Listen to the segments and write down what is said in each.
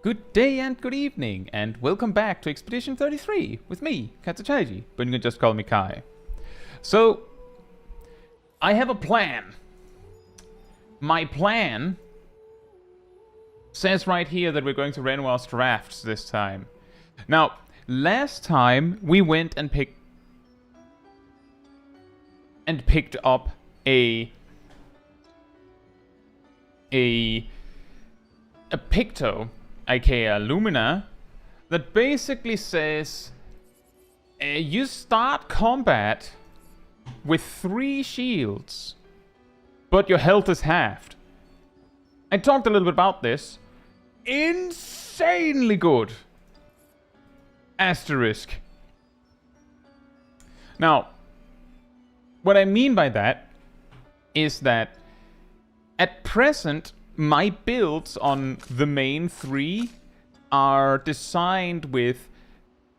Good day and good evening, and welcome back to Expedition 33 with me, Chaiji, but you can just call me Kai. So, I have a plan. My plan says right here that we're going to Renoir's drafts this time. Now, last time we went and picked up a Picto, aka Lumina, that basically says you start combat with 3 shields, but your health is halved. I talked a little bit about this. Insanely good. Asterisk. Now, what I mean by that is that at present, my builds on the main 3 are designed with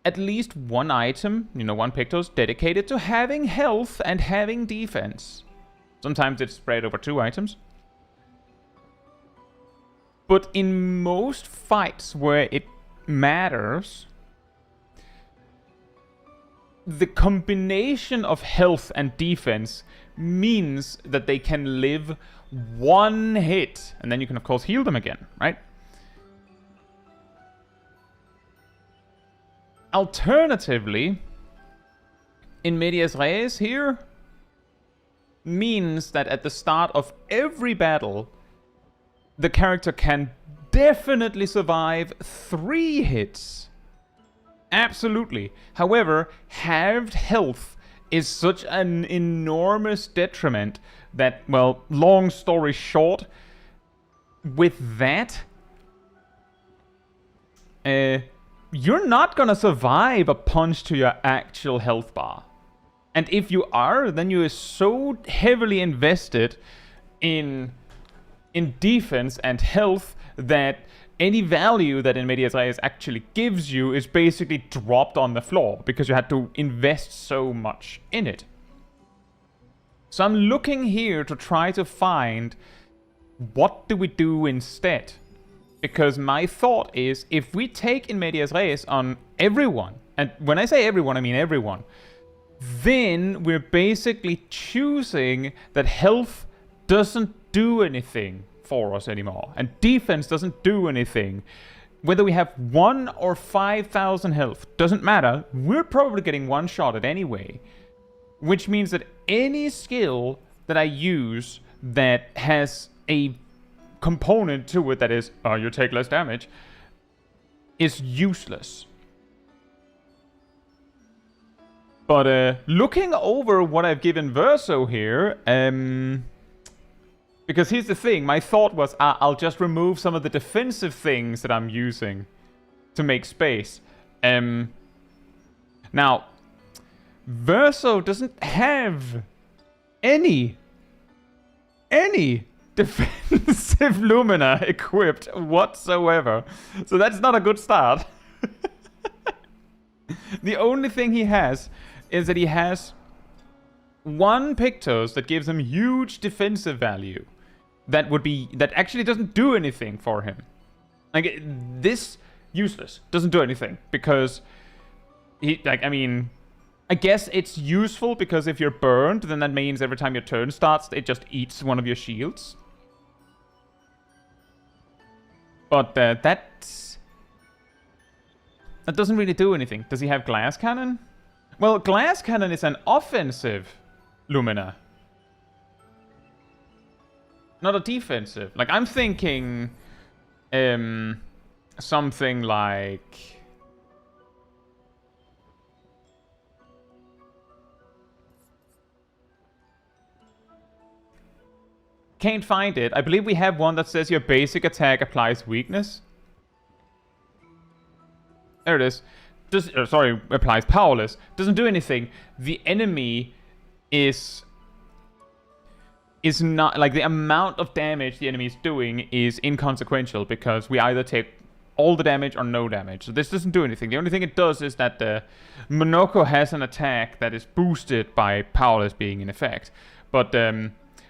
at least one item, one Pictos, dedicated to having health and having defense. Sometimes it's spread over 2 items. But in most fights where it matters, the combination of health and defense means that they can live 1 hit, and then you can of course heal them again, right? Alternatively, in medias res here means that at the start of every battle, the character can definitely survive 3 hits. Absolutely. However, halved health is such an enormous detriment that, well, long story short, with that, you're not gonna survive a punch to your actual health bar. And if you are, then you are so heavily invested in defense and health that any value that in medias res actually gives you is basically dropped on the floor because you had to invest so much in it. So I'm looking here to try to find what do we do instead. Because my thought is, if we take in medias res on everyone, and when I say everyone, I mean everyone, then we're basically choosing that health doesn't do anything for us anymore, and defense doesn't do anything. Whether we have 1 or 5,000 health, doesn't matter, we're probably getting one-shotted anyway. Which means that any skill that I use that has a component to it that is, you take less damage, is useless. But looking over what I've given Verso here, because here's the thing, my thought was I'll just remove some of the defensive things that I'm using to make space. Now, Verso doesn't have any defensive Lumina equipped whatsoever. So that's not a good start. The only thing he has is that he has 1 Pictos that gives him huge defensive value. That actually doesn't do anything for him. Like, this useless, doesn't do anything because I guess it's useful because if you're burned, then that means every time your turn starts, it just eats one of your shields. But that doesn't really do anything. Does he have Glass Cannon? Well, Glass Cannon is an offensive Lumina, not a defensive. Like, I'm thinking something like... Can't find it. I believe we have one that says your basic attack applies weakness. There it is. Applies powerless. Doesn't do anything. The enemy is not, like, the amount of damage the enemy is doing is inconsequential because we either take all the damage or no damage. So this doesn't do anything. The only thing it does is that the Monoko has an attack that is boosted by powerless being in effect. But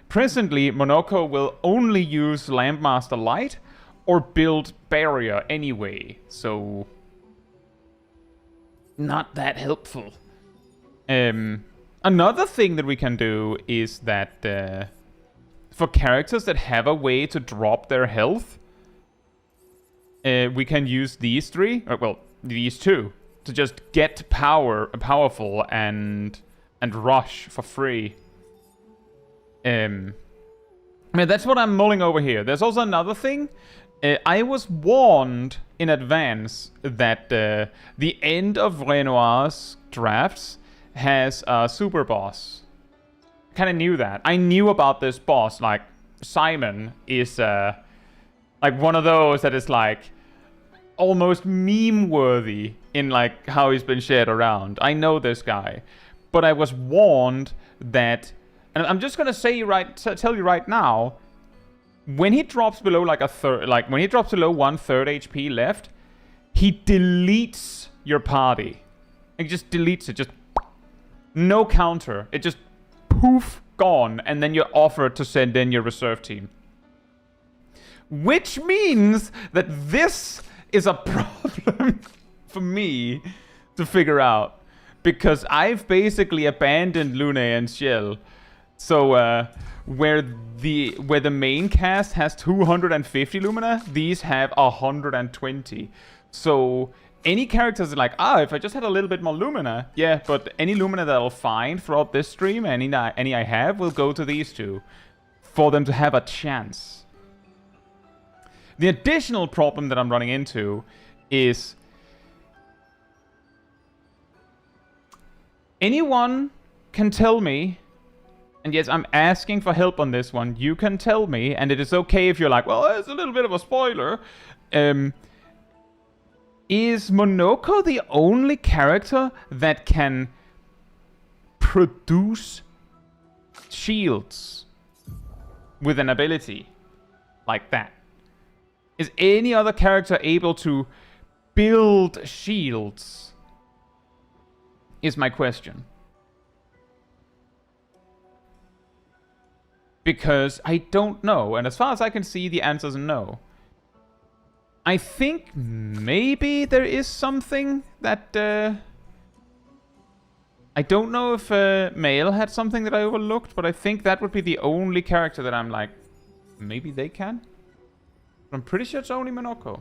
presently, Monoko will only use Lampmaster Light or build barrier anyway, so not that helpful. Another thing that we can do is that for characters that have a way to drop their health, we can use these three, or well, these two, to just get powerful and rush for free. I mean, that's what I'm mulling over here. There's also another thing. I was warned in advance that the end of Renoir's drafts has a super boss. Kind of knew that. I knew about this boss. Like, Simon is like one of those that is like almost meme-worthy in like how he's been shared around. I know this guy. But I was warned that, and I'm just gonna tell you right now, when he drops below like a third, like when he drops below 1/3 HP left, he deletes your party. He just deletes it, just no counter. It just poof, gone, and then you're offered to send in your reserve team. Which means that this is a problem for me to figure out, because I've basically abandoned Lune and Shell. So where the main cast has 250 Lumina, these have 120. So any characters are like, if I just had a little bit more Lumina, yeah, but any Lumina that I'll find throughout this stream, any I have, will go to these two for them to have a chance. The additional problem that I'm running into is anyone can tell me, and yes, I'm asking for help on this one, you can tell me, and it is okay if you're like, well, it's a little bit of a spoiler. Is Monoko the only character that can produce shields with an ability like that? Is any other character able to build shields? Is my question. Because I don't know, and as far as I can see, the answer is no. I think maybe there is something that... I don't know if Male had something that I overlooked, but I think that would be the only character that I'm like, maybe they can? I'm pretty sure it's only Monoko.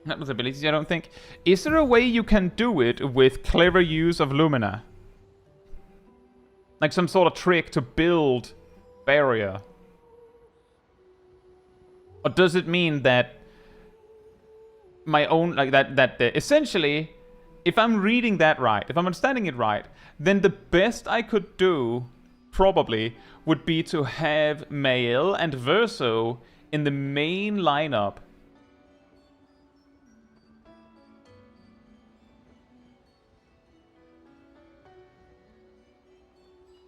Not with abilities, I don't think. Is there a way you can do it with clever use of Lumina? Like some sort of trick to build barrier? Or does it mean that my own, like that essentially, if I'm reading that right, if I'm understanding it right, then the best I could do probably would be to have Mael and Verso in the main lineup.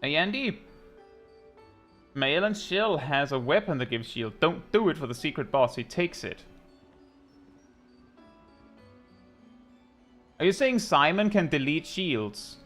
Hey Andy, Mael and Shell has a weapon that gives shield. Don't do it for the secret boss, he takes it. Are you saying Simon can delete shields?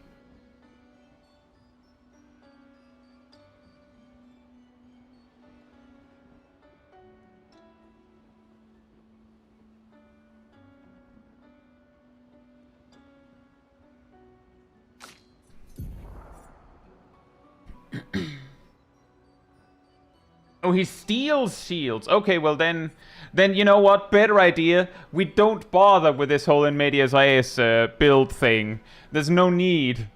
Oh, he steals shields. Okay, well then you know what? Better idea. We don't bother with this whole In Medias Res build thing. There's no need.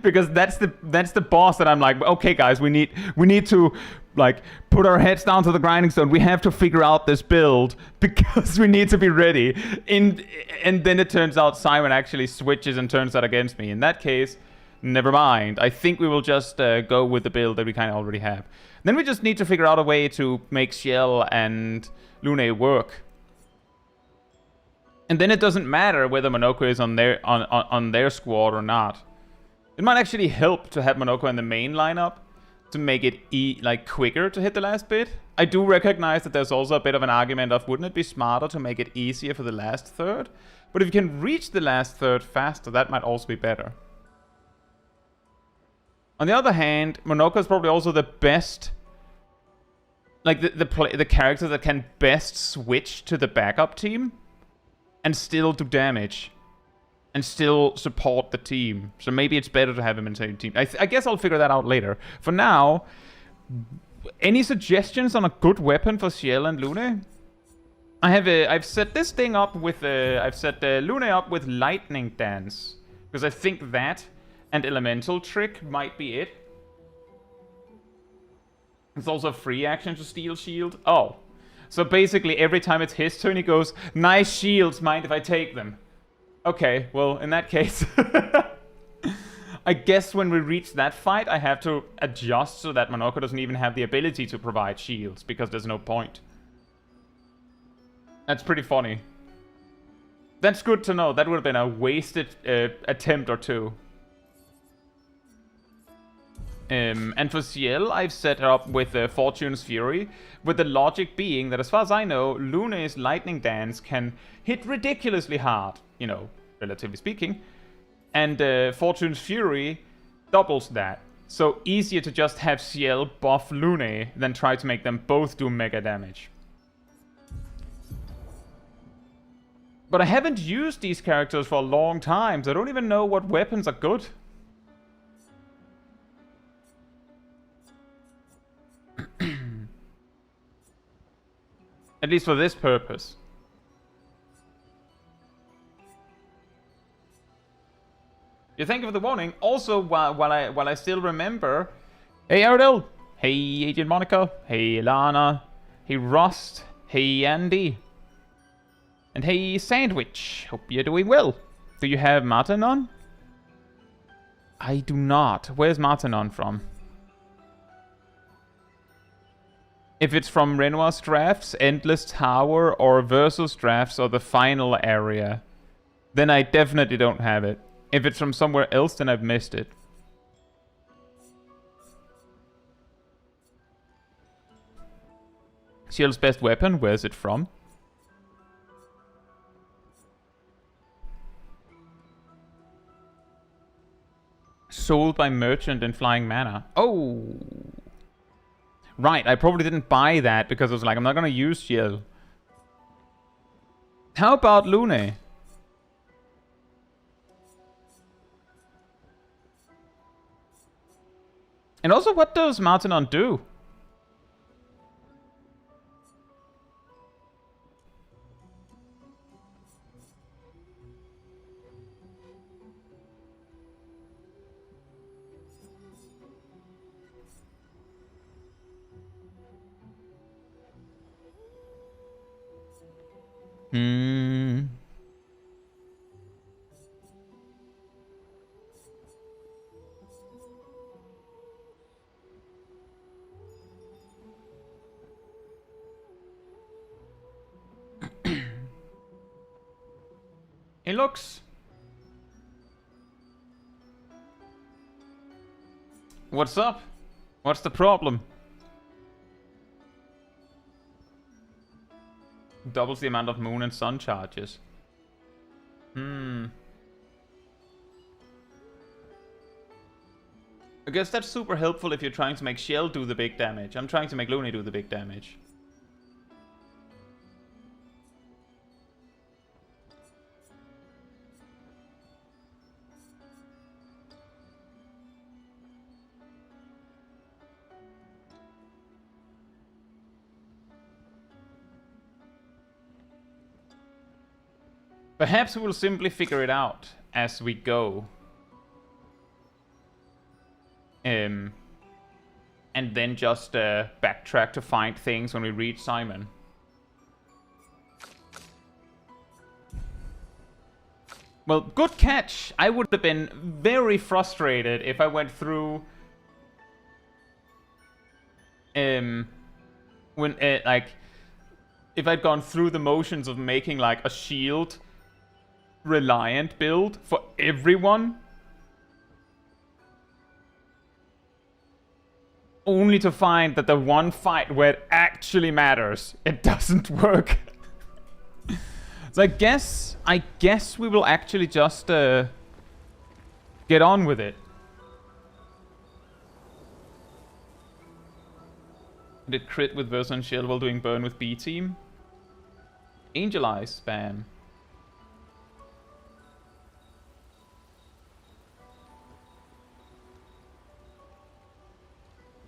Because that's the boss that I'm like, okay guys, we need to like put our heads down to the grinding stone. We have to figure out this build because we need to be ready. And then it turns out Simon actually switches and turns that against me. In that case, never mind. I think we will just go with the build that we kind of already have. Then we just need to figure out a way to make Shell and Lune work. And then it doesn't matter whether Monoko is on their squad or not. It might actually help to have Monoko in the main lineup to make it quicker to hit the last bit. I do recognize that there's also a bit of an argument of wouldn't it be smarter to make it easier for the last third? But if you can reach the last third faster, that might also be better. On the other hand, Monoko is probably also the best like the character that can best switch to the backup team and still do damage and still support the team. So maybe it's better to have him in the same team. I guess I'll figure that out later. For now, any suggestions on a good weapon for Ciel and Lune? I've set this thing up with I've set Lune up with Lightning Dance, because I think that and Elemental Trick might be it. It's also a free action to steal shield. Oh, so basically every time it's his turn, he goes, "Nice shields, mind if I take them?" Okay, well in that case, I guess when we reach that fight, I have to adjust so that Monoko doesn't even have the ability to provide shields, because there's no point. That's pretty funny. That's good to know. That would have been a wasted attempt or two. And for Ciel, I've set her up with Fortune's Fury, with the logic being that as far as I know, Lune's Lightning Dance can hit ridiculously hard, you know, relatively speaking. And Fortune's Fury doubles that. So easier to just have Ciel buff Lune than try to make them both do mega damage. But I haven't used these characters for a long time, so I don't even know what weapons are good. At least for this purpose. Yeah, thank you for the warning. Also, while I still remember, hey Ardell, hey Agent Monica, hey Lana, hey Rust, hey Andy, and hey Sandwich. Hope you're doing well. Do you have Martinon? I do not. Where's Martinon from? If it's from Renoir's drafts, Endless Tower, or Versus drafts, or the final area, then I definitely don't have it. If it's from somewhere else, then I've missed it. Ciel's best weapon, where's it from? Sold by Merchant and Flying Mana. Oh! Right, I probably didn't buy that because I was like, I'm not gonna use Ciel. How about Lune? And also, what does Martinon do? It looks... What's up? What's the problem? Doubles the amount of moon and sun charges. I guess that's super helpful if you're trying to make Ciel do the big damage. I'm trying to make Lune do the big damage. Perhaps we will simply figure it out as we go. And then just backtrack to find things when we reach Simon. Well, good catch. I would have been very frustrated if I went through... like... If I'd gone through the motions of making, like, a shield... reliant build for everyone, only to find that the one fight where it actually matters, it doesn't work. So I guess we will actually just get on with it. Did crit with Verse and Shield while doing burn with B team. Angel Eyes spam.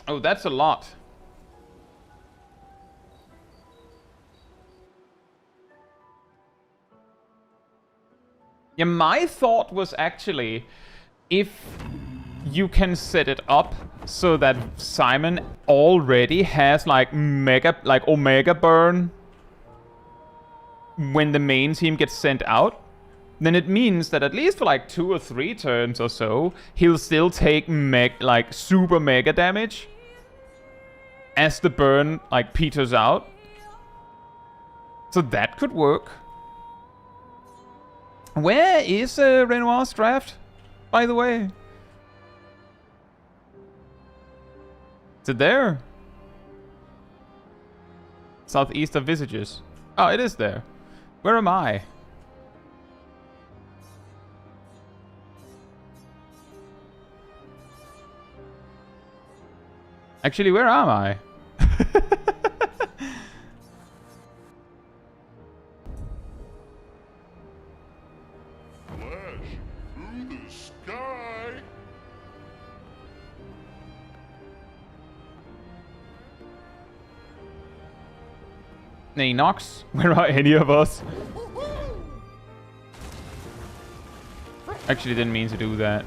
Oh, that's a lot. Yeah, my thought was actually, if you can set it up so that Simon already has like Omega Burn when the main team gets sent out, then it means that at least for like 2 or 3 turns or so, he'll still take super mega damage as the burn like peters out. So that could work. Where is Renoir's draft, by the way? Is it there? Southeast of Visages. Oh, it is there. Where am I? Actually, where am I? Hey, Nox, where are any of us? Actually, didn't mean to do that.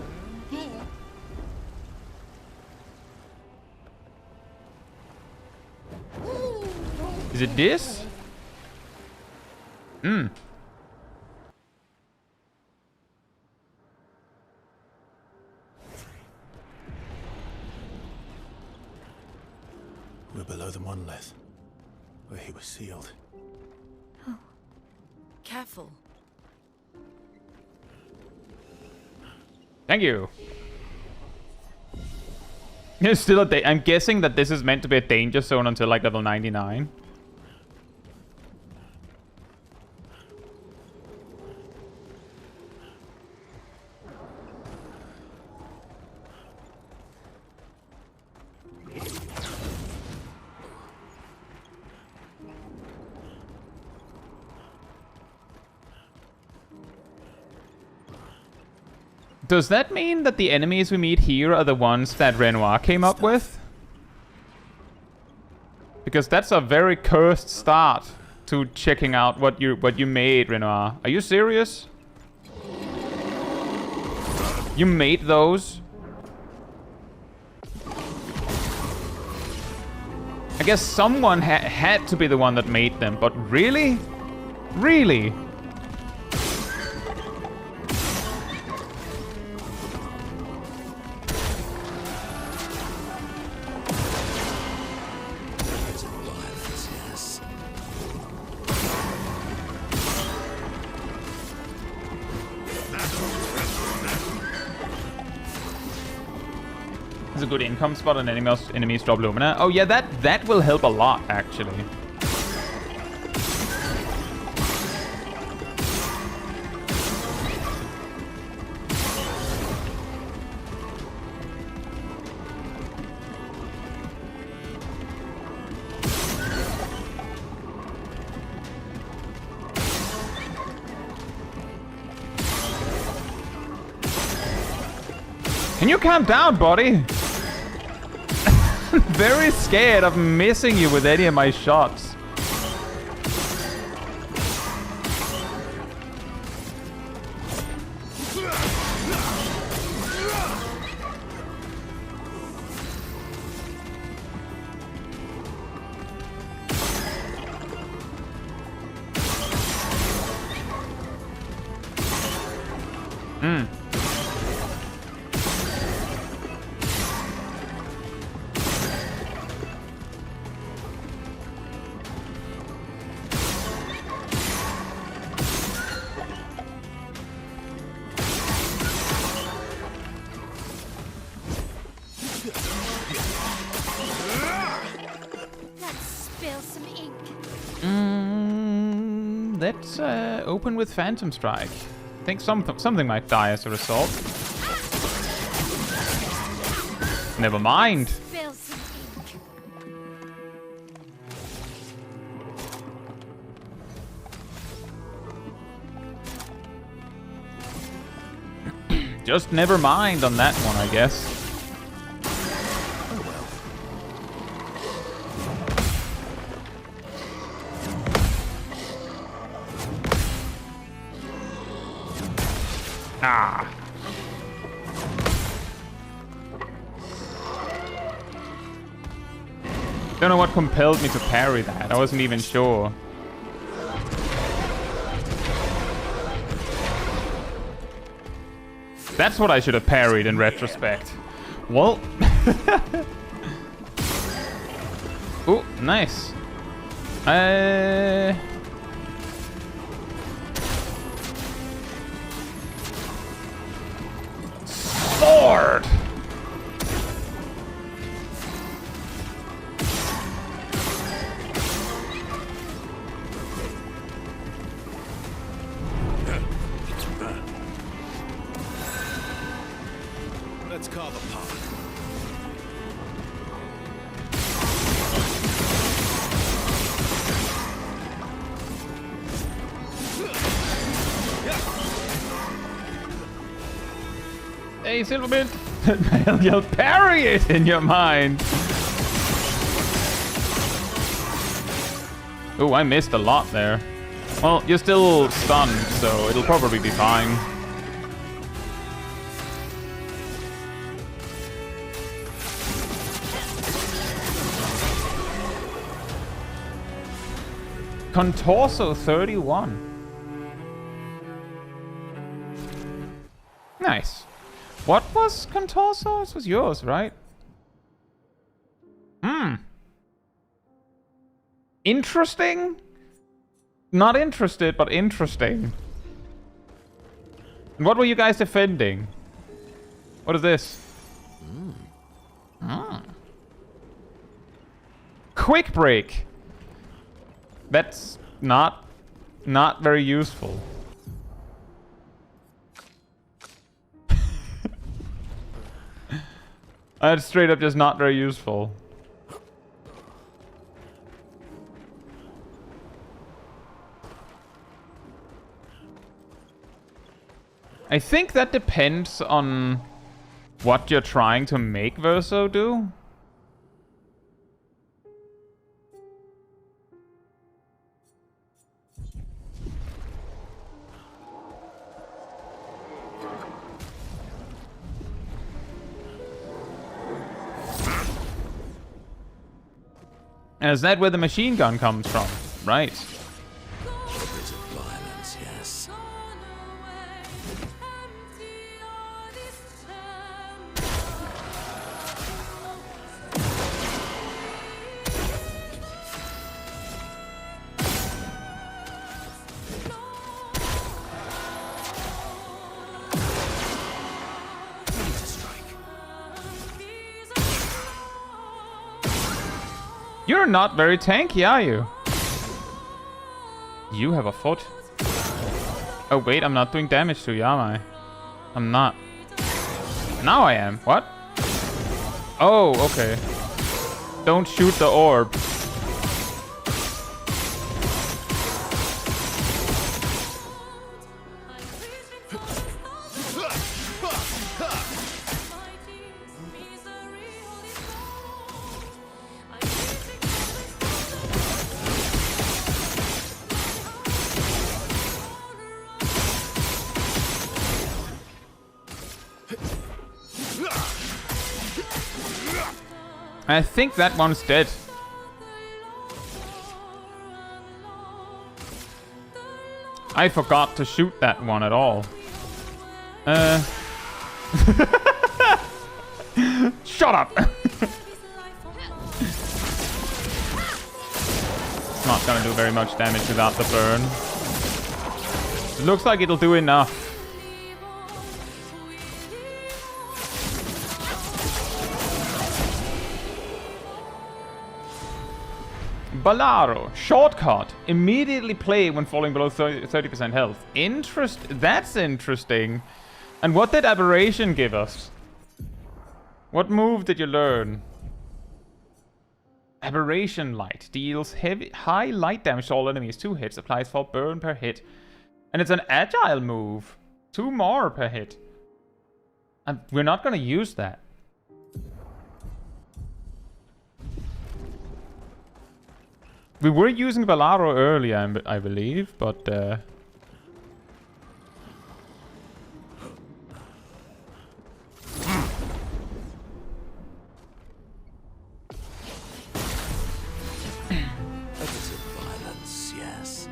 Is it this? Hmm. We're below the monolith, where he was sealed. Oh, careful. Thank you. It's still a I'm guessing that this is meant to be a danger zone until like level 99. Does that mean that the enemies we meet here are the ones that Renoir came up with? Because that's a very cursed start to checking out what you made, Renoir. Are you serious? You made those? I guess someone had to be the one that made them, but really? Really? A good income spot and enemies drop Lumina. Oh yeah, that will help a lot actually. Can you calm down, buddy? Very scared of missing you with any of my shots. Let's open with Phantom Strike. I think something might die as a result. Never mind. Just never mind on that one, I guess. Ah. Don't know what compelled me to parry that. I wasn't even sure. That's what I should have parried in retrospect. Well. Oh, nice. Sword! Let's carve a path. Hey, Silverbit! You'll parry it in your mind! Oh, I missed a lot there. Well, you're still stunned, so it'll probably be fine. Contorso 31. Nice. What was Contorso? This was yours, right? Interesting? Not interested, but interesting. And what were you guys defending? What is this? Quick break. That's not very useful. That's straight up just not very useful. I think that depends on what you're trying to make Verso do. And is that where the machine gun comes from? Right. Violence, yes. You're not very tanky, are you? You have a foot. Oh wait, I'm not doing damage to you, am I? I'm not. Now I am. What? Oh, okay. Don't shoot the orb. I think that one's dead. I forgot to shoot that one at all. Shut up! It's not gonna do very much damage without the burn. It looks like it'll do enough. Balaro, shortcut. Immediately play when falling below 30% health. That's interesting. And what did Aberration give us? What move did you learn? Aberration Light. Deals high light damage to all enemies. 2 hits. Applies full burn per hit. And it's an agile move. 2 more per hit. We're not gonna use that. We were using Valaro earlier, I believe, but... Excessive violence, yes.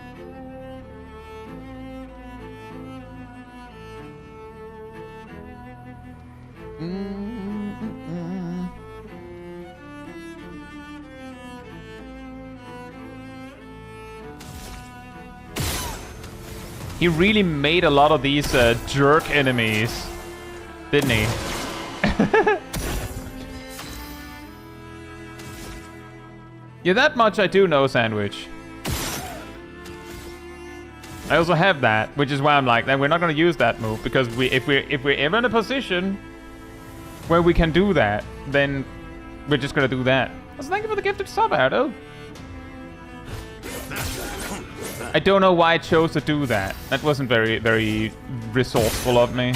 He really made a lot of these jerk enemies, didn't he? Yeah, that much I do know, Sandwich. I also have that, which is why I'm like, we're not gonna use that move, because if we're ever in a position where we can do that, then we're just gonna do that. So thank you for the gifted sub, Ardo. I don't know why I chose to do that. That wasn't very resourceful of me.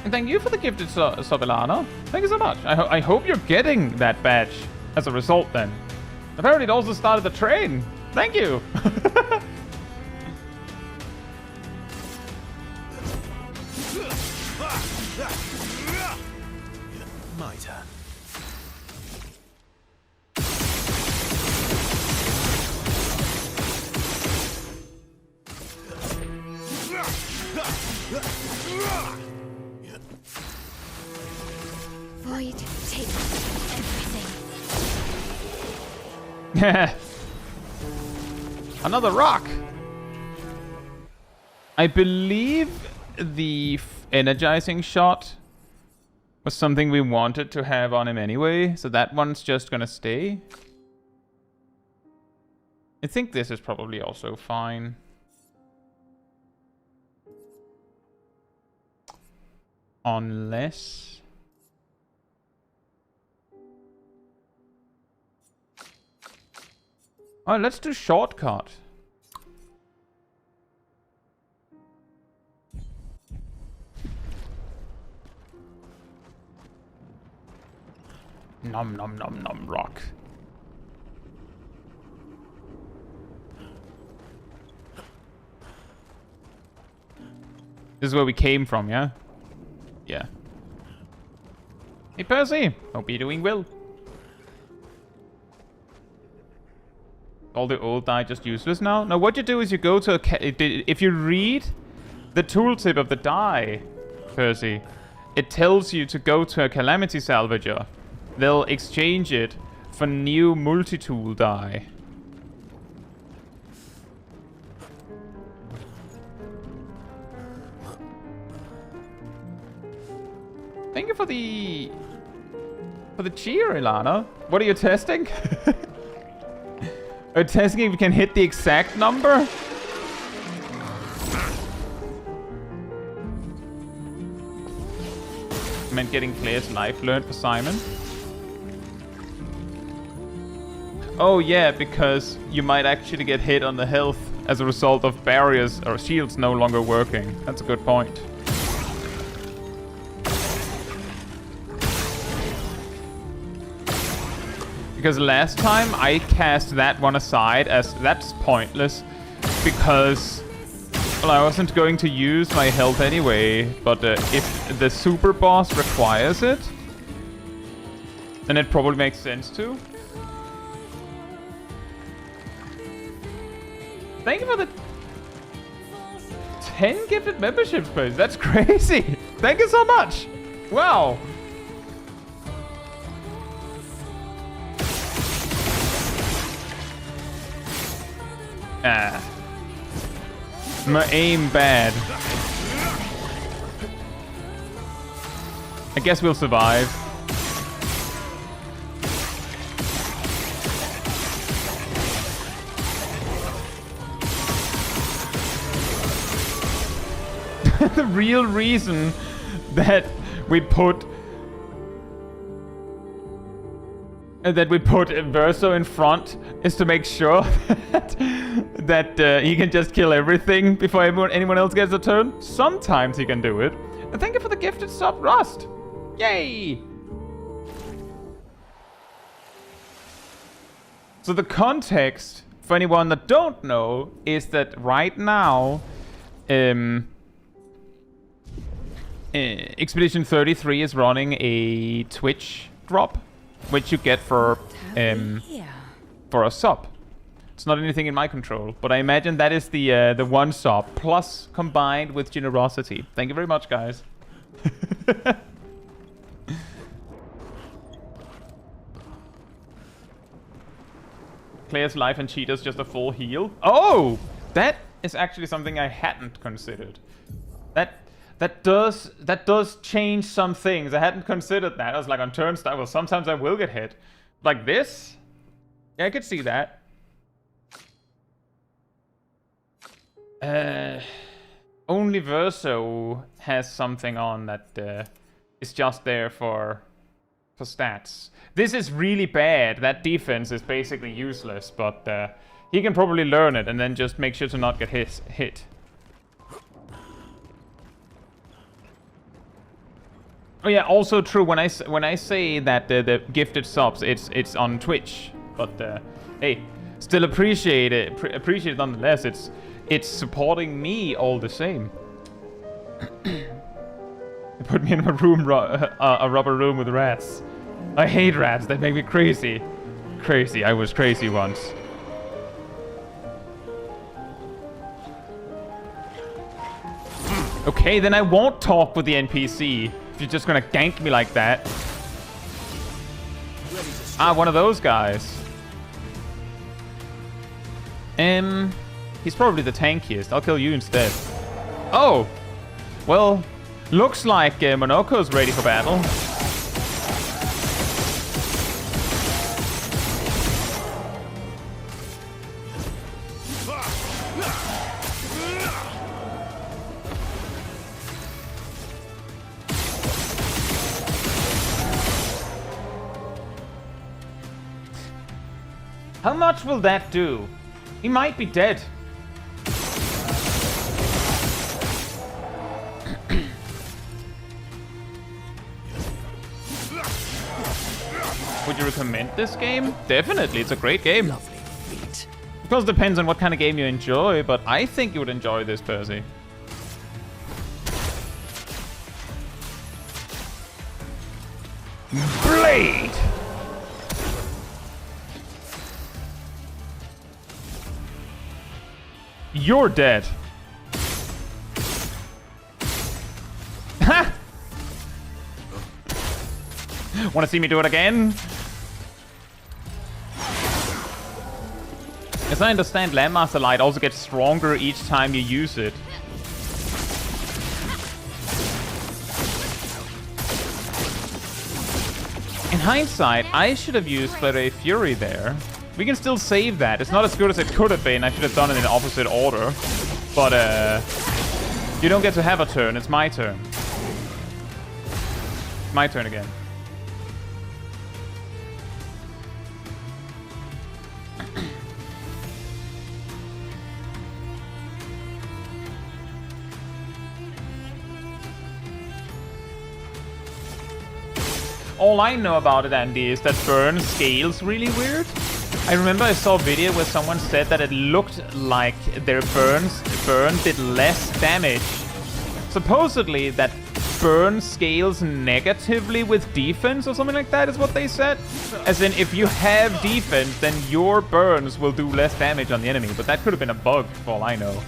And thank you for the gifted Sovelana. Thank you so much. I hope you're getting that badge as a result then. Apparently it also started the train. Thank you. My turn. Void takes everything. Another rock. I believe the energizing shot was something we wanted to have on him anyway, so that one's just gonna stay. I think this is probably also fine. Unless... Oh, let's do shortcut. Nom nom nom nom rock. This is where we came from, yeah? Yeah. Hey Percy, hope you're doing well. All the old die just useless now? No, what you do is you go to if you read the tooltip of the die, Percy, it tells you to go to a Calamity Salvager. They'll exchange it for new multi-tool die. Thank you for the cheer, Ilana. What are you testing? Are you testing if we can hit the exact number? I meant getting Claire's life learned for Simon. Oh yeah, because you might actually get hit on the health as a result of barriers or shields no longer working. That's a good point. Because last time I cast that one aside as that's pointless because, well, I wasn't going to use my health anyway, but if the super boss requires it, then it probably makes sense to. Thank you for the 10 gifted memberships, please. That's crazy. Thank you so much. Wow. Ah. My aim bad. I guess we'll survive. The real reason that we put Verso in front is to make sure that he can just kill everything before anyone else gets a turn. Sometimes he can do it. And thank you for the gifted sub, Rust. Yay! So the context, for anyone that don't know, is that right now, Expedition 33 is running a Twitch drop, which you get for a sub. It's not anything in my control, but I imagine that is the one sub plus combined with generosity. Thank you very much, guys. Claire's life and cheetah's just a full heal. Oh, that is actually something I hadn't considered. That does change some things. I hadn't considered that. I was like, on turn start, well, sometimes I will get hit. Like this? Yeah, I could see that. Only Verso has something on that is just there for stats. This is really bad. That defense is basically useless, but he can probably learn it and then just make sure to not get hit. Oh yeah, also true. When I say that the gifted subs, it's on Twitch, but hey, still appreciate it nonetheless. It's supporting me all the same. They put me in a room, a rubber room with rats. I hate rats. They make me crazy. Crazy. I was crazy once. Okay, then I won't talk with the NPC. If you're just gonna gank me like that. Ah, one of those guys. He's probably the tankiest. I'll kill you instead. Oh! Well, looks like Monoko's ready for battle. How much will that do? He might be dead. Would you recommend this game? Definitely, it's a great game. Lovely feet. Of course, it depends on what kind of game you enjoy, but I think you would enjoy this, Percy. Blade! You're dead. Ha! Wanna see me do it again? As I understand, Landmaster Light also gets stronger each time you use it. In hindsight, I should have used Flare Fury there. We can still save that. It's not as good as it could have been. I should have done it in the opposite order. But, you don't get to have a turn. It's my turn. My turn again. All I know about it, Andy, is that burn scales really weird. I remember I saw a video where someone said that it looked like their burn did less damage. Supposedly that burn scales negatively with defense or something like that is what they said. As in, if you have defense, then your burns will do less damage on the enemy. But that could have been a bug, for all I know.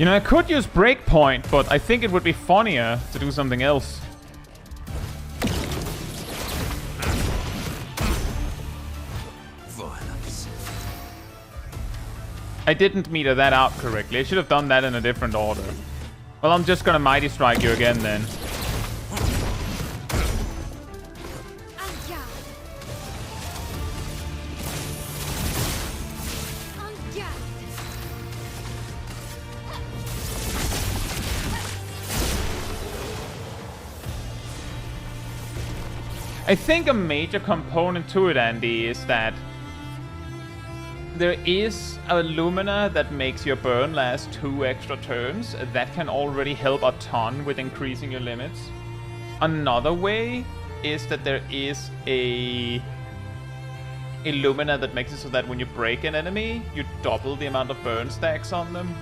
You know, I could use Breakpoint, but I think it would be funnier to do something else. Violence. I didn't meter that out correctly. I should have done that in a different order. Well, I'm just gonna Mighty Strike you again then. I think a major component to it, Andy, is that there is a Lumina that makes your burn last 2 extra turns. That can already help a ton with increasing your limits. Another way is that there is a Lumina that makes it so that when you break an enemy, you double the amount of burn stacks on them.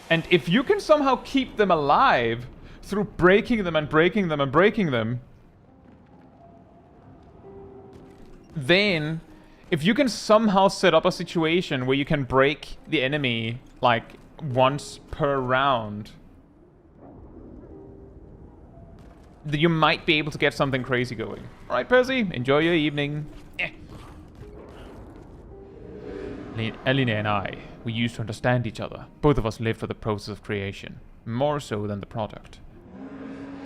And if you can somehow keep them alive through breaking them and breaking them and breaking them, then if you can somehow set up a situation where you can break the enemy like once per round, then you might be able to get something crazy going. Alright, Percy, enjoy your evening. Elena and I, we used to understand each other. Both of us lived for the process of creation, more so than the product.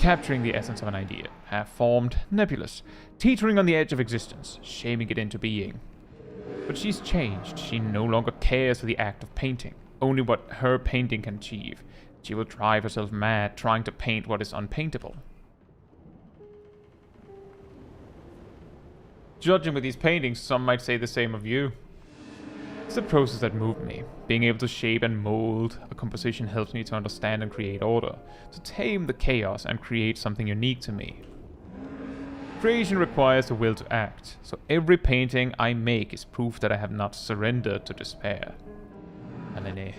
Capturing the essence of an idea, half-formed, nebulous, teetering on the edge of existence, shaming it into being. But she's changed. She no longer cares for the act of painting, only what her painting can achieve. She will drive herself mad trying to paint what is unpaintable. Judging with these paintings, some might say the same of you. It's the process that moved me. Being able to shape and mold a composition helps me to understand and create order, to tame the chaos and create something unique to me. Creation requires the will to act, so every painting I make is proof that I have not surrendered to despair. Alene.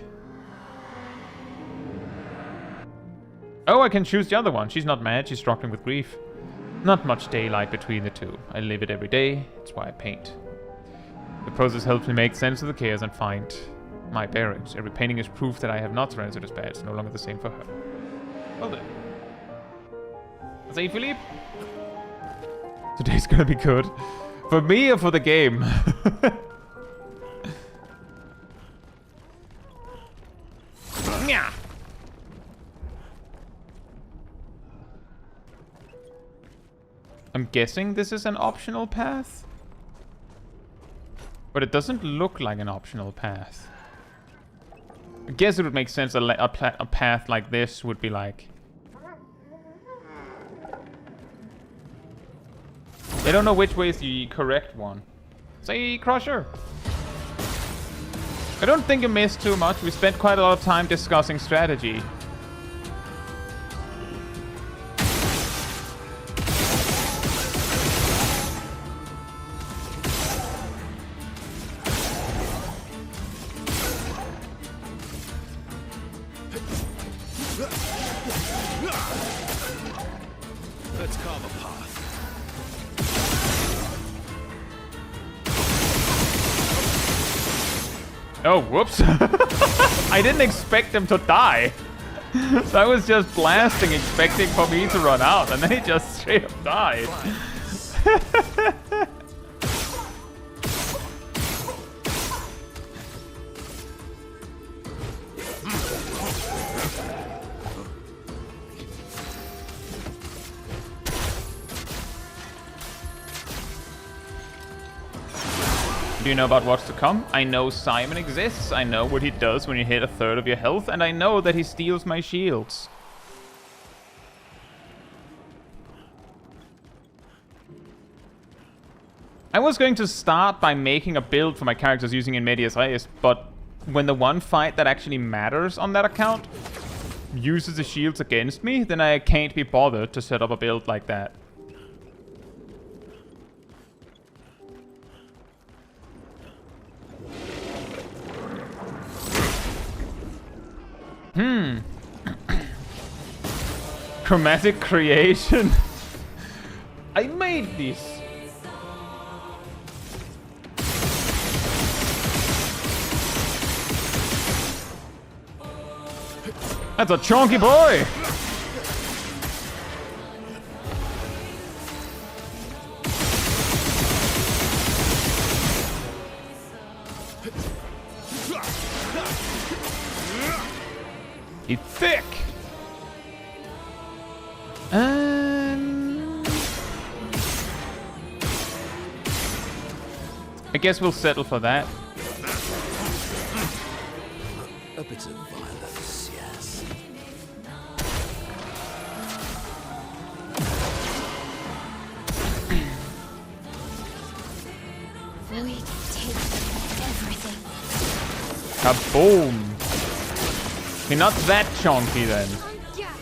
Oh, I can choose the other one. She's not mad, she's struggling with grief. Not much daylight between the two. I live it every day, it's why I paint. The process helps me make sense of the chaos and find my bearings. Every painting is proof that I have not surrendered to despair. It's no longer the same for her. Well then. Say, Philippe? Today's gonna be good. For me or for the game? I'm guessing this is an optional path? But it doesn't look like an optional path. I guess it would make sense a path like this would be like... I don't know which way is the correct one. Say, Crusher. I don't think you missed too much. We spent quite a lot of time discussing strategy. Let's carve a path. Oh, whoops. I didn't expect him to die. So I was just blasting, expecting for me to run out, and then he just straight up died. Do you know about what's to come? I know Simon exists, I know what he does when you hit a third of your health, and I know that he steals my shields. I was going to start by making a build for my characters using in medias res, but when the one fight that actually matters on that account uses the shields against me, then I can't be bothered to set up a build like that. Chromatic creation. I made this. That's a chunky boy! He's thick! I guess we'll settle for that. A bit of violence, yes. Void, take everything. Kaboom! Okay, not that chunky then. Yeah.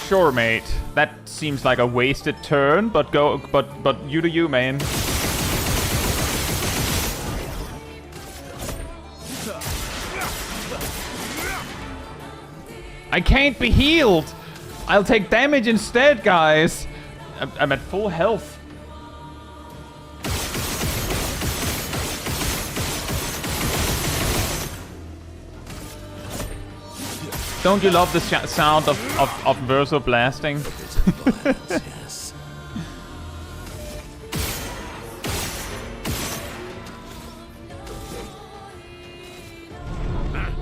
Sure, mate. That seems like a wasted turn, but you do you, man. I can't be healed! I'll take damage instead, guys! I'm at full health. Don't you love the sound of Verso blasting? A bit of violence, yes.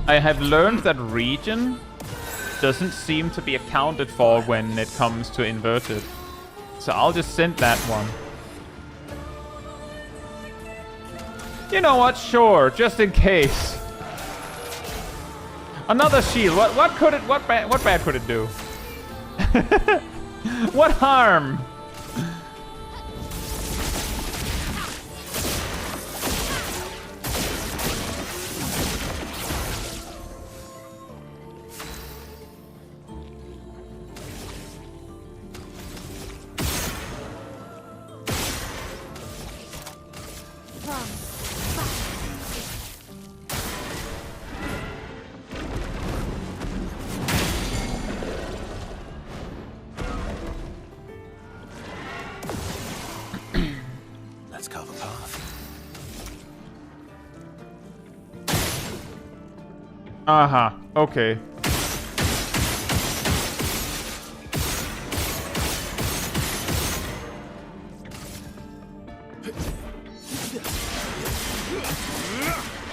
I have learned that region doesn't seem to be accounted for when it comes to inverted. So I'll just send that one. You know what? Sure, just in case. Another shield. What bad could it do? What harm? Let's carve a path. Uh-huh. Okay.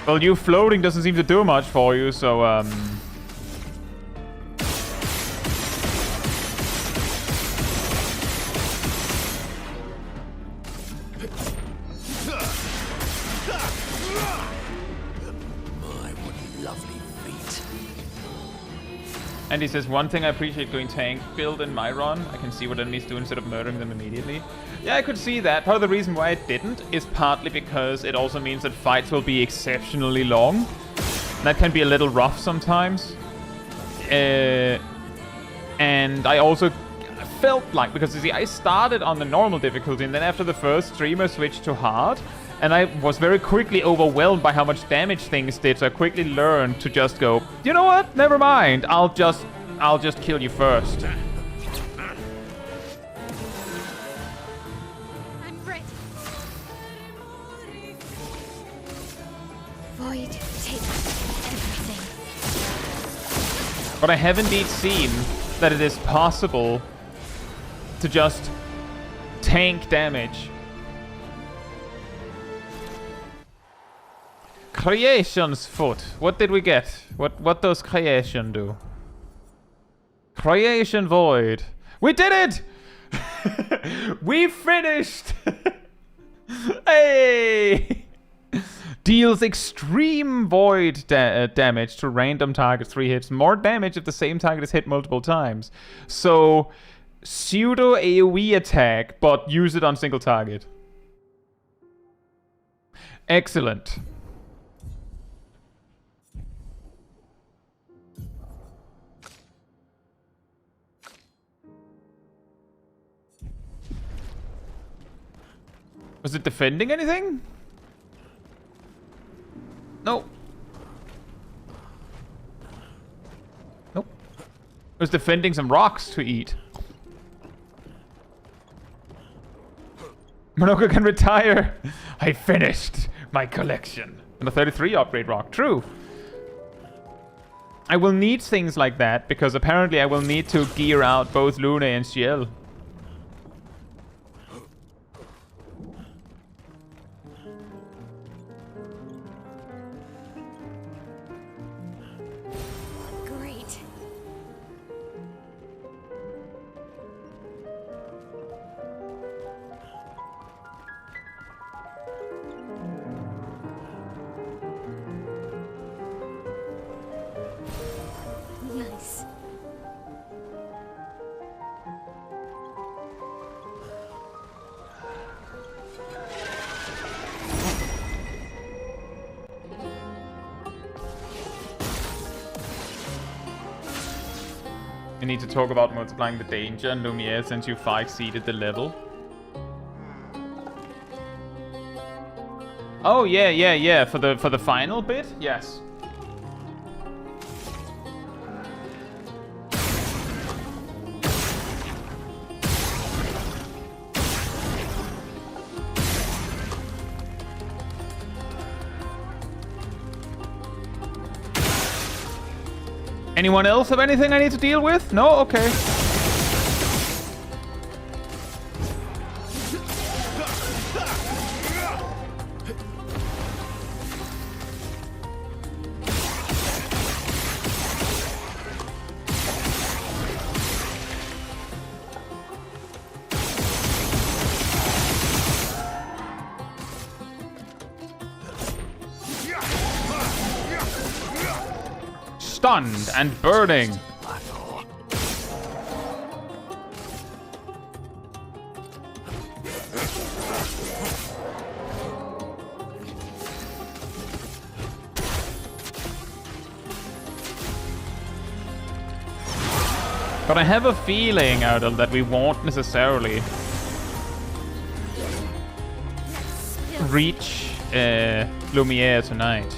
Well, you floating doesn't seem to do much for you, so, And he says, one thing I appreciate going tank build in my run, I can see what enemies do instead of murdering them immediately. Yeah, I could see that. Part of the reason why I didn't is partly because it also means that fights will be exceptionally long. That can be a little rough sometimes. And I also felt like, because you see, I started on the normal difficulty, and then after the first stream I switched to hard, and I was very quickly overwhelmed by how much damage things did, so I quickly learned to just go, you know what, never mind, I'll just kill you first. I'm ready. Void, take everything. But I have indeed seen that it is possible to just tank damage. Creation's foot. What did we get? What does creation do? Creation void. We did it! We finished! Hey! Deals extreme void damage to random targets 3 hits. More damage if the same target is hit multiple times. So, pseudo AoE attack, but use it on single target. Excellent. Was it defending anything? No. Nope. It was defending some rocks to eat. Monoka can retire. I finished my collection. And a 33 upgrade rock. True. I will need things like that because apparently I will need to gear out both Lune and Ciel. Great. Nice. You need to talk about multiplying the danger and Lumiere since you 5-seeded the level. Oh yeah. For the final bit, yes. Anyone else have anything I need to deal with? No? Okay. Stunned and burning. But I have a feeling, Erdal, that we won't necessarily reach Lumiere tonight.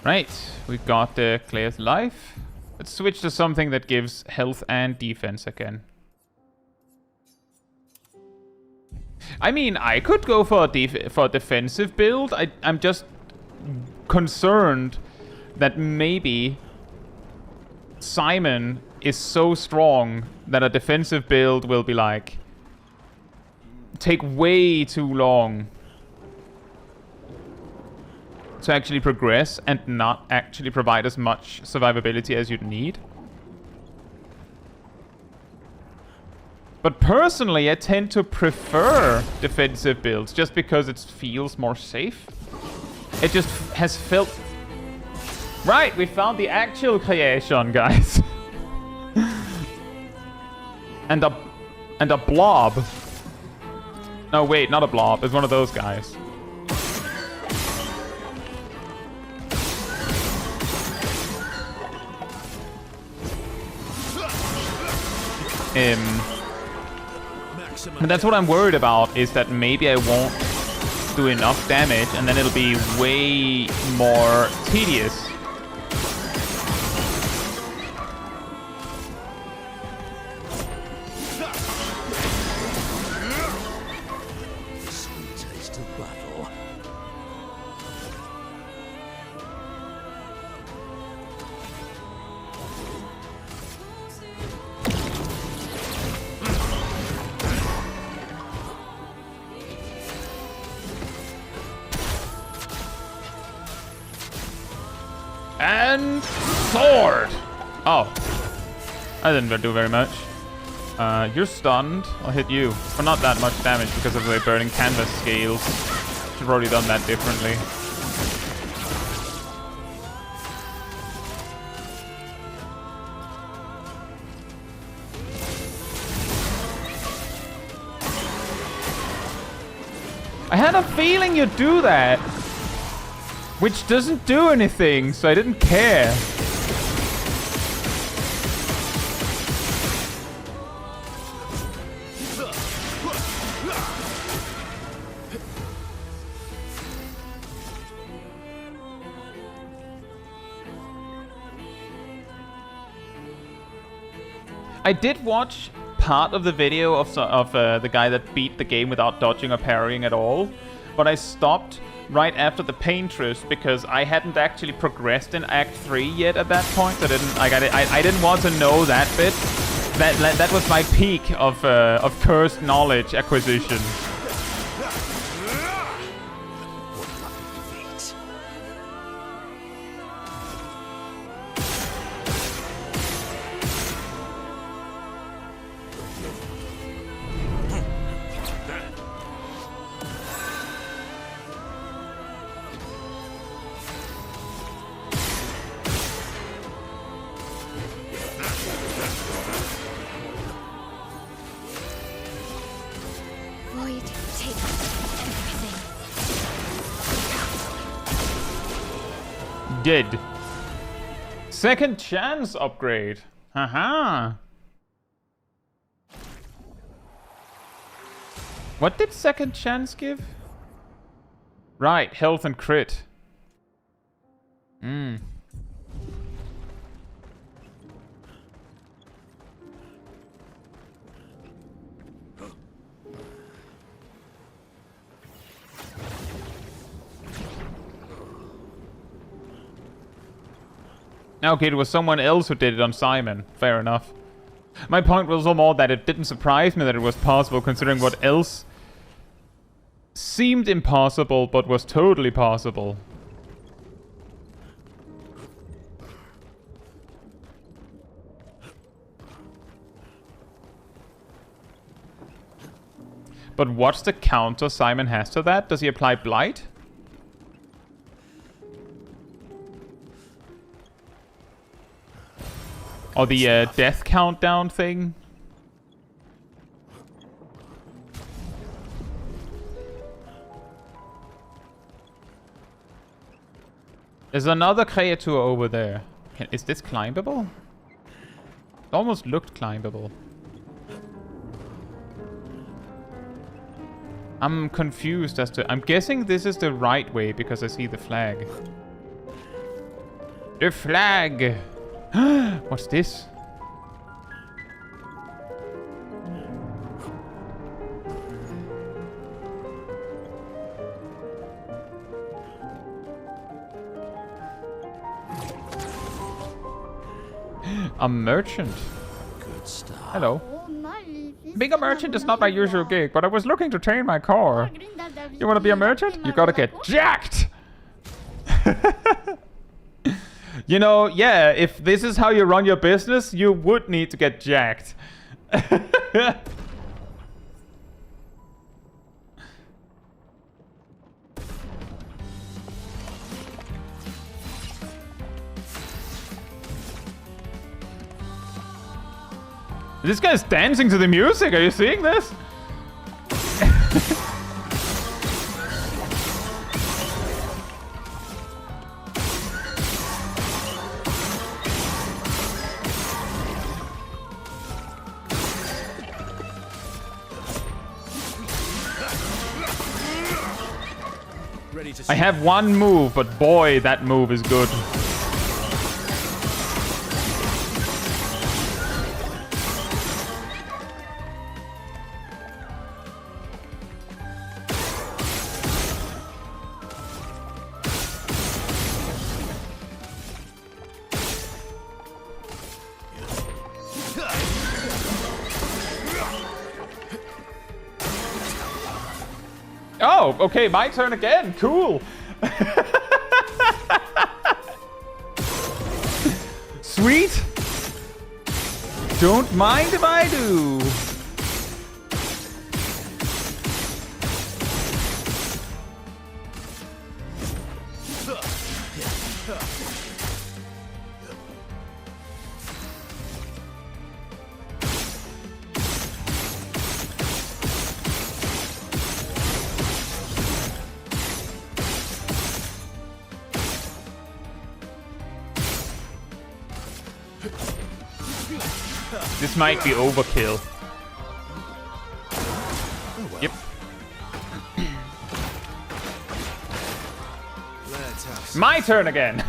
Right, we got Claire's life. Let's switch to something that gives health and defense again. I mean, I could go for a defensive build. I'm just concerned that maybe Simon is so strong that a defensive build will be like take way too long to actually progress and not actually provide as much survivability as you'd need. But personally, I tend to prefer defensive builds just because it feels more safe. It just has felt... Right, we found the actual creation, guys. and a blob. No, wait, not a blob. It's one of those guys. And that's what I'm worried about, is that maybe I won't do enough damage and then it'll be way more tedious. Sweet taste of battle. And sword! Oh. I didn't do very much. You're stunned. I'll hit you. But not that much damage because of the burning canvas scales. Should have already done that differently. I had a feeling you'd do that. Which doesn't do anything, so I didn't care. I did watch part of the video of the guy that beat the game without dodging or parrying at all, but I stopped right after the Paintress because I hadn't actually progressed in Act 3 yet at that point. I didn't want to know that bit. That was my peak of cursed knowledge acquisition. Void, take everything. Dead. Second chance upgrade. Haha. What did second chance give? Right, health and crit. Okay, it was someone else who did it on Simon. Fair enough. My point was more that it didn't surprise me that it was possible, considering what else seemed impossible, but was totally possible. But what's the counter Simon has to that? Does he apply Blight? Or the death countdown thing? There's another Caetsu over there. Is this climbable? It almost looked climbable. I'm confused as to... I'm guessing this is the right way because I see the flag. The flag! What's this? A merchant. Good stuff. Hello. Being a merchant is not my usual gig, but I was looking to train my car. You want to be a merchant? You gotta get jacked! You know, yeah, if this is how you run your business, you would need to get jacked. This guy's dancing to the music. Are you seeing this? I have one move, but boy, that move is good. Oh, okay, my turn again. Cool. Sweet. Don't mind if I do. This might be overkill. Oh, well. Yep. My turn again.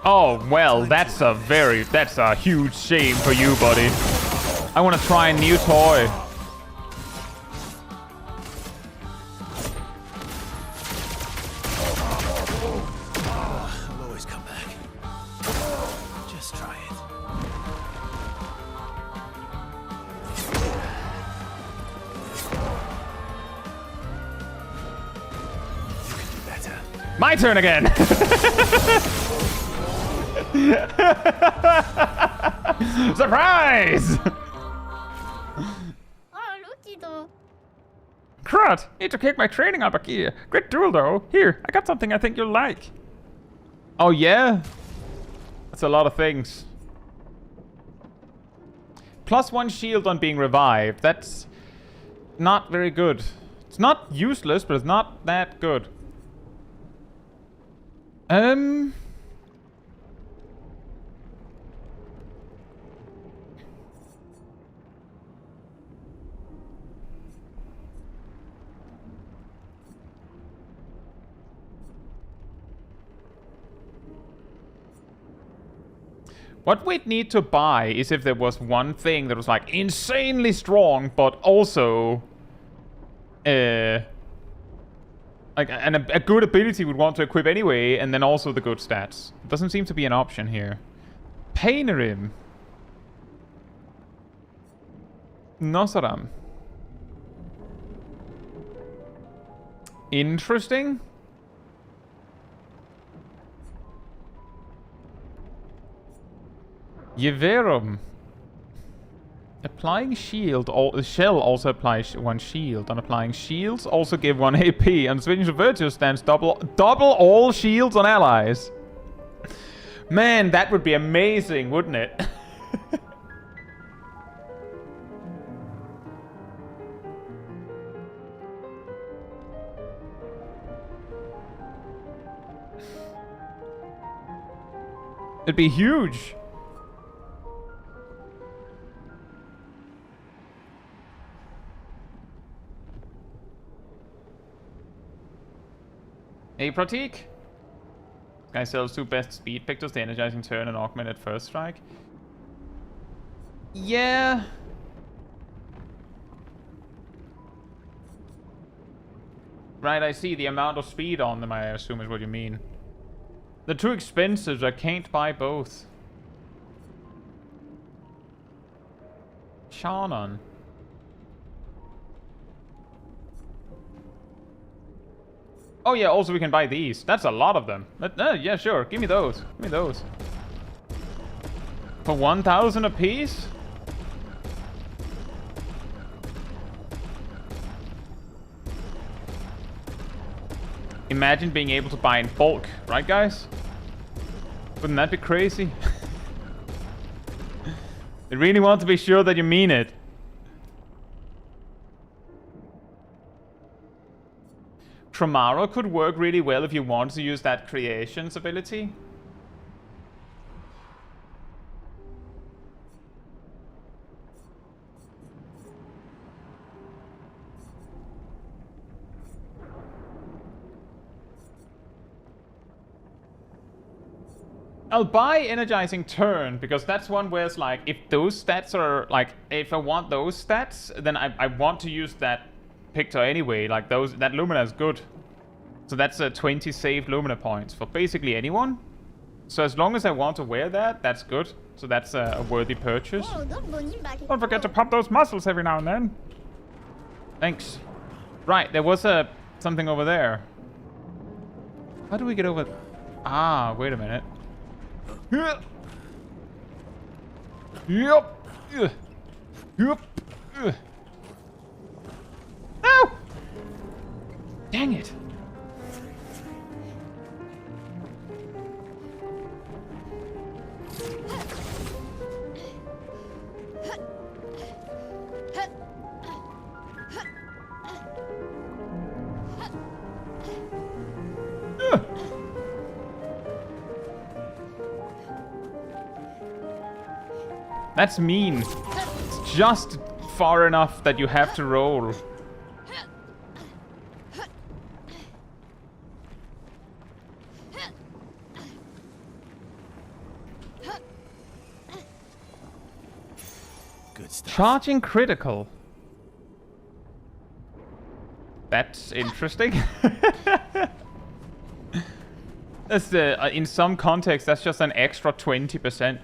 Oh, well, that's a huge shame for you, buddy. I want to try a new toy. I'll always come back. Just try it. You can do better. My turn again. Surprise! Crud! Need to kick my training up a gear. Great duel though. Here, I got something I think you'll like. Oh yeah? That's a lot of things. +1 shield on being revived. That's not very good. It's not useless, but it's not that good. What we'd need to buy is if there was one thing that was like insanely strong, but also like a good ability we'd want to equip anyway, and then also the good stats. It doesn't seem to be an option here. Painerim. Nosaram. Interesting. Yeverum. Applying shield. Shell also applies 1 shield. On applying shields, also give 1 AP. On switching to virtuous stance, double all shields on allies. Man, that would be amazing, wouldn't it? It'd be huge. A Pratik. Guy sells 2 best speed pictures, the energizing turn and augmented first strike. Yeah. Right, I see the amount of speed on them, I assume is what you mean. They're too expensive, I can't buy both. Shannon. Oh yeah, also we can buy these. That's a lot of them. Yeah, sure. Give me those. Give me those. For 1,000 apiece? Imagine being able to buy in bulk, right guys? Wouldn't that be crazy? I really want to be sure that you mean it. Tremaro could work really well if you want to use that creations ability. I'll buy Energizing Turn, because that's one where it's like, if those stats are, like, if I want those stats, then I want to use that picture anyway. Like, that Lumina is good. So that's 20 saved Lumina points for basically anyone. So as long as I want to wear that, that's good. So that's a worthy purchase. Don't forget to pump those muscles every now and then. Thanks. Right, there was something over there. How do we get over... Ah, wait a minute. Yep. Yep. No! Dang it. That's mean. It's just far enough that you have to roll. Charging critical. That's interesting. That's in some context, that's just an extra 20%.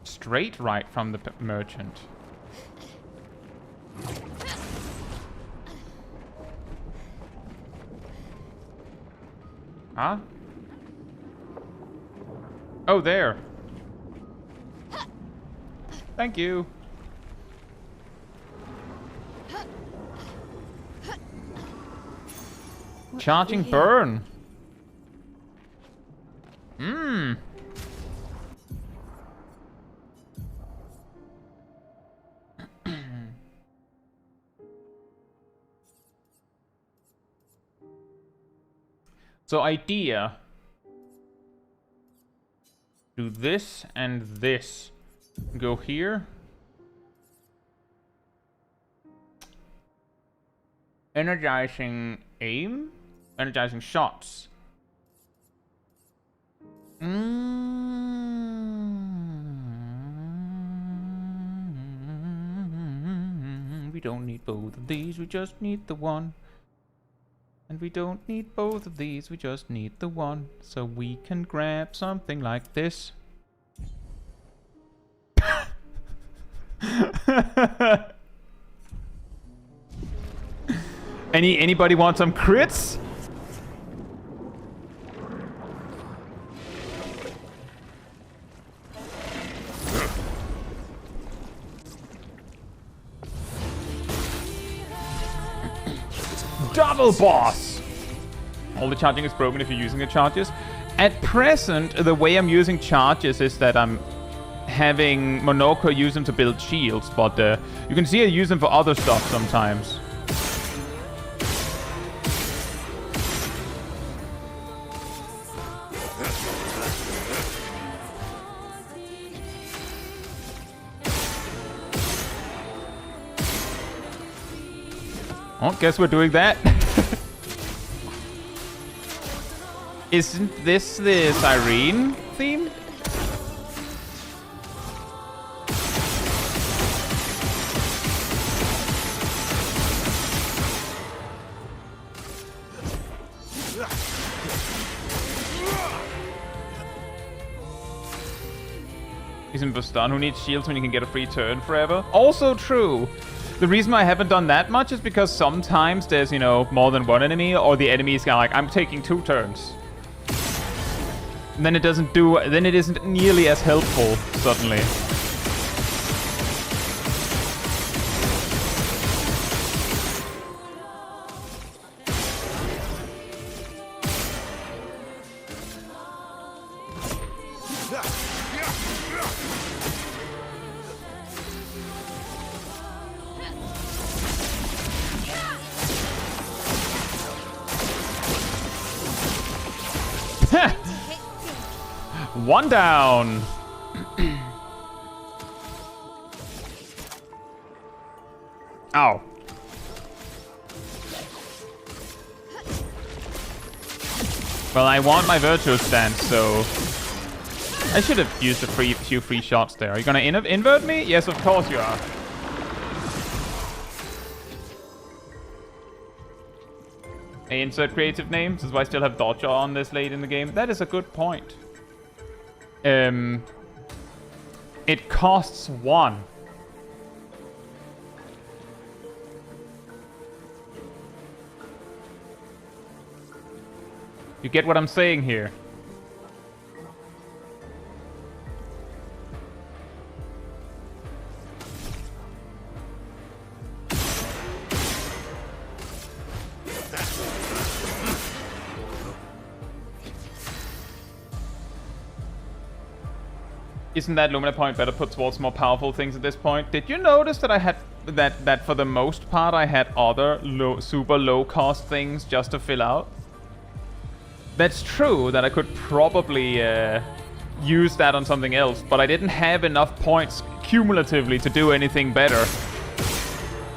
Straight right from the merchant. Huh? Oh, there. Thank you. Charging burn. Mmm. So idea. Do this and this. Go here. Energizing aim. Energizing shots. We don't need both of these, we just need the one. And we don't need both of these, we just need the one. So we can grab something like this. Anybody want some crits? Double boss! All the charging is broken if you're using the charges. At present, the way I'm using charges is that I'm having Monoko use them to build shields, but you can see I use them for other stuff sometimes. Oh, guess we're doing that. Isn't this the Siren theme? Isn't Bustan who needs shields when you can get a free turn forever? Also true. The reason I haven't done that much is because sometimes there's, you know, more than one enemy, or the enemy is kind of like, I'm taking 2 turns. And then it isn't nearly as helpful, suddenly. One down. Ow. Well, I want my virtual stance, so I should have used a few free shots there. Are you gonna invert me? Yes, of course you are. I insert creative names. This is why I still have Dodger on this late in the game. That is a good point. It costs 1. You get what I'm saying here? Isn't that Lumina point better put towards more powerful things at this point? Did you notice that I had that for the most part I had other super low cost things just to fill out? That's true that I could probably use that on something else, but I didn't have enough points cumulatively to do anything better.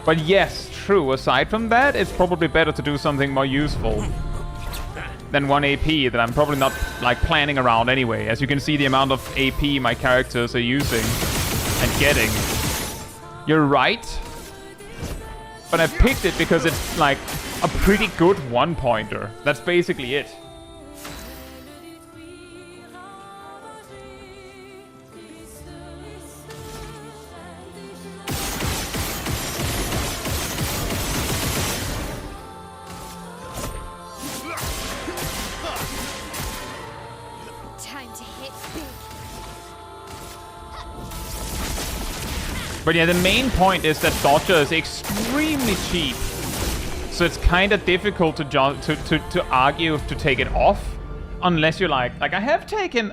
But yes, true. Aside from that, it's probably better to do something more useful. than 1 AP that I'm probably not like planning around anyway. As you can see the amount of AP my characters are using and getting. You're right. But I picked it because it's like a pretty good one-pointer. That's basically it. Time to hit big. But yeah, the main point is that Dodger is extremely cheap. So it's kind of difficult to argue to take it off. Unless you're like I have taken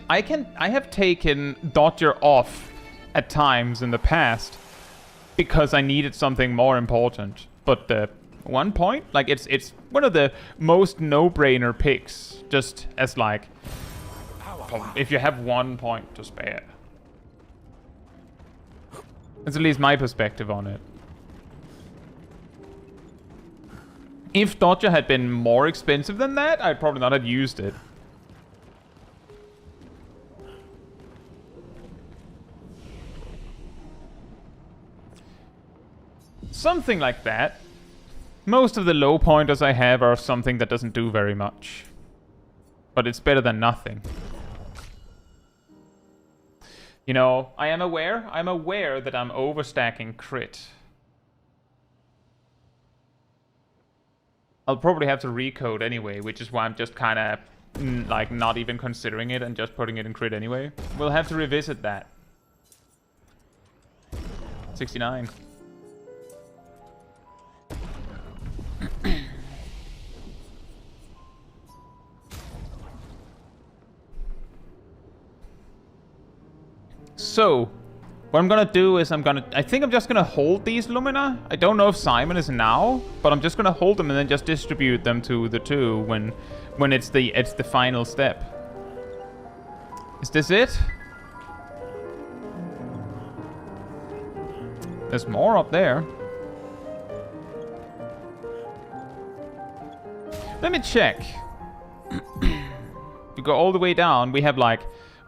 Dodger off at times in the past because I needed something more important. But the 1 point, like it's one of the most no-brainer picks, just as like if you have 1 point to spare. That's at least my perspective on it. If Dodger had been more expensive than that, I'd probably not have used it. Something like that. Most of the low pointers I have are something that doesn't do very much. But it's better than nothing. You know, I'm aware that I'm overstacking crit. I'll probably have to recode anyway, which is why I'm just kind of like not even considering it and just putting it in crit anyway. We'll have to revisit that. 69. So, what I'm gonna do is I think I'm just gonna hold these Lumina. I don't know if Simon is now, but I'm just gonna hold them and then just distribute them to the two when it's the final step. Is this it? There's more up there. Let me check. We go all the way down. We have like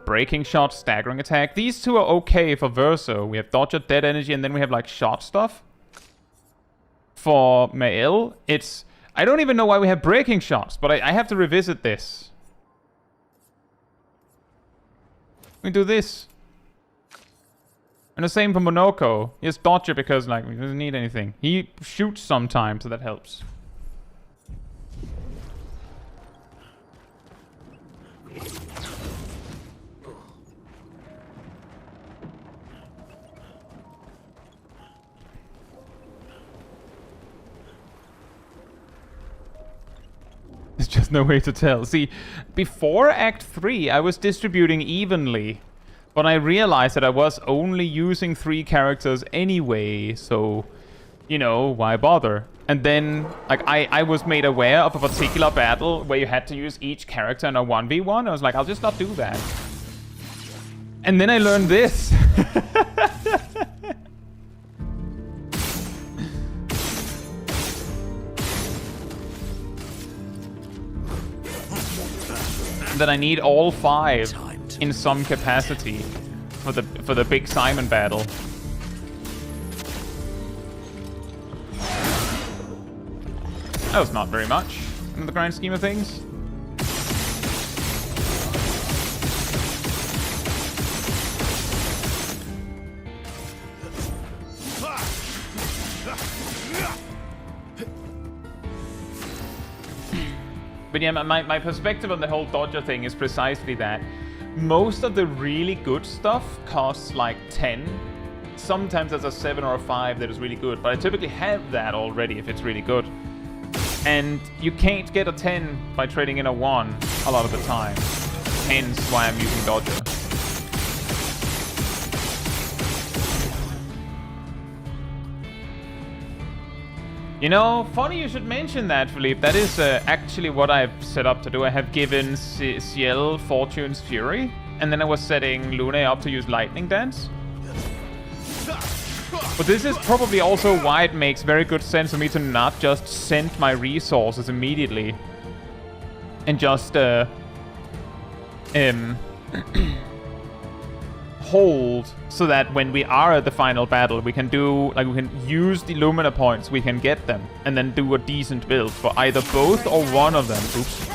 breaking shot, staggering attack. These two are okay for Verso. We have dodger, dead energy, and then we have like shot stuff. For Mael, it's... I don't even know why we have breaking shots, but I have to revisit this. We do this. And the same for Monoko. He has dodger because like he doesn't need anything. He shoots sometimes, so that helps. There's just no way to tell. See, before Act 3, I was distributing evenly. But I realized that I was only using 3 characters anyway, so, you know, why bother? And then, like, I was made aware of a particular battle where you had to use each character in a 1v1. I was like, I'll just not do that. And then I learned this. That I need all 5 in some capacity for the big Simon battle. That was not very much in the grand scheme of things. But yeah, my perspective on the whole dodger thing is precisely that. Most of the really good stuff costs like 10. Sometimes there's a 7 or a 5 that is really good, but I typically have that already if it's really good. And you can't get a 10 by trading in a 1 a lot of the time. Hence why I'm using dodger. You know, funny you should mention that, Philippe. That is actually what I've set up to do. I have given Ciel Fortune's Fury, and then I was setting Lune up to use Lightning Dance. But this is probably also why it makes very good sense for me to not just send my resources immediately. and just hold so that when we are at the final battle, we can do, like, we can use the Lumina points, we can get them, and then do a decent build for either both or one of them. Oops.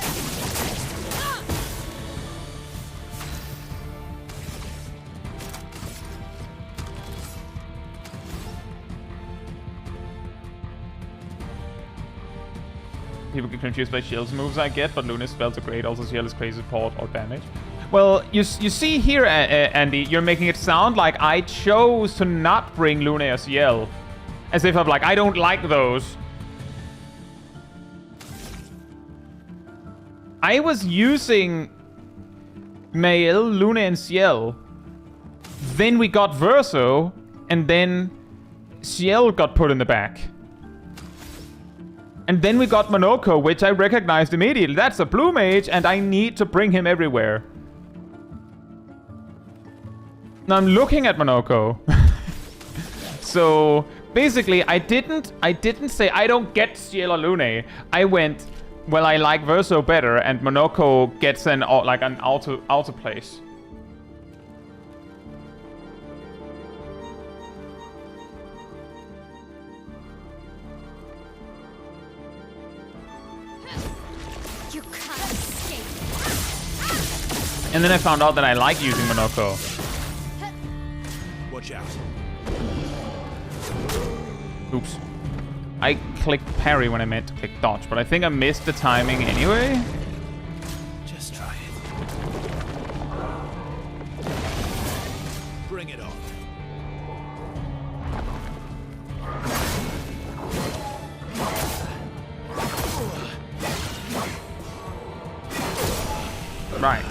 People get confused by Shield's moves, I get, but Luna's spells are great. Also, Shield is crazy support or damage. Well, you see here, Andy, you're making it sound like I chose to not bring Luna or Ciel. As if I'm like, I don't like those. I was using Mael, Luna, and Ciel. Then we got Verso, and then Ciel got put in the back. And then we got Monoko, which I recognized immediately. That's a blue mage, and I need to bring him everywhere. Now I'm looking at Monoko. So basically, I didn't say I don't get Ciel or Lune. I went, well, I like Verso better, and Monoko gets an auto place. You can't escape. And then I found out that I like using Monoko. Watch out. Oops. I clicked parry when I meant to click dodge, but I think I missed the timing anyway. Just try it. Bring it on. Right.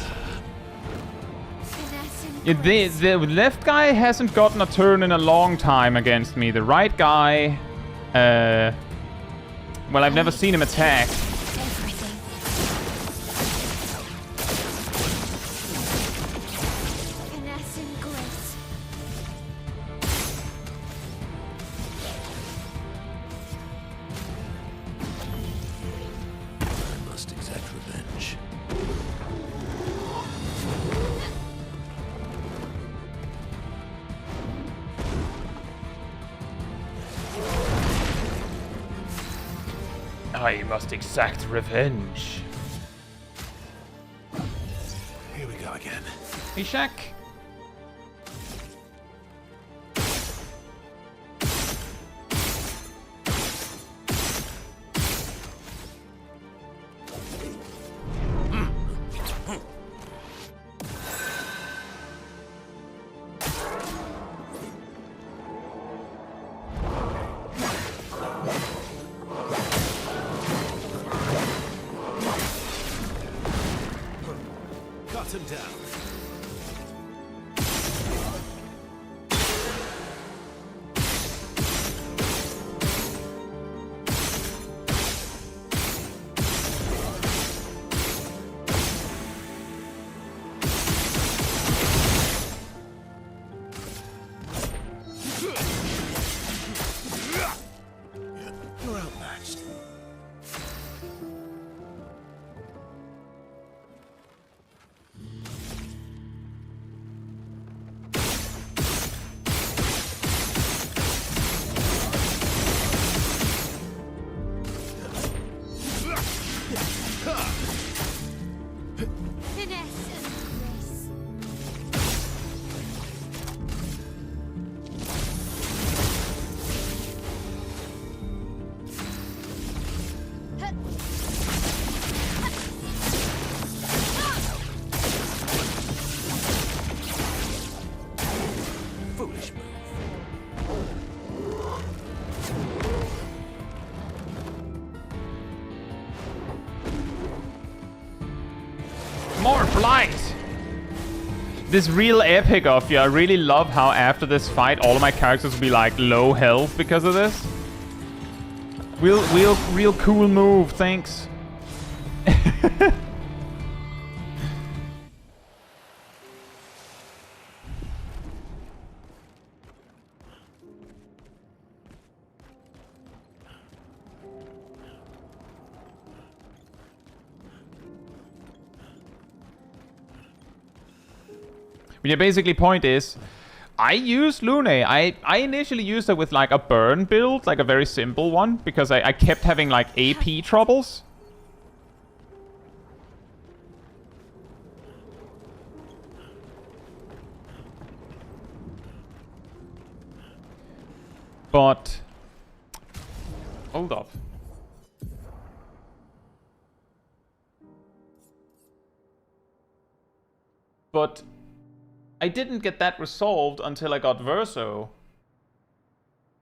Finesse and Yeah, the left guy hasn't gotten a turn in a long time against me. The right guy, well, I've never seen him attack. everything. Finesse and grace. I must exact revenge. I must exact revenge. Here we go again. Ishak. Cut him down. You're outmatched. Finesse and grace. Foolish move. More blight! This real epic of you. I really love how after this fight, all of my characters will be like low health because of this. Real cool move, thanks. But yeah, basically point is, I used Lune. I initially used it with like a burn build, like a very simple one, because I kept having like AP troubles. But hold up. But I didn't get that resolved until I got Verso.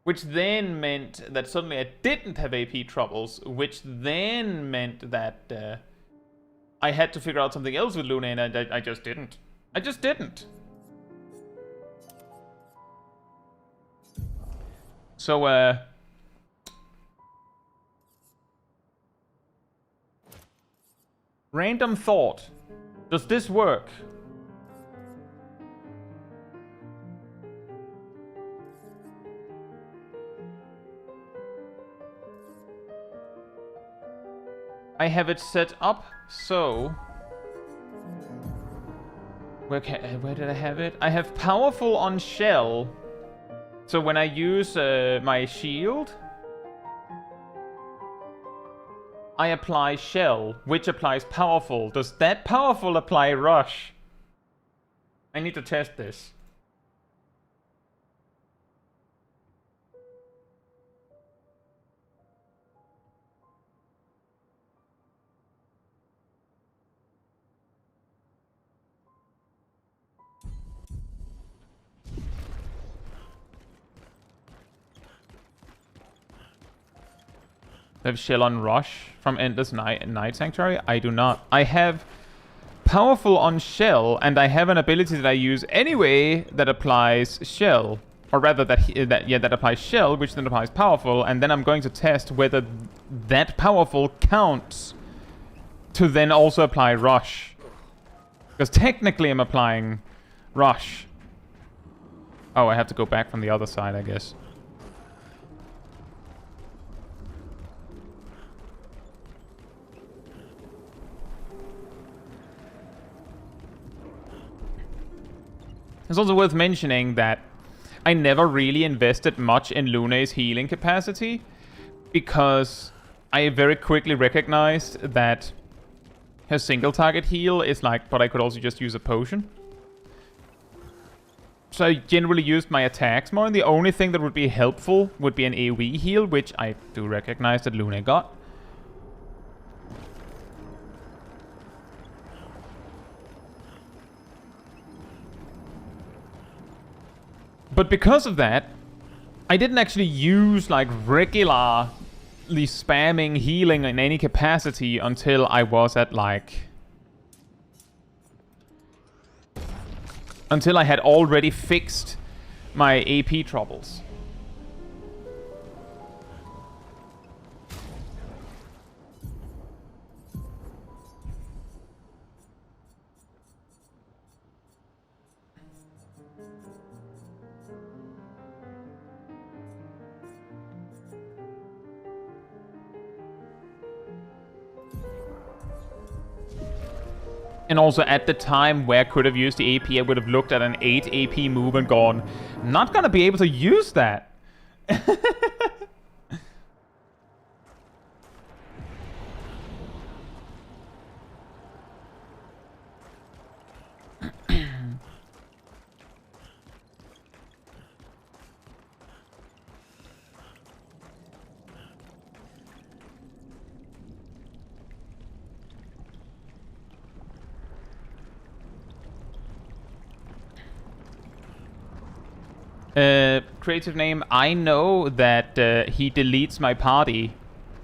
Which then meant that suddenly I didn't have AP troubles, which then meant that I had to figure out something else with Lune, and I just didn't. I just didn't. So, random thought. Does this work? I have it set up so... Where did I have it? I have powerful on shell. So when I use my shield, I apply shell, which applies powerful. Does that powerful apply rush? I need to test this. I have Shell on Rush from Endless Night Sanctuary? I do not. I have Powerful on Shell, and I have an ability that I use anyway that applies Shell. Or rather, that applies Shell, which then applies Powerful, and then I'm going to test whether that Powerful counts to then also apply Rush. Because technically I'm applying Rush. Oh, I have to go back from the other side, I guess. It's also worth mentioning that I never really invested much in Lune's healing capacity because I very quickly recognized that her single target heal is like, but I could also just use a potion. So I generally used my attacks more, and the only thing that would be helpful would be an AoE heal, which I do recognize that Lune got. But because of that, I didn't actually use like regularly spamming healing in any capacity until I was at like... Until I had already fixed my AP troubles. And also at the time where I could have used the AP, I would have looked at an 8 AP move and gone, not gonna be able to use that. Creative name. I know that he deletes my party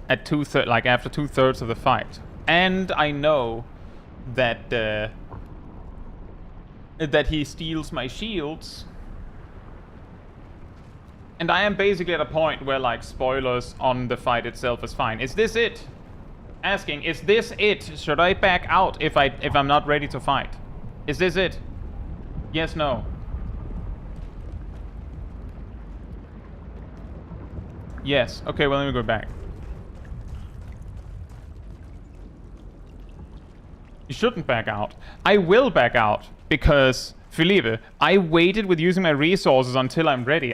at after 2/3 of the fight, and I know that that he steals my shields, and I am basically at a point where like spoilers on the fight itself is fine. Is this it? Asking, is this it? Should I back out if I'm not ready to fight? Is this it? Yes, no. Yes. Okay, well, let me go back. You shouldn't back out. I will back out because Felipe, I waited with using my resources until I'm ready.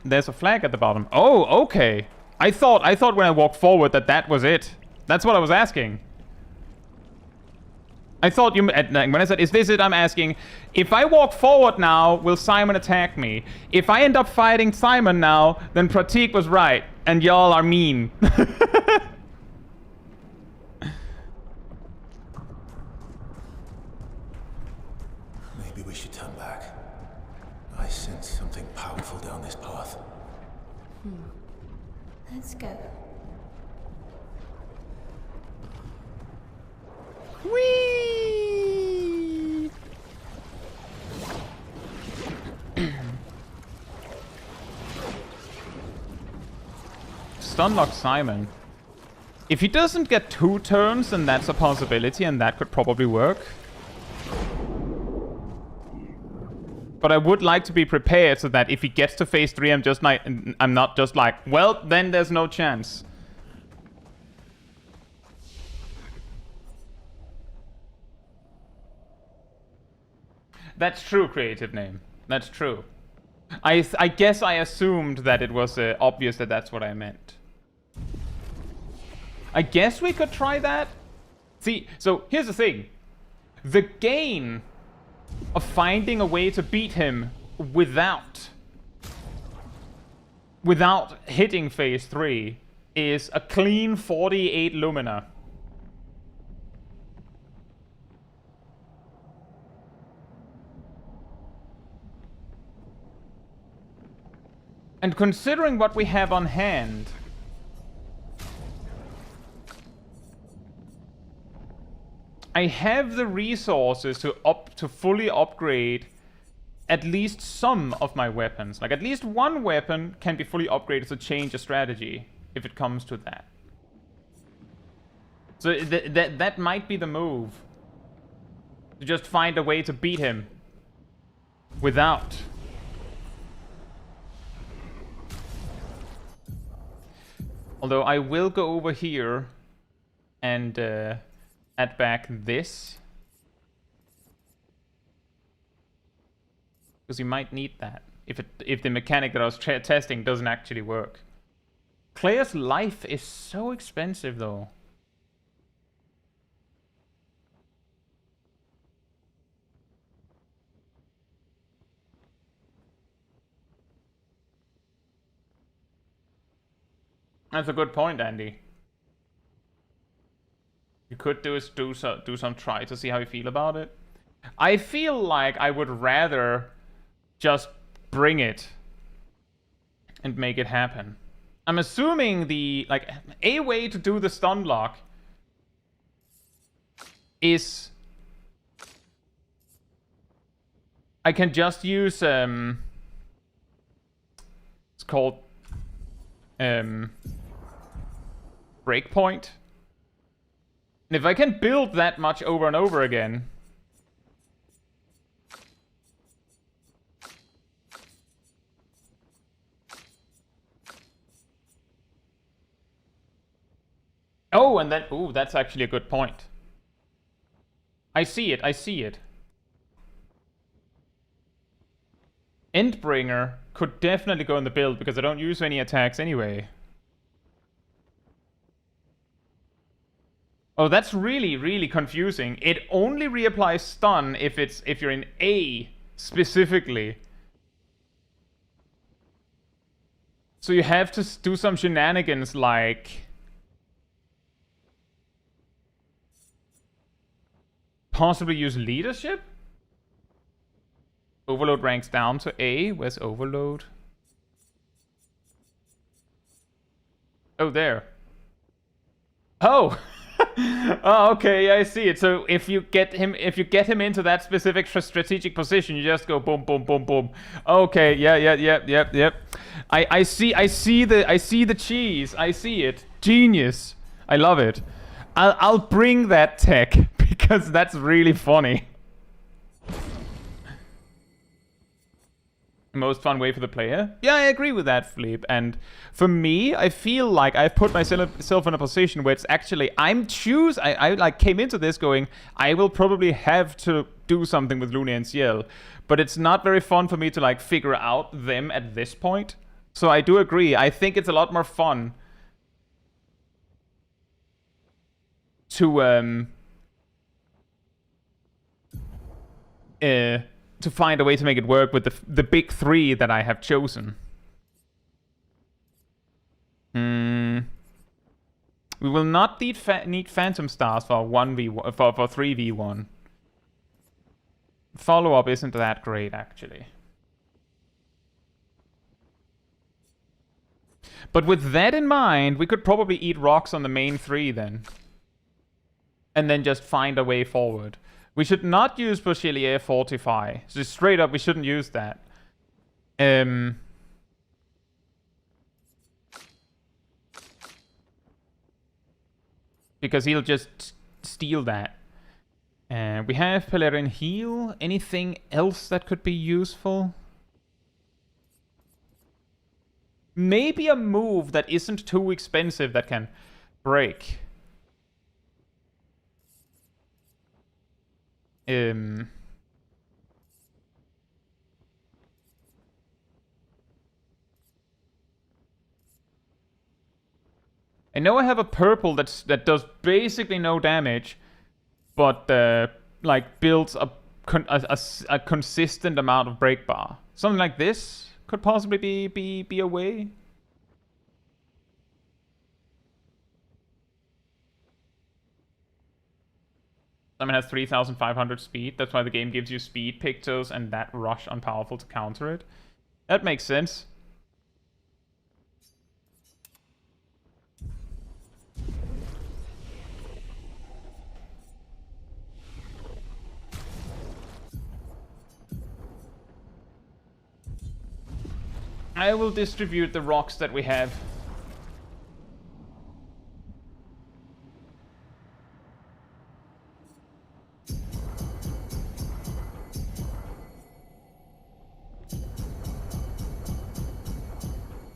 There's a flag at the bottom. Oh, okay. I thought when I walked forward that was it. That's what I was asking. I thought when I said, is this it, I'm asking, if I walk forward now, will Simon attack me? If I end up fighting Simon now, then Pratik was right, and y'all are mean. Maybe we should turn back. I sense something powerful down this path. Let's go. Whee! Stunlock Simon. If he doesn't get 2 turns, then that's a possibility, and that could probably work. But I would like to be prepared so that if he gets to phase 3, I'm not just like, well, then there's no chance. That's true, creative name. That's true. I guess I assumed that it was obvious that that's what I meant. I guess we could try that. See, so here's the thing. The gain of finding a way to beat him without hitting phase 3 is a clean 48 Lumina. And considering what we have on hand, I have the resources to fully upgrade at least some of my weapons. Like, at least one weapon can be fully upgraded to change a strategy, if it comes to that. So that might be the move. To just find a way to beat him without. Although I will go over here and add back this. Because you might need that if the mechanic that I was testing doesn't actually work. Claire's life is so expensive though. That's a good point, Andy. You could do some try to see how you feel about it. I feel like I would rather just bring it and make it happen. I'm assuming a way to do the stun lock is I can just use it's called breakpoint. And if I can build that much over and over again, oh, and then that's actually a good point. I see it. Endbringer could definitely go in the build because I don't use any attacks anyway. Oh, that's really, really confusing. It only reapplies stun if you're in A specifically. So you have to do some shenanigans like possibly use leadership? Overload ranks down to A. Where's Overload? Oh, there. Oh! Oh, okay, I see it. So if you get him into that specific strategic position, you just go boom, boom, boom, boom. Okay, yep. I see the cheese. I see it. Genius. I love it. I'll bring that tech because that's really funny. Most fun way for the player? Yeah, I agree with that, Philippe. And for me, I feel like I've put myself in a position where it's actually I like came into this going, I will probably have to do something with Luna and Ciel, but it's not very fun for me to like figure out them at this point. So I do agree. I think it's a lot more fun to find a way to make it work with the big three that I have chosen. We will not need Phantom Stars for 1v1 for 3v1. Follow-up isn't that great, actually. But with that in mind, we could probably eat rocks on the main three then. And then just find a way forward. We should not use Bachelier Fortify. So straight up, we shouldn't use that. Because he'll just steal that. We have Pelerin Heal. Anything else that could be useful? Maybe a move that isn't too expensive that can break. I know I have a purple that does basically no damage, but like builds a consistent amount of break bar. Something like this could possibly be a way. Summon has 3,500 speed. That's why the game gives you speed pictures and that rush on powerful to counter it. That makes sense. I will distribute the rocks that we have.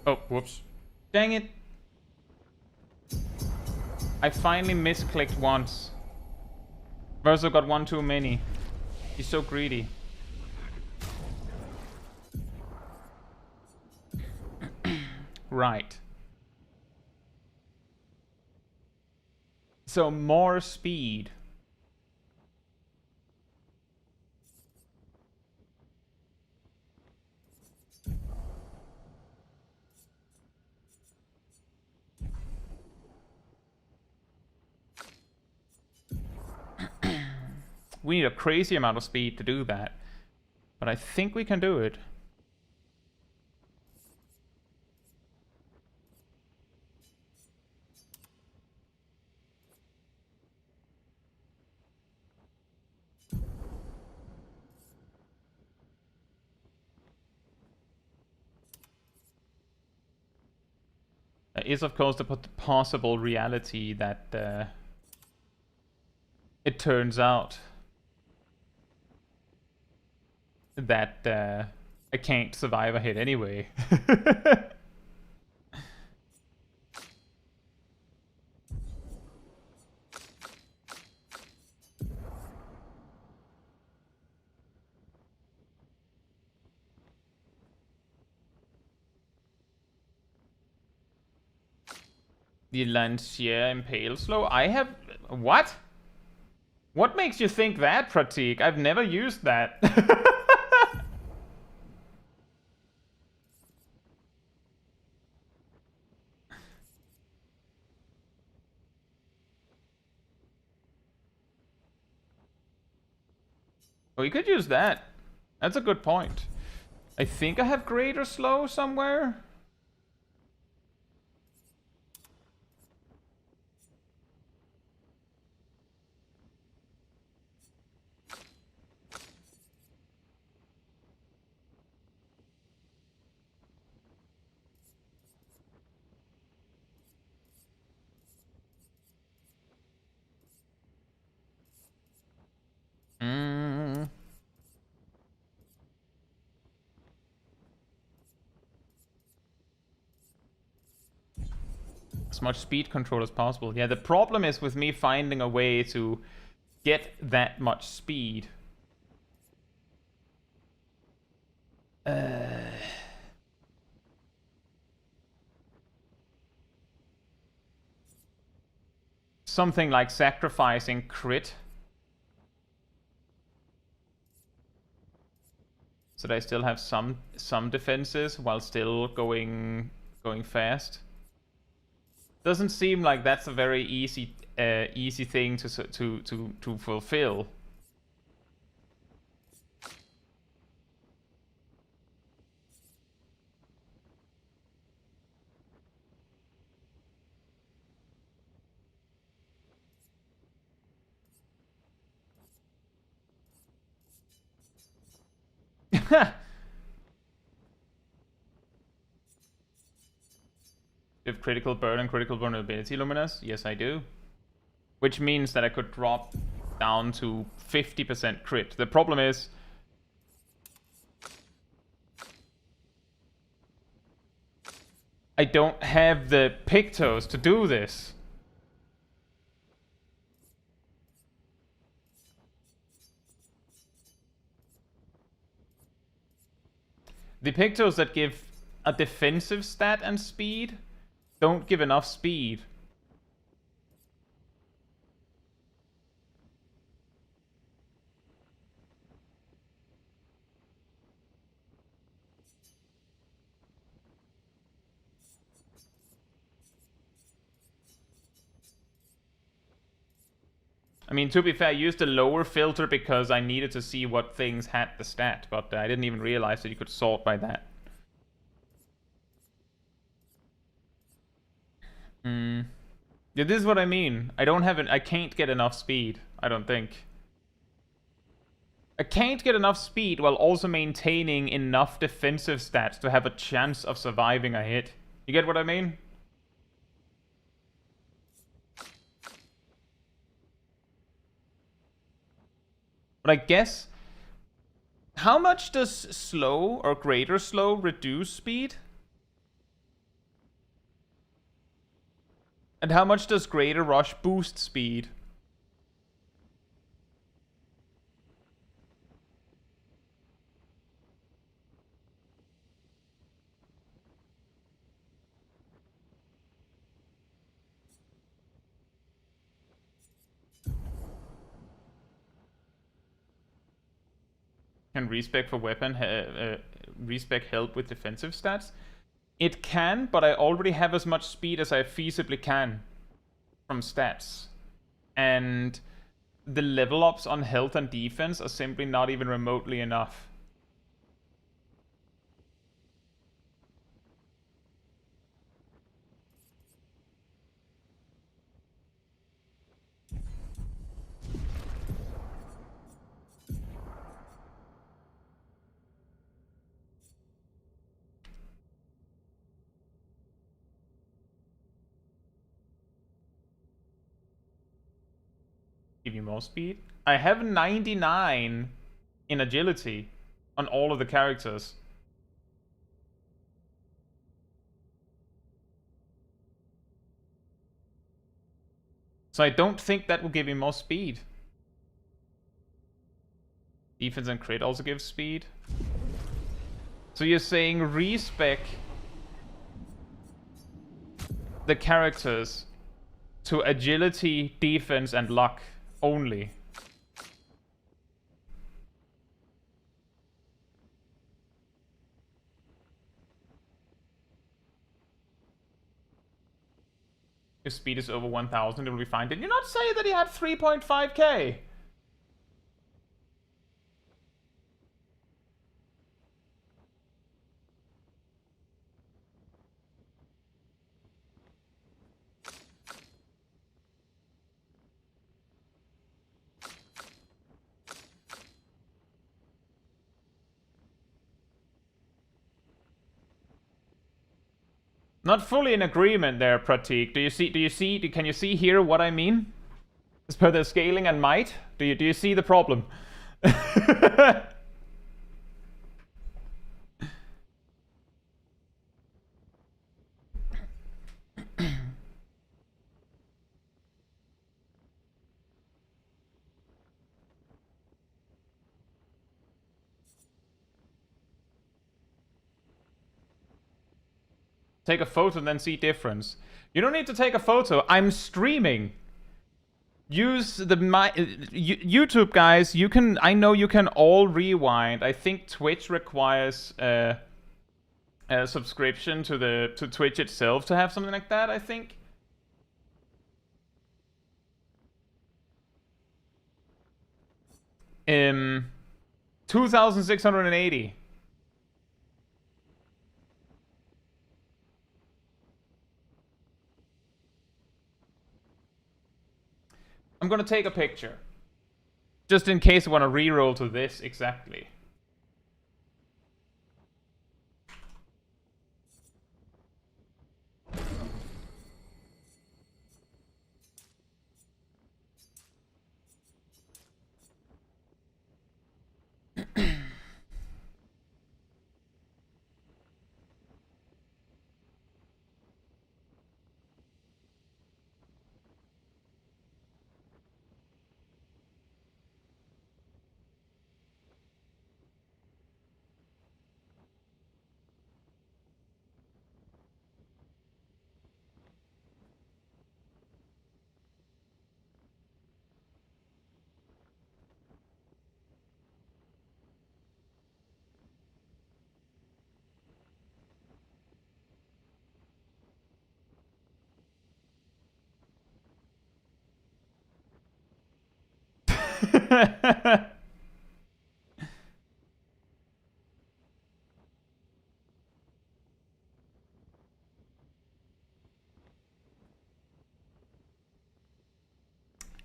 Oh, whoops. Dang it. I finally misclicked once. Verso got one too many. He's so greedy. Right. So more speed. We need a crazy amount of speed to do that. But I think we can do it. There is, of course, the possible reality that it turns out that I can't survive a hit anyway. The Lancier Impale Slow? I have... What? What makes you think that, Pratik? I've never used that. We could use that. That's a good point. I think I have Greater Slow somewhere. As much speed control as possible. Yeah, the problem is with me finding a way to get that much speed Something like sacrificing crit. So that I still have some defenses while still going fast. Doesn't seem like that's a very easy thing to fulfill. You have critical burn and critical vulnerability, Luminous? Yes, I do. Which means that I could drop down to 50% crit. The problem is... I don't have the Pictos to do this. The Pictos that give a defensive stat and speed don't give enough speed. I mean, to be fair, I used a lower filter because I needed to see what things had the stat, but I didn't even realize that you could sort by that. Yeah, this is what I mean. I can't get enough speed, I don't think. I can't get enough speed while also maintaining enough defensive stats to have a chance of surviving a hit. You get what I mean? But I guess... How much does slow or greater slow reduce speed? And how much does greater rush boost speed? Can respec for weapon respec help with defensive stats? It can, but I already have as much speed as I feasibly can from stats. And the level ups on health and defense are simply not even remotely enough. Give you more speed? I have 99 in agility on all of the characters. So I don't think that will give you more speed. Defense and crit also gives speed. So you're saying respec the characters to agility, defense, and luck only. If speed is over 1000, it will be fine. Did you not say that he had 3.5k? Not fully in agreement there, Pratik. Can you see here what I mean? As per the scaling and might? Do you see the problem? Take a photo and then see difference. You don't need to take a photo. I'm streaming. Use the YouTube, guys. You can. I know you can all rewind. I think Twitch requires a subscription to Twitch itself to have something like that. I think. 2,680. I'm gonna take a picture. Just in case I want to reroll to this exactly.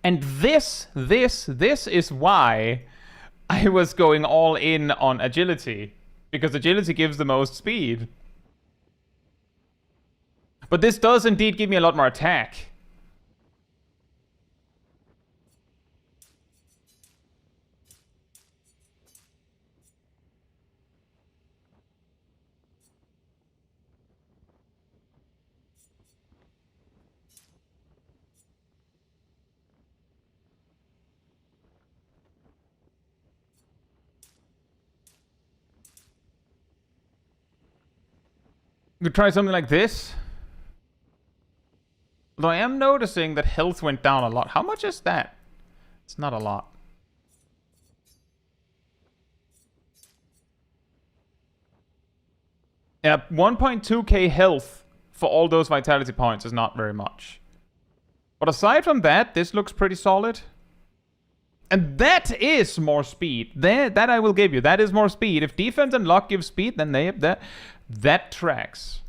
And this is why I was going all in on agility. Because agility gives the most speed. But this does indeed give me a lot more attack. We could try something like this. Although I am noticing that health went down a lot. How much is that? It's not a lot. Yeah, 1.2k health for all those vitality points is not very much. But aside from that, this looks pretty solid. And that is more speed. That I will give you. That is more speed. If defense and luck give speed, then that tracks.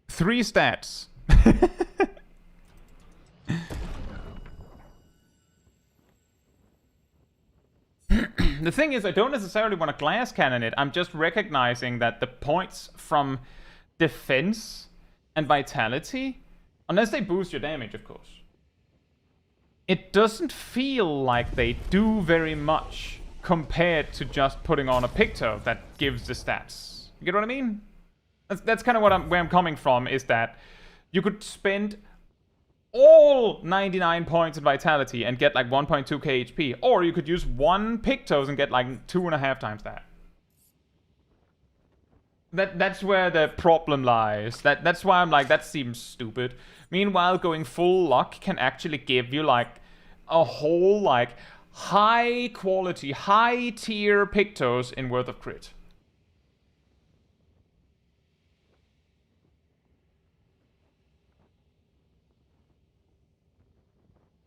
Three stats. The thing is, I don't necessarily want to glass cannon it. I'm just recognizing that the points from defense and vitality, unless they boost your damage, of course, it doesn't feel like they do very much compared to just putting on a picto that gives the stats. You get what I mean? That's kind of where I'm coming from, is that you could spend all 99 points in vitality and get like 1.2k HP, or you could use one Pictos and get like 2.5 times that. That's where the problem lies. That's why I'm like, that seems stupid. Meanwhile, going full luck can actually give you like a whole like high quality, high tier Pictos in worth of crit.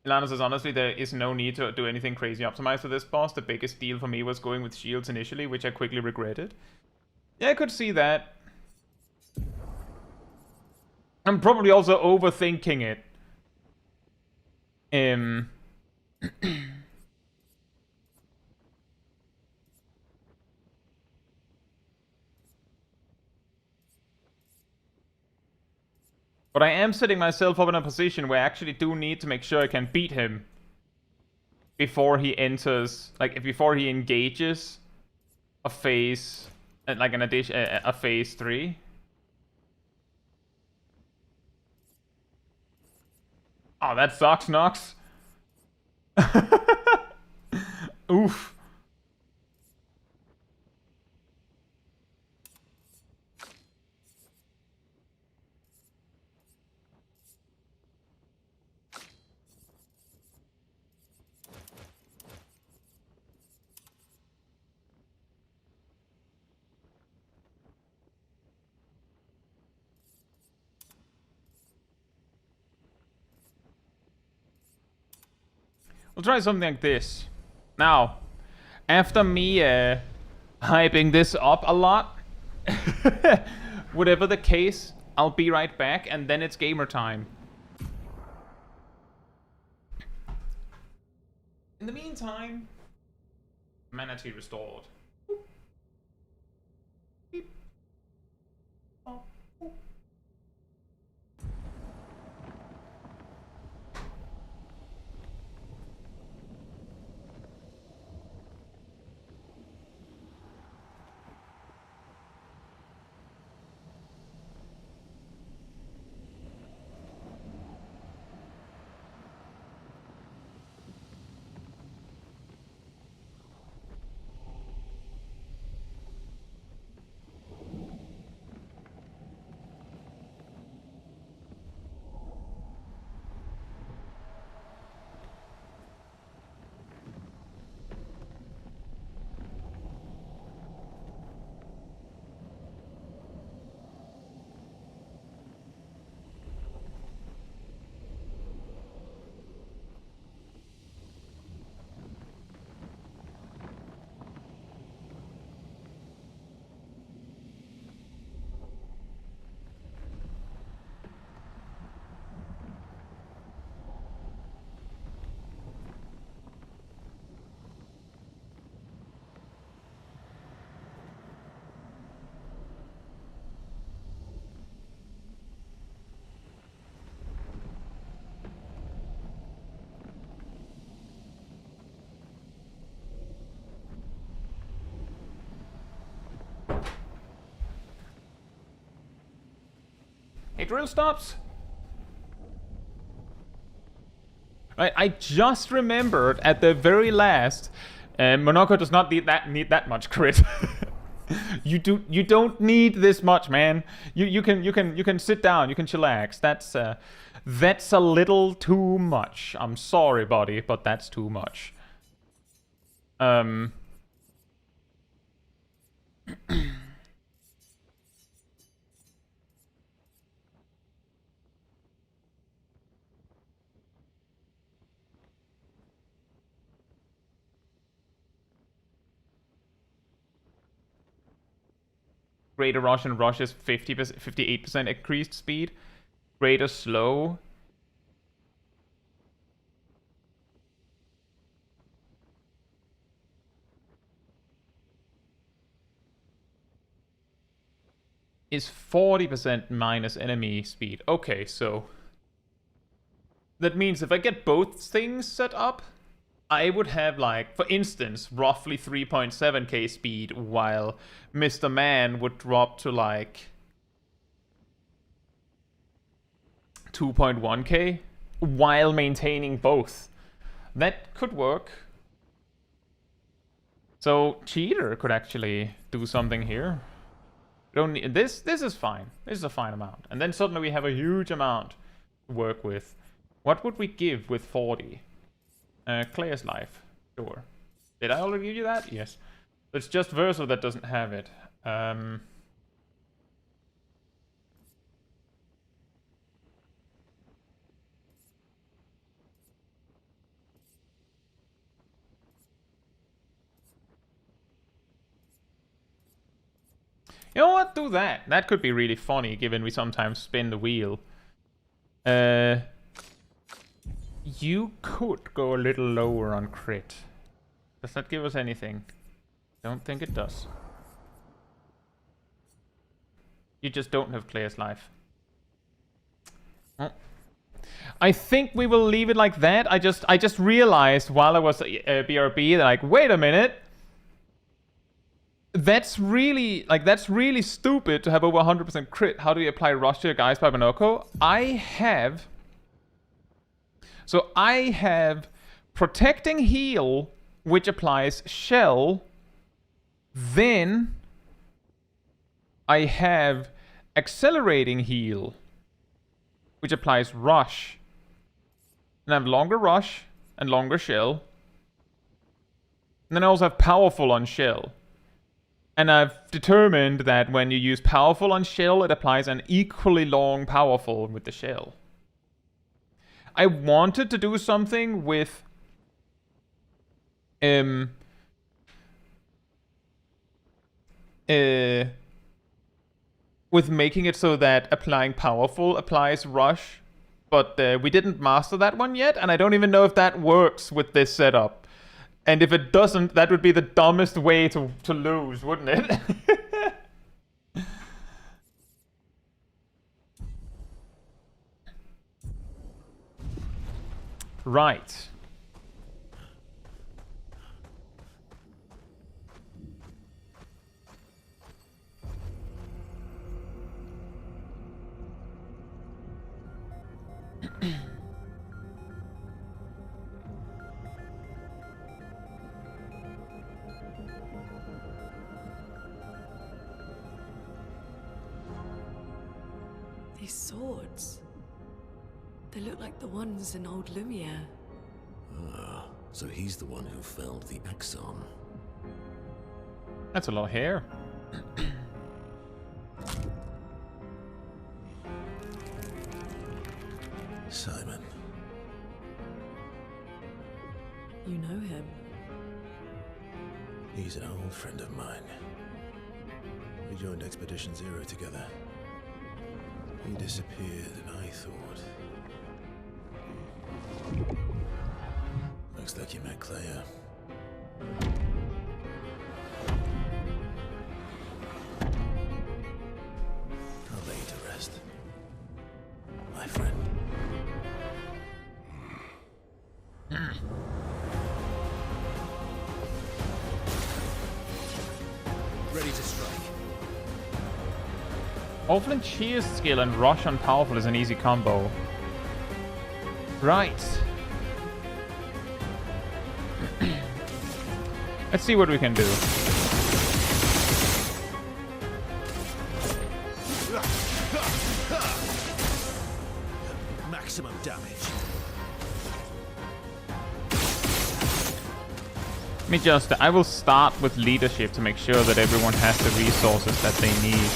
Ilana says, honestly, there is no need to do anything crazy optimized for this boss. The biggest deal for me was going with shields initially, which I quickly regretted. Yeah, I could see that. I'm probably also overthinking it. Um, but I am setting myself up in a position where I actually do need to make sure I can beat him before he enters, like before he engages a phase, like an addition, a phase 3. Oh, that sucks, Nox. Oof. We'll try something like this. Now, after me hyping this up a lot, whatever the case, I'll be right back, and then it's gamer time. In the meantime, manatee restored. Beep. Oh. Hey, drill stops. I just remembered at the very last, Monoko does not need that much crit. You don't need this much, man. You can sit down. You can chillax. That's a little too much. I'm sorry, buddy, but that's too much. Greater rush and rush is 50%, 58% increased speed. Greater slow. Is 40% minus enemy speed. Okay, so that means if I get both things set up, I would have, like, for instance, roughly 3.7k speed, while Mr. Man would drop to, like, 2.1k, while maintaining both. That could work. So, Cheater could actually do something here. Don't need, this is fine. This is a fine amount. And then suddenly we have a huge amount to work with. What would we give with 40? Clair's life. Sure. Did I already give you that? Yes. It's just Verso that doesn't have it. You know what? Do that. That could be really funny, given we sometimes spin the wheel. You could go a little lower on crit. Does that give us anything? Don't think it does. You just don't have Claire's life. Oh. I think we will leave it like that. I just realized while I was BRB that, like, wait a minute. That's really stupid to have over 100% crit. How do you apply rush to your guys by Monoko? I have protecting heal, which applies shell. Then I have accelerating heal, which applies rush. And I have longer rush and longer shell. And then I also have powerful on shell. And I've determined that when you use powerful on shell, it applies an equally long powerful with the shell. I wanted to do something with making it so that applying powerful applies rush, but we didn't master that one yet, and I don't even know if that works with this setup. And if it doesn't, that would be the dumbest way to lose, wouldn't it? Right. These swords. They look like the ones in old Lumiere. Ah, so he's the one who felled the Exxon. That's a lot of hair. Simon. You know him. He's an old friend of mine. We joined Expedition Zero together. He disappeared and I thought... Looks like you met Claire. I'll lay you to rest. My friend. Ready to strike. Offlin Cheer's skill and rush on powerful is an easy combo. Right. Let's see what we can do. Maximum damage. Let me just... I will start with leadership to make sure that everyone has the resources that they need.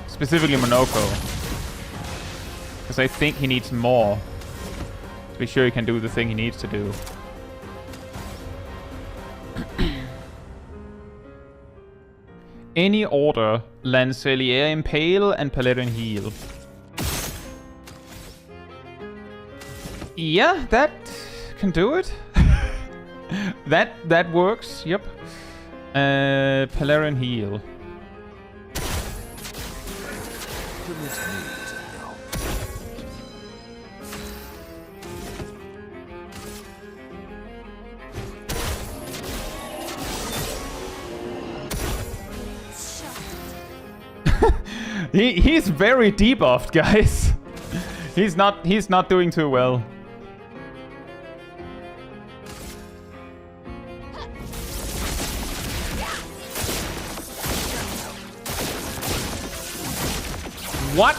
Specifically Monoko. Because I think he needs more. To be sure he can do the thing he needs to do. Any order, Lancelier Impale and Paladin Heal. Yeah, that can do it. that works, yep. Paladin Heal. He's very debuffed, guys. He's not doing too well. What?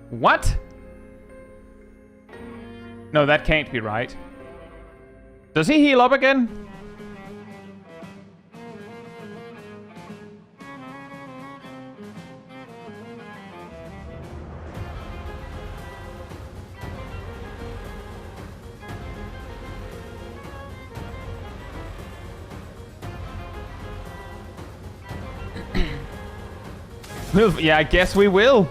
What? No, that can't be right. Does he heal up again? Yeah, I guess we will.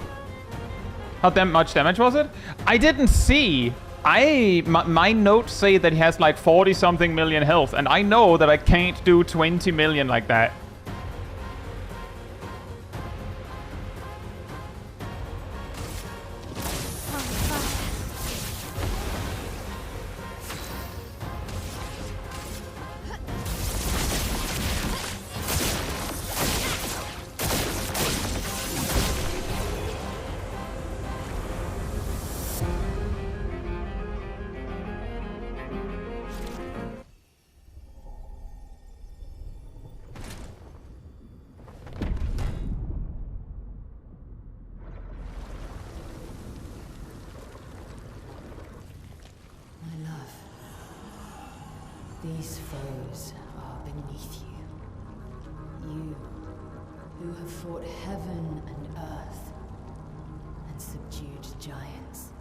How much damage was it? I didn't see. My notes say that he has like 40 something million health, and I know that I can't do 20 million like that. These foes are beneath you. You, who have fought heaven and earth, and subdued giants.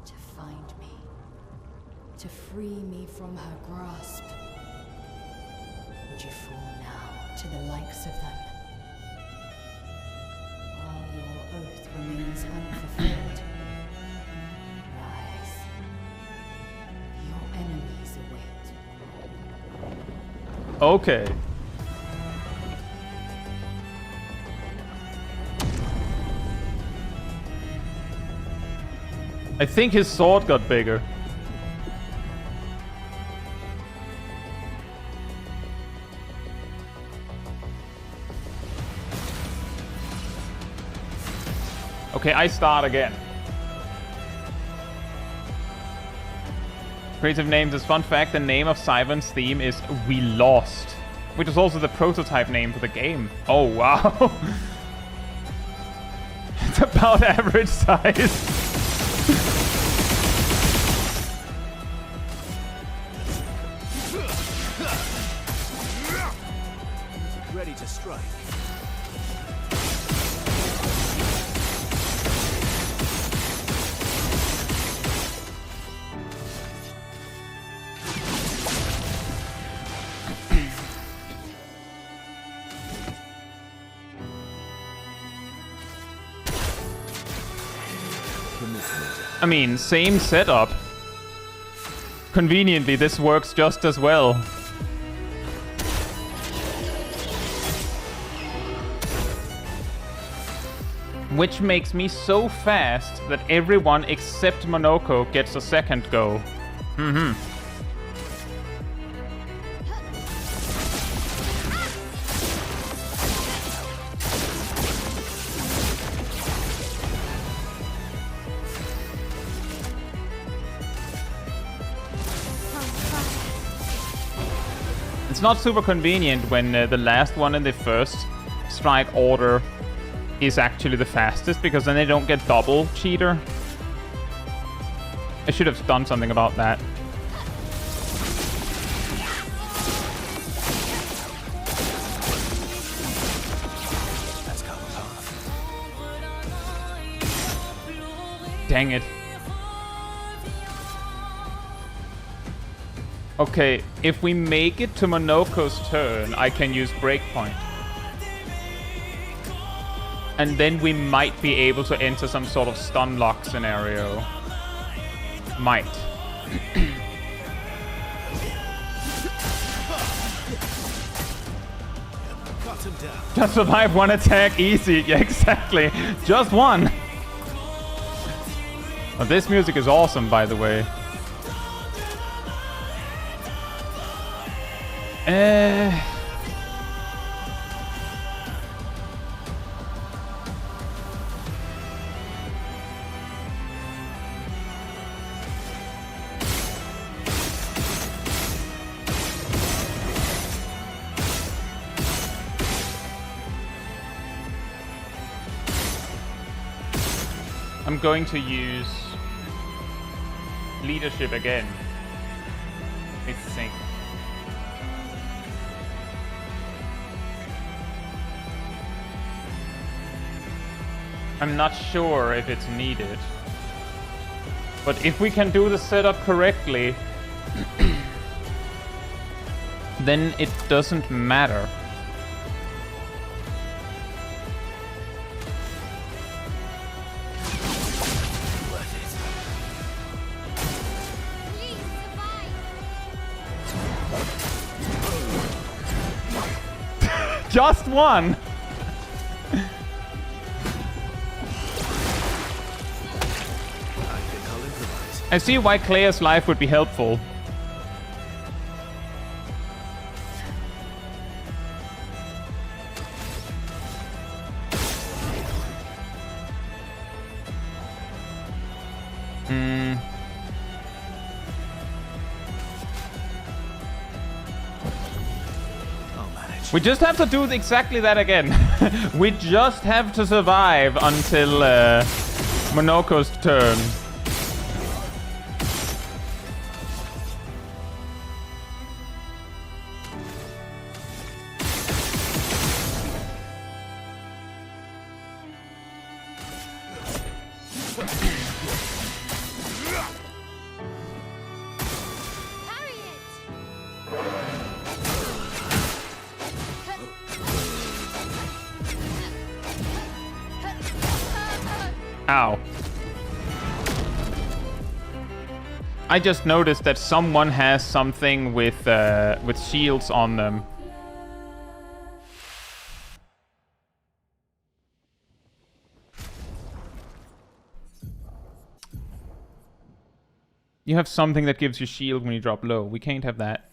To find me, to free me from her grasp. Would you fall now to the likes of them? While your oath remains unfulfilled, rise. Your enemies await. Okay. I think his sword got bigger. Okay, I start again. Creative names is fun fact, the name of Simon's theme is We Lost, which is also the prototype name for the game. Oh, wow. It's about average size. Ready to strike. I mean, same setup. Conveniently, this works just as well. Which makes me so fast that everyone except Monoko gets a second go. It's not super convenient when the last one in the first strike order is actually the fastest, because then they don't get double cheater. I should have done something about that. Dang it. Okay, if we make it to Monoko's turn, I can use Breakpoint. And then we might be able to enter some sort of stun lock scenario. Might. Just survive one attack easy. Yeah, exactly. Just one. Oh, this music is awesome, by the way. I'm going to use leadership again. I think. I'm not sure if it's needed. But if we can do the setup correctly, then it doesn't matter. Just one! I think I'll improvise. I see why Claire's life would be helpful. I'll manage. We just have to do exactly that again. We just have to survive until Monoko's turn. Parry it! Ow. I just noticed that someone has something with shields on them. You have something that gives you shield when you drop low. We can't have that.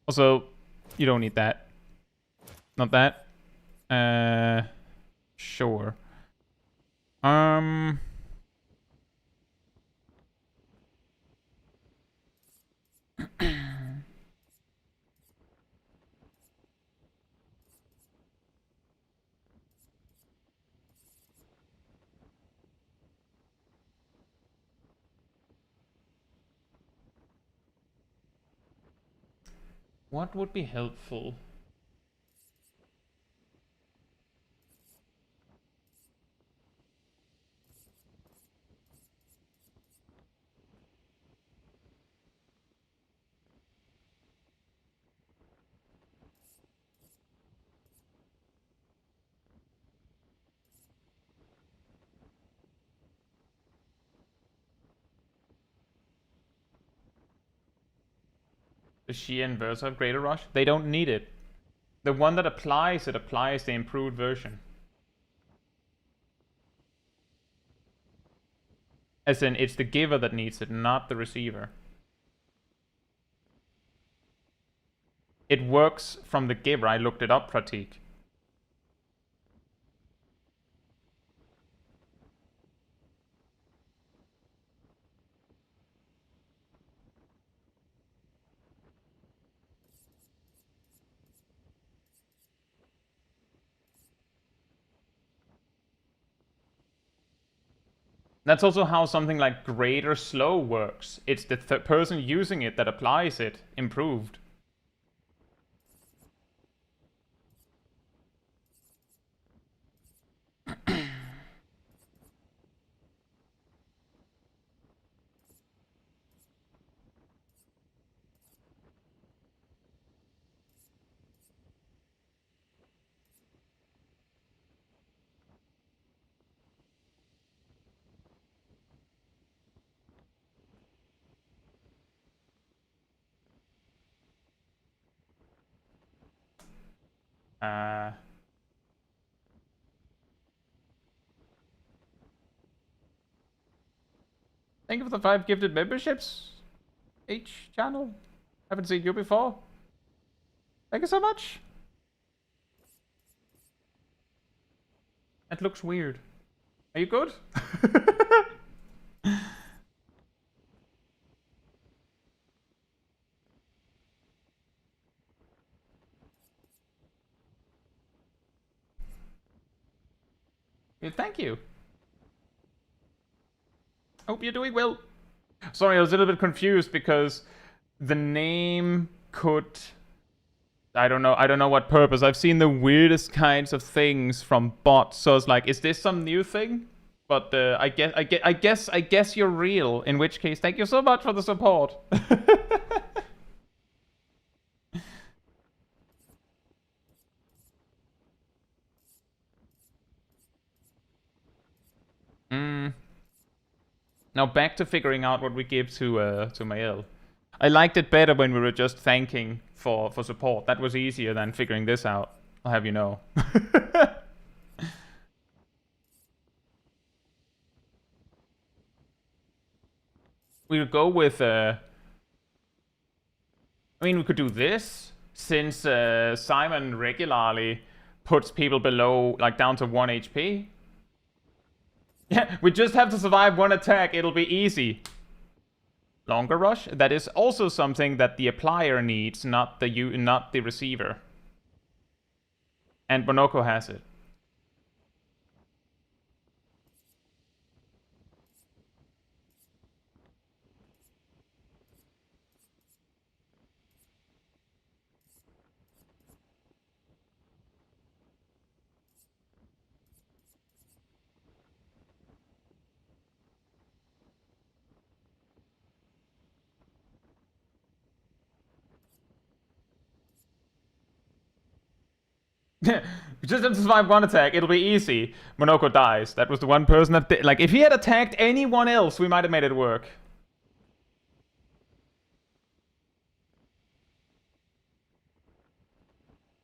Also, you don't need that. Not that. Sure. What would be helpful? The Shia and Versa of Greater Rush? They don't need it. The one that applies the improved version. As in, it's the giver that needs it, not the receiver. It works from the giver. I looked it up, Pratik. That's also how something like Greater Slow works. It's the person using it that applies it, improved. Thank you for the 5 gifted memberships. Each channel. Haven't seen you before. Thank you so much. That looks weird. Are you good? Yeah, thank you. Hope you're doing well. Sorry, I was a little bit confused because the name could... I don't know what purpose. I've seen the weirdest kinds of things from bots, so I was like, is this some new thing? But I guess you're real. In which case, thank you so much for the support. Now back to figuring out what we give to Mael. I liked it better when we were just thanking for support. That was easier than figuring this out. I'll have you know. We'll go with... I mean, we could do this, since Simon regularly puts people below, like, down to 1 HP. Yeah, we just have to survive 1 attack, it'll be easy. Longer rush? That is also something that the applier needs, not the receiver. And Monoko has it. We just have to survive 1 attack, it'll be easy. Monoko dies. That was the one person that did. Like, if he had attacked anyone else, we might have made it work.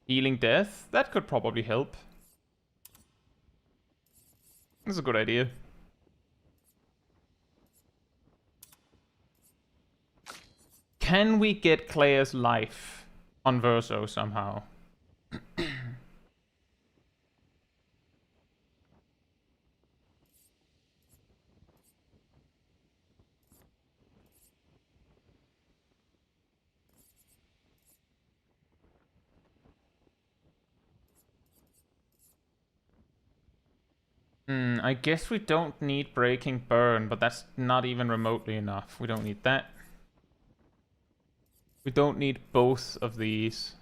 Healing death? That could probably help. That's a good idea. Can we get Claire's life on Verso somehow? I guess we don't need Breaking Burn, but that's not even remotely enough. We don't need that. We don't need both of these.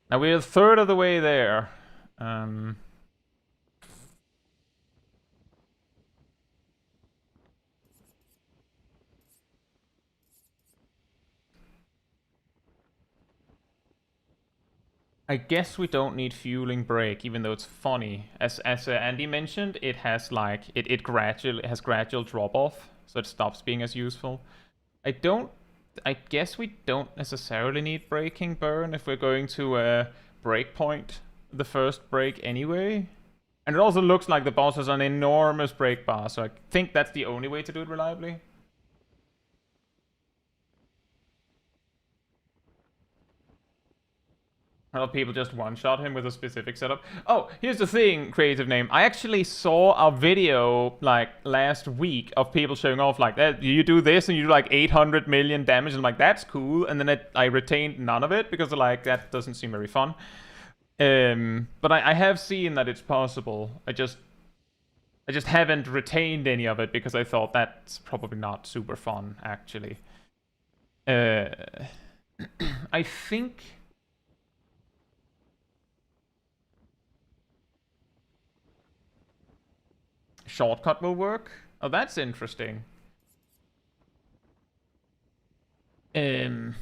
Now we're a third of the way there. I guess we don't need Fueling Break, even though it's funny. As Andy mentioned, it has like it has gradual drop off, so it stops being as useful. I guess we don't necessarily need Breaking Burn if we're going to breakpoint the first break anyway. And it also looks like the boss has an enormous break bar, so I think that's the only way to do it reliably. A lot of people just one-shot him with a specific setup. Oh, here's the thing, creative name. I actually saw a video, like, last week of people showing off like that. You do this and you do, like, 800 million damage. And I'm like, that's cool. And then I retained none of it because, like, that doesn't seem very fun. But I have seen that it's possible. I just haven't retained any of it because I thought that's probably not super fun, actually. I think... Shortcut will work. Oh, that's interesting. I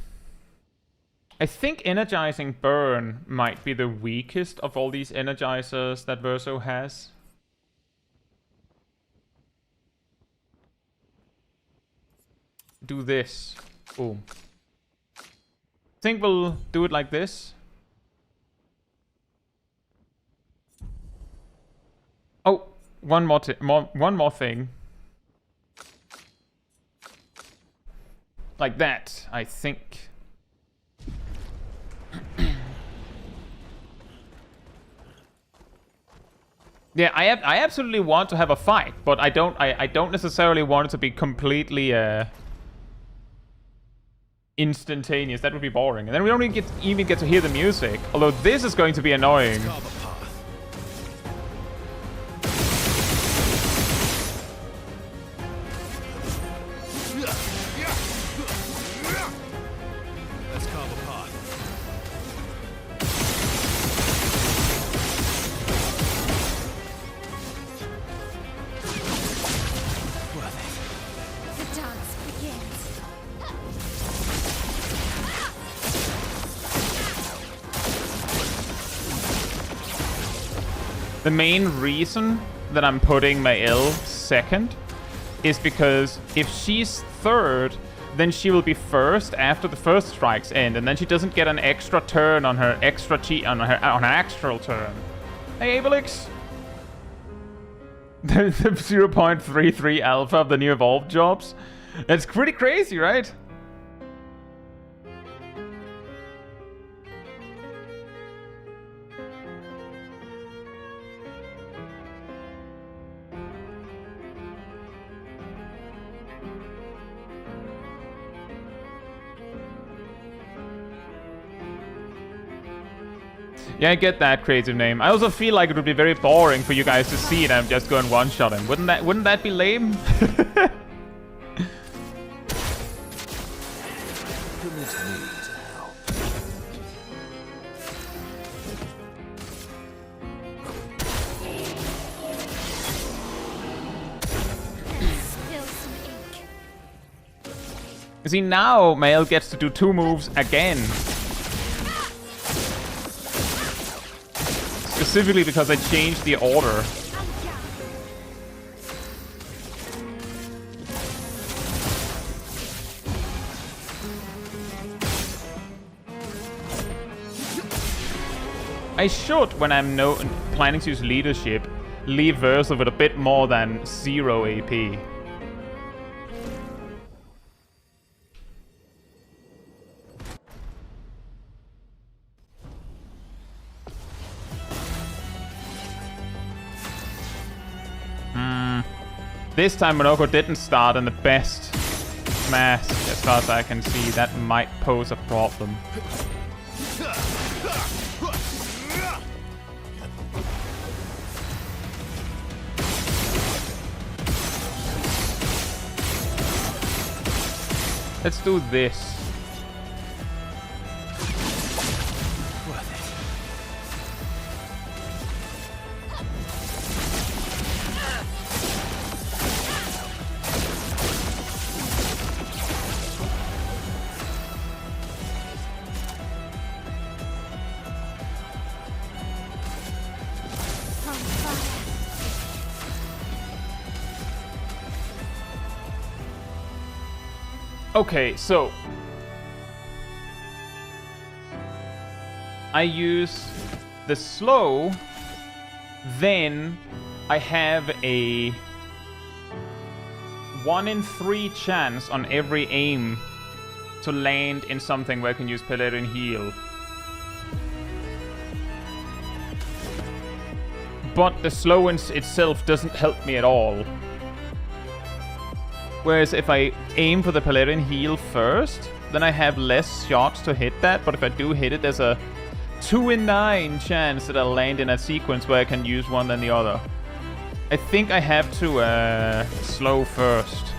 think Energizing Burn might be the weakest of all these energizers that Verso has. Do this. Boom. I think we'll do it like this. Oh, one more thing. Like that, I think. Yeah, I absolutely want to have a fight, but I don't necessarily want it to be completely instantaneous. That would be boring. And then we don't even get to hear the music. Although this is going to be annoying. The main reason that I'm putting my L second is because if she's third, then she will be first after the first strikes end, and then she doesn't get an extra turn on her extra on her actual turn. Hey, Abelix. The 0.33 alpha of the new evolved jobs. That's pretty crazy, right? Yeah, I get that creative name. I also feel like it would be very boring for you guys to see it. I'm just going one-shot him. Wouldn't that be lame? Spill some ink. You see, now Mael gets to do 2 moves again. Specifically because I changed the order. I should, when I'm planning to use leadership, leave Versa with a bit more than 0 AP. This time Monoko didn't start in the best mask, as far as I can see. That might pose a problem. Let's do this. On fire. Okay, so I use the slow, then I have a 1 in 3 chance on every aim to land in something where I can use Pelerian Heal. But the slow itself doesn't help me at all. Whereas if I aim for the Pelerian Heal first, then I have less shots to hit that. But if I do hit it, there's a 2 in 9 chance that I'll land in a sequence where I can use one than the other. I think I have to slow first.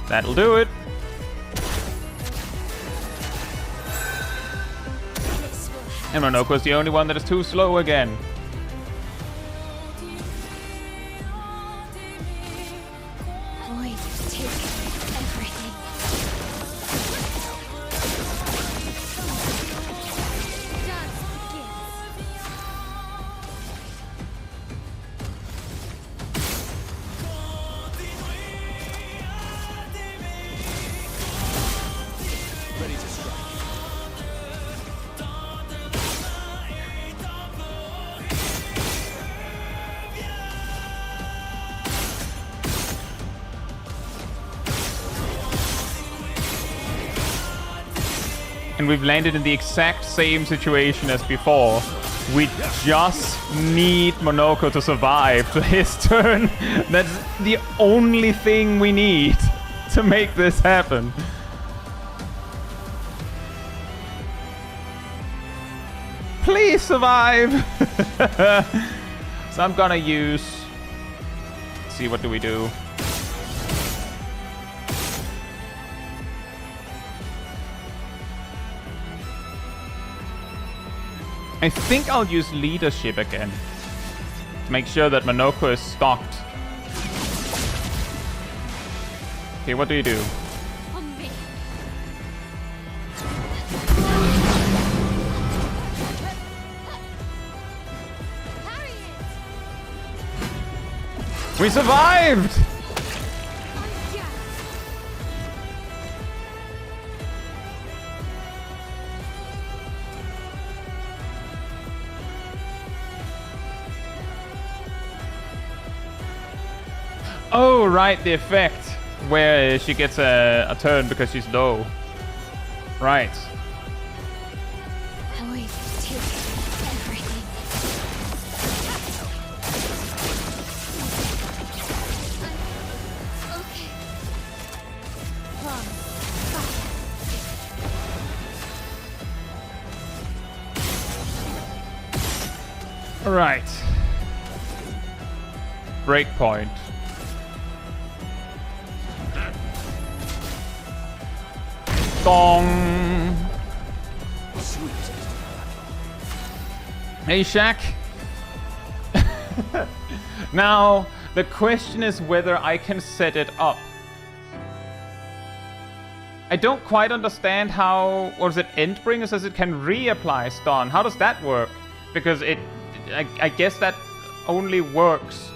That'll do it. This will help. And Monoko's the only one that is too slow again. Void, take everything. Dance begins. And we've landed in the exact same situation as before. We just need Monoko to survive to his turn. That's the only thing we need to make this happen. Please survive! So I'm gonna use... Let's see, what do we do? I think I'll use leadership again to make sure that Monoko is stocked. Okay, what do you do? On me. We survived! Yeah. Oh, right, the effect where she gets a turn because she's low. Right. Void, take everything. Okay. Plum, fire. Right. Breakpoint. Dong. Hey, Shaq. Now, the question is whether I can set it up. I don't quite understand how... What is it? Endbringer says it can reapply stun. How does that work? Because I guess that only works.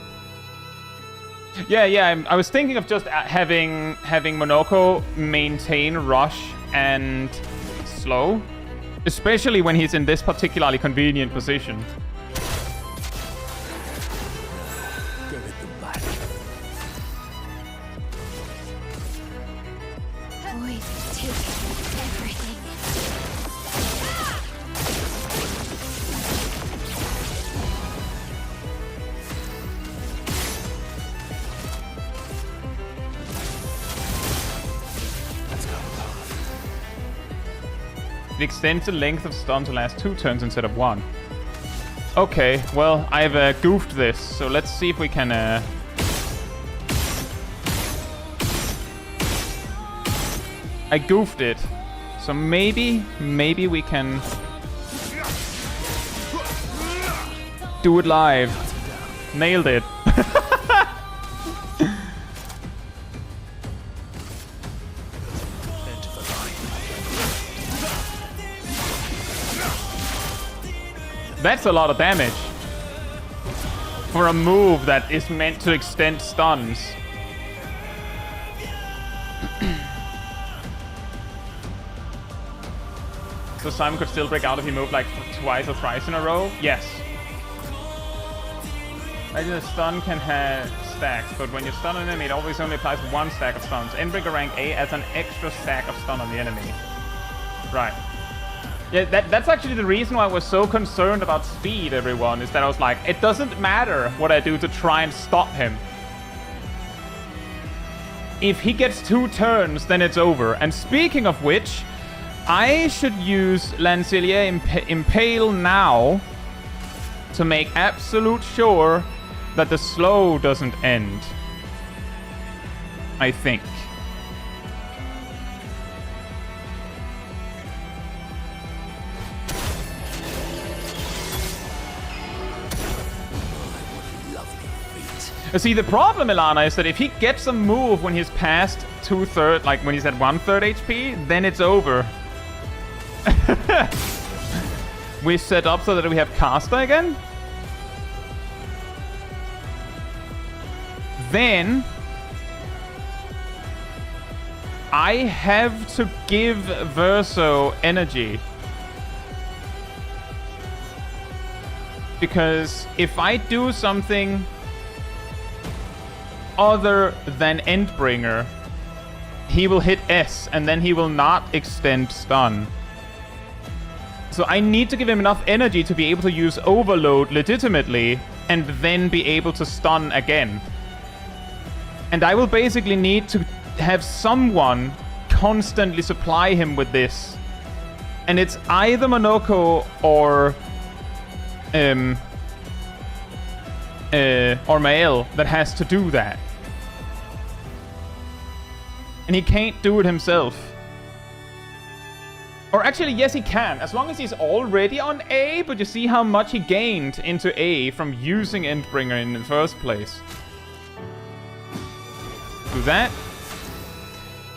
Yeah. I was thinking of just having Monoko maintain rush and slow, especially when he's in this particularly convenient position. Go get them back. Void, take everything. It extends the length of stun to last 2 turns instead of 1. Okay, well, I've goofed this, so let's see if we can... I goofed it. So maybe we can... do it live. Nailed it. That's a lot of damage for a move that is meant to extend stuns. So Simon could still break out if he moved like twice or thrice in a row? Yes. Imagine a stun can have stacks, but when you stun an enemy, it always only applies 1 stack of stuns. Endbringer rank A adds an extra stack of stun on the enemy. Right. Yeah, that's actually the reason why I was so concerned about speed, everyone, is that I was like, it doesn't matter what I do to try and stop him. If he gets 2 turns, then it's over. And speaking of which, I should use Lancelier Impale now to make absolute sure that the slow doesn't end. I think. See, the problem, Ilana, is that if he gets a move when he's past 2/3, like when he's at 1/3 HP, then it's over. We set up so that we have caster again. Then I have to give Verso energy. Because if I do something other than Endbringer, he will hit S and then he will not extend stun. So I need to give him enough energy to be able to use Overload legitimately and then be able to stun again. And I will basically need to have someone constantly supply him with this. And it's either Monoko or Mael that has to do that. And he can't do it himself. Or actually, yes, he can. As long as he's already on A, but you see how much he gained into A from using Endbringer in the first place. Do that.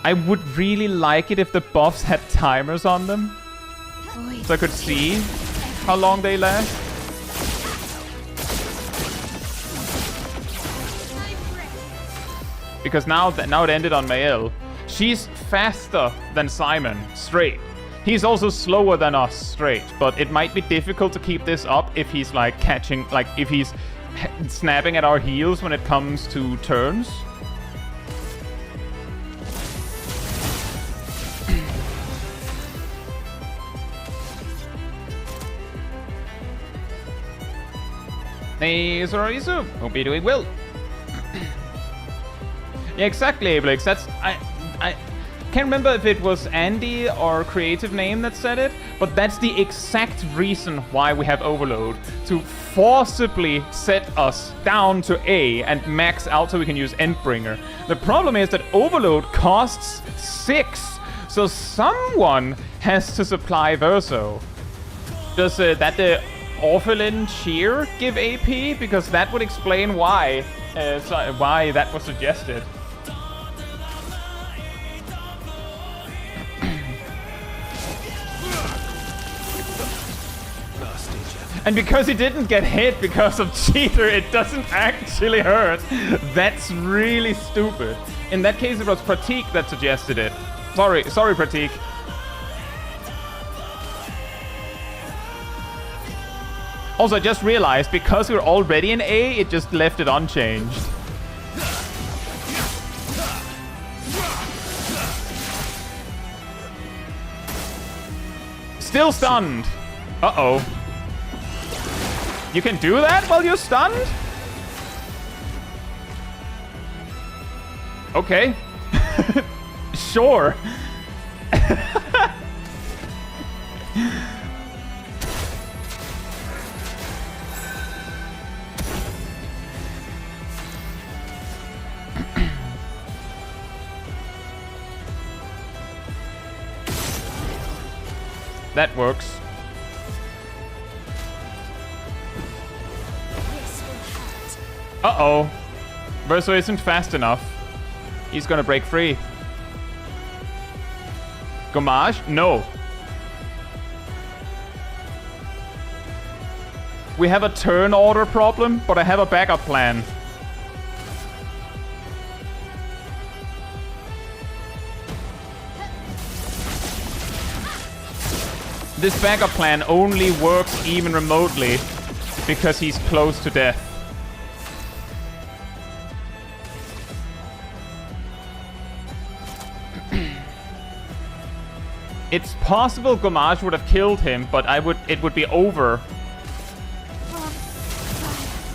I would really like it if the buffs had timers on them. So I could see how long they last. because now it ended on Mael. She's faster than Simon, straight. He's also slower than us, straight. But it might be difficult to keep this up if he's like catching, like if he's snapping at our heels when it comes to turns. Hey, Sororisu. Hope you're doing well. Yeah, exactly, Ablex. That's... I can't remember if it was Andy or Creative Name that said it, but that's the exact reason why we have Overload. To forcibly set us down to A and max out so we can use Endbringer. The problem is that Overload costs 6, so someone has to supply Verso. Does that the Orphelin Cheer give AP? Because that would explain why that was suggested. And because he didn't get hit because of Cheater, it doesn't actually hurt. That's really stupid. In that case, it was Pratik that suggested it. Sorry, Pratik. Also, I just realized, because we're already in A, it just left it unchanged. Still stunned. Uh-oh. You can do that while you're stunned? Okay. Sure. That works. Uh-oh. Verso isn't fast enough. He's gonna break free. Gommage? No. We have a turn order problem, but I have a backup plan. This backup plan only works even remotely because he's close to death. It's possible Gommage would have killed him, but it would be over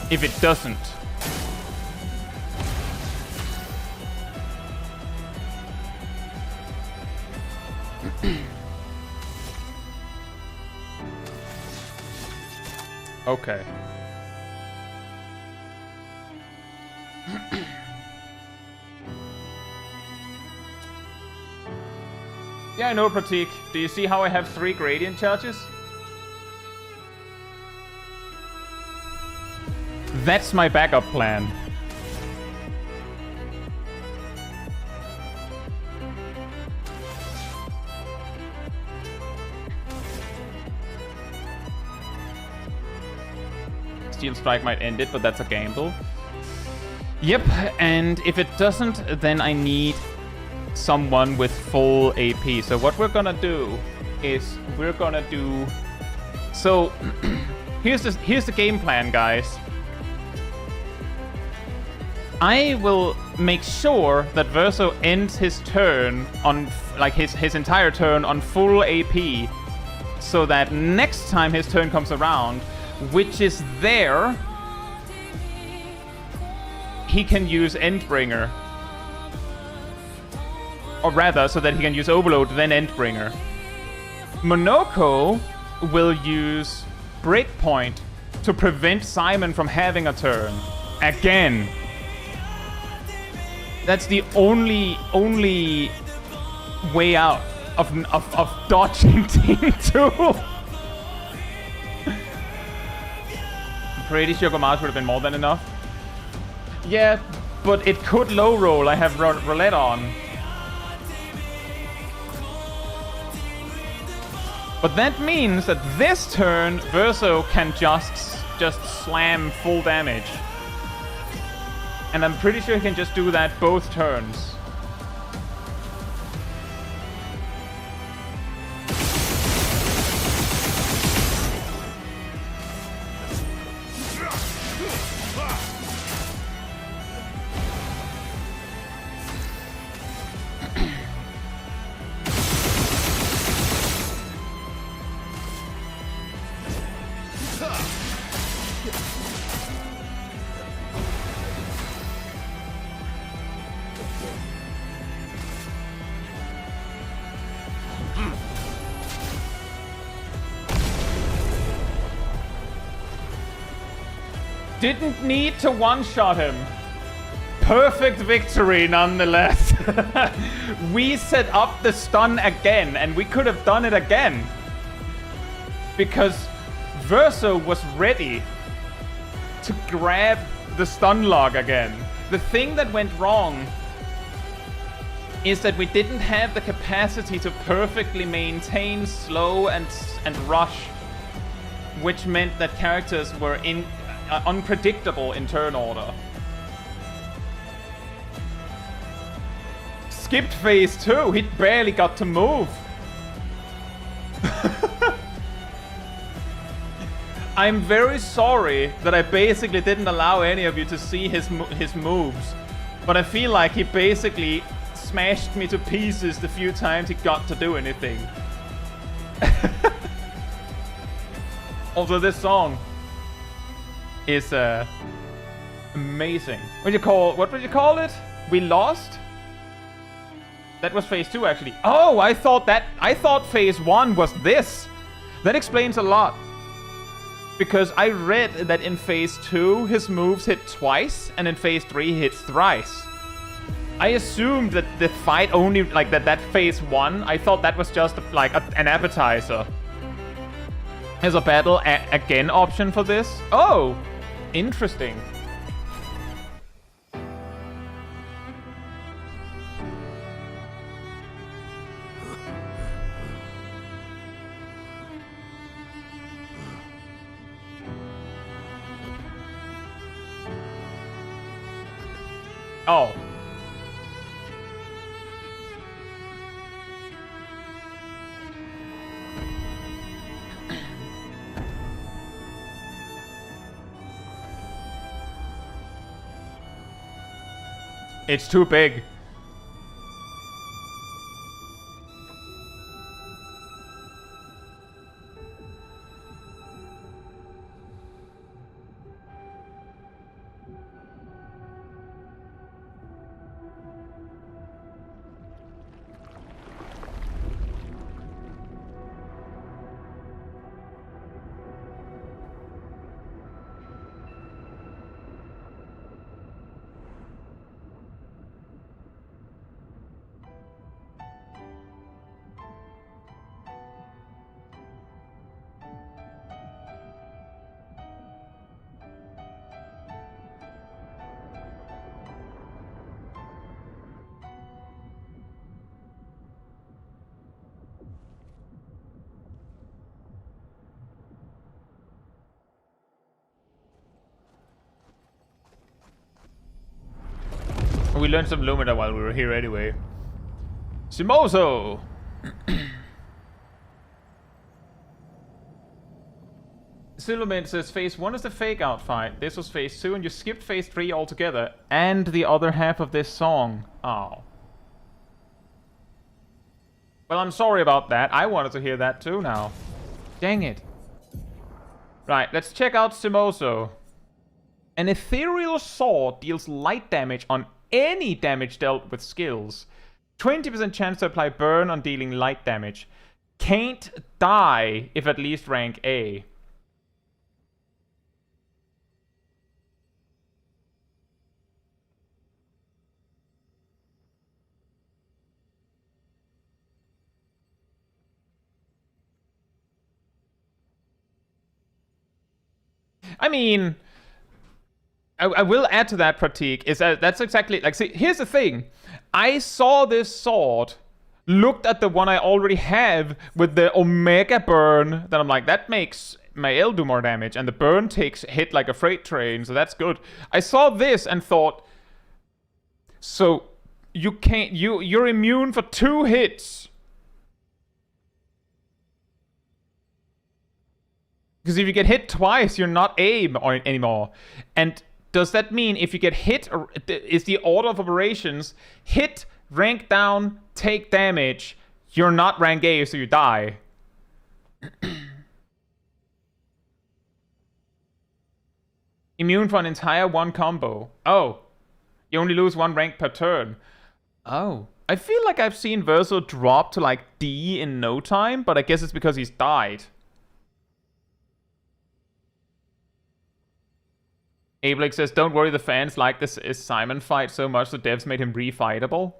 if it doesn't. Okay. Yeah, I know, Pratik. Do you see how I have 3 gradient charges? That's my backup plan. Steel Strike might end it, but that's a gamble. Yep, and if it doesn't, then I need someone with full AP. So what we're gonna do is we're gonna do... So, here's the game plan, guys. I will make sure that Verso ends his turn on, like his entire turn on full AP, so that next time his turn comes around, which is there, he can use Endbringer. Or rather, so that he can use Overload, then Endbringer. Monoko will use Breakpoint to prevent Simon from having a turn. Again. That's the only way out of dodging Team 2. Pretty sure Gommage would have been more than enough. Yeah, but it could low roll. I have roulette on. But that means that this turn, Verso can just slam full damage. And I'm pretty sure he can just do that both turns. Didn't need to one-shot him. Perfect victory nonetheless. We set up the stun again, and we could have done it again. Because Verso was ready to grab the stun log again. The thing that went wrong is that we didn't have the capacity to perfectly maintain slow and rush, which meant that characters were unpredictable in turn order. Skipped phase 2, he barely got to move. I'm very sorry that I basically didn't allow any of you to see his moves, but I feel like he basically smashed me to pieces the few times he got to do anything. Also, this song is amazing. What would you call it? We lost? That was phase 2 actually. Oh, I thought phase 1 was this. That explains a lot. Because I read that in phase 2 his moves hit twice and in phase 3 he hits thrice. I assumed that the fight only like that phase 1, I thought that was just like an appetizer. There's a battle again option for this. Oh, interesting. Oh. It's too big. We learned some Lumina while we were here anyway. Simoso! Silverman says phase 1 is the fake out fight. This was phase 2 and you skipped phase 3 altogether. And the other half of this song. Oh. Well, I'm sorry about that. I wanted to hear that too now. Dang it. Right, let's check out Simoso. An ethereal sword deals light damage on any damage dealt with skills. 20% chance to apply burn on dealing light damage. Can't die if at least rank A. I mean, I will add to that, Pratik, is that that's exactly, like, see, here's the thing. I saw this sword, looked at the one I already have with the Omega burn, then I'm like, that makes my L do more damage, and the burn hit like a freight train, so that's good. I saw this and thought, So you can't. You're immune for 2 hits. Because if you get hit twice, you're not anymore. And does that mean if you get hit, is the order of operations hit, rank down, take damage, you're not rank A, so you die? Immune for an entire 1 combo. Oh, you only lose 1 rank per turn. Oh, I feel like I've seen Verso drop to like D in no time, but I guess it's because he's died. Ablex says, don't worry, the fans like this Simon fight so much the devs made him refightable.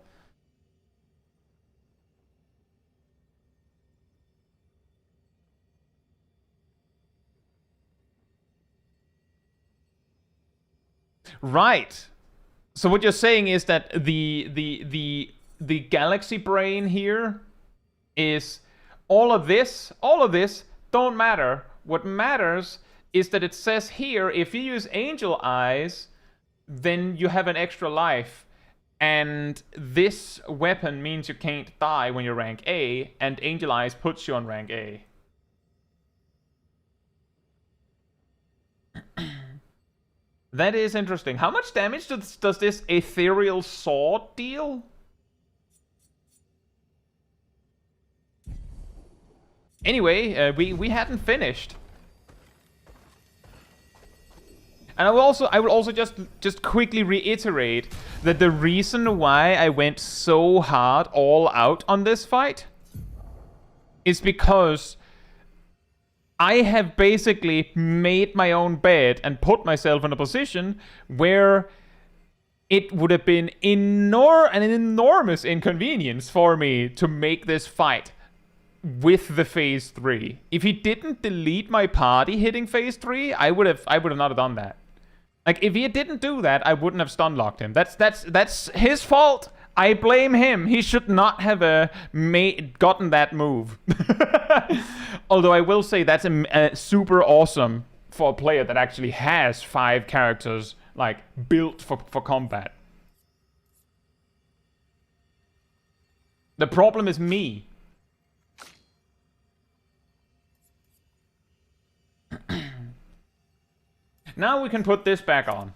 Right. So what you're saying is that the galaxy brain here is all of this don't matter. What matters is that it says here, if you use angel eyes, then you have an extra life. And this weapon means you can't die when you're rank A, and angel eyes puts you on rank A. That is interesting. How much damage does this ethereal sword deal? Anyway, we hadn't finished. And I will also just quickly reiterate that the reason why I went so hard all out on this fight is because I have basically made my own bed and put myself in a position where it would have been an enormous inconvenience for me to make this fight with the phase 3. If he didn't delete my party hitting phase 3, I would have not have done that. Like, if he didn't do that, I wouldn't have stun locked him. That's his fault. I blame him. He should not have gotten that move. Although I will say that's super awesome for a player that actually has 5 characters like built for combat. The problem is me. Now we can put this back on.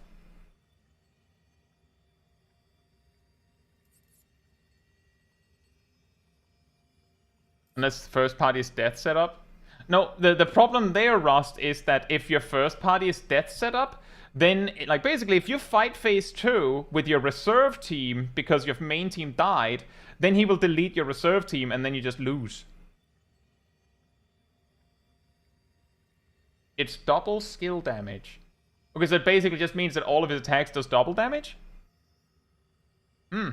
Unless first party is death setup. No, the problem there, Rust, is that if your first party is death setup, then, like, basically, if you fight phase 2 with your reserve team because your main team died, then he will delete your reserve team and then you just lose. It's double skill damage. Okay, so it basically just means that all of his attacks does double damage? I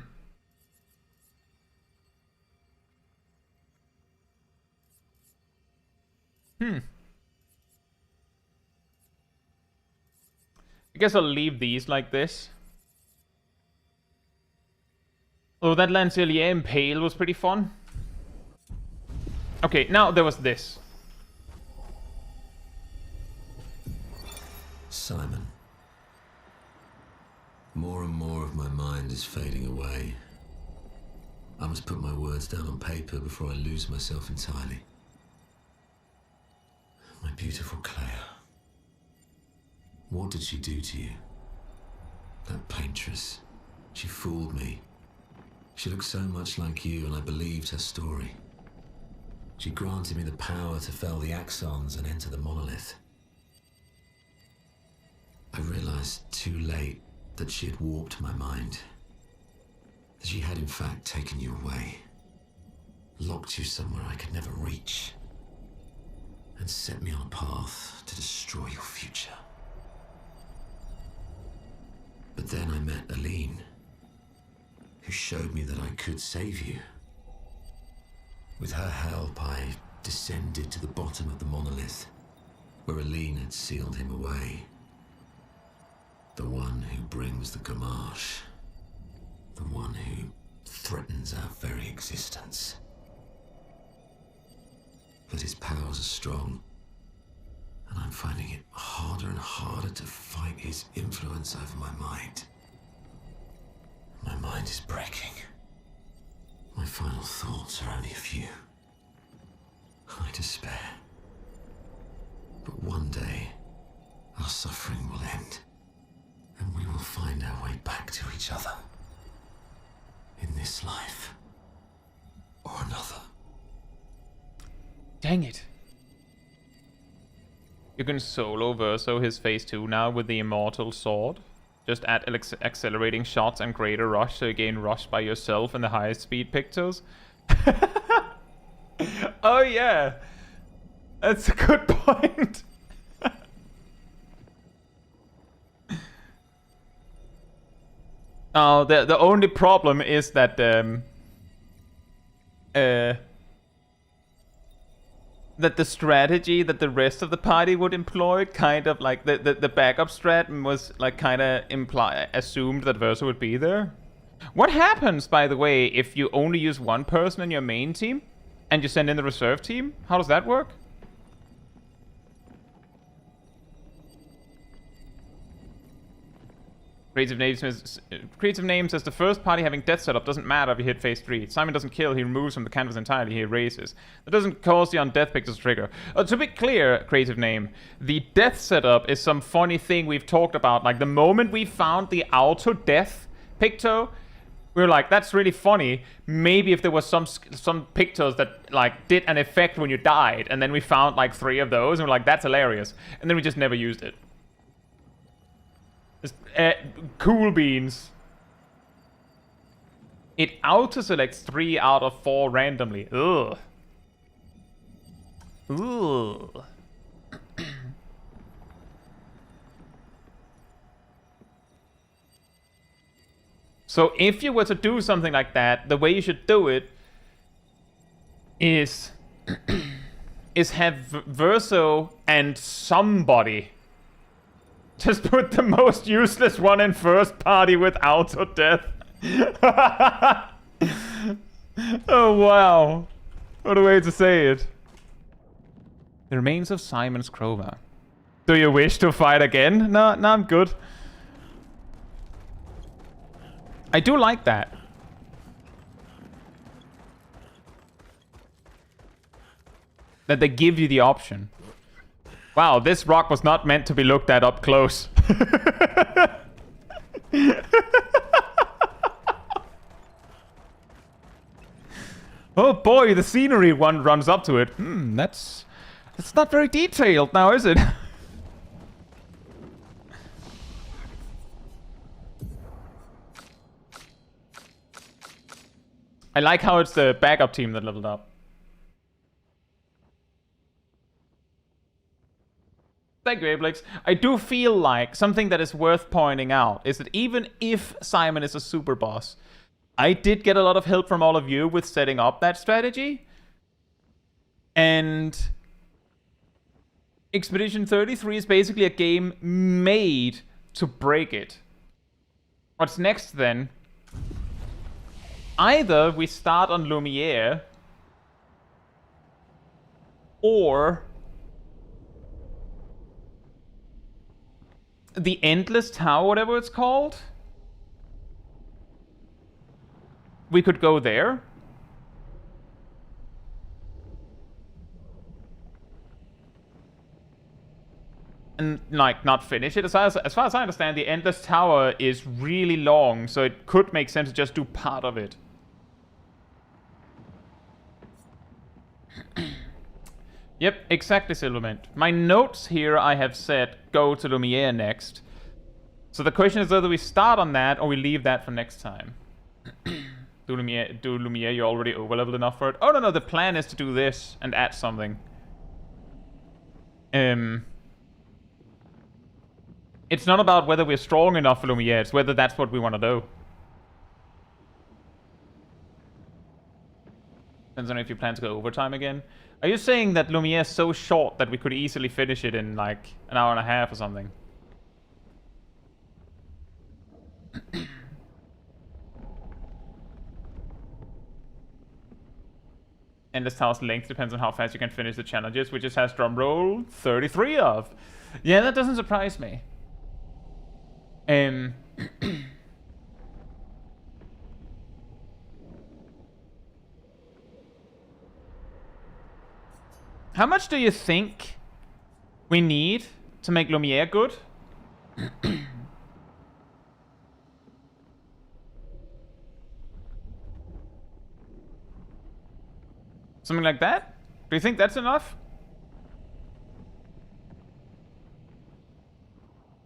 guess I'll leave these like this. Oh, that Lancelier Impale was pretty fun. Okay, now there was this. Simon. More and more of my mind is fading away. I must put my words down on paper before I lose myself entirely. My beautiful Claire. What did she do to you? That paintress. She fooled me. She looked so much like you, and I believed her story. She granted me the power to fell the axons and enter the monolith. I realized too late that she had warped my mind. That she had in fact taken you away. Locked you somewhere I could never reach. And set me on a path to destroy your future. But then I met Aline, who showed me that I could save you. With her help, I descended to the bottom of the monolith, where Aline had sealed him away. The one who brings the Gamache. The one who threatens our very existence. But his powers are strong, and I'm finding it harder and harder to fight his influence over my mind. My mind is breaking. My final thoughts are only a few. I despair. But one day, our suffering will end, and we will find our way back to each other. In this life, or another. Dang it. You can solo Verso his phase 2 now with the Immortal Sword. Just add accelerating shots and greater rush so you gain rush by yourself and the highest speed pictures. Oh yeah! That's a good point. Oh, the only problem is that that the strategy that the rest of the party would employ, kind of like the backup strat, was like kind of assumed that Verso would be there. What happens, by the way, if you only use one person in your main team and you send in the reserve team? How does that work? Creative Name says the first party having death setup doesn't matter if you hit phase 3. Simon doesn't kill, he removes from the canvas entirely, he erases. That doesn't cause the undeath pictures to trigger. To be clear, Creative Name, the death setup is some funny thing we've talked about. Like, the moment we found the auto death picture, we were like, that's really funny. Maybe if there was some pictures that, like, did an effect when you died, and then we found, like, 3 of those, and we're like, that's hilarious. And then we just never used it. Cool beans. It auto-selects 3 out of 4 randomly. Ugh. Ugh. So if you were to do something like that, the way you should do it is have Verso and somebody just put the most useless one in first party with auto death. Oh wow. What a way to say it. The remains of Simon's crowbar. Do you wish to fight again? No, I'm good. I do like that. That they give you the option. Wow, this rock was not meant to be looked at up close. Oh boy, the scenery one runs up to it. That's not very detailed now, is it? I like how it's the backup team that leveled up. Thank you, Ablix. I do feel like something that is worth pointing out is that even if Simon is a super boss, I did get a lot of help from all of you with setting up that strategy. And Expedition 33 is basically a game made to break it. What's next then? Either we start on Lumiere, or the Endless Tower, whatever it's called. We could go there. And, like, not finish it. As far as I understand, the Endless Tower is really long, so it could make sense to just do part of it. Yep, exactly, Silvermint. My notes here I have said go to Lumiere next. So the question is whether we start on that or we leave that for next time. Do Lumiere, you're already overleveled enough for it? Oh, no, the plan is to do this and add something. It's not about whether we're strong enough for Lumiere, it's whether that's what we want to do. Depends on if you plan to go overtime again. Are you saying that Lumiere is so short that we could easily finish it in like an hour and a half or something? Endless Tower's length depends on how fast you can finish the challenges, which it has drumroll 33 of. Yeah, that doesn't surprise me. How much do you think we need to make Lumiere good? Something like that? Do you think that's enough?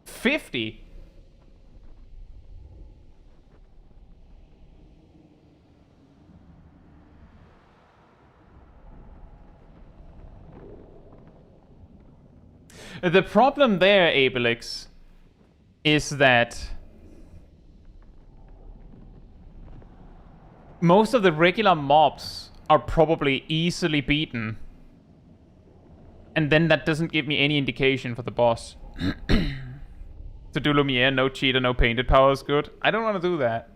50? The problem there, Abelix, is that most of the regular mobs are probably easily beaten. And then that doesn't give me any indication for the boss. To do Lumiere, no cheater, no painted power is good. I don't want to do that.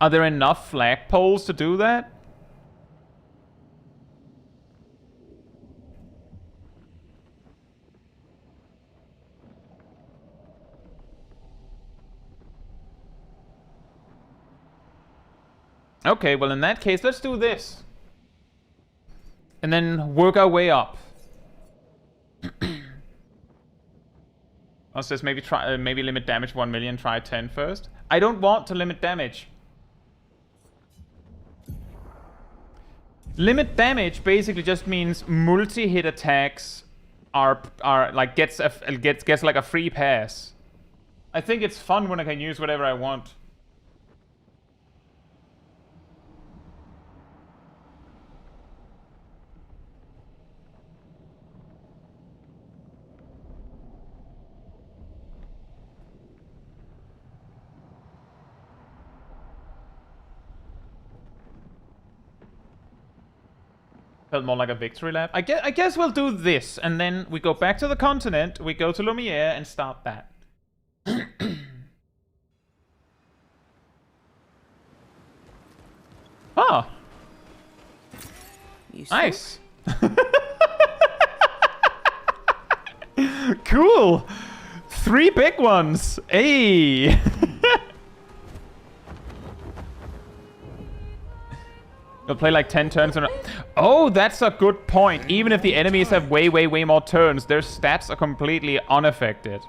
Are there enough flagpoles to do that? Okay, well in that case, let's do this. And then work our way up. Also, maybe try, maybe limit damage 1 million, try 10 first. I don't want to limit damage. Limit damage basically just means multi-hit attacks are like gets like a free pass. I think it's fun when I can use whatever I want. Felt more like a victory lap. I guess we'll do this, and then we go back to the continent, we go to Lumiere, and start that. Oh. Nice. Cool. 3 big ones. Hey. You'll play like 10 turns in a... Oh, that's a good point. Even if the enemies have way more turns, their stats are completely unaffected.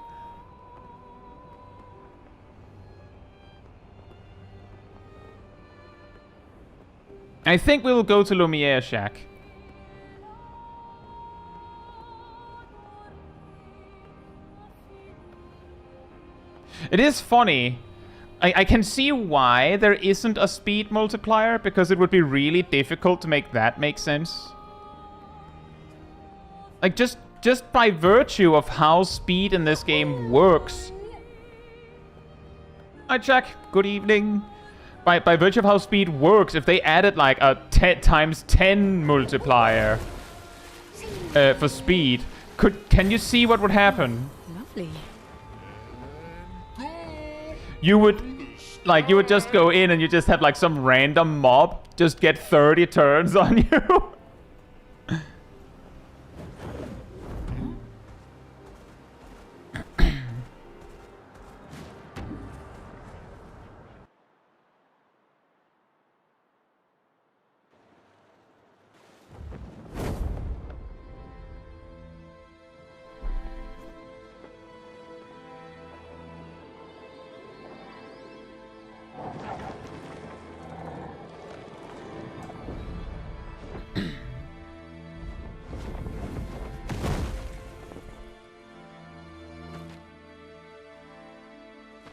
I think we will go to Lumiere Shack. It is funny. I can see why there isn't a speed multiplier, because it would be really difficult to make that make sense. Like, just by virtue of how speed in this game works. Hi, Jack. Good evening. By virtue of how speed works, if they added like a 10 times 10 multiplier for speed, can you see what would happen? Lovely. You would just go in and you just have like some random mob just get 30 turns on you.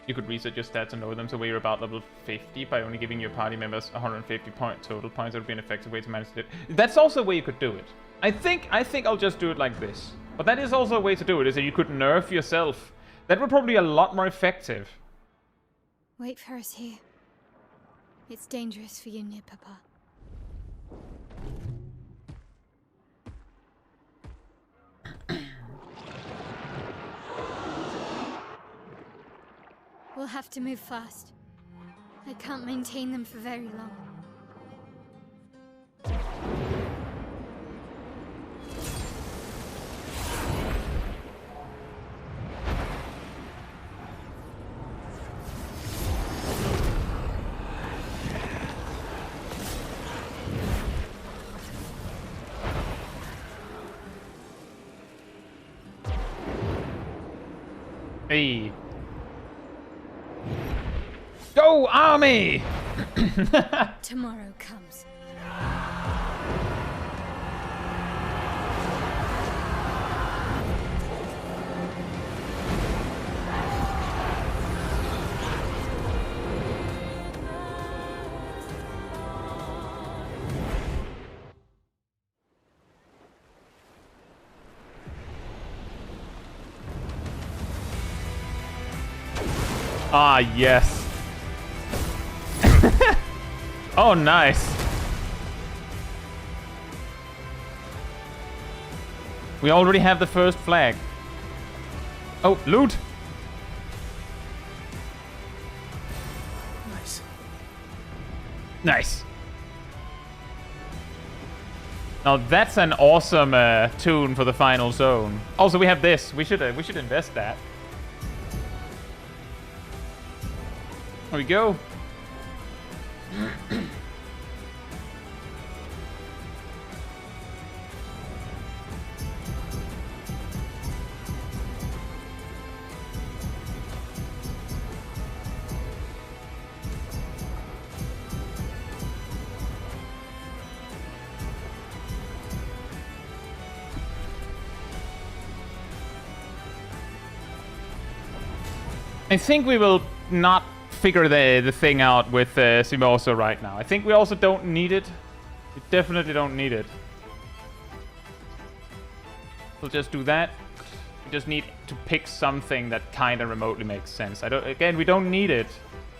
You could reset your stats and lower them to where you're about level 50 by only giving your party members 150 total points. That would be an effective way to manage it. That's also a way you could do it. I think I'll just do it like this. But that is also a way to do it, is that you could nerf yourself. That would probably be a lot more effective. Wait for us here. It's dangerous for you near Papa. We'll have to move fast. I can't maintain them for very long. Hey. Go, army! Tomorrow comes. Ah, yes. Oh, nice. We already have the first flag. Oh, loot. Nice. Nice. Now that's an awesome tune for the final zone. Also, we have this. We should invest that. There we go. I think we will not figure the thing out with Simoso right now. I think we also don't need it. We definitely don't need it. We'll just do that. We just need to pick something that kind of remotely makes sense. Again, we don't need it.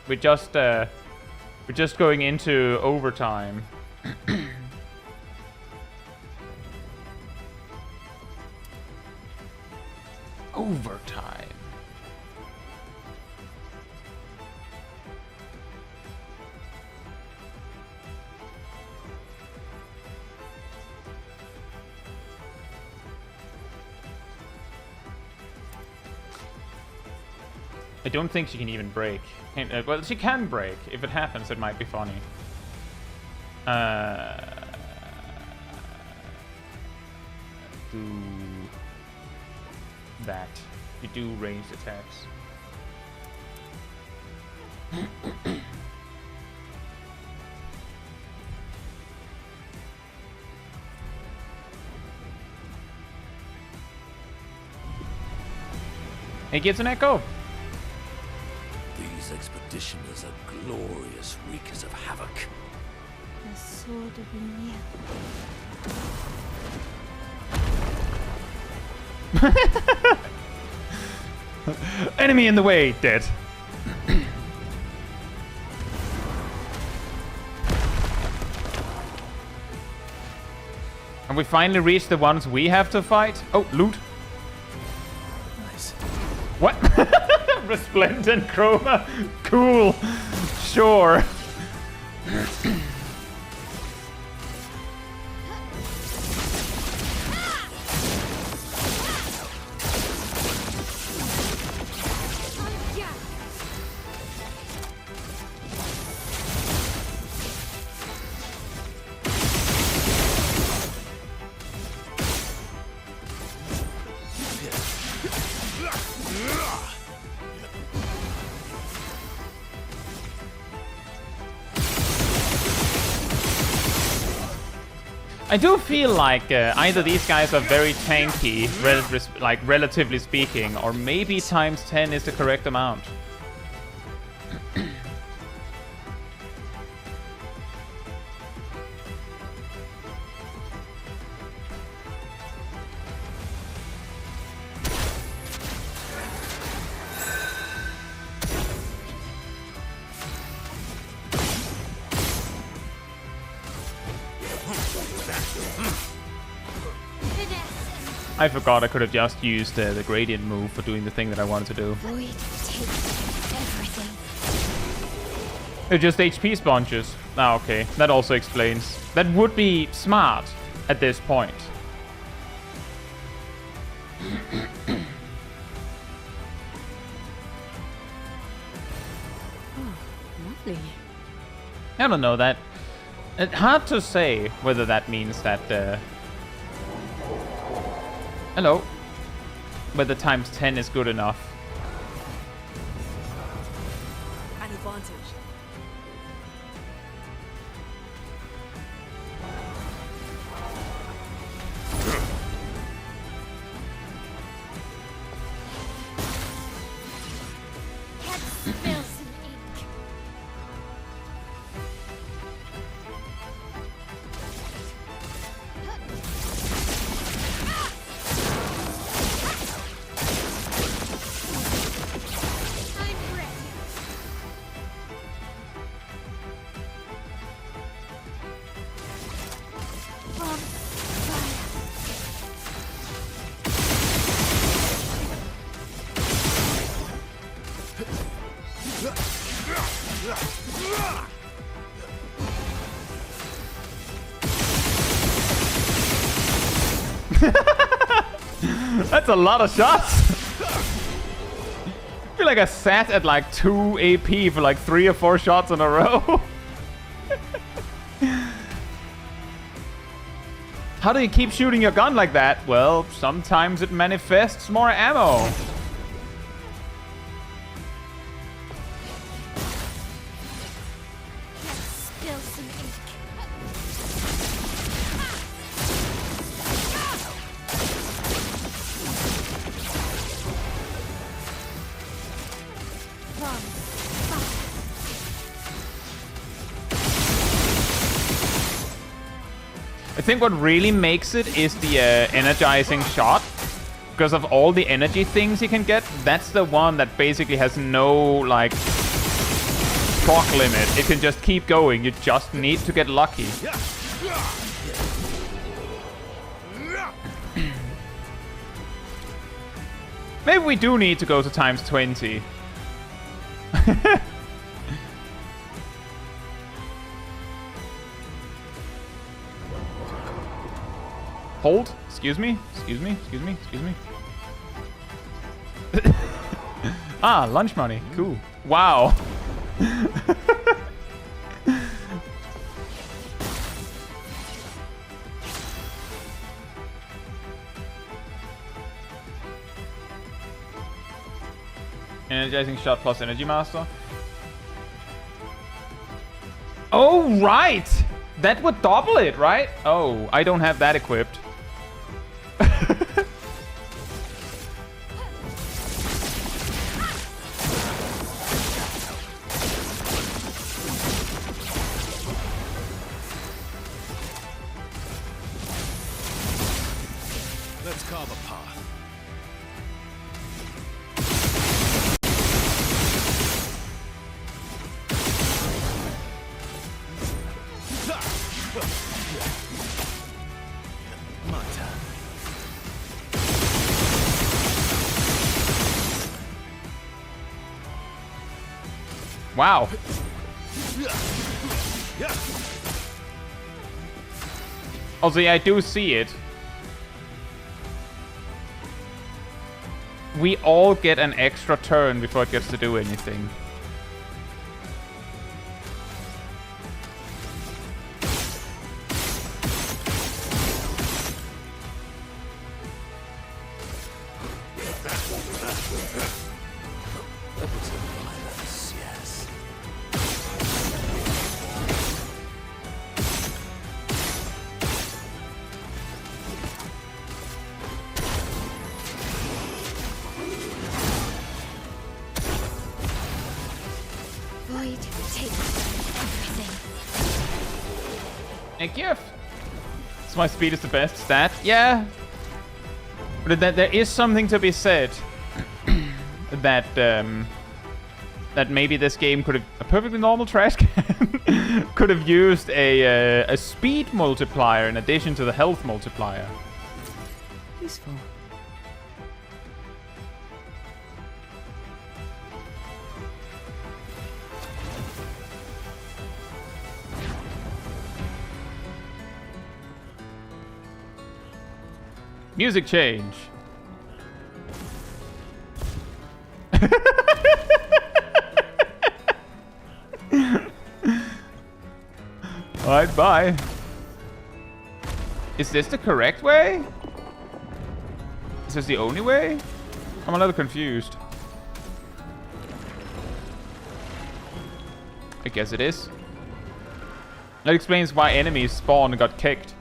We're just going into overtime. Overtime. I don't think she can even break. Well, she can break. If it happens, it might be funny. Do that. We do ranged attacks. He gets an echo. These expeditioners are glorious wreakers of havoc. The sword of Lumiere. Enemy in the way, dead. And we finally reached the ones we have to fight. Oh, loot. Nice. What? Resplendent chroma? Cool. Sure. I do feel like either these guys are very tanky, relatively speaking, or maybe times 10 is the correct amount. I forgot I could have just used the gradient move for doing the thing that I wanted to do. Void takes everything. They're just HP sponges. Ah, okay. That also explains. That would be smart at this point. Lovely. I don't know that. It's hard to say whether that means that. Hello. Whether times 10 is good enough. advantage. Let's spill some ink. I'm ready. From fire. That's a lot of shots. I feel like I sat at like 2 AP for like 3 or 4 shots in a row. How do you keep shooting your gun like that? Well, sometimes it manifests more ammo. Let's spill some ink. From fire. I think what really makes it is the energizing shot. Because of all the energy things you can get, that's the one that basically has no, like, proc limit. It can just keep going. You just need to get lucky. Maybe we do need to go to times 20. Hold. Excuse me. Excuse me. Excuse me. Excuse me. Ah, lunch money. Cool. Wow. Energizing shot plus energy master. Oh, right! That would double it, right? Oh, I don't have that equipped. Let's carve a path. My turn. Wow. Also, yeah, I do see it. We all get an extra turn before it gets to do anything. Violence, yes. Void takes everything. A gift. So my speed is the best stat. Yeah. But there is something to be said that that maybe this game could have, a perfectly normal trash can could have used a speed multiplier in addition to the health multiplier. Useful. Music change. Alright, bye. Is this the correct way? Is this the only way? I'm a little confused. I guess it is. That explains why enemies spawned and got kicked.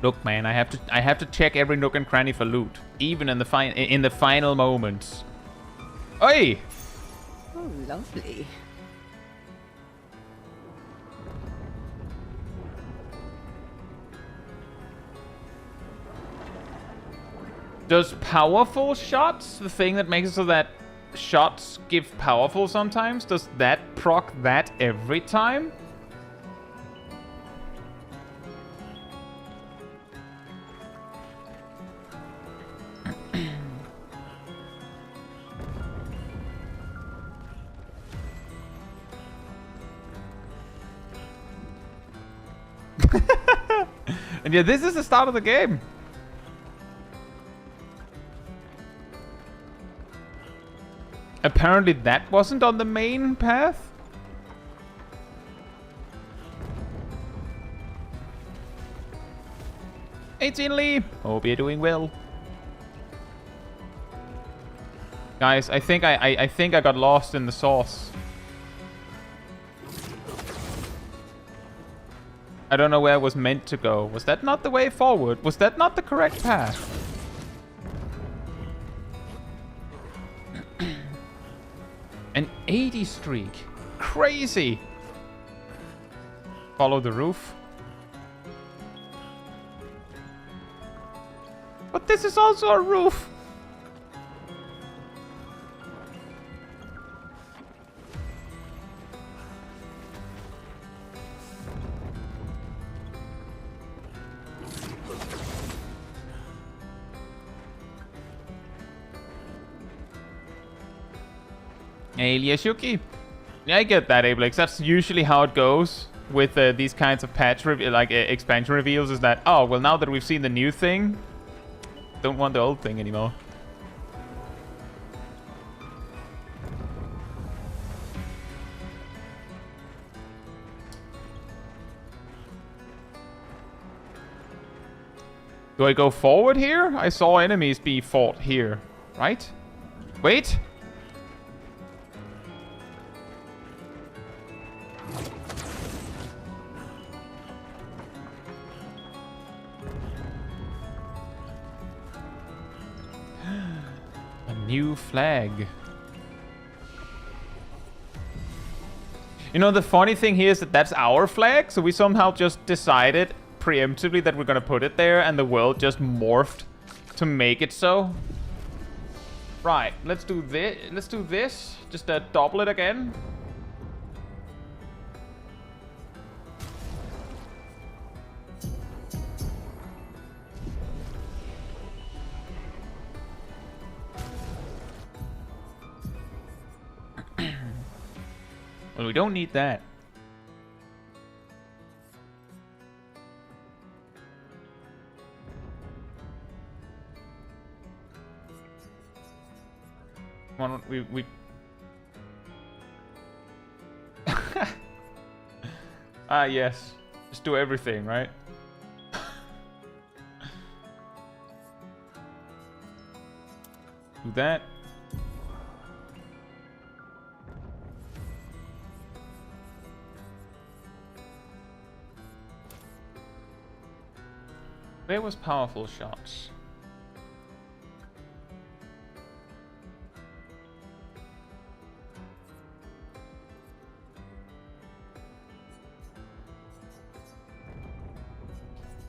Look, man, I have to check every nook and cranny for loot, even in the final moments. Oi! Oh, lovely. Does powerful shots, the thing that makes it so that shots give powerful sometimes, does that proc that every time? And yeah, this is the start of the game. Apparently that wasn't on the main path. Hey, Lee. Hope you're doing well. Guys, I think I got lost in the sauce. I don't know where I was meant to go. Was that not the way forward? Was that not the correct path? An 80 streak. Crazy. Follow the roof. But this is also a roof. Alias Yuki. Yeah, I get that, Ablex. That's usually how it goes with these kinds of expansion reveals, is that, oh, well, now that we've seen the new thing, don't want the old thing anymore. Do I go forward here? I saw enemies be fought here, right? Wait. New flag. You know, the funny thing here is that that's our flag, so we somehow just decided preemptively that we're gonna put it there, and the world just morphed to make it so. Right, let's do this. Let's do this. Just double it again. Well, we don't need that. Come on, we... Ah, yes. Just do everything, right? Do that. Where was powerful shots?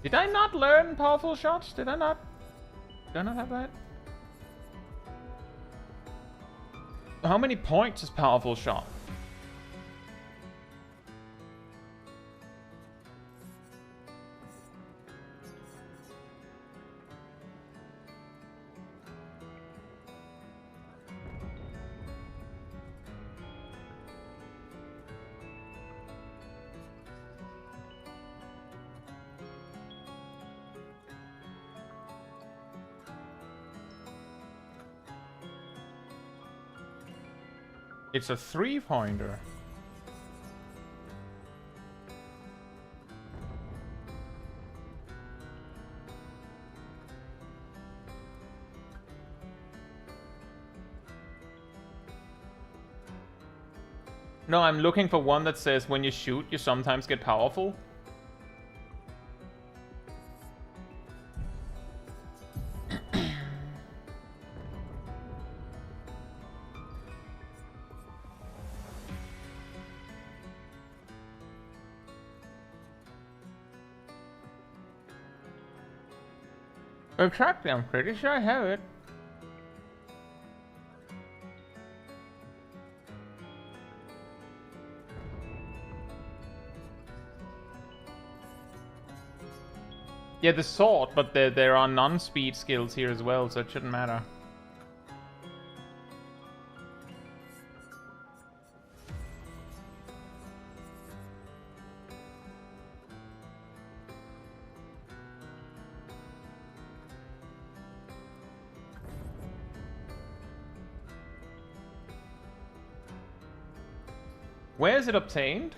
Did I not learn powerful shots? Did I not have that? How many points is powerful shot? It's a 3-pointer. No, I'm looking for one that says when you shoot, you sometimes get powerful. Exactly, I'm pretty sure I have it. Yeah, the sword, but there are non-speed skills here as well, so it shouldn't matter. Where is it obtained?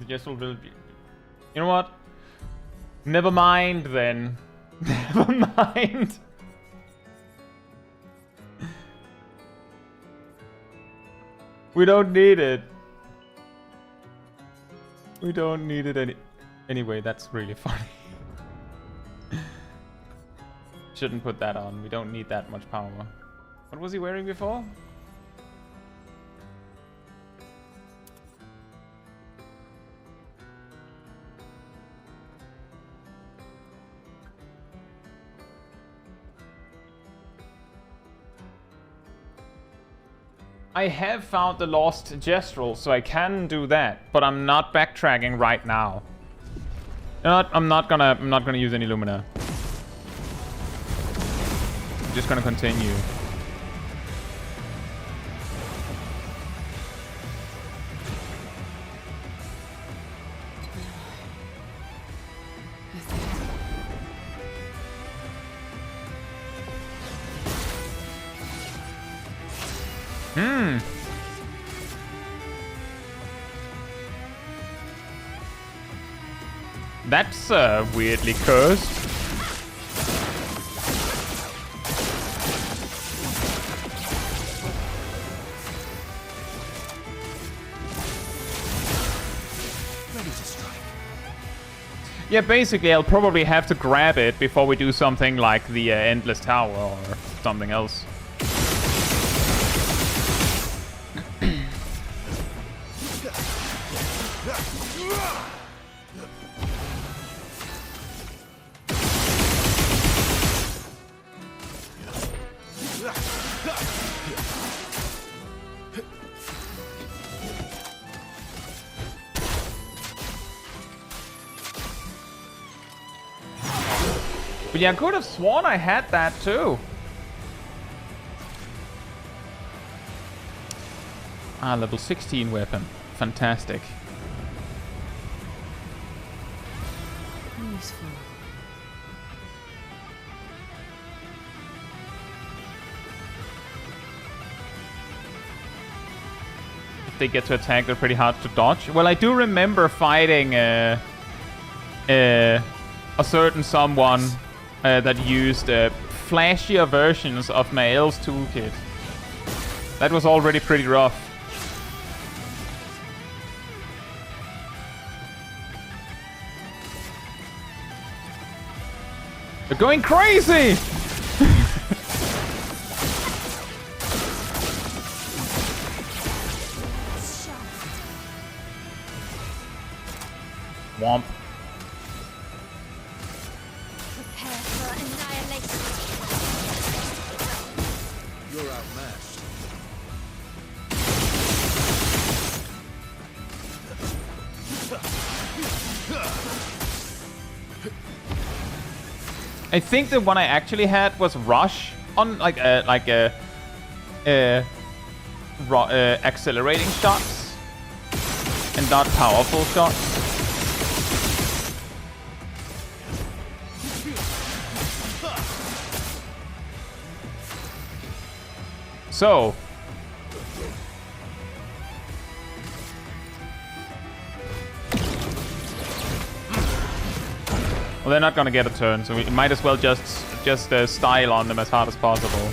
Just will be. You know what? Never mind then. Never mind. We don't need it. We don't need it anyway. That's really funny. Shouldn't put that on. We don't need that much power. What was he wearing before? I have found the lost gestural, so I can do that, but I'm not backtracking right now. You know what? I'm not gonna use any Lumina. I'm just gonna continue. That's weirdly cursed. Ready to strike. Yeah, basically I'll probably have to grab it before we do something like the Endless Tower or something else. But yeah, I could have sworn I had that too. Ah, level 16 weapon. Fantastic. Useful. If they get to attack, they're pretty hard to dodge. Well, I do remember fighting a certain someone that used flashier versions of Mael's toolkit. That was already pretty rough. They're going crazy! Womp. Prepare for annihilation. You're outmatched. I think the one I actually had was Rush, on like accelerating shots and not powerful shots. So well, they're not gonna get a turn, so we might as well just style on them as hard as possible.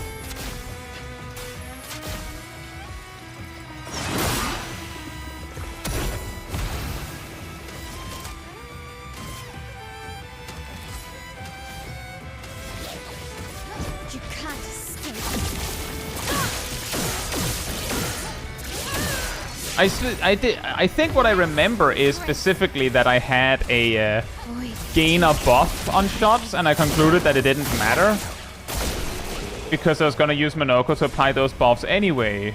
You can't escape. I think what I remember is specifically that I had a gain a buff on shots, and I concluded that it didn't matter because I was gonna use Monoko to apply those buffs anyway.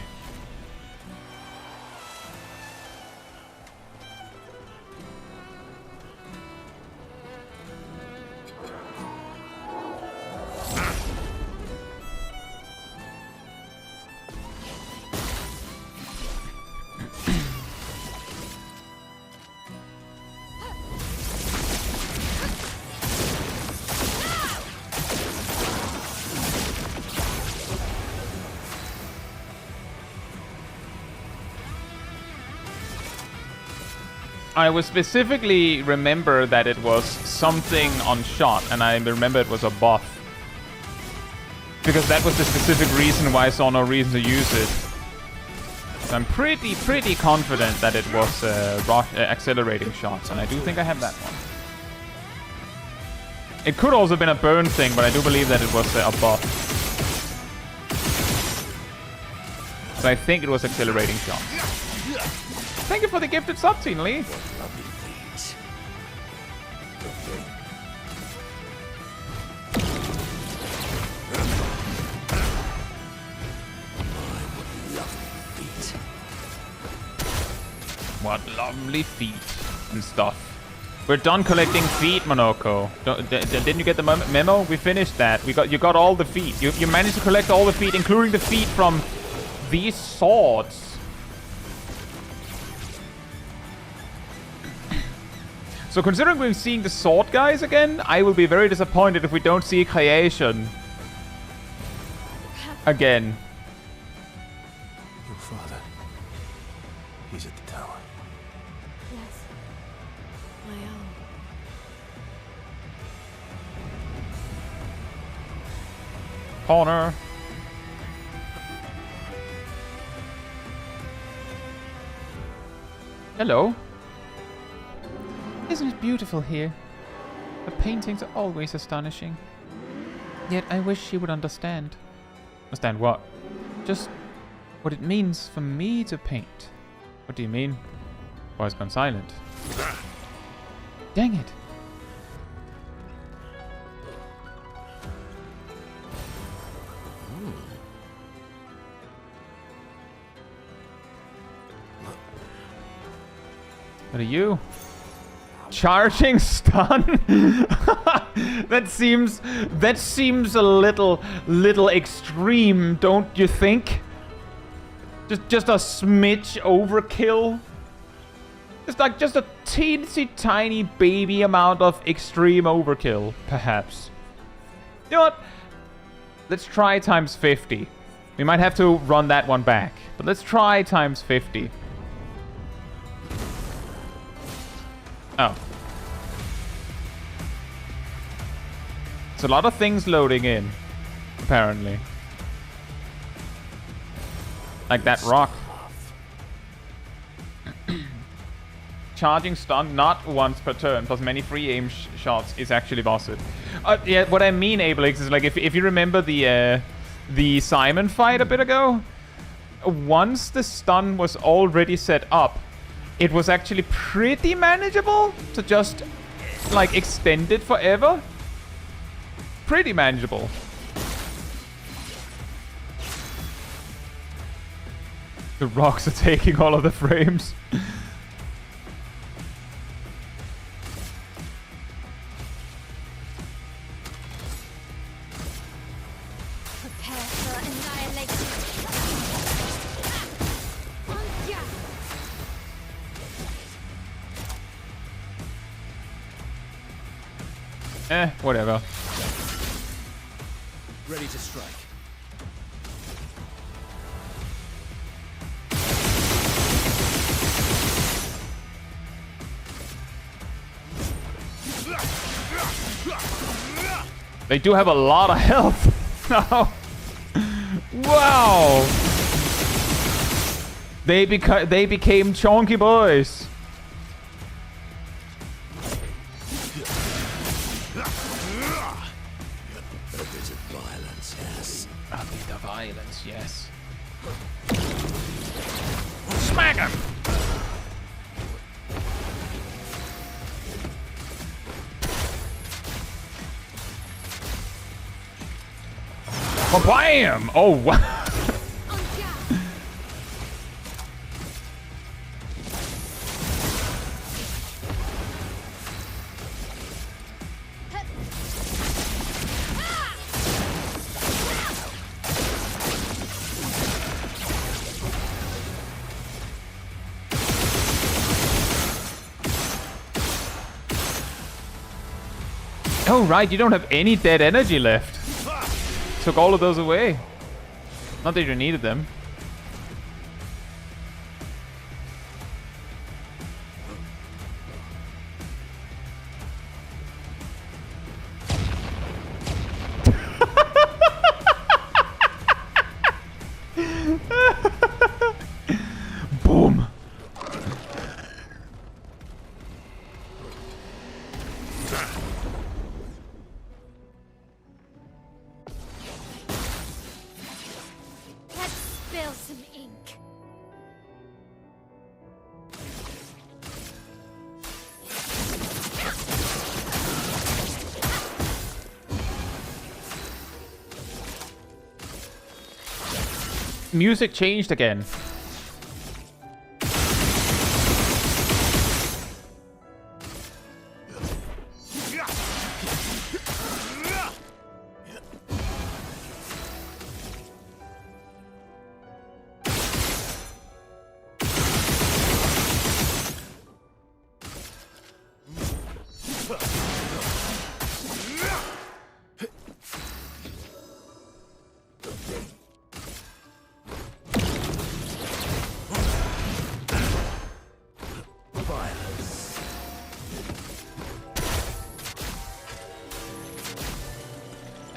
I was specifically remember that it was something on shot, and I remember it was a buff. Because that was the specific reason why I saw no reason to use it. So I'm pretty confident that it was accelerating shots, and I do think I have that one. It could also have been a burn thing, but I do believe that it was a buff. So I think it was accelerating shots. Thank you for the gifted sub, Teen Lee. What lovely feet and stuff. We're done collecting feet, Monoko. Didn't you get the memo? We finished that. You got all the feet. You managed to collect all the feet, including the feet from these swords. So considering we're seeing the sword guys again, I will be very disappointed if we don't see creation again. Your father. He's at the tower. Yes, I am. Corner. Hello. Isn't it beautiful here? The paintings are always astonishing. Yet I wish she would understand. Understand what? Just what it means for me to paint. What do you mean? Boy's gone silent. Dang it. What are you? Charging stun? that seems a little extreme, don't you think? Just a smidge overkill. Just a teensy tiny baby amount of extreme overkill, perhaps. You know what? Let's try times 50. We might have to run that one back, but let's try times 50. Oh. It's a lot of things loading in, apparently. Like that rock. Charging stun not once per turn, plus many free aim shots is actually bossed. Yeah, what I mean, Abelix, is like if you remember the Simon fight a bit ago, once the stun was already set up, it was actually pretty manageable to just, like, extend it forever. Pretty manageable. The rocks are taking all of the frames. Prepare for annihilation. Whatever. Ready to strike. They do have a lot of health. Wow. They became chunky boys. A bit of violence, yes. A bit of violence, yes. Smack him! Bam! Oh, wow. Oh, right, you don't have any dead energy left. Took all of those away. Not that you needed them. Boom. Spill some ink. Music changed again.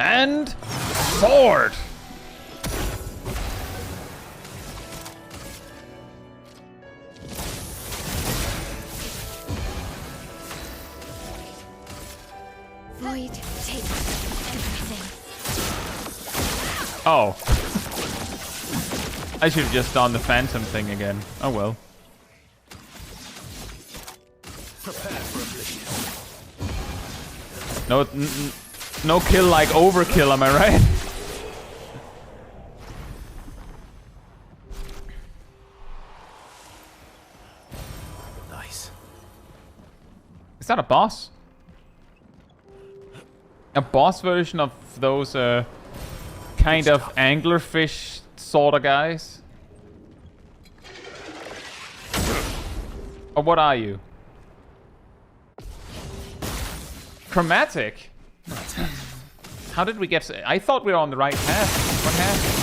And sword. Void takes everything. Oh. I should have just done the phantom thing again. Oh well. No, no kill like overkill, am I right? Nice. Is that a boss? A boss version of those kind of anglerfish sort of guys? Or what are you? Chromatic? How did we get... I thought we were on the right path. What happened?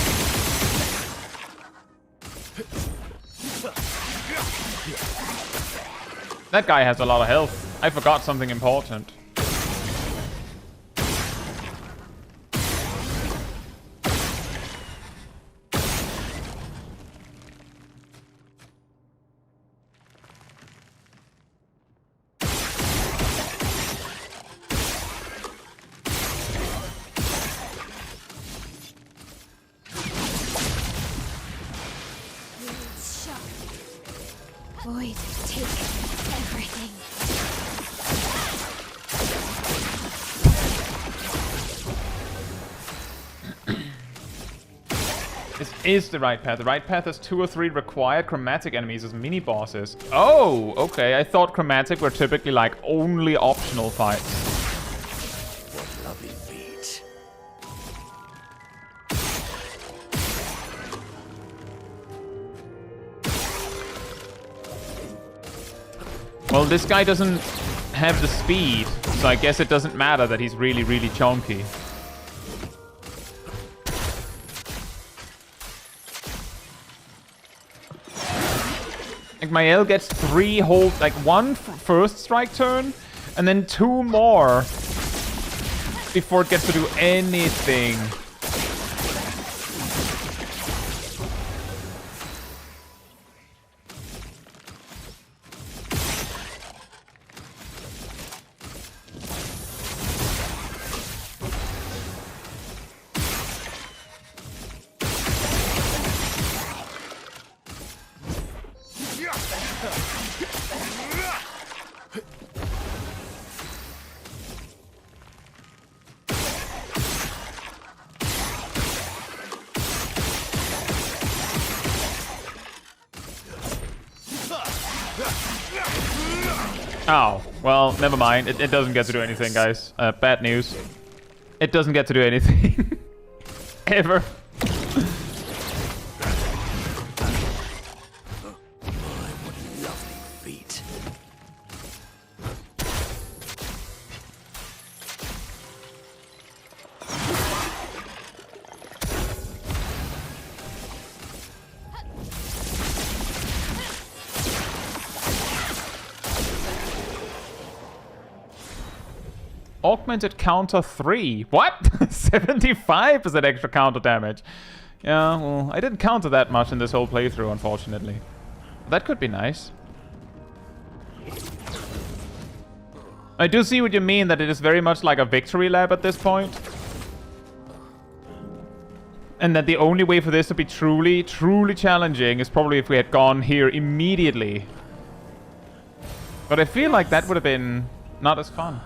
That guy has a lot of health. I forgot something important. Void, take everything. This is the right path. The right path has 2 or 3 required chromatic enemies as mini bosses. Oh, okay. I thought chromatic were typically like only optional fights. What lovely feet. Well, this guy doesn't have the speed, so I guess it doesn't matter that he's really, really chunky. Like, Mael gets 3 whole... Like, 1 first strike turn, and then 2 more before it gets to do anything. Oh, well, never mind. It doesn't get to do anything, guys. Bad news. It doesn't get to do anything. Ever. Augmented counter 3. What? 75% extra counter damage. Yeah, well, I didn't counter that much in this whole playthrough, unfortunately. That could be nice. I do see what you mean, that it is very much like a victory lap at this point. And that the only way for this to be truly, truly challenging is probably if we had gone here immediately. But I feel like that would have been not as fun.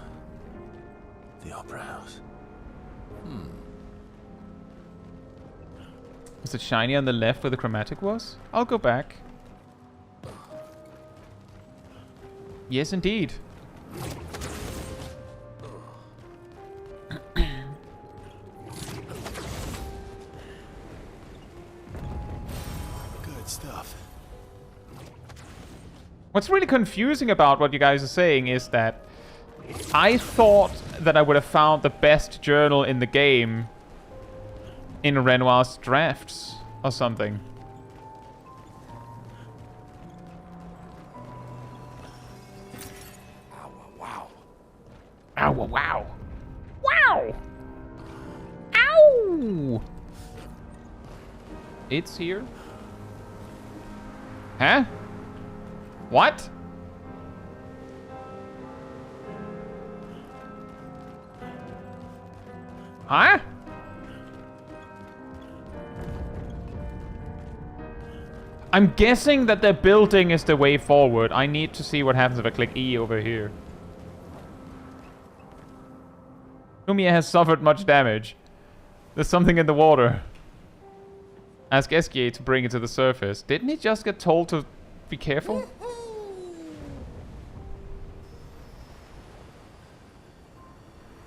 The Opera House. Was it shiny on the left where the chromatic was? I'll go back. Yes, indeed. Good stuff. What's really confusing about what you guys are saying is that I thought that I would have found the best journal in the game in Renoir's drafts or something. Ow, wow. Ow, wow. Wow! Ow! It's here? Huh? What? Huh? I'm guessing that the building is the way forward. I need to see what happens if I click E over here. Lumia has suffered much damage. There's something in the water. Ask Esquier to bring it to the surface. Didn't he just get told to be careful?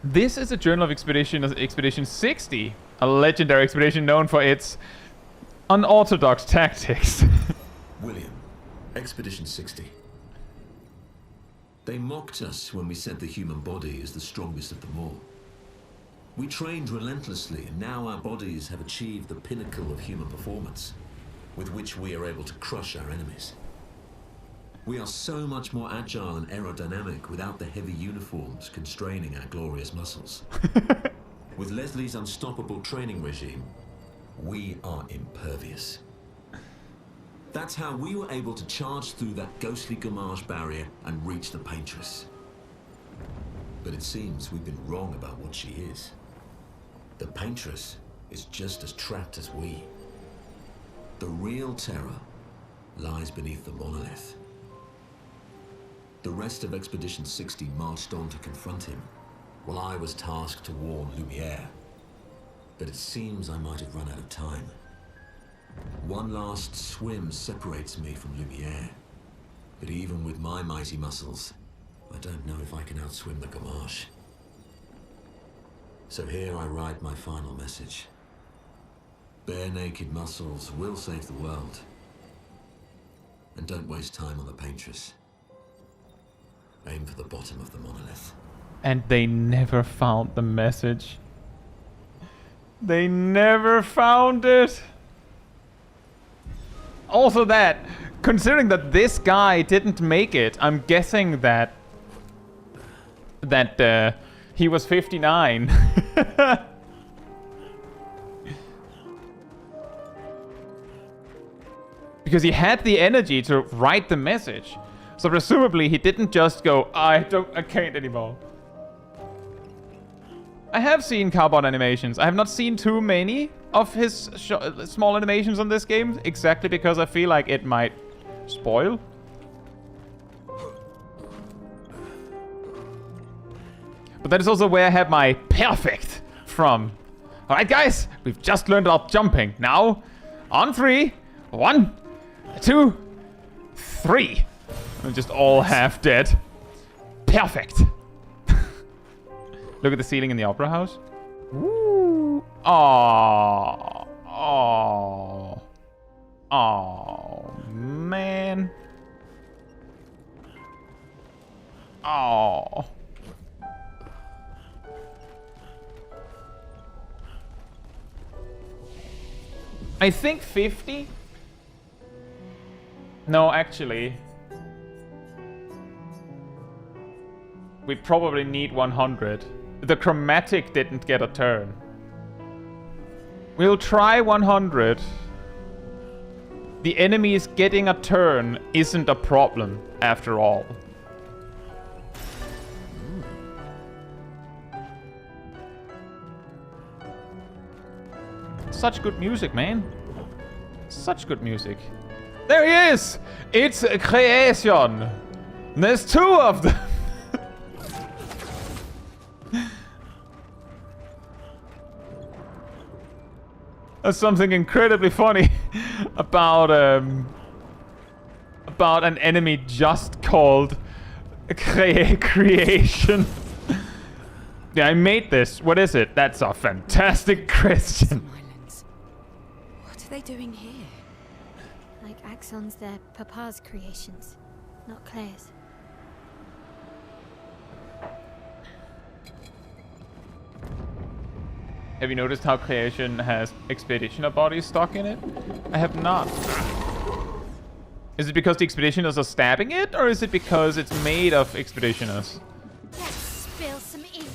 This is a Journal of Expedition 60, a legendary expedition known for its unorthodox tactics. William, Expedition 60. They mocked us when we said the human body is the strongest of them all. We trained relentlessly, and now our bodies have achieved the pinnacle of human performance, with which we are able to crush our enemies. We are so much more agile and aerodynamic without the heavy uniforms constraining our glorious muscles. With Leslie's unstoppable training regime, we are impervious. That's how we were able to charge through that ghostly Gamage barrier and reach the Paintress. But it seems we've been wrong about what she is. The Paintress is just as trapped as we. The real terror lies beneath the monolith. The rest of Expedition 60 marched on to confront him, while I was tasked to warn Lumiere. But it seems I might have run out of time. One last swim separates me from Lumiere, but even with my mighty muscles, I don't know if I can outswim the Gamage. So here I write my final message. Bare naked muscles will save the world. And don't waste time on the Paintress. Aim for the bottom of the monolith. And they never found the message. They never found it. Also that, considering that this guy didn't make it, I'm guessing that he was 59. Because he had the energy to write the message. So presumably he didn't just go, I can't anymore. I have seen Carbon animations. I have not seen too many of his small animations on this game, exactly because I feel like it might spoil. But that is also where I have my perfect from. Alright guys, we've just learned about jumping. Now, on 3, 1, 2, 3. We're just all half dead. Perfect. Look at the ceiling in the opera house. Woo. Oh. Oh. Oh, man. Oh. I think 50. No, actually. We probably need 100. The chromatic didn't get a turn. We'll try 100. The enemies getting a turn isn't a problem, after all. Such good music, man. Such good music. There he is! It's a creation! There's 2 of them! There's something incredibly funny about an enemy just called creation. Yeah, I made this. What is it? That's a fantastic question. What are they doing here? Like Axon's their papa's creations, not Claire's. Have you noticed how Creation has Expeditioner bodies stuck in it? I have not. Is it because the Expeditioners are stabbing it, or is it because it's made of Expeditioners? Let's spill some ink.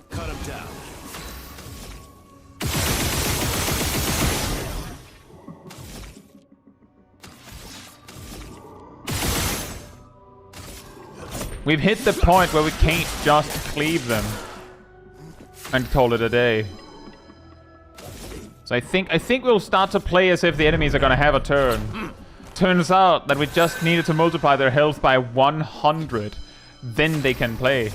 Cut him down. We've hit the point where we can't just cleave them and call it a day. So I think we'll start to play as if the enemies are gonna have a turn. Turns out that we just needed to multiply their health by 100. Then they can play.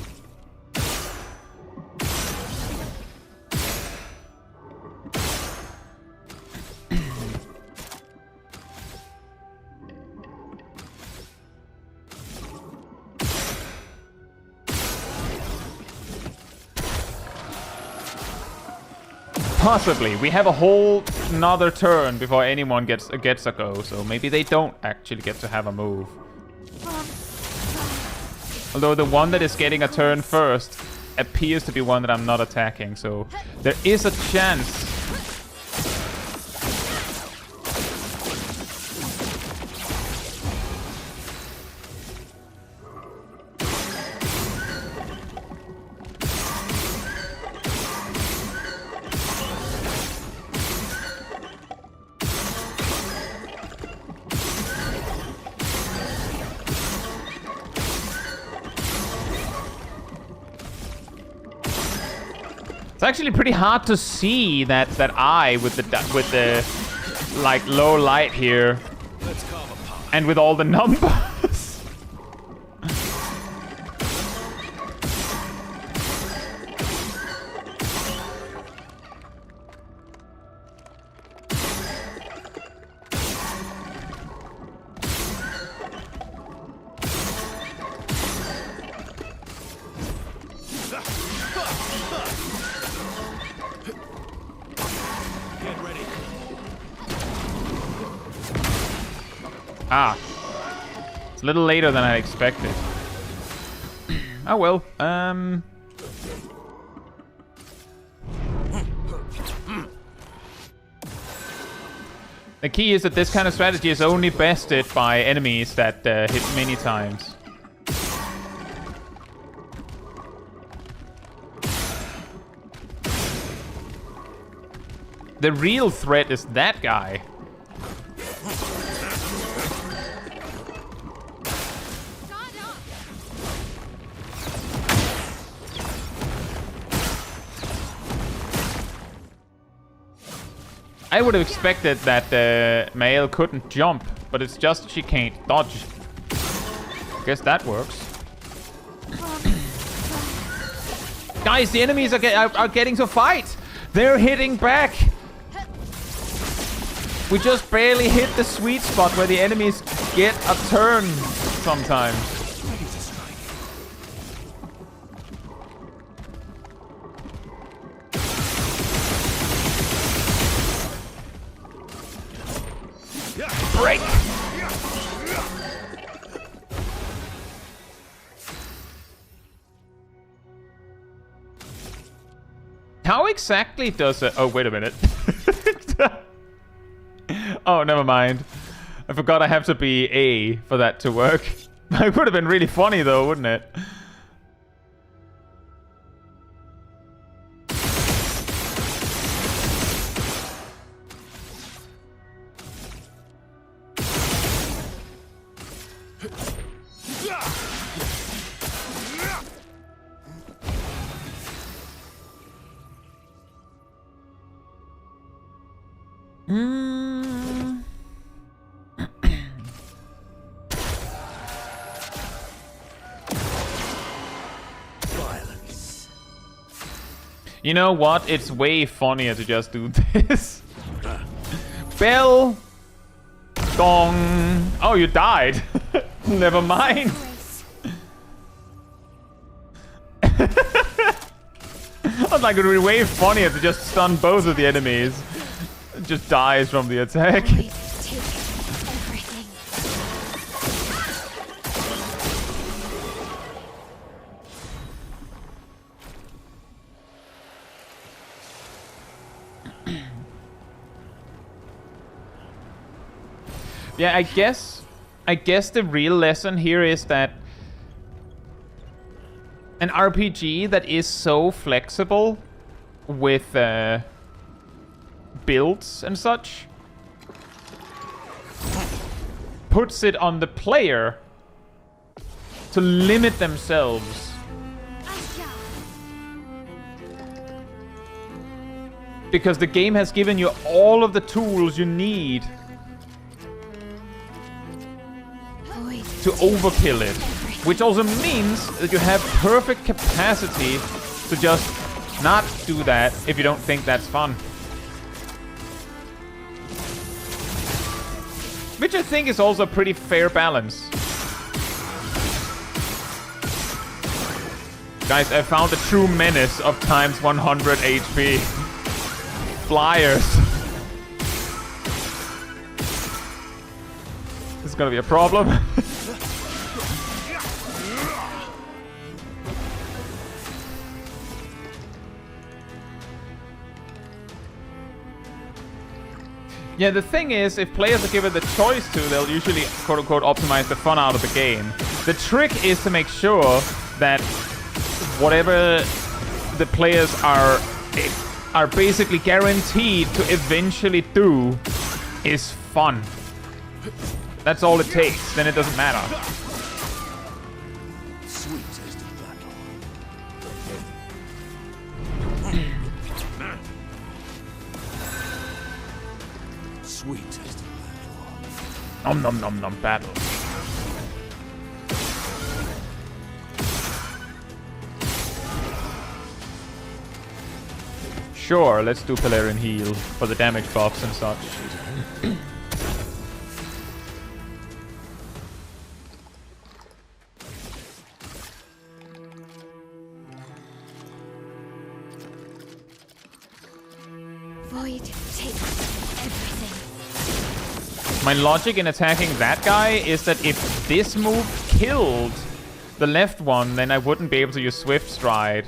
Possibly. We have a whole another turn before anyone gets a go, so maybe they don't actually get to have a move. Although the one that is getting a turn first appears to be one that I'm not attacking, so there is a chance. It's actually pretty hard to see that eye with the like low light here, and with all the numbers. Ah. It's a little later than I expected. Oh well. The key is that this kind of strategy is only bested by enemies that hit many times. The real threat is that guy. I would have expected that Mael couldn't jump, but it's just she can't dodge. Guess that works. Guys, the enemies are getting to fight. They're hitting back. We just barely hit the sweet spot where the enemies get a turn sometimes. Break! How exactly does it... Oh, wait a minute. Oh, never mind. I forgot I have to be A for that to work. It would have been really funny though, wouldn't it? You know what? It's way funnier to just do this. Bell. Gong. Oh, you died. Never mind. I was like, it would be way funnier to just stun both of the enemies. It just dies from the attack. Yeah, I guess the real lesson here is that an RPG that is so flexible with builds and such puts it on the player to limit themselves. Because the game has given you all of the tools you need to overkill it, which also means that you have perfect capacity to just not do that if you don't think that's fun. Which I think is also a pretty fair balance. Guys, I found the true menace of times 100 HP. Flyers. This is gonna be a problem. Yeah, the thing is, if players are given the choice to, they'll usually, quote-unquote, optimize the fun out of the game. The trick is to make sure that whatever the players are basically guaranteed to eventually do is fun. That's all it takes, then it doesn't matter. Sweet taste of battle. Sweet taste of battle. Nom nom nom nom battle. Sure, let's do Pelarian heal for the damage buffs and such. Void takes everything. My logic in attacking that guy is that if this move killed the left one, then I wouldn't be able to use Swift Stride.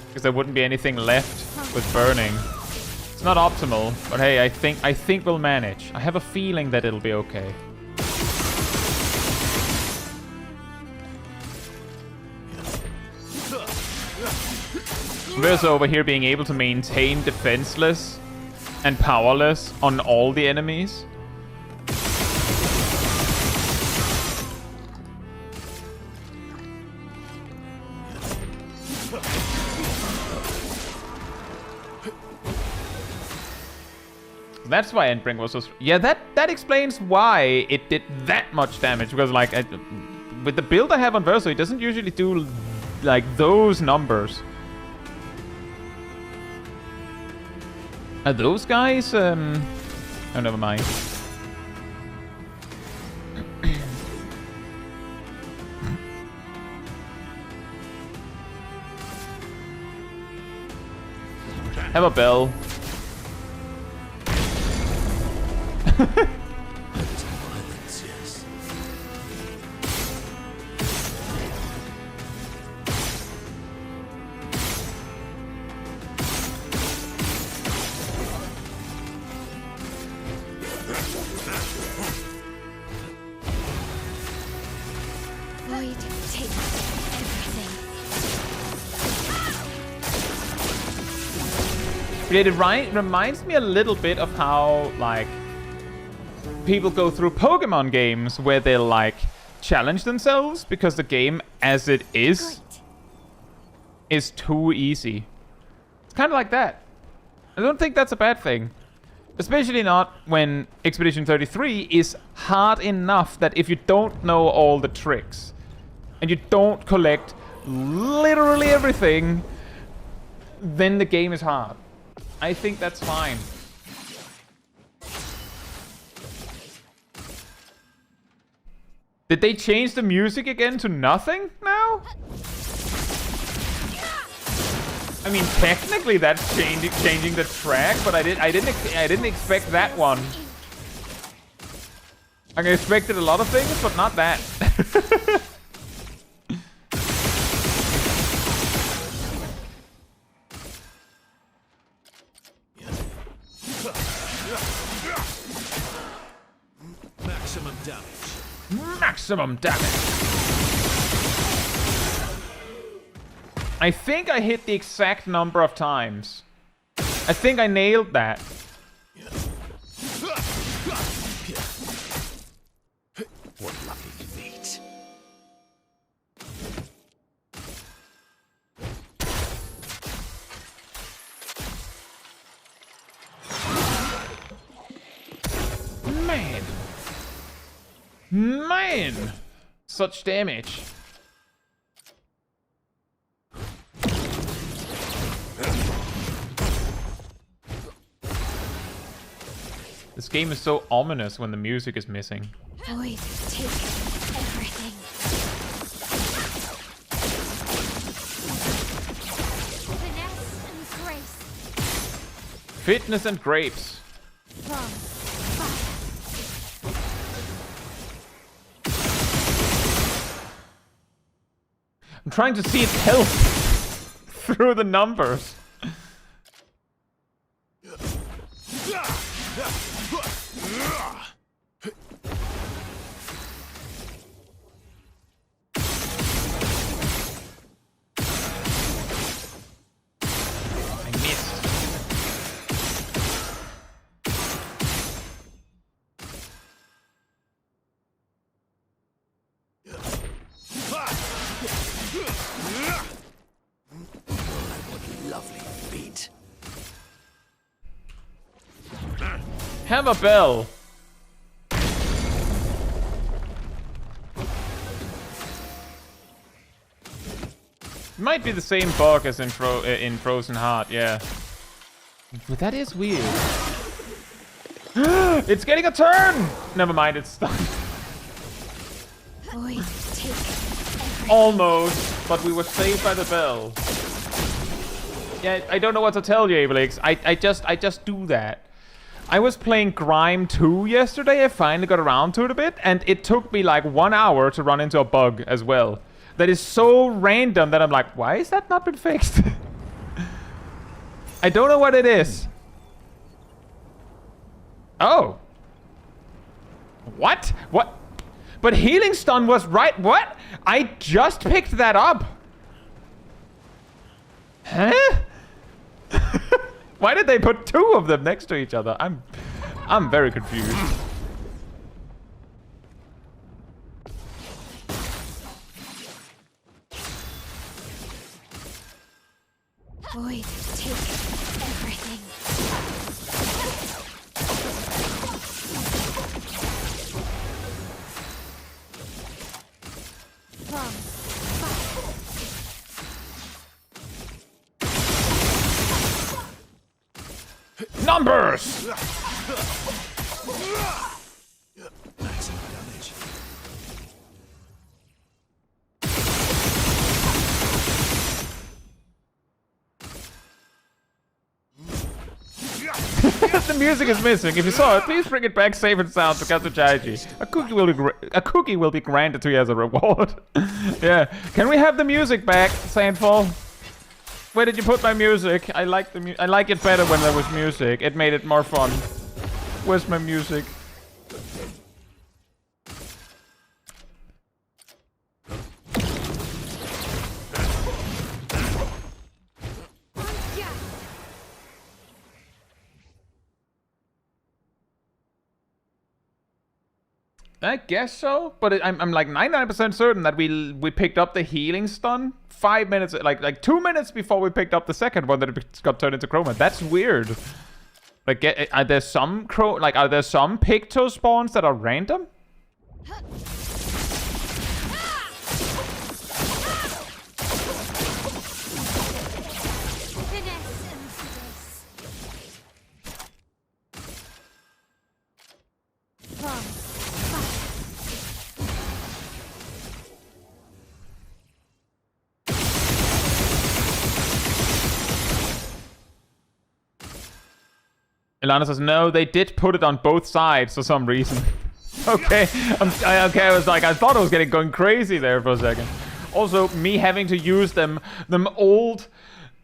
Because there wouldn't be anything left with burning. It's not optimal, but hey, I think we'll manage. I have a feeling that it'll be okay. Versus over here being able to maintain defenseless and powerless on all the enemies. That's why Endbringer was so... Yeah, that explains why it did that much damage. Because, like, with the build I have on Verso, it doesn't usually do, like, those numbers. Are those guys, Oh, never mind. Have a bell. Violence, yes. Void takes everything. It reminds me a little bit of how, like, people go through Pokemon games where they'll, like, challenge themselves because the game, as it is too easy. It's kind of like that. I don't think that's a bad thing. Especially not when Expedition 33 is hard enough that if you don't know all the tricks and you don't collect literally everything, then the game is hard. I think that's fine. Did they change the music again to nothing now? I mean, technically that's changing the track, but I didn't expect that one. I expected a lot of things, but not that. Maximum damage. Maximum damage. I think I hit the exact number of times. I think I nailed that. What lucky feet. Man. Man. Such damage. This game is so ominous when the music is missing. Void, take everything. Finesse and grace. Fitness and grapes. From fire. I'm trying to see its health through the numbers. Lovely feet. Have a bell. Might be the same bug as in Frozen Heart, yeah. But that is weird. It's getting a turn! Never mind, it's stunned. Void, take everything. Almost, but we were saved by the bell. Yeah, I don't know what to tell you, Abelix. I just do that. I was playing Grime 2 yesterday. I finally got around to it a bit, and it took me like 1 hour to run into a bug as well. That is so random that I'm like, why is that not been fixed? I don't know what it is. Oh. What? What? But Healing Stun was right. What? I just picked that up. Huh? Why did they put 2 of them next to each other? I'm very confused. Void, take everything. From Numbers! Maximum damage. The music is missing. If you saw it, please bring it back safe and sound to Caetsu Chaiji. A cookie will be granted to you as a reward. Yeah. Can we have the music back, Saintfall? Where did you put my music? I like I like it better when there was music. It made it more fun. Where's my music? I guess so, but I'm like 99% certain that we picked up the healing stun 5 minutes, like 2 minutes before we picked up the second one that it got turned into chroma. That's weird. Like, are there some Picto spawns that are random? Ilana says, no, they did put it on both sides for some reason. Okay, I was like, I thought I was going crazy there for a second. Also, me having to use them old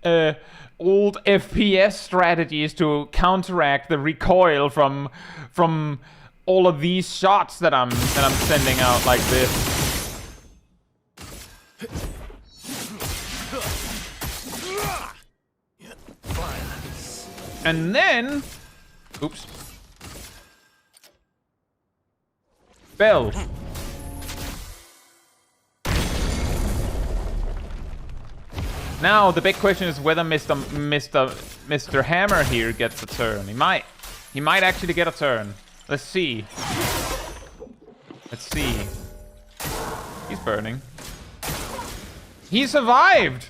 FPS strategies to counteract the recoil from all of these shots that I'm sending out like this. And then, oops. Bell. Now the big question is whether Mr. Hammer here gets a turn. He might actually get a turn. Let's see. Let's see. He's burning. He survived.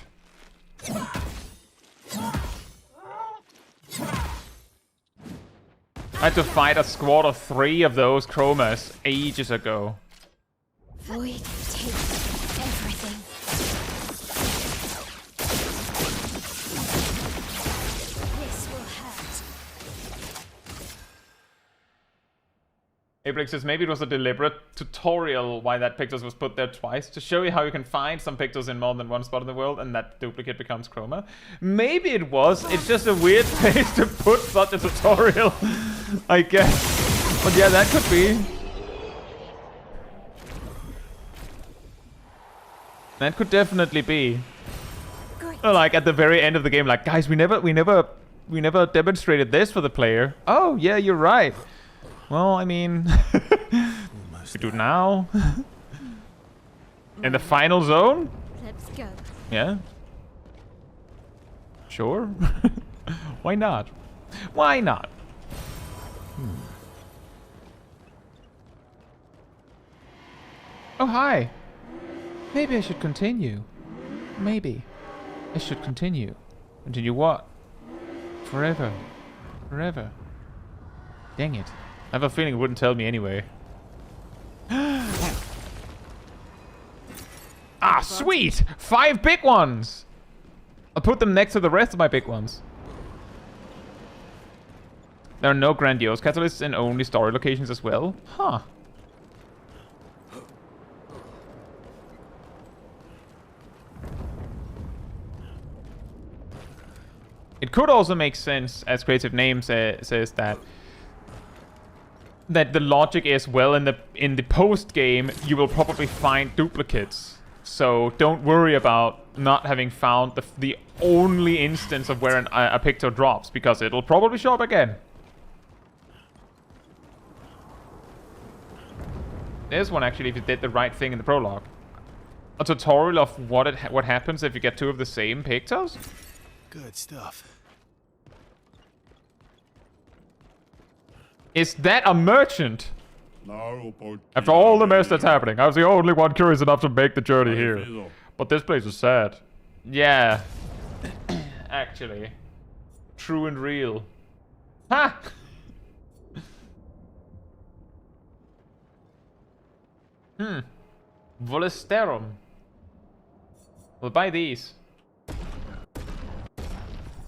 I had to fight a squad of 3 of those chromas ages ago. Void takes everything. This will hurt. Abrix says maybe it was a deliberate tutorial why that Pictus was put there twice to show you how you can find some Pictus in more than one spot in the world and that duplicate becomes chroma. Maybe it was. It's just a weird place to put such a tutorial, I guess. But yeah, that could be. That could definitely be. Or like at the very end of the game, like, guys, we never demonstrated this for the player. Oh yeah, you're right. Well, I mean, we do now. In the final zone? Let's go. Yeah. Sure. Why not? Why not? Oh, hi. Maybe I should continue. Maybe. I should continue. Continue what? Forever. Forever. Dang it. I have a feeling it wouldn't tell me anyway. Ah, sweet! 5 big ones! I'll put them next to the rest of my big ones. There are no grandiose catalysts and only story locations as well. Huh. It could also make sense, as Creative Name says that the logic is, well, in the post game you will probably find duplicates, so don't worry about not having found the only instance of where a picture drops, because it'll probably show up again. There's one actually, if you did the right thing in the prologue. A tutorial of what happens if you get two of the same pictures. Good stuff. Is that a merchant? After all the mess that's happening, I was the only one curious enough to make the journey here. But this place is sad. Yeah. Actually. True and real. Ha! Volesterum. We'll buy these.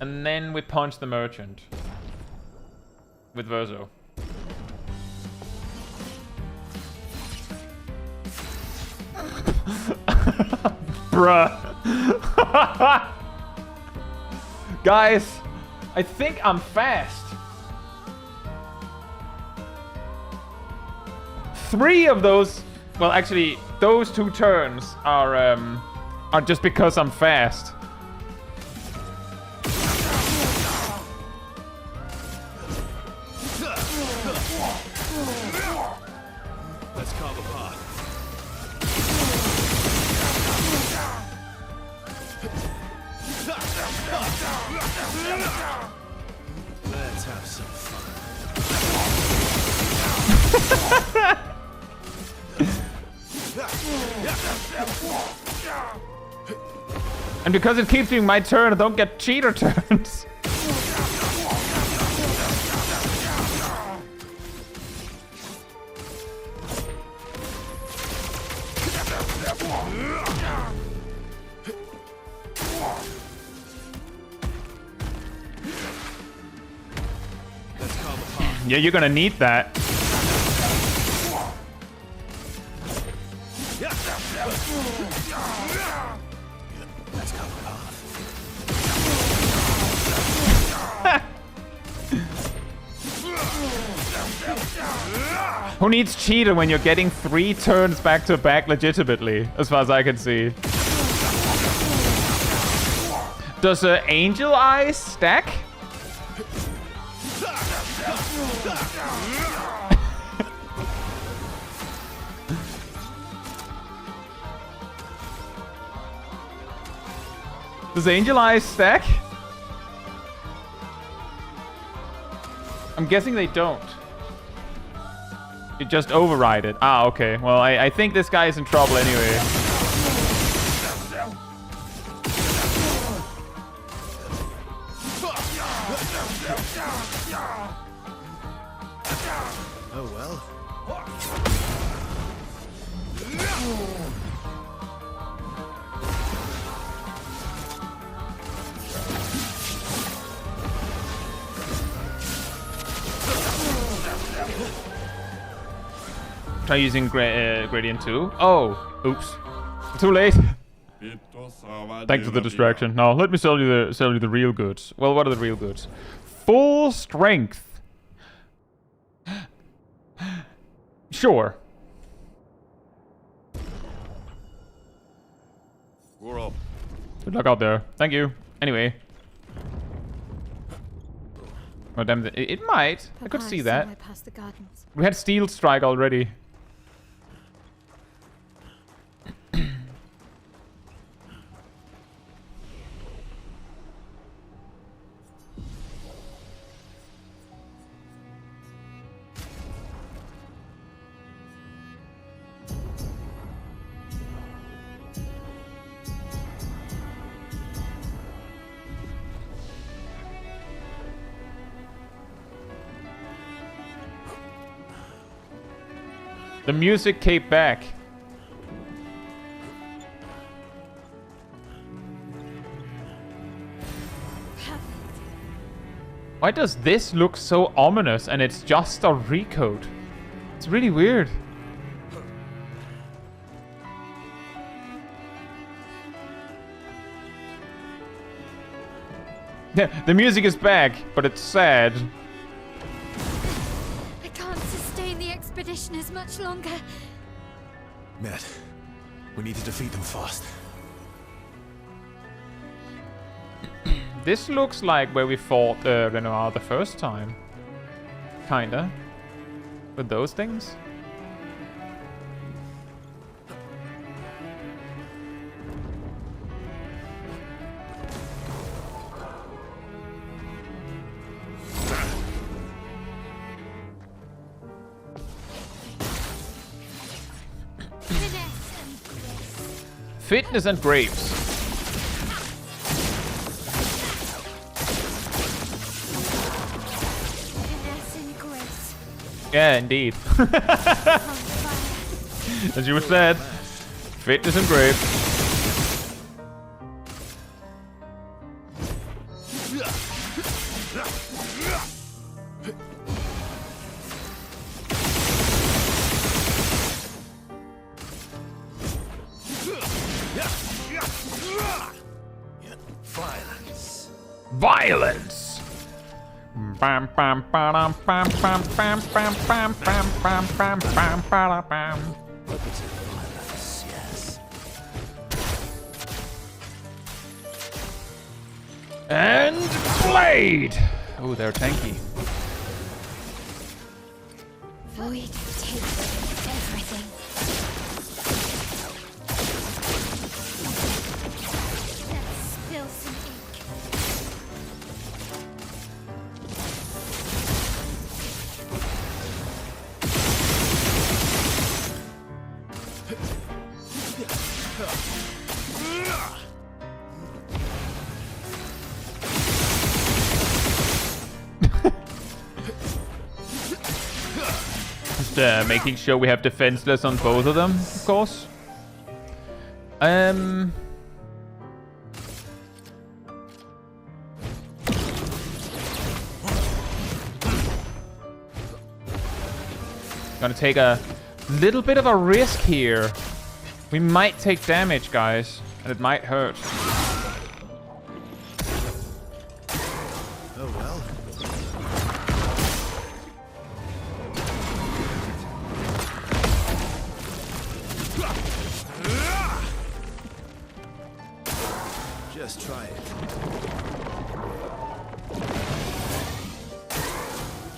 And then we punch the merchant. With Verso. Bruh. Guys, I think I'm fast. 3 of those, well, actually, those 2 turns are just because I'm fast. Let's carve a path. Let's have some fun. And because it keeps being my turn, I don't get cheater turns. Yeah, you're gonna need that. Who needs cheater when you're getting 3 turns back to back legitimately, as far as I can see? Does Angel Eyes stack? Does Angel Eyes stack? I'm guessing they don't. You just override it. Ah, okay. Well, I think this guy is in trouble anyway. Oh well. Try using gradient 2. Oh, oops. Too late. Thanks for the distraction. Now let me sell you the real goods. Well, what are the real goods? Full strength. Sure. We're up. Good luck out there. Thank you. Anyway. Oh damn! It might. I could see that. Past the gardens. We had Steel Strike already. The music came back. Why does this look so ominous and it's just a recode? It's really weird. Yeah, the music is back, but it's sad. I can't sustain the expedition as much longer. Matt, we need to defeat them fast. This looks like where we fought Renoir the first time. Kinda. With those things. Fitness and grapes. Yeah, indeed. As you said, fitness and grapes. Violence. Violence. Bam bam bam bam bam bam bam bam bam bam bam bam bam bam. Violence, yes. And played. Oh, they're tanky. Void takes everything. Let's spill some ink. Just making sure we have defenseless on both of them, of course. Gonna take a little bit of a risk here. We might take damage, guys, and it might hurt. Oh well. Just try it.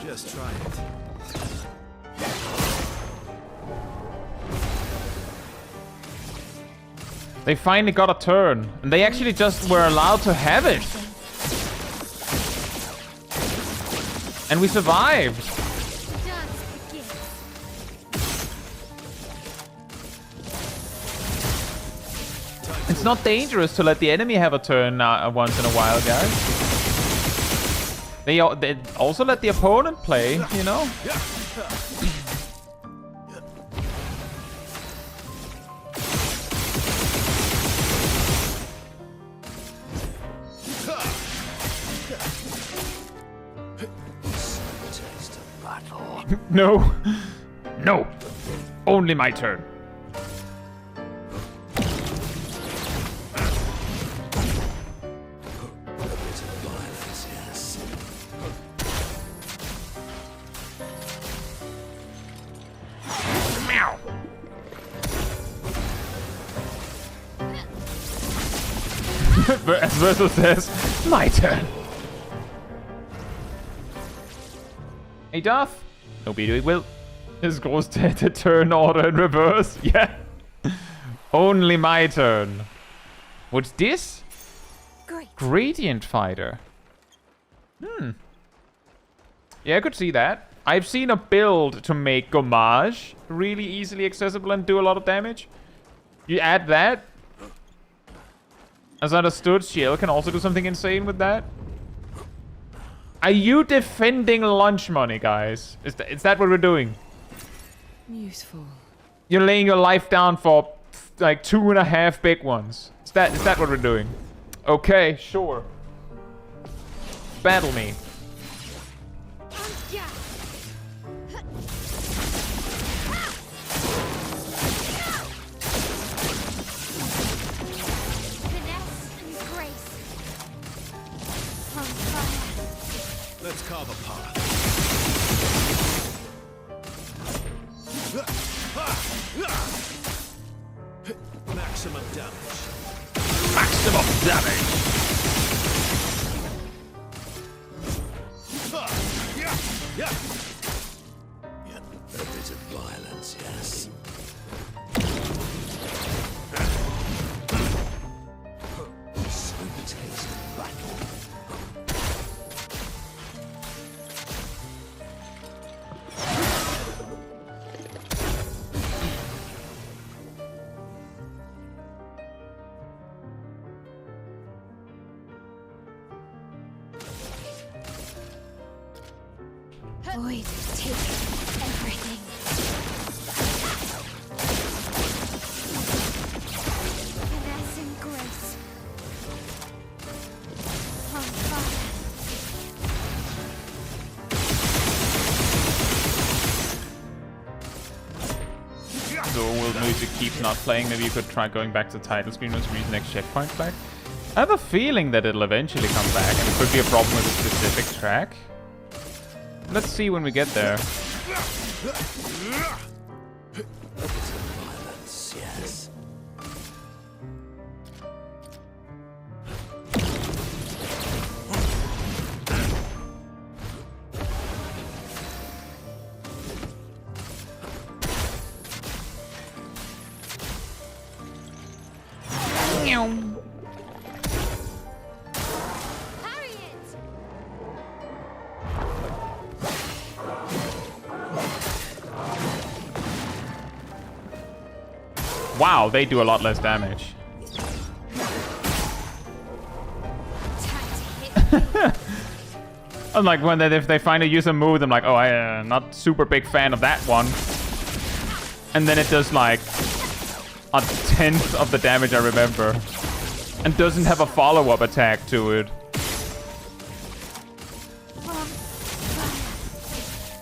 Just try it. They finally got a turn, and they actually just were allowed to have it. And we survived. Dance begins. It's not dangerous to let the enemy have a turn once in a while, guys. They also let the opponent play, you know? Taste of battle. No. No. Only my turn. Violence, yes. Meow. As Verso says, my turn. Hey, Darth. Nobody will. His goes to turn order in reverse. Yeah. Only my turn. What's this? Great. Gradient fighter. Yeah, I could see that. I've seen a build to make Gommage really easily accessible and do a lot of damage. You add that. As understood, Shield can also do something insane with that. Are you defending lunch money, guys? Is that what we're doing? Useful. You're laying your life down for like 2.5 big ones. Is that what we're doing? Okay, sure. Battle me. Maximum damage. Maximum damage. A bit of violence, yes. Sweet taste of battle. Void, take everything. Finesse and grace. On fire. So will music keep not playing? Maybe you could try going back to the title screen once you reach the next checkpoint back. I have a feeling that it'll eventually come back, and it could be a problem with a specific track. Let's see when we get there. Violence, yes. Harry it! Wow, they do a lot less damage. I'm like, if they finally use a move, I'm like, oh, I'm not super big fan of that one. And then it does like a tenth of the damage I remember. And doesn't have a follow-up attack to it.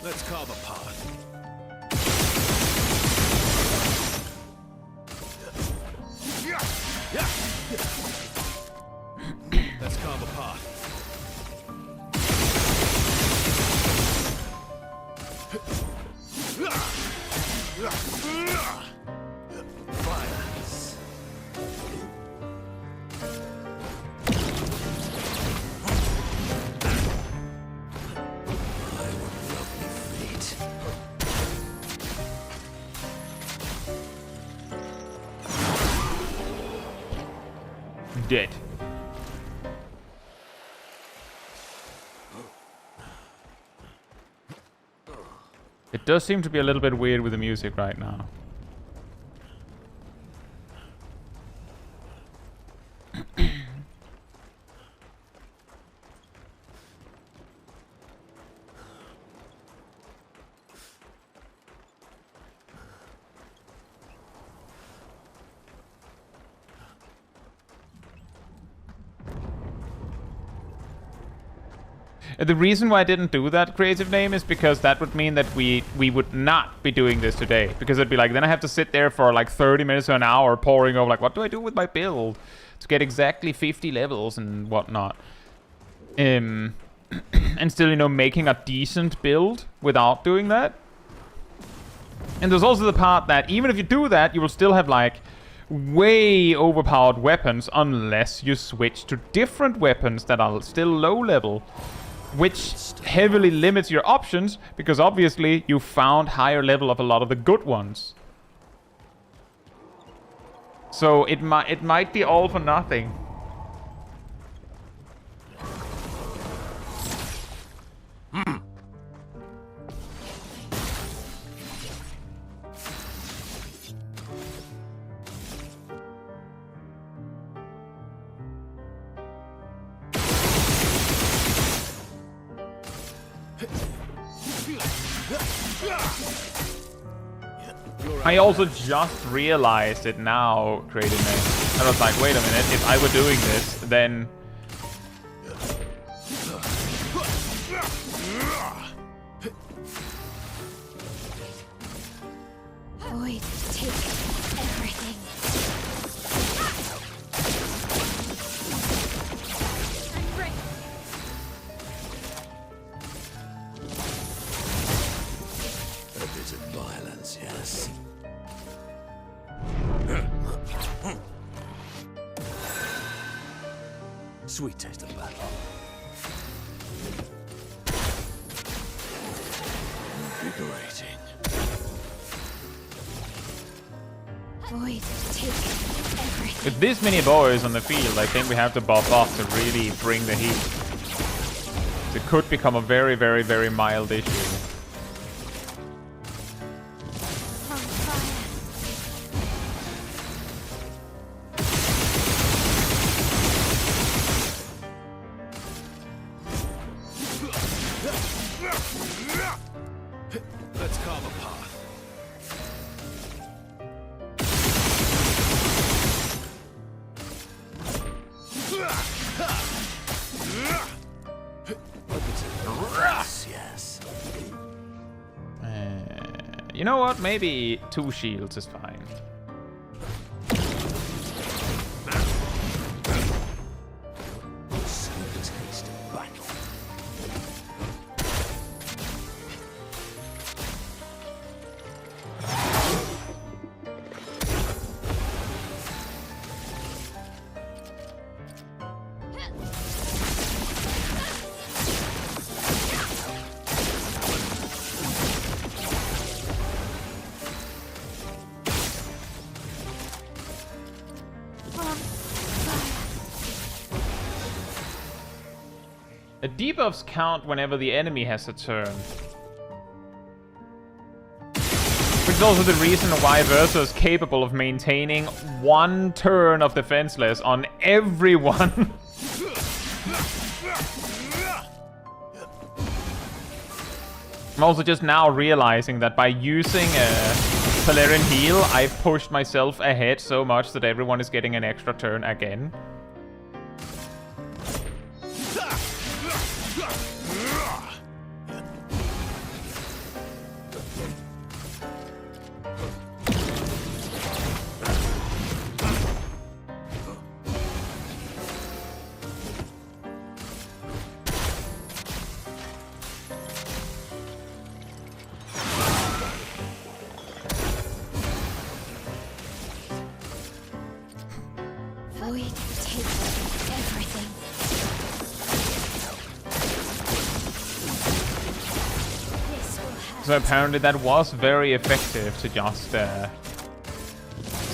Let's carve a path. Let's carve a path. Violence. I would love me fate. Dead. It does seem to be a little bit weird with the music right now. The reason why I didn't do that creative name is because that would mean that we would not be doing this today. Because it'd be like, then I have to sit there for like 30 minutes or an hour poring over like, what do I do with my build to get exactly 50 levels and whatnot. And still, you know, making a decent build without doing that. And there's also the part that even if you do that, you will still have like way overpowered weapons unless you switch to different weapons that are still low level. Which heavily limits your options, because obviously you found higher level of a lot of the good ones. So it might be all for nothing. I also just realized it now, creative name. I was like, wait a minute, if I were doing this, then... Void, take everything. I'm ready. A bit of violence. violence, yes. Sweet taste of battle. Invigorating. Void, take everything. With this many boys on the field, I think we have to buff up to really bring the heat. It could become a very, very, very mild issue. On fire. Let's carve a path. Yes. You know what? Maybe 2 shields is fine. Sweet taste of battle. The debuffs count whenever the enemy has a turn. Which is also the reason why Versa is capable of maintaining 1 turn of defenseless on everyone. I'm also just now realizing that by using a Valerian heal, I've pushed myself ahead so much that everyone is getting an extra turn again. Void, take everything. This will have So apparently that was very effective to just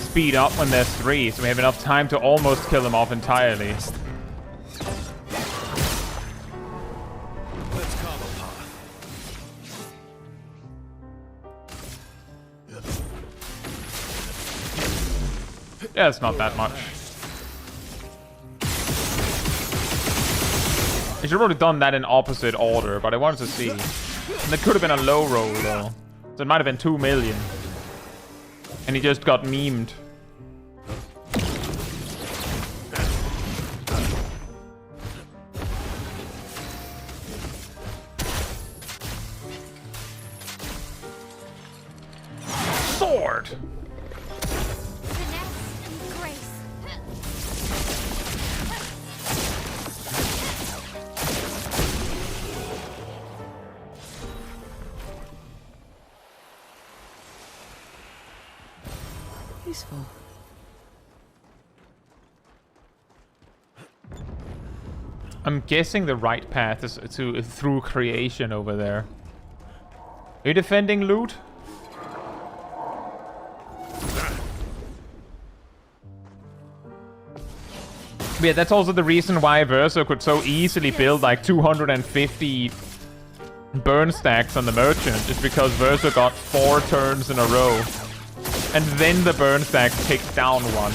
speed up when there's 3, so we have enough time to almost kill them off entirely. Let's carve a path. Yeah, it's not that much. I should have probably done that in opposite order, but I wanted to see. And that could have been a low roll, though. So it might have been 2 million. And he just got memed. Sword! finesse and grace. Useful. I'm guessing the right path is through creation over there. Are you defending loot? But yeah, that's also the reason why Verso could so easily build like 250 burn stacks on the merchant, just because Verso got 4 turns in a row. And then the burn stack ticked down 1.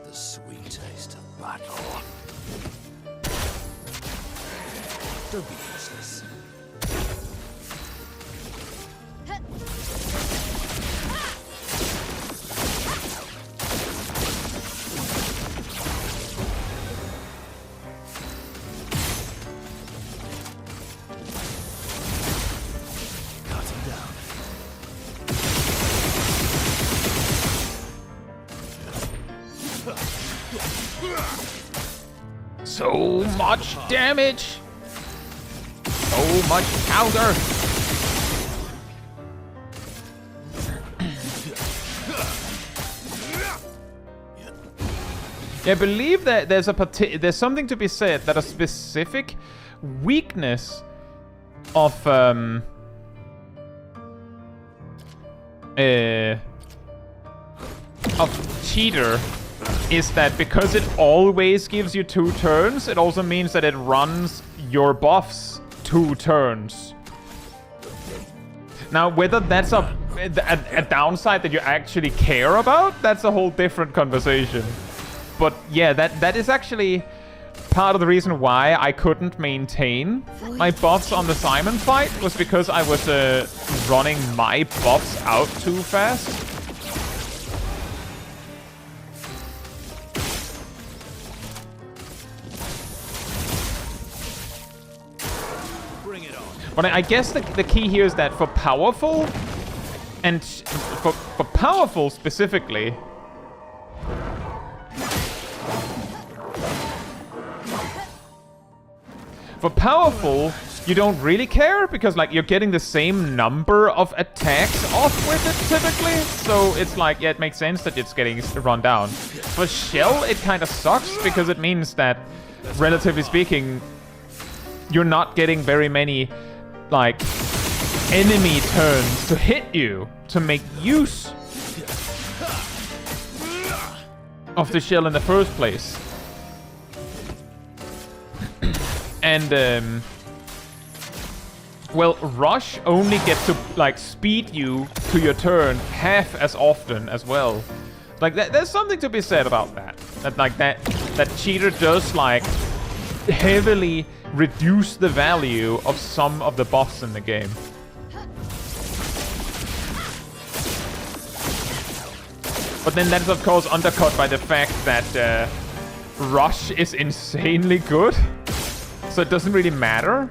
The sweet taste of battle. Don't be useless. Cut him down. So much damage! So much counter! Yeah, I believe that there's something to be said that a specific weakness of cheater is that because it always gives you 2 turns, it also means that it runs your buffs 2 turns. Now, whether that's a downside that you actually care about, that's a whole different conversation. But yeah, that is actually part of the reason why I couldn't maintain my buffs on the Simon fight, was because I was running my buffs out too fast. But I guess the key here is that for powerful, and for powerful specifically, for powerful, you don't really care because like you're getting the same number of attacks off with it typically. So it's like, yeah, it makes sense that it's getting run down. For Shell, it kind of sucks because it means that, relatively speaking, you're not getting very many like enemy turns to hit you to make use of the shell in the first place. And well, Rush only gets to like speed you to your turn half as often as well. Like there's something to be said about that. That cheater does like heavily reduce the value of some of the buffs in the game. But then that is of course undercut by the fact that Rush is insanely good, so it doesn't really matter.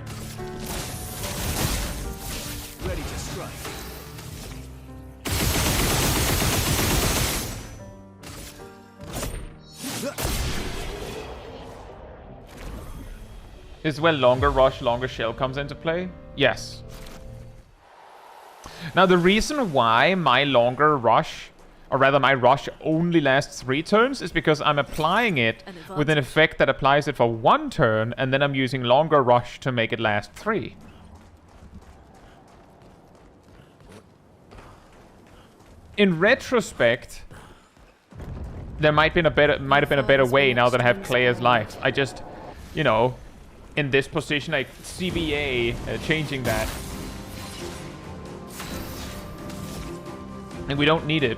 Ready to strike. Is where longer Rush, longer Shell comes into play? Yes. Now the reason why my longer Rush, or rather my Rush only lasts 3 turns, is because I'm applying it with an effect that applies it for 1 turn, and then I'm using longer Rush to make it last 3. In retrospect, there might have been a better way now that I have Clair's life. I just, you know, in this position, like CBA changing that. And we don't need it.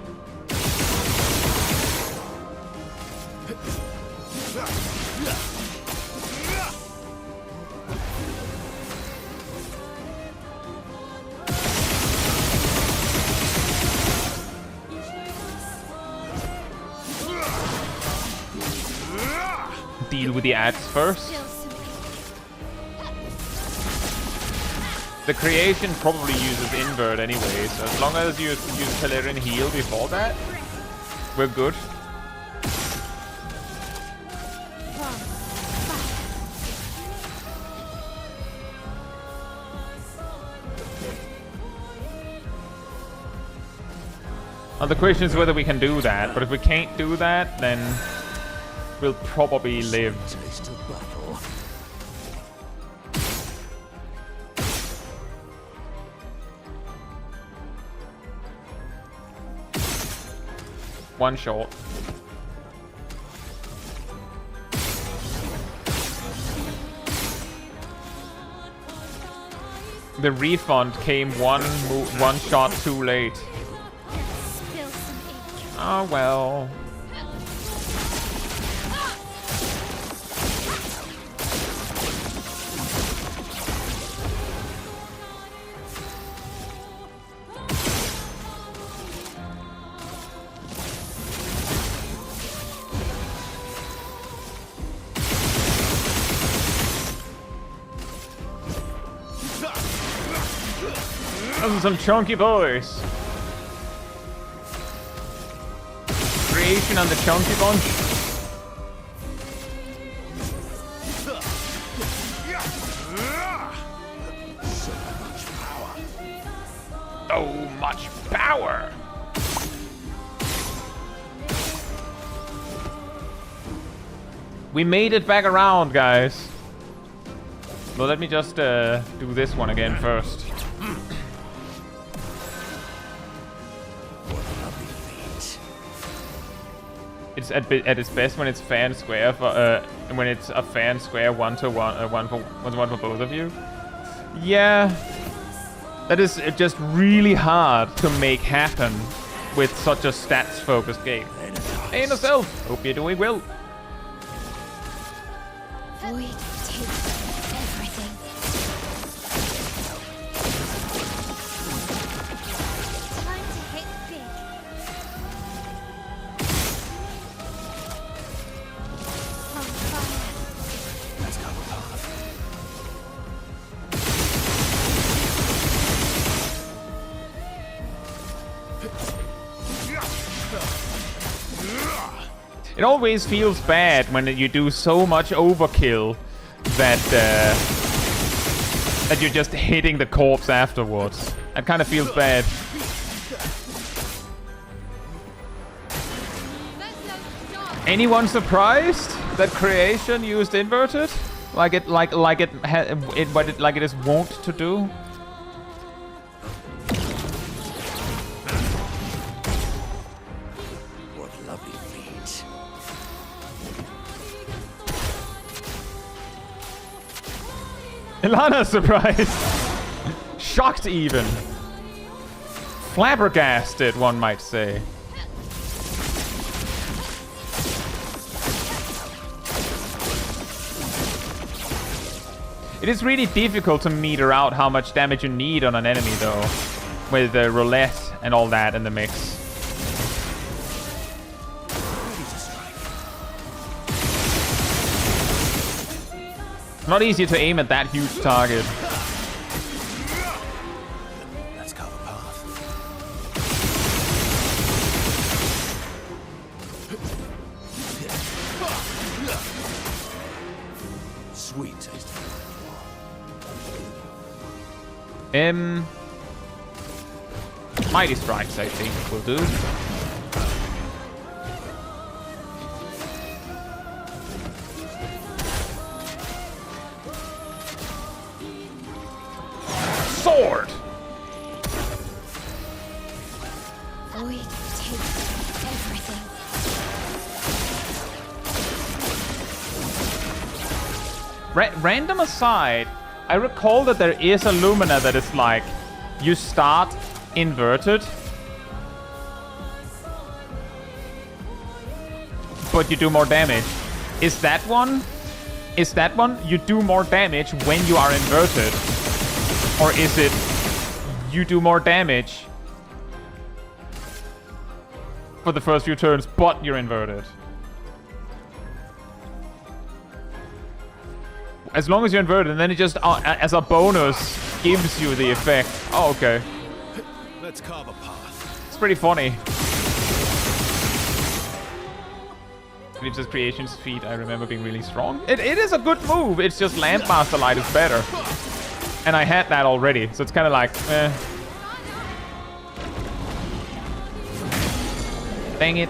Deal with the ads first. The creation probably uses invert anyway, so as long as you use Telerian heal before that, we're good. And the question is whether we can do that, but if we can't do that, then we'll probably live. Taste of battle. One shot. The refund came one shot too late. Oh well. Those are some chunky boys. Creation on the chunky bunch. So much power. We made it back around, guys. Well, let me just do this one again first. It's at its best when it's fair and square for when it's a fair and square one for both of you. Yeah, that is just really hard to make happen with such a stats-focused game. Hey, yourself. Hope you're doing well. Void takes everything. Time to hit big. On fire. Let's cover path. It always feels bad when you do so much overkill that that you're just hitting the corpse afterwards. That kind of feels bad. Anyone surprised that creation used inverted, like it is wont to do? What lovely feet. Ilana's surprised. Shocked even. Flabbergasted, one might say. It is really difficult to meter out how much damage you need on an enemy, though, with the roulette and all that in the mix. Not easy to aim at that huge target. Let's cover path. Sweet taste. Mighty strikes, I think, will do. Sword! Void takes everything. Random aside, I recall that there is a Lumina that is like, you start inverted, but you do more damage. Is that one? Is that one you do more damage when you are inverted? Or is it you do more damage for the first few turns, but you're inverted? As long as you're inverted, and then it just, as a bonus, gives you the effect. Oh, okay. Let's carve a path. It's pretty funny. Eclipse's Creation's feat, I remember being really strong. It is a good move, it's just Landmaster Light is better. And I had that already, so it's kind of like, eh. Dang it.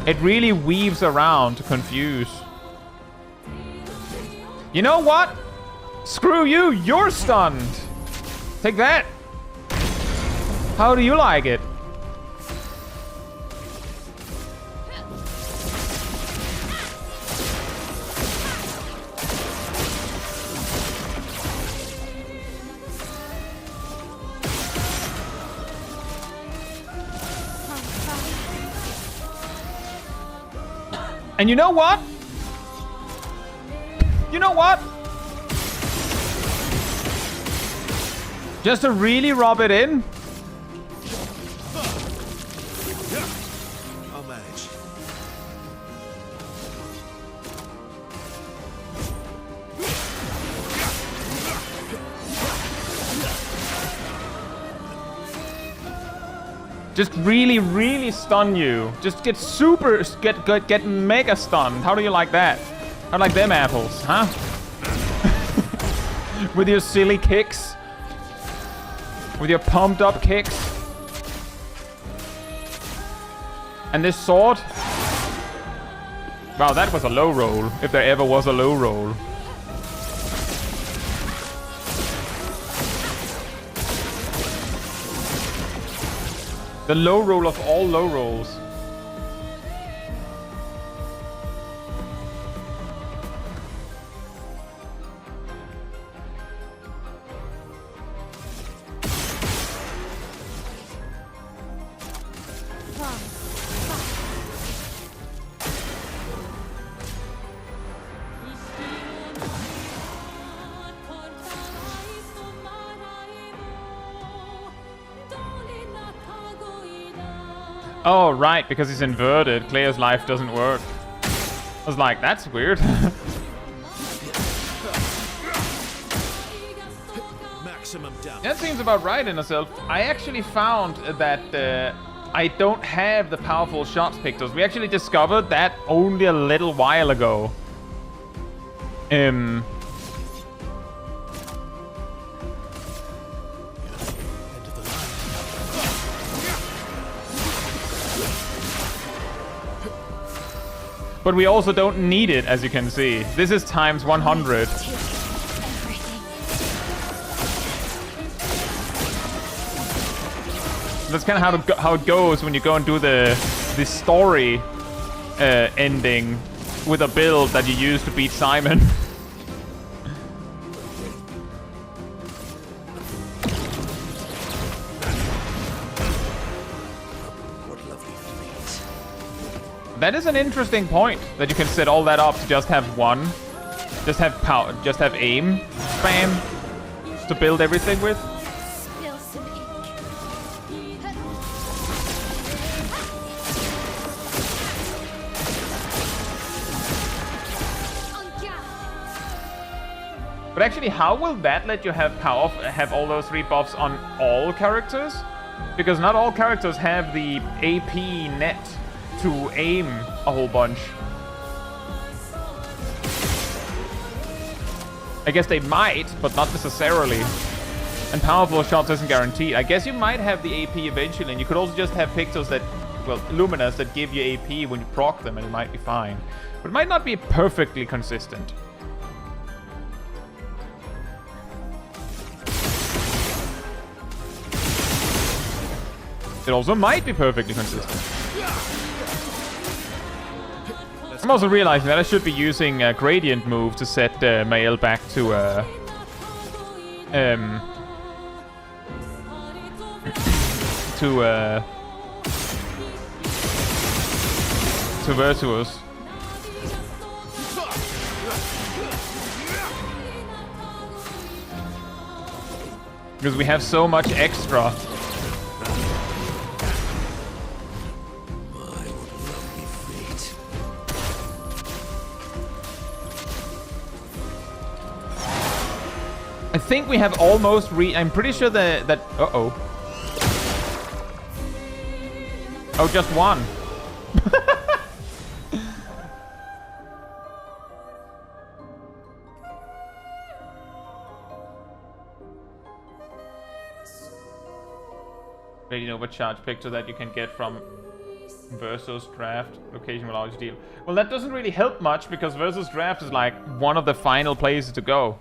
It really weaves around to confuse. You know what? Screw you, you're stunned. Take that. How do you like it? And you know what? You know what? Just to really rub it in. I'll manage. Just really, really stun you. Just get super, get mega stunned. How do you like that? How do you like them apples, huh? With your silly kicks. With your pumped up kicks. And this sword. Wow, that was a low roll. If there ever was a low roll. The low roll of all low rolls. Oh, right, because he's inverted. Clair's life doesn't work. I was like, that's weird. Maximum damage. That seems about right, Innoself. I actually found that I don't have the powerful shots pictures. We actually discovered that only a little while ago. But we also don't need it, as you can see. This is times 100. That's kind of how it goes when you go and do the story ending with a build that you use to beat Simon. That is an interesting point, that you can set all that up to just have one. Just have power, just have aim, spam, to build everything with. Spill some ink. But actually, how will that let you have have all those rebuffs on all characters? Because not all characters have the AP net to aim a whole bunch. I guess they might, but not necessarily. And powerful shots isn't guaranteed. I guess you might have the AP eventually, and you could also just have pictures that, well, luminous that give you AP when you proc them, and it might be fine. But it might not be perfectly consistent. It also might be perfectly consistent. I'm also realizing that I should be using a gradient move to set Mael back to Virtuous. Because we have so much extra. I think we have almost I'm pretty sure that uh-oh. Oh, just one. Radiant overcharge picture that you can get from Versus Draft. Location will always deal. Well, that doesn't really help much because Versus Draft is like one of the final places to go.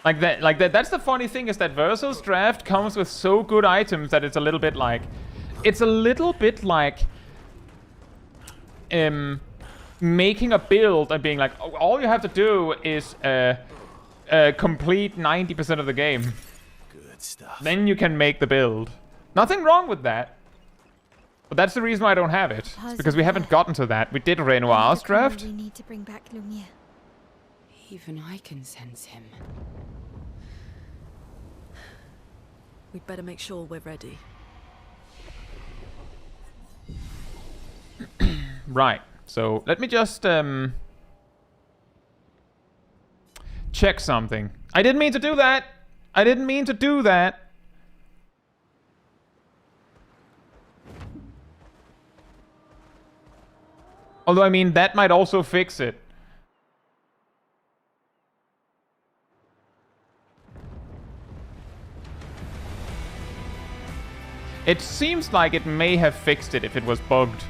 Like that. That's the funny thing, is that Versus Draft comes with so good items that it's a little bit like, making a build and being like, oh, all you have to do is complete 90% of the game. Good stuff. Then you can make the build. Nothing wrong with that. But that's the reason why I don't have it. It's because we haven't gotten to that. We did Renoir's draft. We need to bring back Lumia. Even I can sense him. We'd better make sure we're ready. Right. So let me just check something. I didn't mean to do that. I didn't mean to do that. Although, I mean, that might also fix it. It seems like it may have fixed it if it was bugged.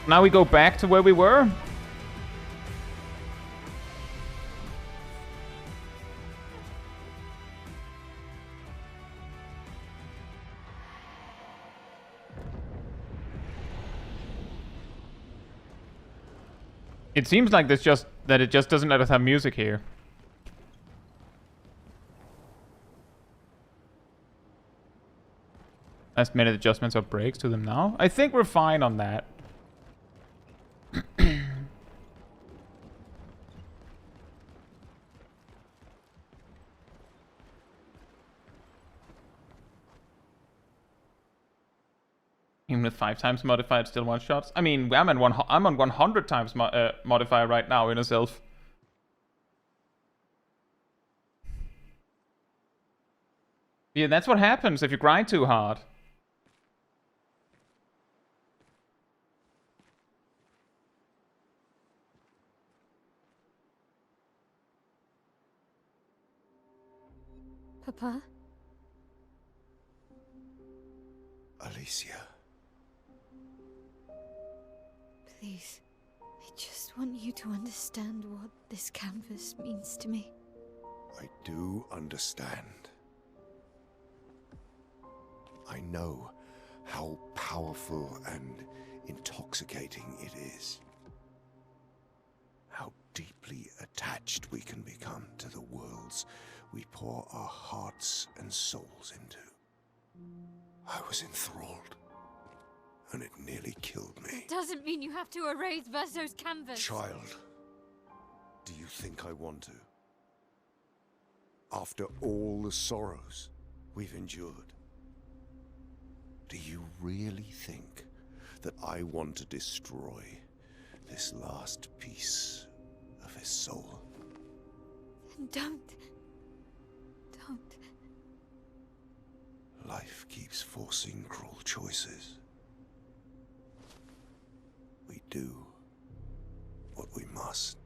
Now we go back to where we were. It seems like it just doesn't let us have music here. Last minute adjustments or breaks to them now. I think we're fine on that. Even with 5 times modified, still one shots. I mean, I'm on 100 times modifier right now in itself. Yeah, that's what happens if you grind too hard. Papa? Alicia. Please, I just want you to understand what this canvas means to me. I do understand. I know how powerful and intoxicating it is. How deeply attached we can become to the worlds we pour our hearts and souls into. I was enthralled, and it nearly killed me. Doesn't mean you have to erase Verso's canvas. Child, do you think I want to? After all the sorrows we've endured, do you really think that I want to destroy this last piece of his soul? Don't. Life keeps forcing cruel choices. We do what we must.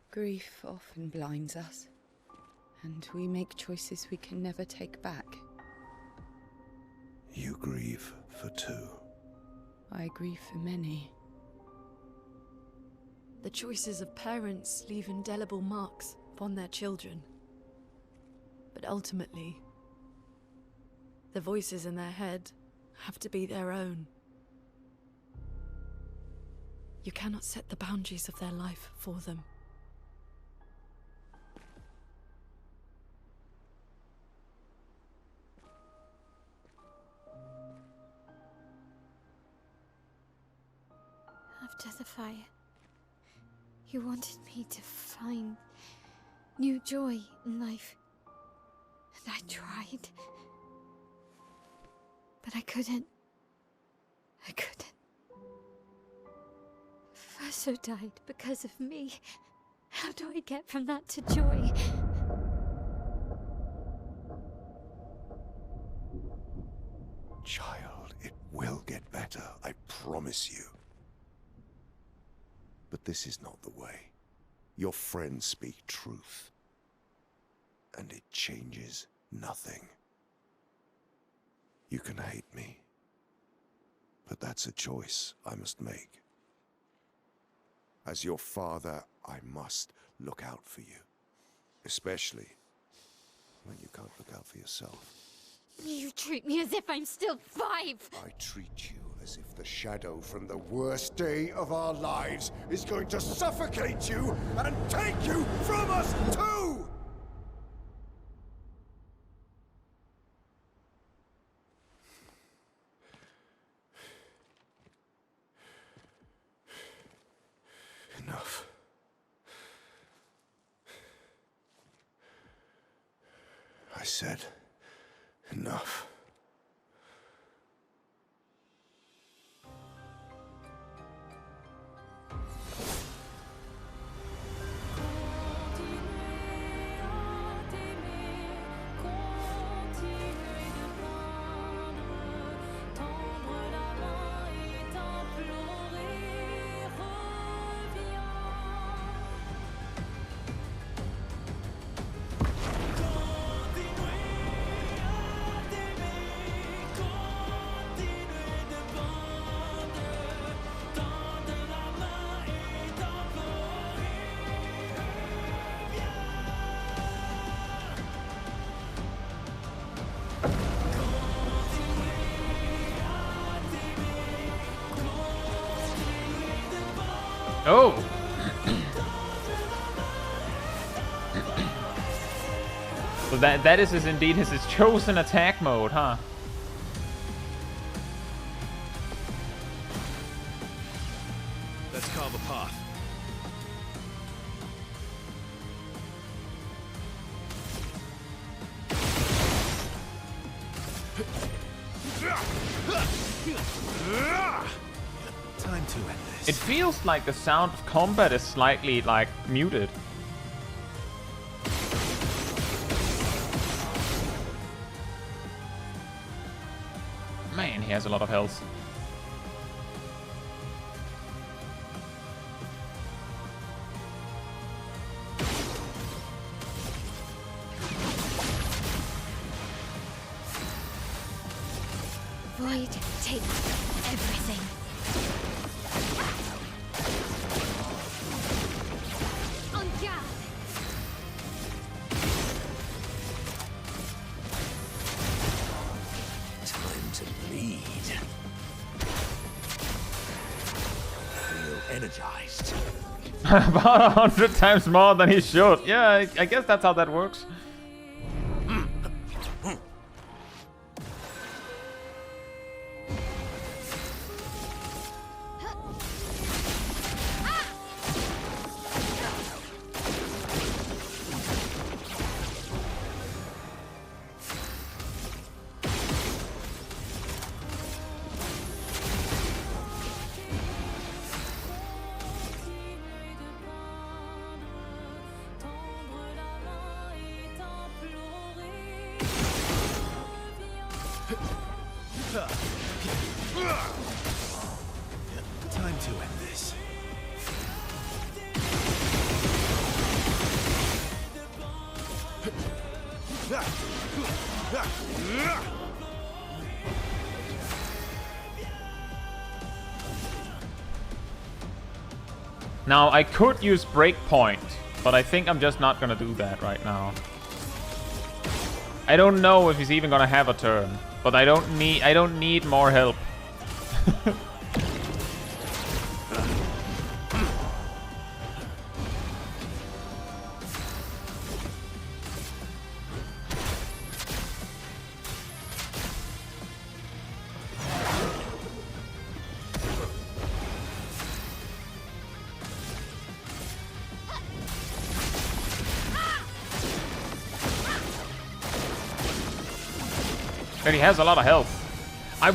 Grief often blinds us, and we make choices we can never take back. You grieve for 2. I grieve for many. The choices of parents leave indelible marks upon their children. But ultimately, the voices in their head have to be their own. You cannot set the boundaries of their life for them. After the fire, you wanted me to find new joy in life. And I tried. But I couldn't. Verso died because of me. How do I get from that to joy? Child, it will get better, I promise you. But this is not the way. Your friends speak truth. And it changes nothing. You can hate me. But that's a choice I must make. As your father, I must look out for you. Especially when you can't look out for yourself. You treat me as if I'm still 5! I treat you as if the shadow from the worst day of our lives is going to suffocate you and take you from us too! Enough. I said enough. Oh! So that is indeed his chosen attack mode, huh? Let's carve a path. Time to end this. It feels like the sound of combat is slightly, like, muted. Man, he has a lot of health. Void takes everything. On guard. Time to bleed. Feel energized. About 100 times more than he should. Yeah, I guess that's how that works. Time to end this. Now, I could use Breakpoint, but I think I'm just not gonna do that right now. I don't know if he's even gonna have a turn, but I don't need more help. And he has a lot of health.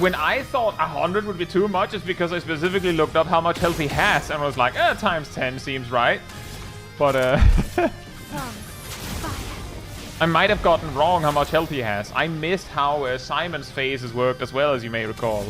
When I thought 100 would be too much, it's because I specifically looked up how much health he has and was like, times 10 seems right. But, I might have gotten wrong how much health he has. I missed how Simon's phases worked as well, as you may recall.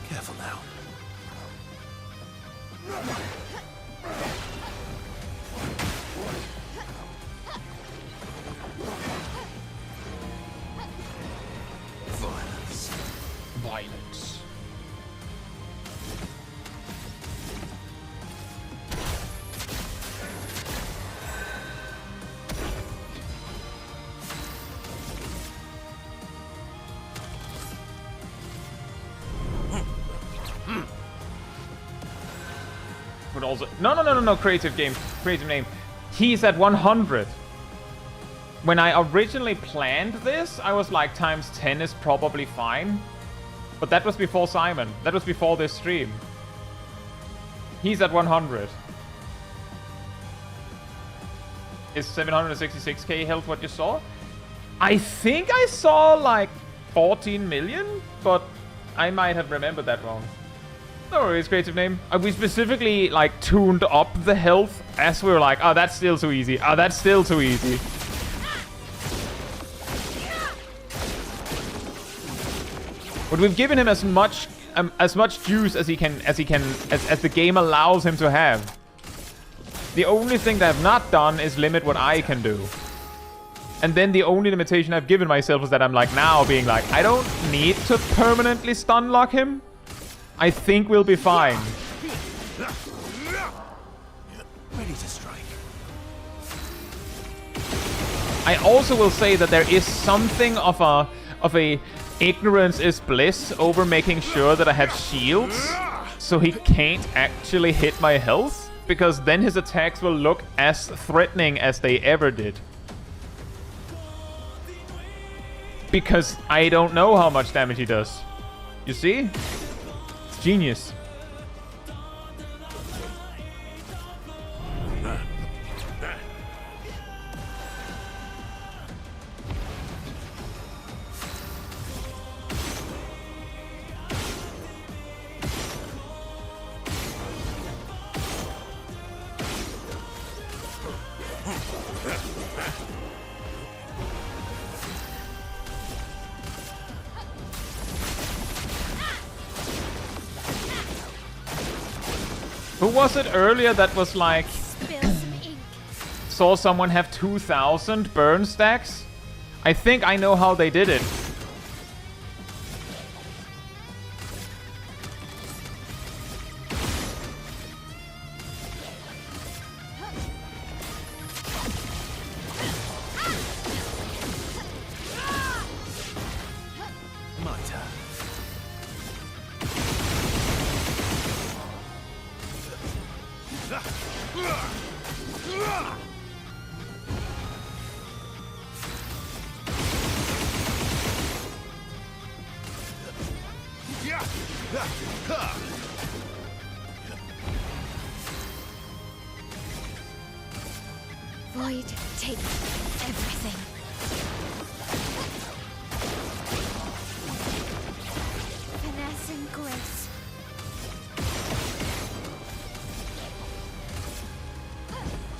Careful now. Violence. Violence. Would also no, creative name. He's at 100. When I originally planned this, I was like times 10 is probably fine. But that was before Simon. That was before this stream. He's at 100. Is 766k health what you saw? I think I saw like 14 million, but I might have remembered that wrong. No worries, creative name. We specifically like tuned up the health as we were like, oh, that's still too easy. Oh, that's still too easy. But we've given him as much juice as the game allows him to have. The only thing that I've not done is limit what I can do. And then the only limitation I've given myself is that I'm like now being like, I don't need to permanently stun lock him. I think we'll be fine. Ready to strike. I also will say that there is something of a ignorance is bliss over making sure that I have shields, so he can't actually hit my health, because then his attacks will look as threatening as they ever did. Because I don't know how much damage he does. You see? It's genius. Who was it earlier that was like, saw someone have 2,000 burn stacks? I think I know how they did it. My turn. Void, take everything. Finesse and grace.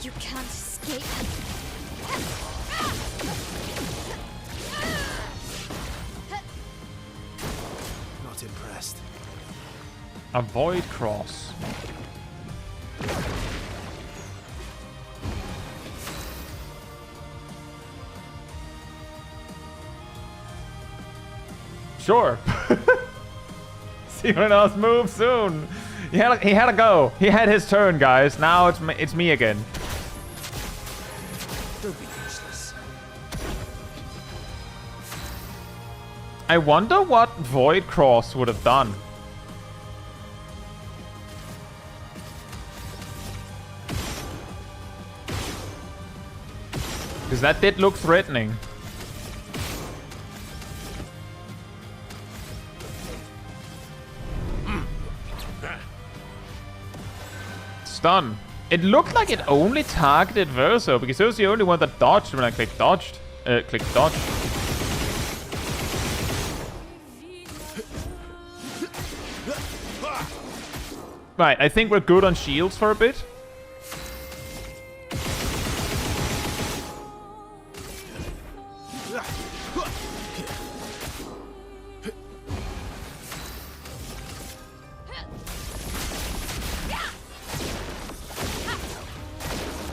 You can't escape. Not impressed. Avoid cross. Sure. Simonos move soon. He had a go. He had his turn, guys. Now it's me again. Don't be useless. I wonder what Void Cross would have done. Because that did look threatening. Stun. It looked like it only targeted Verso, because it was the only one that dodged when I clicked dodged. Clicked dodge. Right, I think we're good on shields for a bit.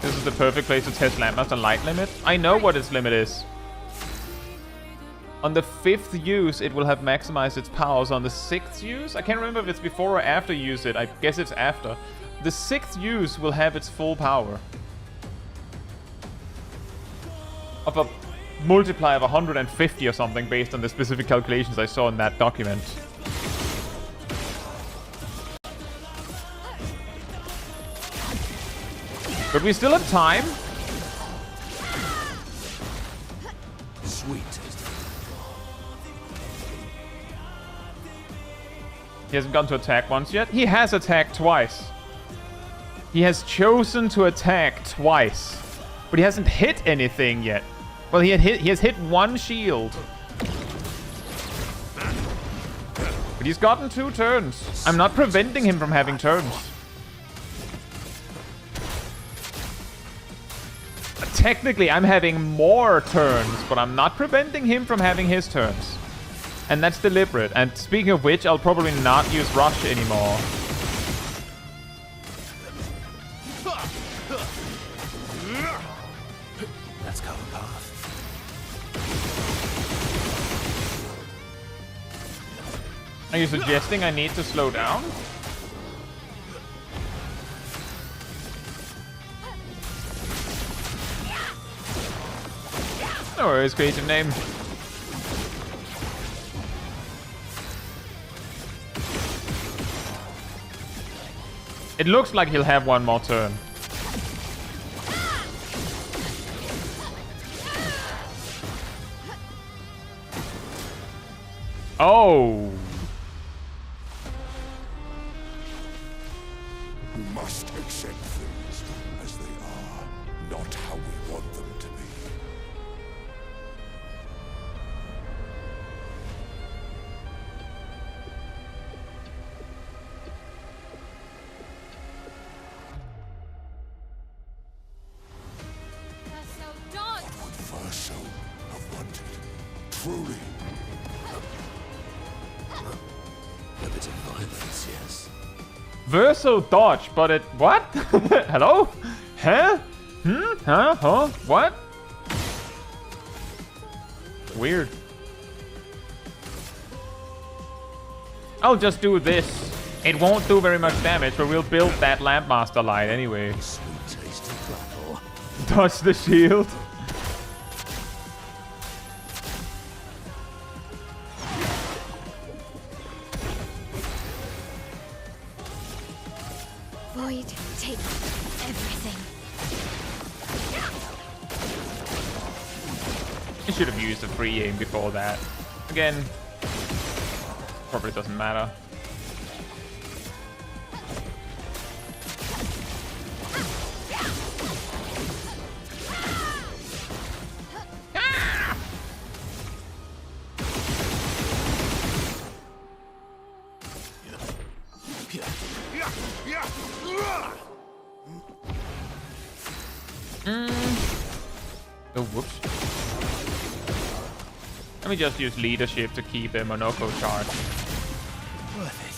This is the perfect place to test Landmaster Light Limit. I know what its limit is. On the 5th use, it will have maximized its powers. On the 6th use, I can't remember if it's before or after you use it. I guess it's after. The 6th use will have its full power. Of a multiplier of 150 or something based on the specific calculations I saw in that document. But we still have time. Sweet. He hasn't gone to attack once yet. He has attacked twice. He has chosen to attack twice. But he hasn't hit anything yet. Well, he has hit one shield. But he's gotten 2 turns. I'm not preventing him from having turns. Technically, I'm having more turns, but I'm not preventing him from having his turns. And that's deliberate. And speaking of which, I'll probably not use Rush anymore. Let's cover path. Are you suggesting I need to slow down? No worries, creative name. It looks like he'll have one more turn. Oh. We must accept things as they are, not how we want them to be. What Verso have wanted, truly. A bit of violence, yes. Verso dodge, but it... What? Hello? Huh? Huh? Huh? What? Weird. I'll just do this. It won't do very much damage, but we'll build that Lampmaster light anyway. Sweet taste of grapple. Dodge the shield. Void, take everything. I should have used a free aim before that. Again, probably doesn't matter. Oh, whoops. Let me just use leadership to keep Monoko charged. Worth it.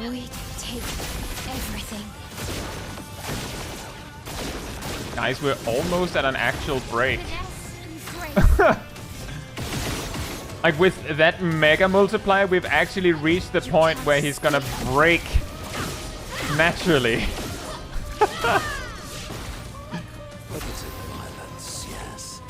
Void, take everything. Guys, we're almost at an actual break. Like with that mega multiplier, we've actually reached the point where he's gonna break naturally. A bit of violence, yes.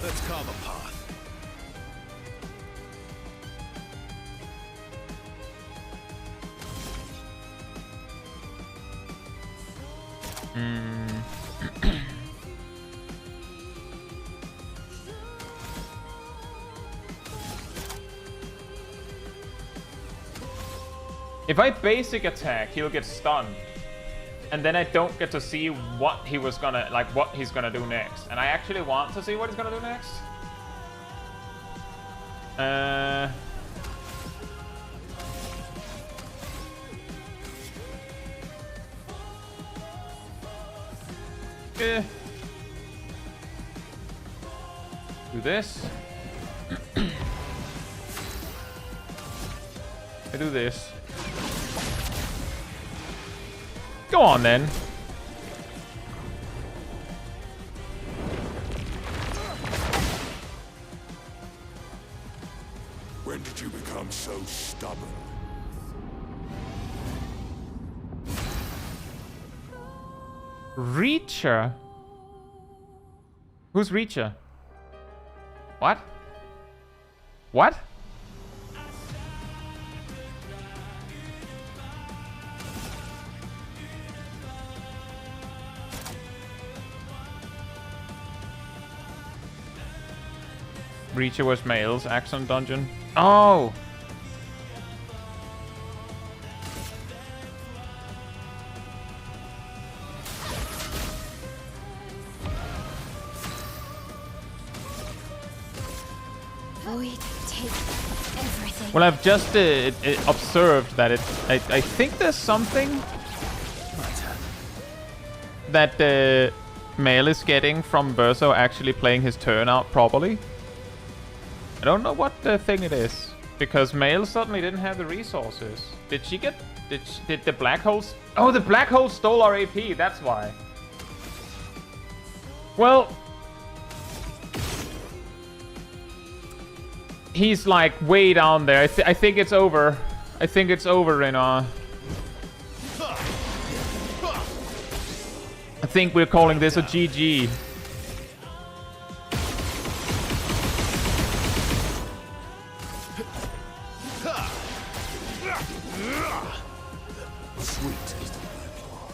Let's carve a path. If I basic attack, he'll get stunned. And then I don't get to see what he was gonna, like, what he's gonna do next. And I actually want to see what he's gonna do next. Do this. I do this. Go on then. When did you become so stubborn? Reacher? Who's Reacher? What? What? Reacher was male's Axon dungeon. Oh! Void, take everything. Well, I've just observed that I think there's something that Male is getting from Verso actually playing his turn out properly. I don't know what the thing it is. Because Male suddenly didn't have the resources. Did she get... Did the black holes... Oh, the black hole stole our AP, that's why. Well... He's like way down there. I think it's over. I think it's over, Renoir. I think we're calling this a GG. Sweet is the black law.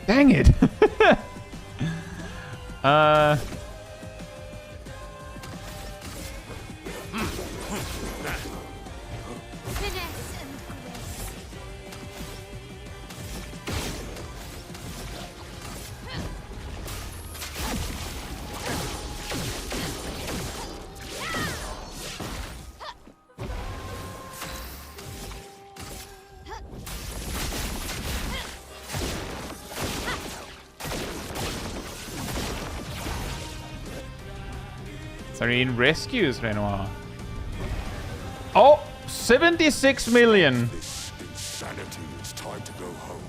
Dang it! Finesse and grace. Serene rescues Renoir. Oh! 76 million! This insanity, it's time to go home.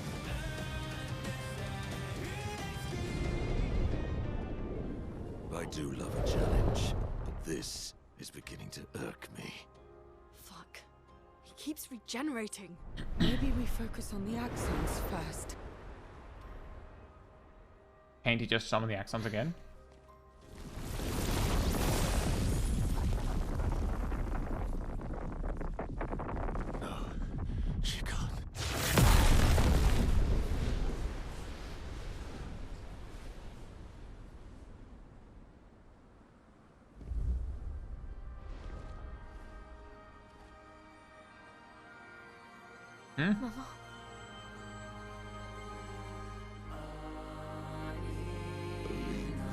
I do love a challenge, but this is beginning to irk me. Fuck. He keeps regenerating. Maybe we focus on the axons first. Can't he just summon the Axons again? She can't. Mama.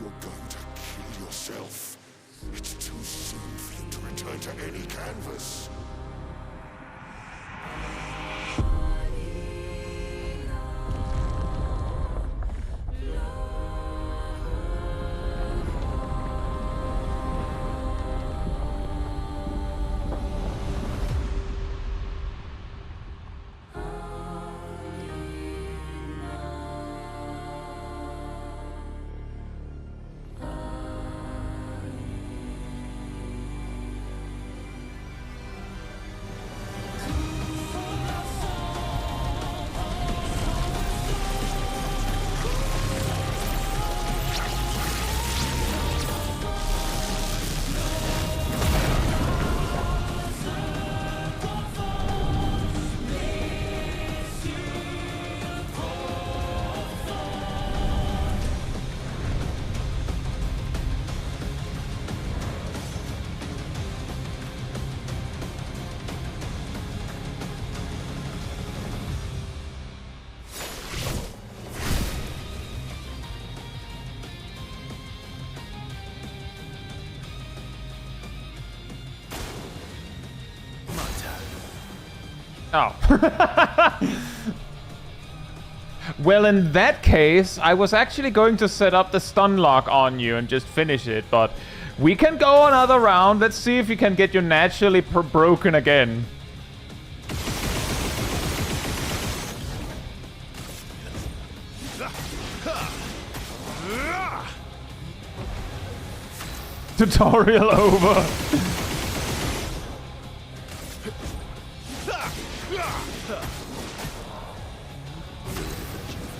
You're going to kill yourself. It's too soon for you to return to any canvas. Oh. Well, in that case, I was actually going to set up the stun lock on you and just finish it, but we can go another round. Let's see if you can get you naturally broken again. Tutorial over.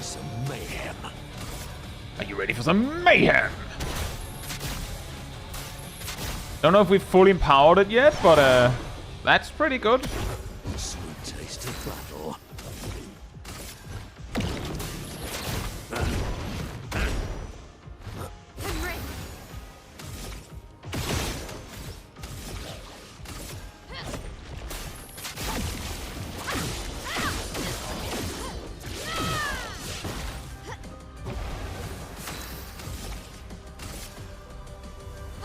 Some mayhem. Are you ready for some mayhem? Don't know if we've fully empowered it yet, but that's pretty good. Sweet taste of battle.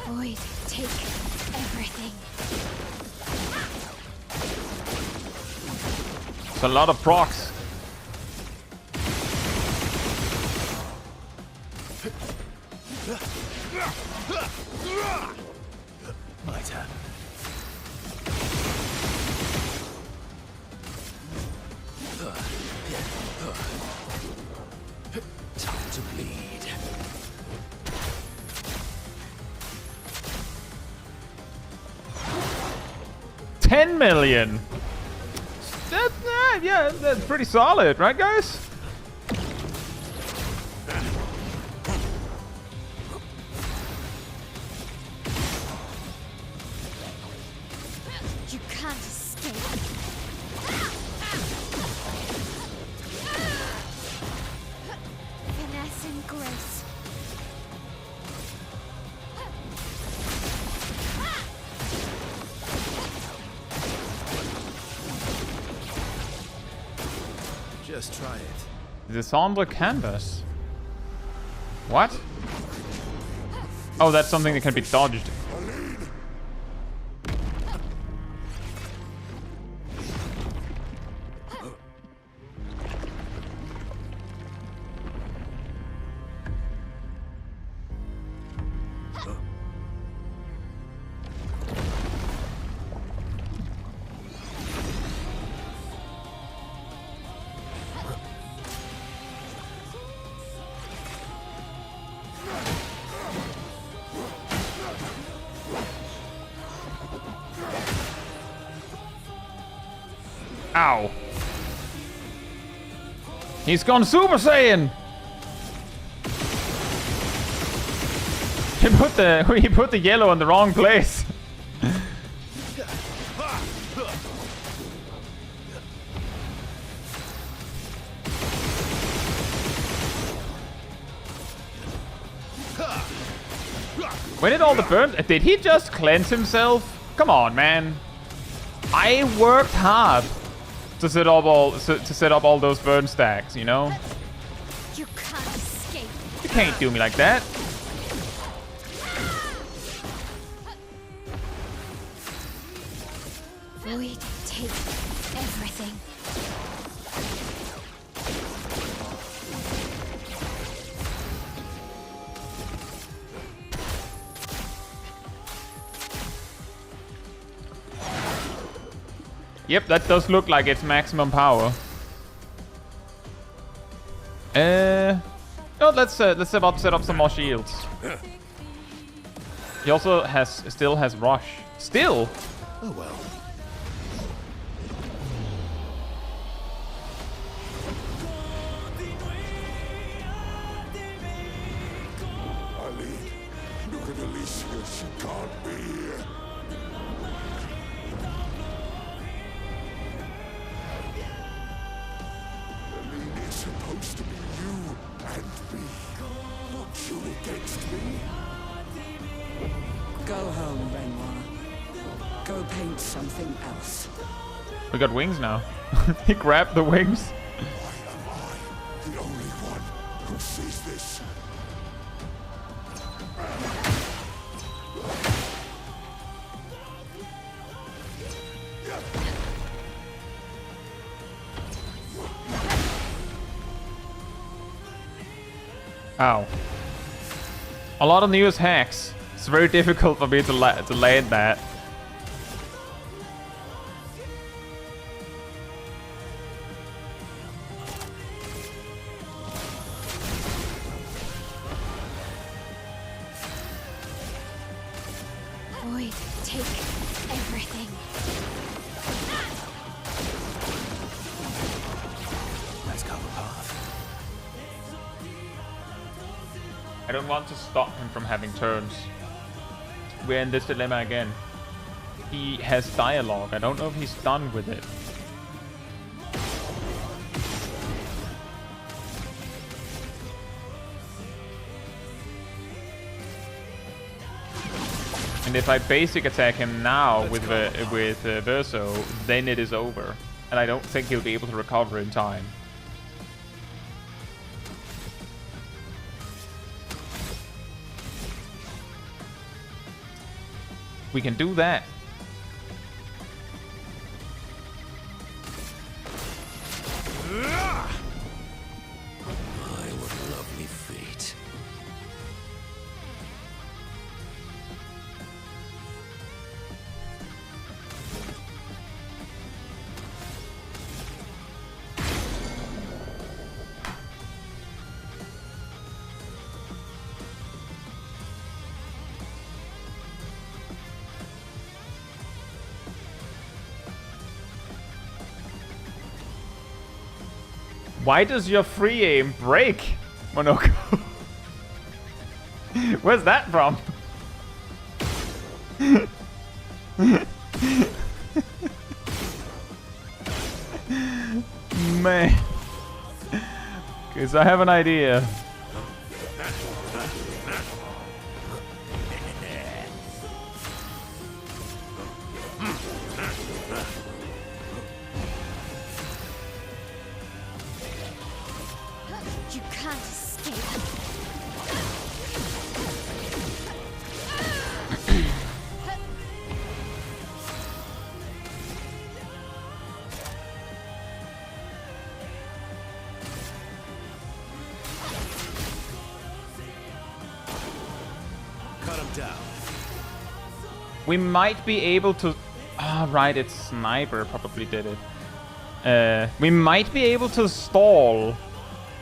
Void, take everything. It's a lot of procs. 10 million. Yeah, that's pretty solid, right, guys? You can't escape. Finesse and grace. Just try it. The sombre canvas. What? Oh, that's something that can be dodged. Ow. He's gone Super Saiyan. He put the yellow in the wrong place. Where did all the burn? Did he just cleanse himself? Come on, man. I worked hard to set up all those burn stacks, you know? You can't escape. You can't do me like that. Void, take everything. Yep, that does look like it's maximum power. Oh, let's set up some more shields. He also still has rush. Still? Oh well. Eileen, look at Alicia. She can't be here. Eileen, it's supposed to be you and me. Not you against me. Go home, Renoir. Go paint something else. We got wings now. He grabbed the wings. Why am I the only one who sees this? Ow. A lot of news hacks. It's very difficult for me to land that. Void, take everything. Let's carve a path. I don't want to stop him from having turns. We're in this dilemma again. He has dialogue. I don't know if he's done with it. And if I basic attack him now with Verso, then it is over. And I don't think he'll be able to recover in time. We can do that. My, what a lovely feat. Why does your free aim break, Monoko? Where's that from? Man. Okay, so I have an idea. You can't escape. Cut him down. We might be able to... Ah, right, it's Sniper probably did it. We might be able to stall.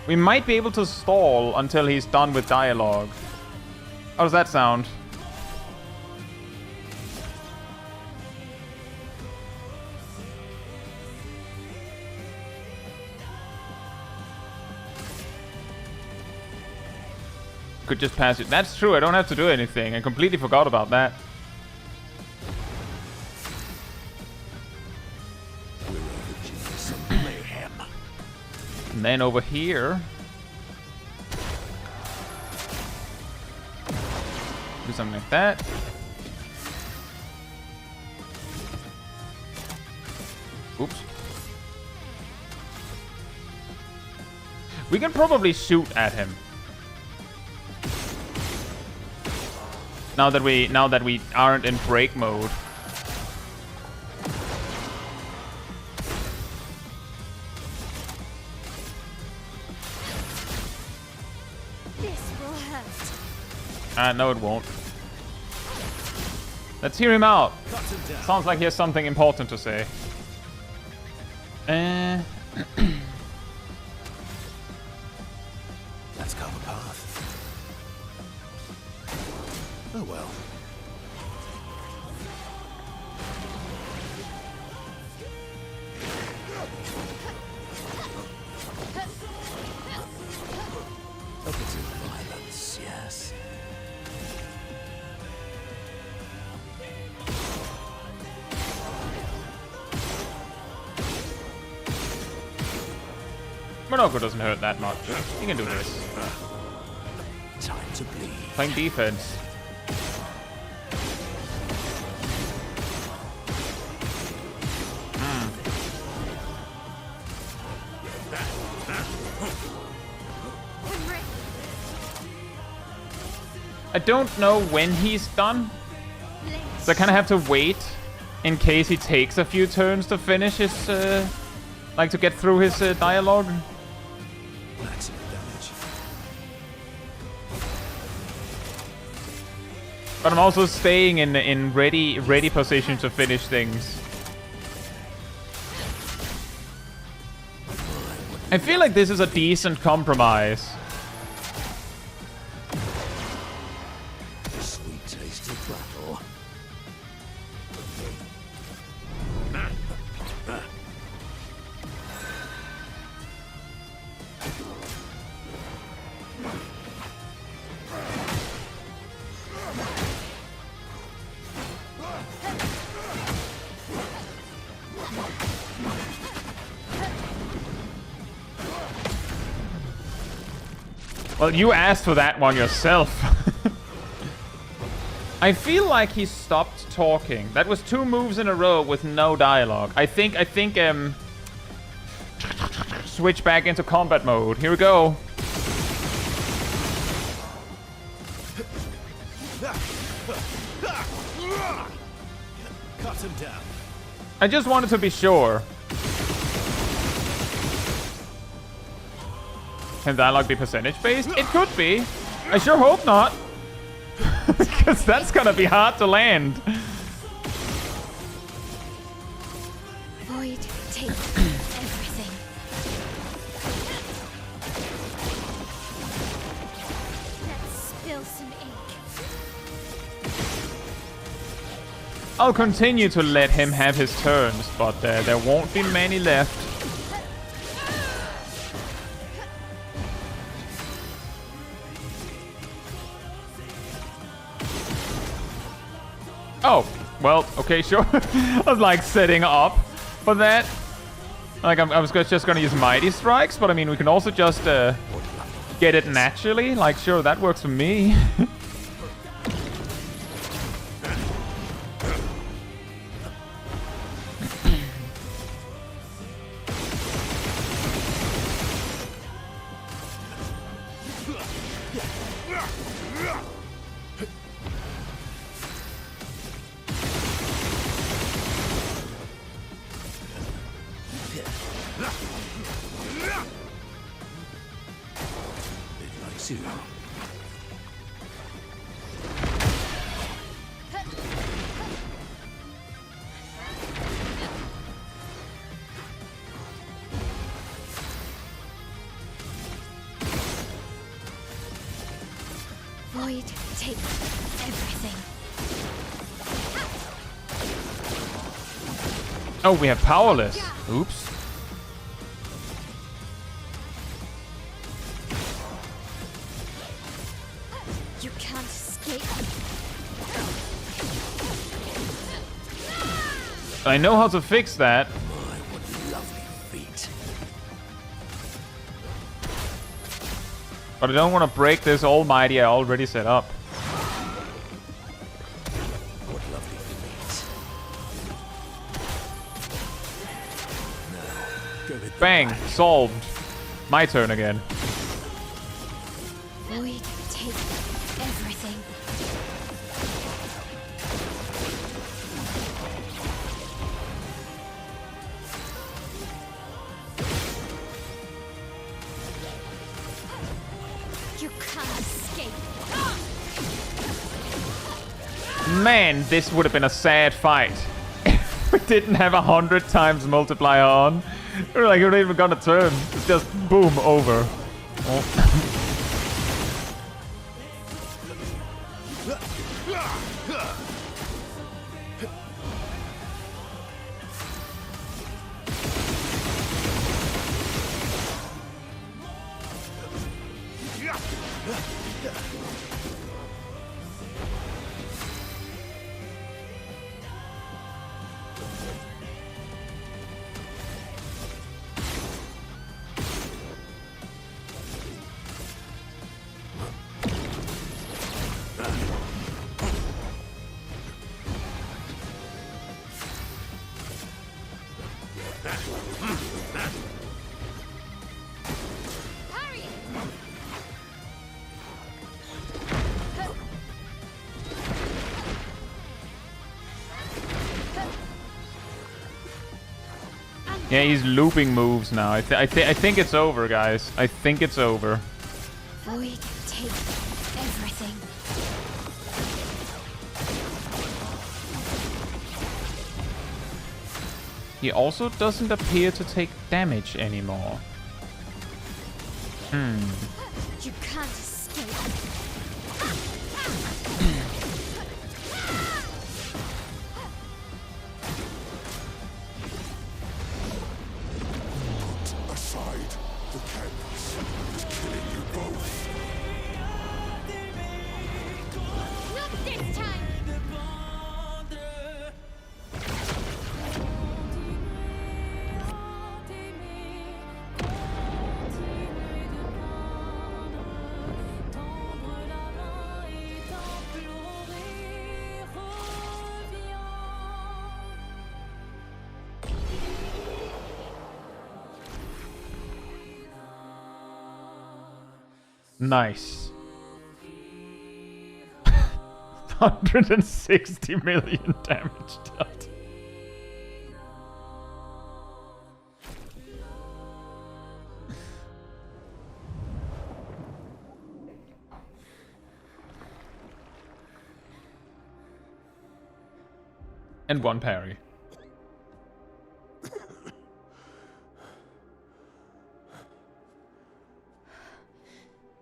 We might be able to stall until he's done with dialogue. How does that sound? Could just pass it. That's true, I don't have to do anything. I completely forgot about that. And then over here... do something like that. Oops. We can probably shoot at him. Now that we aren't in break mode. This will hurt. No, it won't. Let's hear him out. Sounds like he has something important to say. Let's carve a path. Oh well. Opposite violence, yes. Monoko doesn't hurt that much. He can do this. Time to bleed. Playing defense. I don't know when he's done, so I kind of have to wait in case he takes a few turns to finish his, like to get through his dialogue. Maximum damage. But I'm also staying in ready position to finish things. I feel like this is a decent compromise. Sweet taste of battle. Well, you asked for that one yourself. I feel like he stopped talking. That was 2 moves in a row with no dialogue. I think, switch back into combat mode. Here we go. Cut him down. I just wanted to be sure. Can dialogue be percentage based? It could be. I sure hope not. Because that's gonna be hard to land. Void, take everything. Let's spill some ink. I'll continue to let him have his turns, but there won't be many left. Well, okay, sure. I was like setting up for that. Like I was just gonna use Mighty Strikes, but I mean we can also just get it naturally. Like sure, that works for me. Caetsu. Void, take everything. Oh, we have powerless. Oops. You can't escape. I know how to fix that. My, what lovely feet. But I don't want to break this almighty I already set up. What lovely feet. Now, go with Bang! Solved. My turn again. Void, take everything. You can't escape. Man, this would have been a sad fight. If we didn't have 100 times multiplier on. We're like, we're not even gonna turn. It's just boom, over. Oh. Yeah, he's looping moves now. I think it's over, guys. I think it's over. Void, take everything. He also doesn't appear to take damage anymore. You can't escape. Aside the canvas, killing you both. Not this time. Nice. 160 million damage dealt. And one parry.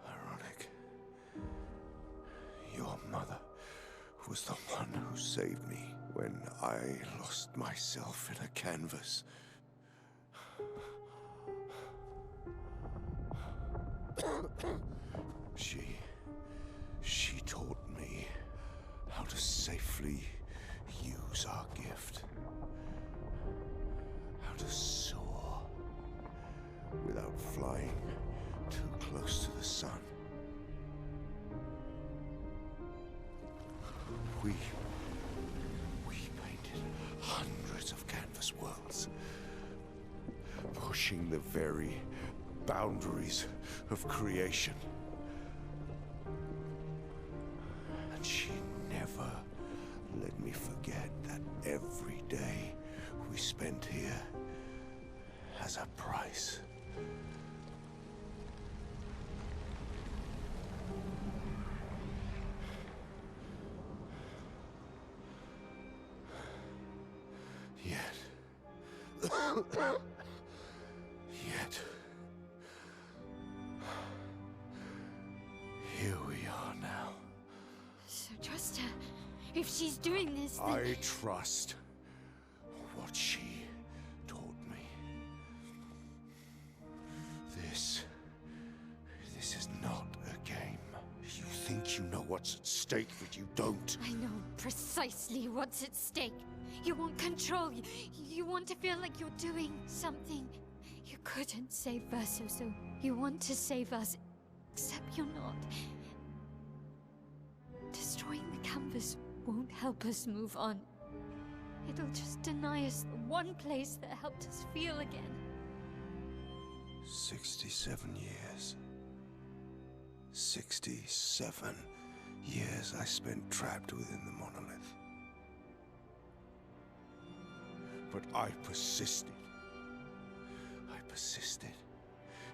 Ironic. Your mother was the one who saved me when I lost myself in a canvas. She taught me how to safely use how to soar without flying too close to the sun. We painted hundreds of canvas worlds, pushing the very boundaries of creation. And she never let me forget that every day we spent here has a price. Yet, here we are now. So trust her. If she's doing this, then... I trust what she taught me. This is not a game. You think you know what's at stake, but you don't. I know precisely what's at stake. You want control. You want to feel like you're doing something. You couldn't save Verso, so you want to save us. Except you're not. Destroying the canvas won't help us move on. It'll just deny us the one place that helped us feel again. 67 years. 67 years I spent trapped within the monolith. But I persisted.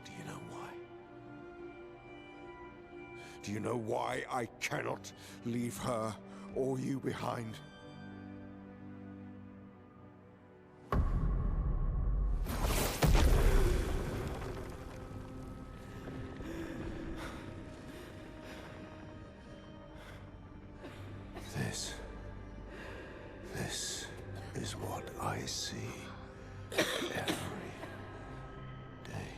Do you know why? Do you know why I cannot leave her or you behind? This is what I see every day.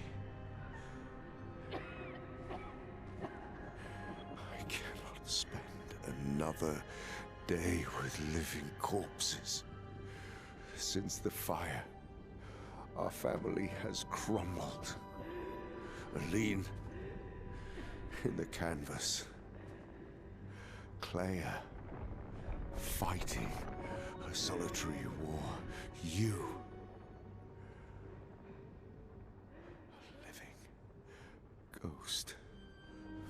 I cannot spend another day with living corpses. Since the fire, our family has crumbled. Aline in the canvas. Clair fighting a solitary war. You, a living ghost.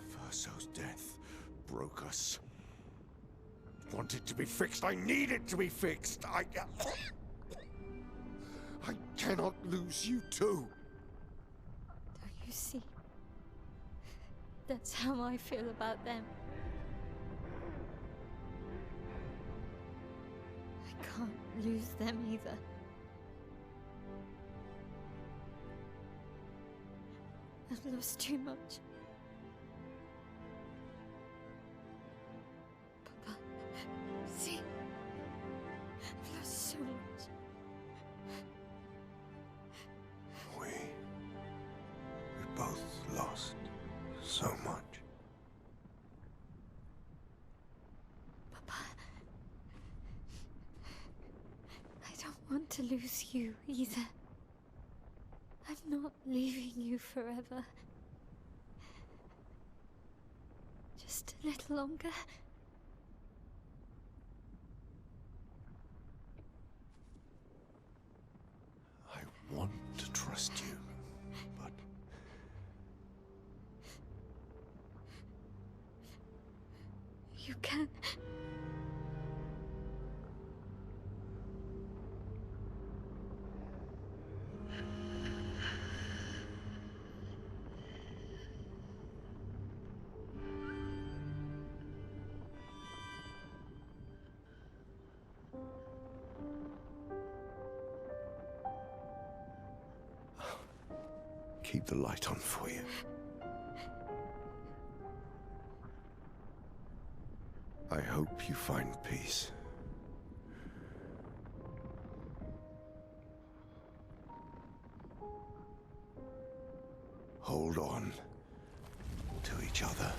Verso's death broke us. Wanted to be fixed. I need it to be fixed. I cannot lose you too. Don't you see? That's how I feel about them. I can't lose them either. I've lost too much. Papa, see? I've lost so much. We both lost so much. Papa, I don't want to lose you either. I'm not leaving you forever. Just a little longer. I want to trust you, but You can. keep the light on for you. I hope you find peace. Hold on to each other.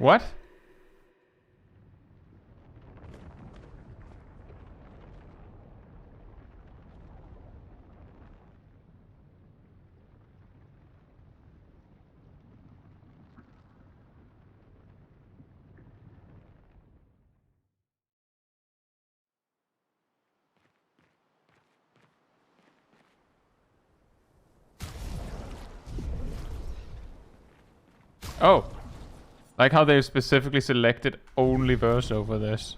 What? Oh. Like how they've specifically selected only Verso for this.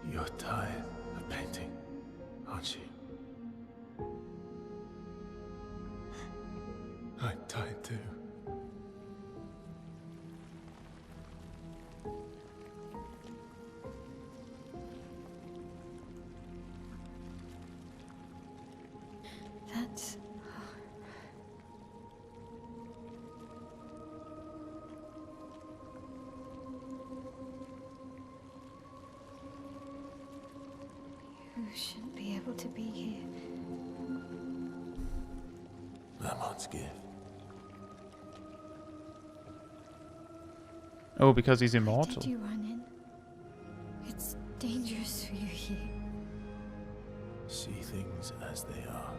You're tired of painting, aren't you? I'm tired too. That's... You shouldn't be able to be here. Lamont's gift. Oh, because he's Why immortal. did you run in? It's dangerous for you here. See things as they are.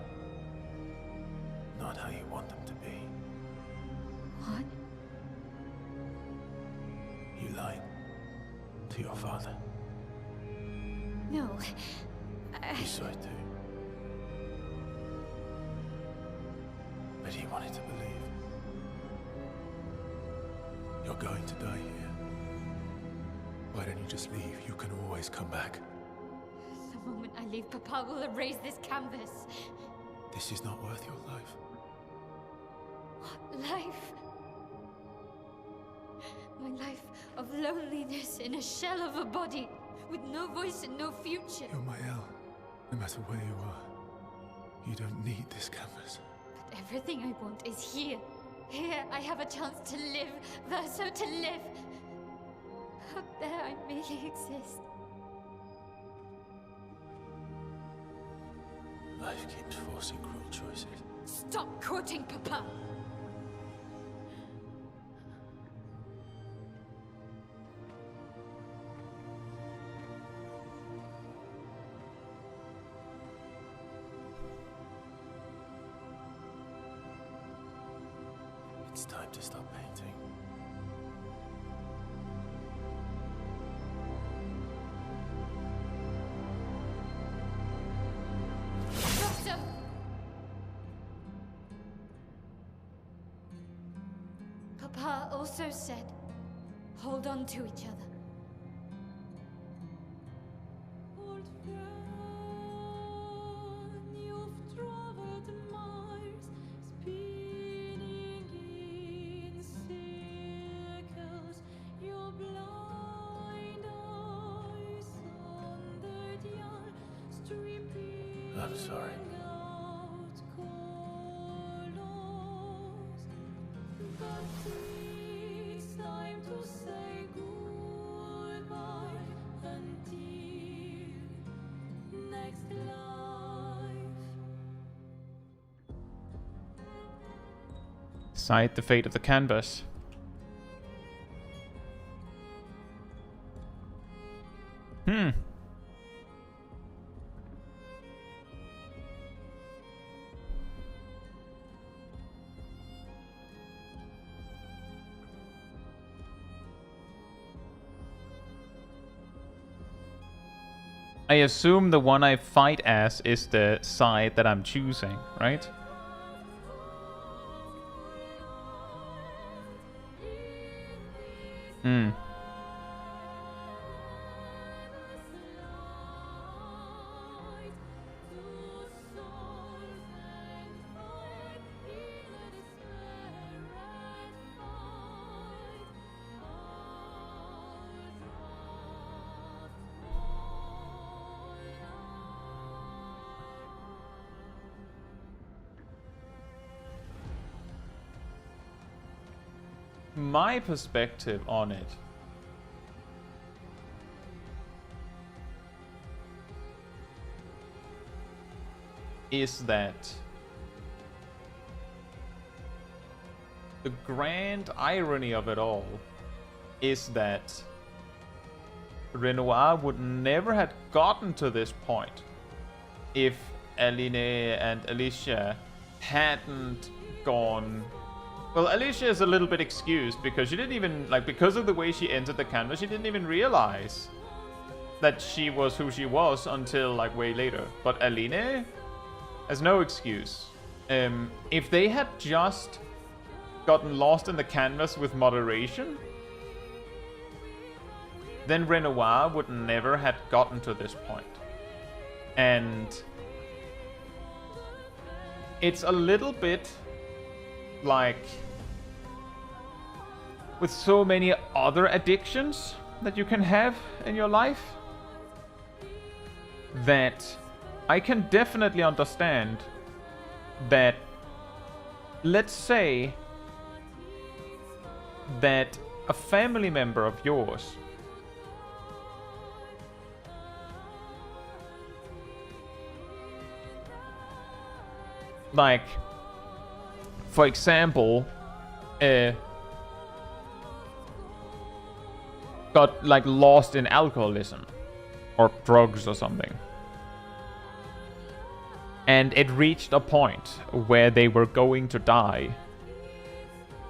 Not how you want them to be. What? You lied to your father. No. You saw it too. But he wanted to believe. You're going to die here. Why don't you just leave? You can always come back. The moment I leave, Papa will erase this canvas. This is not worth your life. What life? My life of loneliness in a shell of a body, with no voice and no future. You're my El. No matter where you are, you don't need this canvas. But everything I want is here. Here I have a chance to live, Verso to live. Up there I merely exist. Life keeps forcing cruel choices. Stop quoting Papa! It's time to stop painting. Verso! Papa also said, hold on to each other. Old friend, you've traveled miles, spinning in circles. Your blind eyes on the dial, stripping I'm sorry. out colors. But it's time to say goodbye until next life. Decide the fate of the canvas. Hmm. I assume the one I fight as is the side that I'm choosing, right? Hmm. My perspective on it is that the grand irony of it all is that Renoir would never have gotten to this point if Aline and Alicia hadn't gone. Well, Alicia is a little bit excused because she didn't even, like, because of the way she entered the canvas, she didn't even realize that she was who she was until, like, way later. But Aline has no excuse. If they had just gotten lost in the canvas with moderation, then Renoir would never have gotten to this point. And it's a little bit like with so many other addictions that you can have in your life, that I can definitely understand that, let's say that a family member of yours like, for example, got like lost in alcoholism or drugs or something, and it reached a point where they were going to die,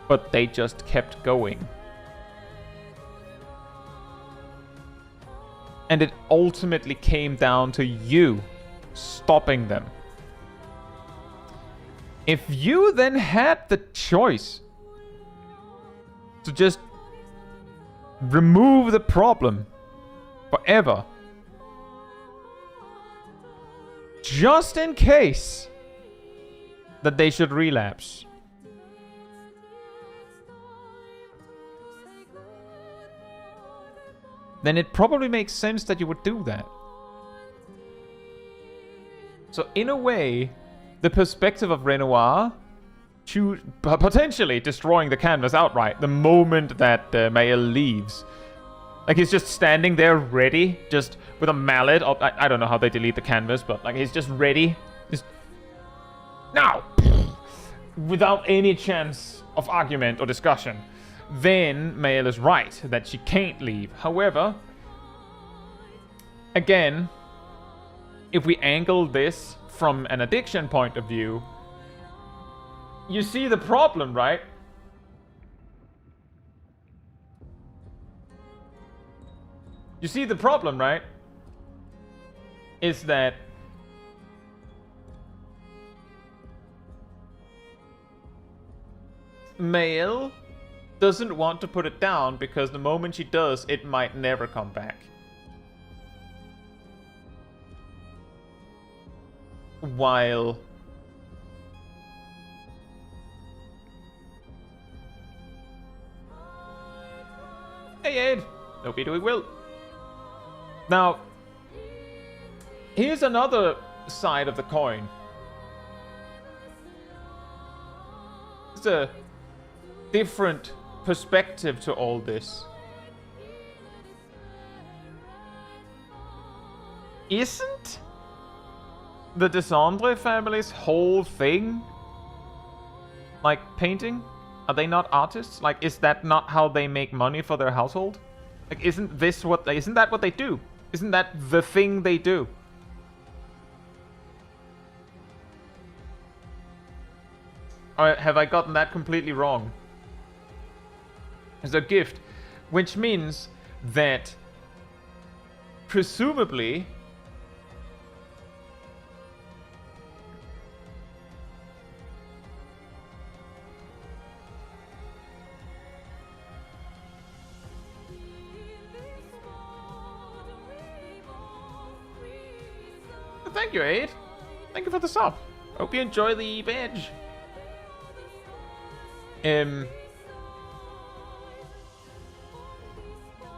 but they just kept going, and it ultimately came down to you stopping them. If you then had the choice to just remove the problem forever, just in case that they should relapse, then it probably makes sense that you would do that. So in a way, the perspective of Renoir potentially destroying the canvas outright the moment that Mael leaves. Like, he's just standing there ready, just with a mallet. I don't know how they delete the canvas, but like, he's just ready. Just now, without any chance of argument or discussion. Then Mael is right that she can't leave. However, again, if we angle this from an addiction point of view, you see the problem, right? You see the problem, right? Is that Mael doesn't want to put it down because the moment she does, it might never come back. While hey Ed, hope you're doing well. Now, here's another side of the coin. It's a different perspective to all this. Isn't the Descendre family's whole thing like painting? Are they not artists? Like, is that not how they make money for their household? Like, isn't that what they do? Isn't that the thing they do? Or have I gotten that completely wrong? It's a gift, which means that presumably thank you, Aid. Thank you for the sub. Hope you enjoy the badge.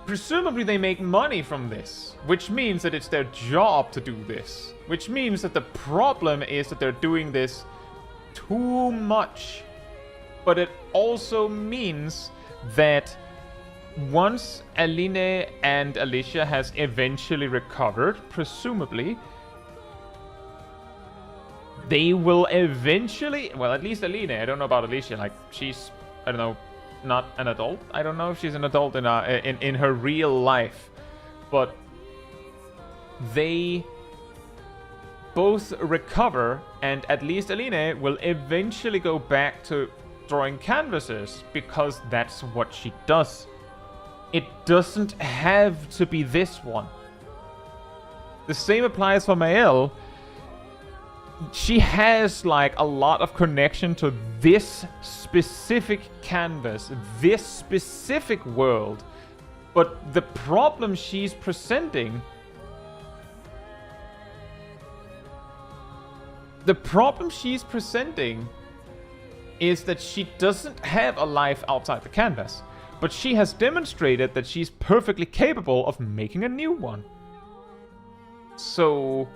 Presumably they make money from this, which means that it's their job to do this. Which means that the problem is that they're doing this too much. But it also means that once Aline and Alicia has eventually recovered, presumably, they will eventually, well, at least Aline, I don't know about Alicia, like, she's, I don't know, not an adult. I don't know if she's an adult in her real life, but they both recover, and at least Aline will eventually go back to drawing canvases, because that's what she does. It doesn't have to be this one. The same applies for Mael. She has like a lot of connection to this specific canvas, this specific world. But the problem she's presenting, is that she doesn't have a life outside the canvas. But she has demonstrated that she's perfectly capable of making a new one. So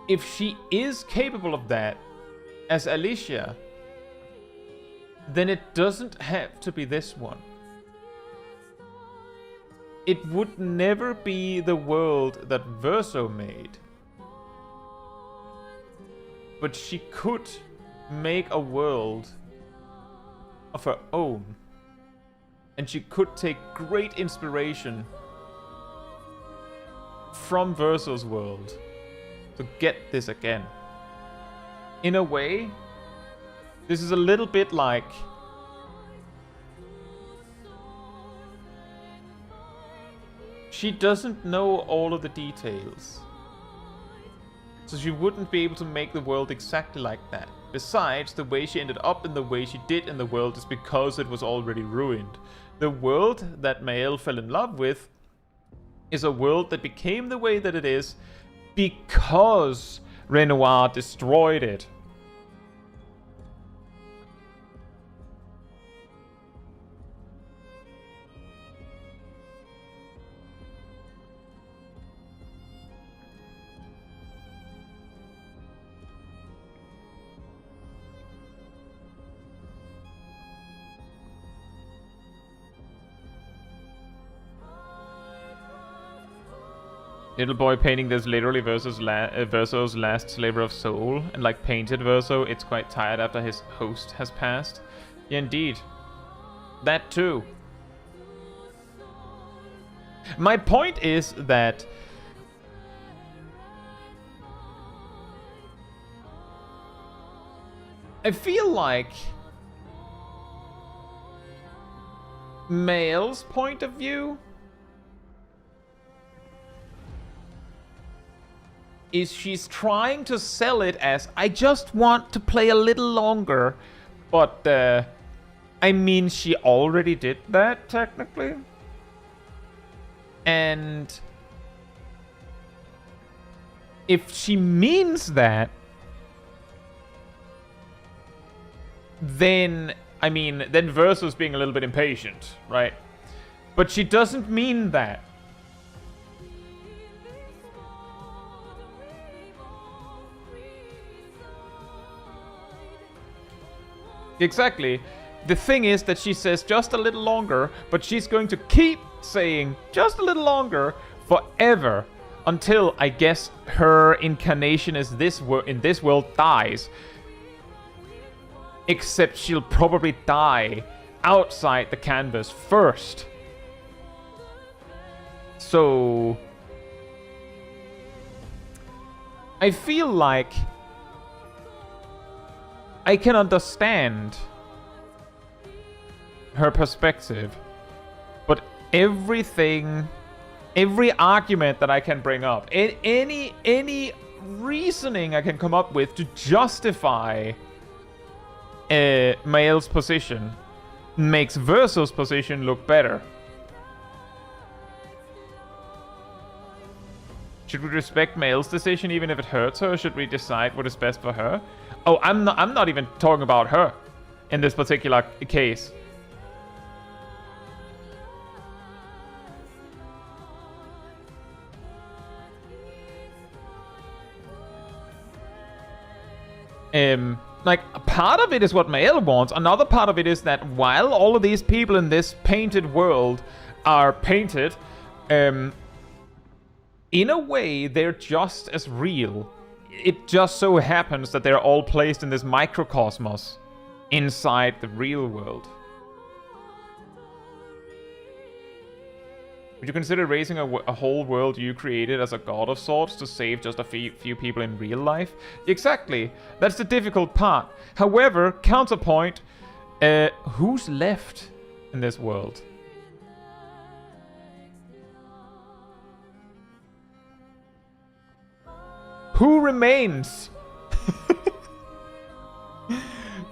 if she is capable of that as Alicia, then it doesn't have to be this one. It would never be the world that Verso made. But she could make a world of her own. And she could take great inspiration from Verso's world to get this again. In a way, this is a little bit like she doesn't know all of the details. So she wouldn't be able to make the world exactly like that. Besides, the way she ended up in the way she did in the world is because it was already ruined. The world that Mael fell in love with is a world that became the way that it is because Renoir destroyed it. Little boy painting this literally Verso's last sliver of soul, and like painted Verso, it's quite tired after his host has passed. Yeah, indeed. That too. My point is that I feel like Mael's point of view is she's trying to sell it as, I just want to play a little longer. But, I mean, she already did that, technically. And if she means that, then, I mean, then Verso's being a little bit impatient, right? But she doesn't mean that. Exactly. The thing is that she says just a little longer, but she's going to keep saying just a little longer forever until, I guess, her incarnation as in this world dies. Except she'll probably die outside the canvas first. So I feel like I can understand her perspective, but every argument that I can bring up, any reasoning I can come up with to justify Mael's position makes Verso's position look better. Should we respect Mael's decision even if it hurts her? Or should we decide what is best for her? Oh, I'm not even talking about her in this particular case. Like, part of it is what Mael wants. Another part of it is that while all of these people in this painted world are painted, in a way, they're just as real. It just so happens that they're all placed in this microcosmos inside the real world. Would you consider raising a whole world you created as a god of sorts to save just a few people in real life? Exactly. That's the difficult part. However, counterpoint, who's left in this world? Who remains?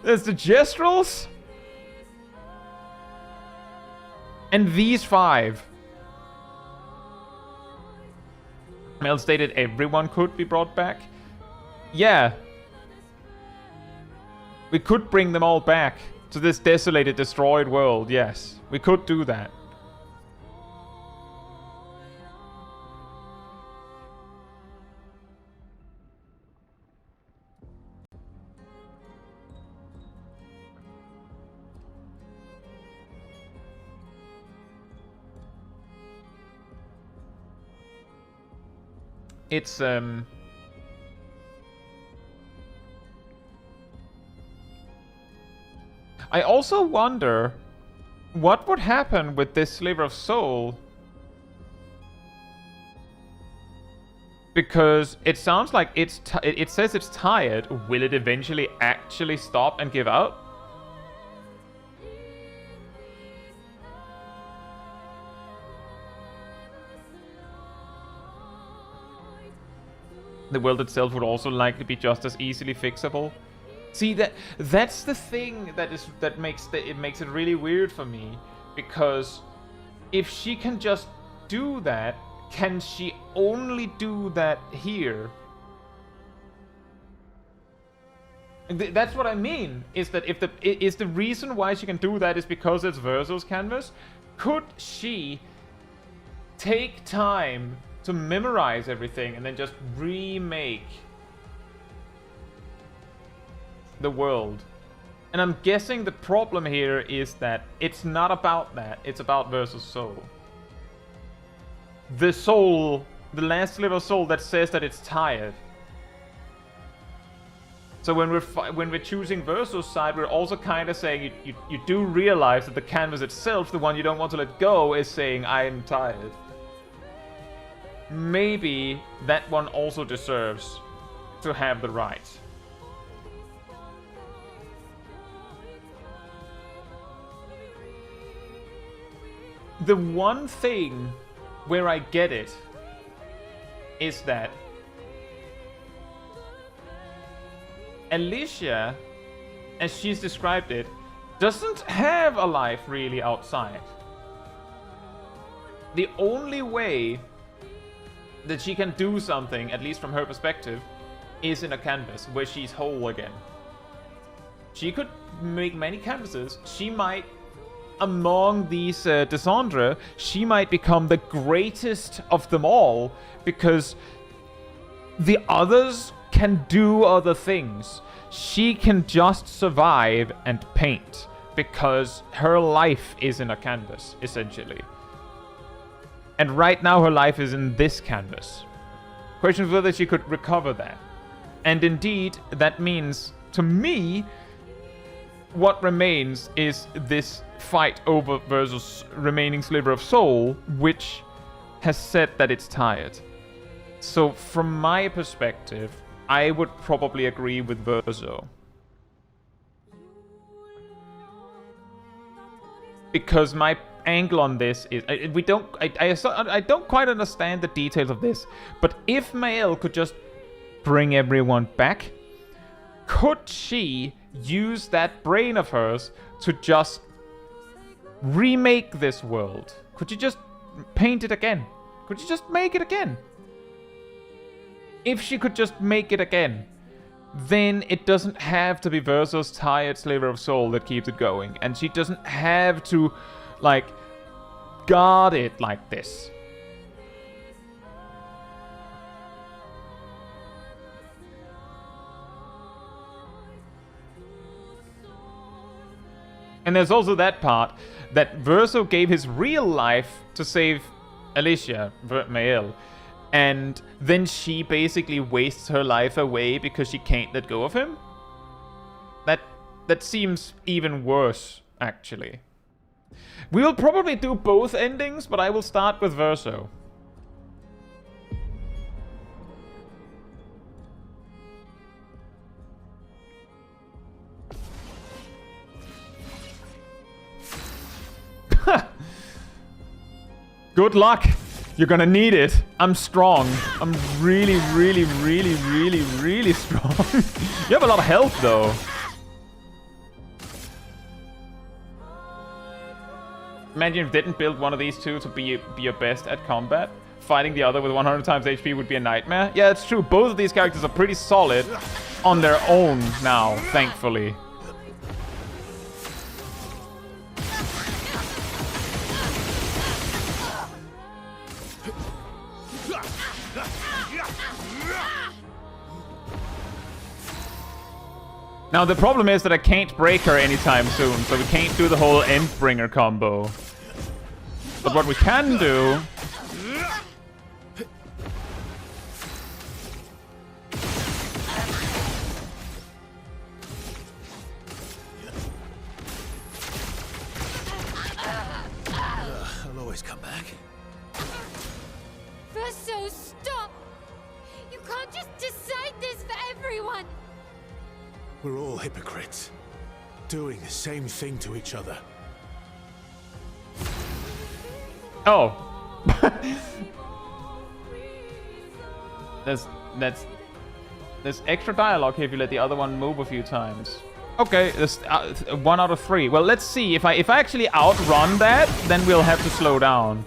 There's the Jestrals and these 5. Mel stated everyone could be brought back. Yeah. We could bring them all back to this desolated, destroyed world, yes. We could do that. It's I also wonder what would happen with this sliver of soul, because it sounds like it says it's tired. Will it eventually actually stop and give out? The world itself would also likely be just as easily fixable. See, that's the thing that makes it really weird for me, because if she can just do that, can she only do that here? That's what I mean. Is that if the reason why she can do that is because it's Verso's canvas? Could she take time to memorize everything and then just remake the world? And I'm guessing the problem here is that it's not about that. It's about Verso's soul. The soul, the last sliver of soul that says that it's tired. So when we're choosing Verso's side, we're also kind of saying you do realize that the canvas itself, the one you don't want to let go, is saying I am tired. Maybe that one also deserves to have the right. The one thing where I get it is that Alicia, as she's described it, doesn't have a life really outside. The only way that she can do something, at least from her perspective, is in a canvas where she's whole again. She could make many canvases. She might, among these Descendre, she might become the greatest of them all, because the others can do other things. She can just survive and paint, because her life is in a canvas, essentially. And right now her life is in this canvas. Question is whether she could recover that. And indeed, that means, to me, what remains is this fight over Verso's remaining sliver of soul, which has said that it's tired. So from my perspective, I would probably agree with Verso. Because my angle on this is I don't quite understand the details of this, but if Mael could just bring everyone back, could she use that brain of hers to just remake this world? Could you just paint it again? Could you just make it again? If she could just make it again, then it doesn't have to be Verso's tired sliver of soul that keeps it going. And she doesn't have to, like, guard it like this. And there's also that part that Verso gave his real life to save Alicia, Mael. And then she basically wastes her life away because she can't let go of him? That seems even worse, actually. We will probably do both endings, but I will start with Verso. Good luck. You're gonna need it. I'm strong. I'm really, really, really, really, really strong. You have a lot of health, though. Imagine if you didn't build one of these two to be your best at combat. Fighting the other with 100 times HP would be a nightmare. Yeah, it's true. Both of these characters are pretty solid on their own now, thankfully. Now, the problem is that I can't break her anytime soon, so we can't do the whole Endbringer combo. But what we can do... I'll always come back. Verso, stop! You can't just decide this for everyone! We're all hypocrites, doing the same thing to each other. Oh. There's extra dialogue here if you let the other one move a few times. Okay, there's 1 out of 3. Well, let's see. If I actually outrun that, then we'll have to slow down.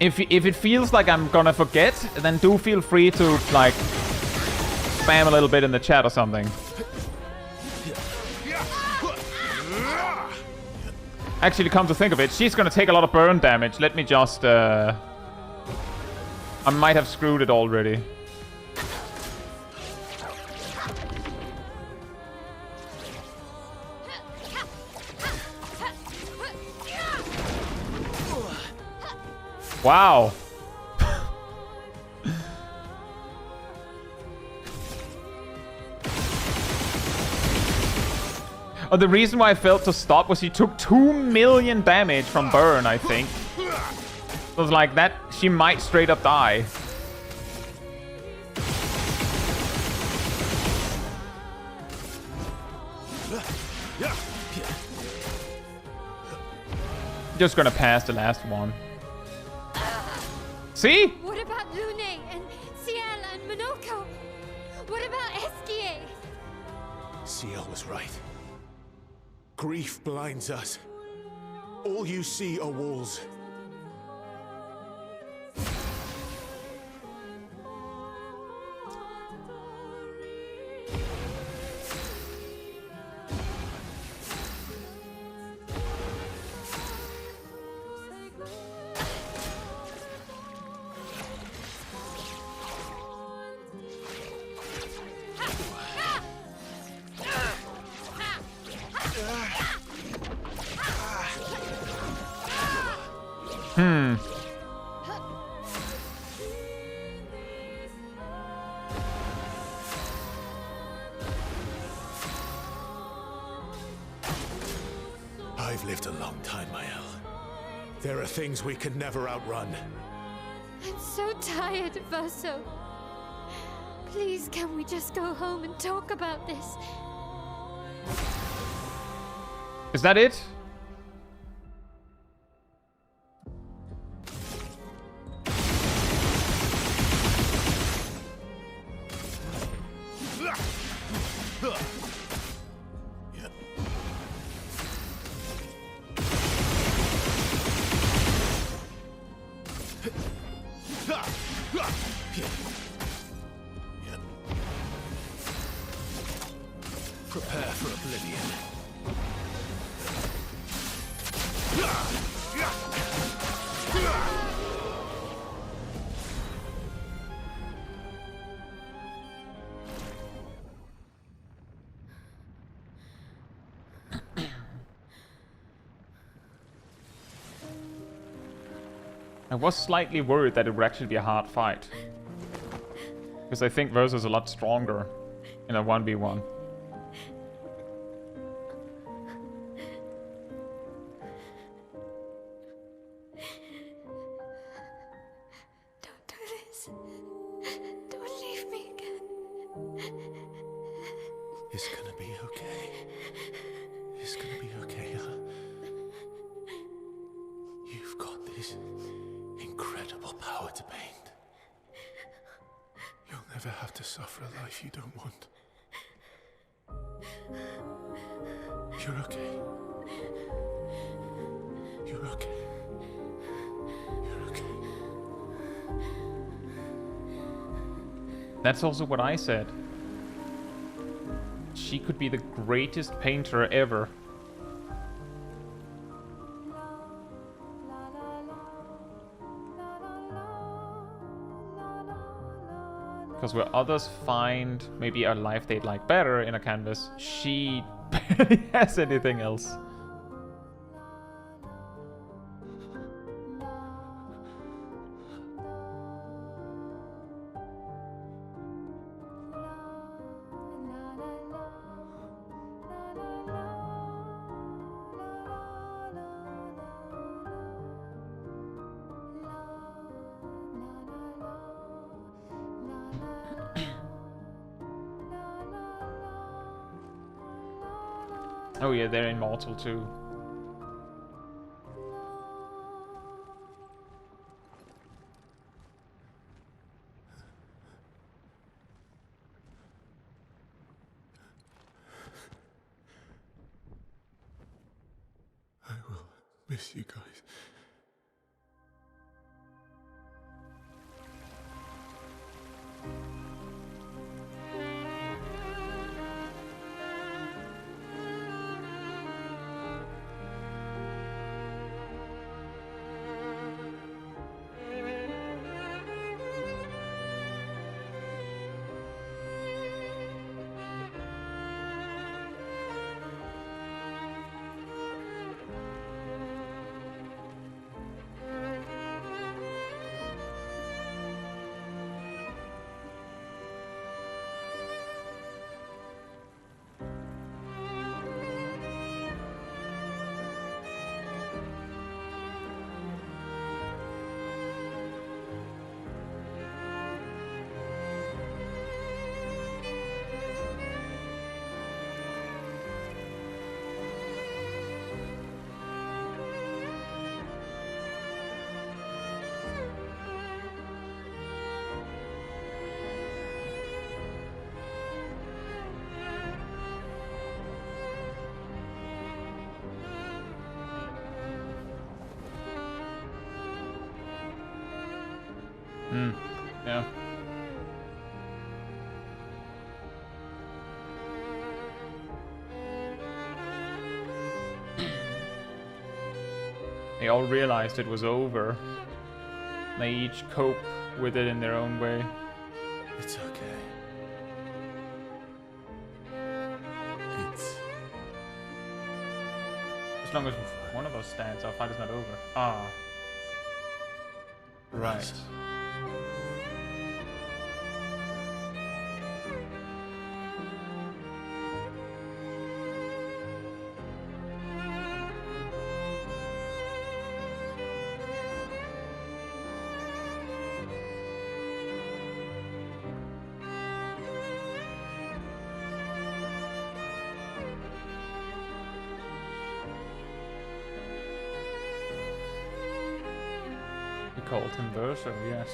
If it feels like I'm gonna forget, then do feel free to, like, spam a little bit in the chat or something. Actually, come to think of it, she's gonna take a lot of burn damage. Let me just, I might have screwed it already. Wow. Oh, the reason why I felt to stop was he took 2 million damage from burn, I think. It was like that, she might straight up die. Just gonna pass the last one. See? What about Lune and Ciel and Monoko? What about Eskie? Ciel was right. Grief blinds us. All you see are walls. I've lived a long time, Mael. There are things we can never outrun. I'm so tired, Verso. Please, can we just go home and talk about this? Is that it? I was slightly worried that it would actually be a hard fight. Because I think Versa's a lot stronger in a 1v1. Don't do this. Don't leave me again. It's gonna be okay. It's gonna be okay, huh? You've got this incredible power to paint. You'll never have to suffer a life you don't want. You're okay. You're okay. You're okay. That's also what I said. She could be the greatest painter ever. Because where others find maybe a life they'd like better in a canvas, she barely has anything else. Oh yeah, they're immortal too. I will miss you guys. Yeah. They all realized it was over. They each cope with it in their own way. It's okay. It's... As long as one of us stands, our fight is not over. Ah. Right. We called him Verso, yes.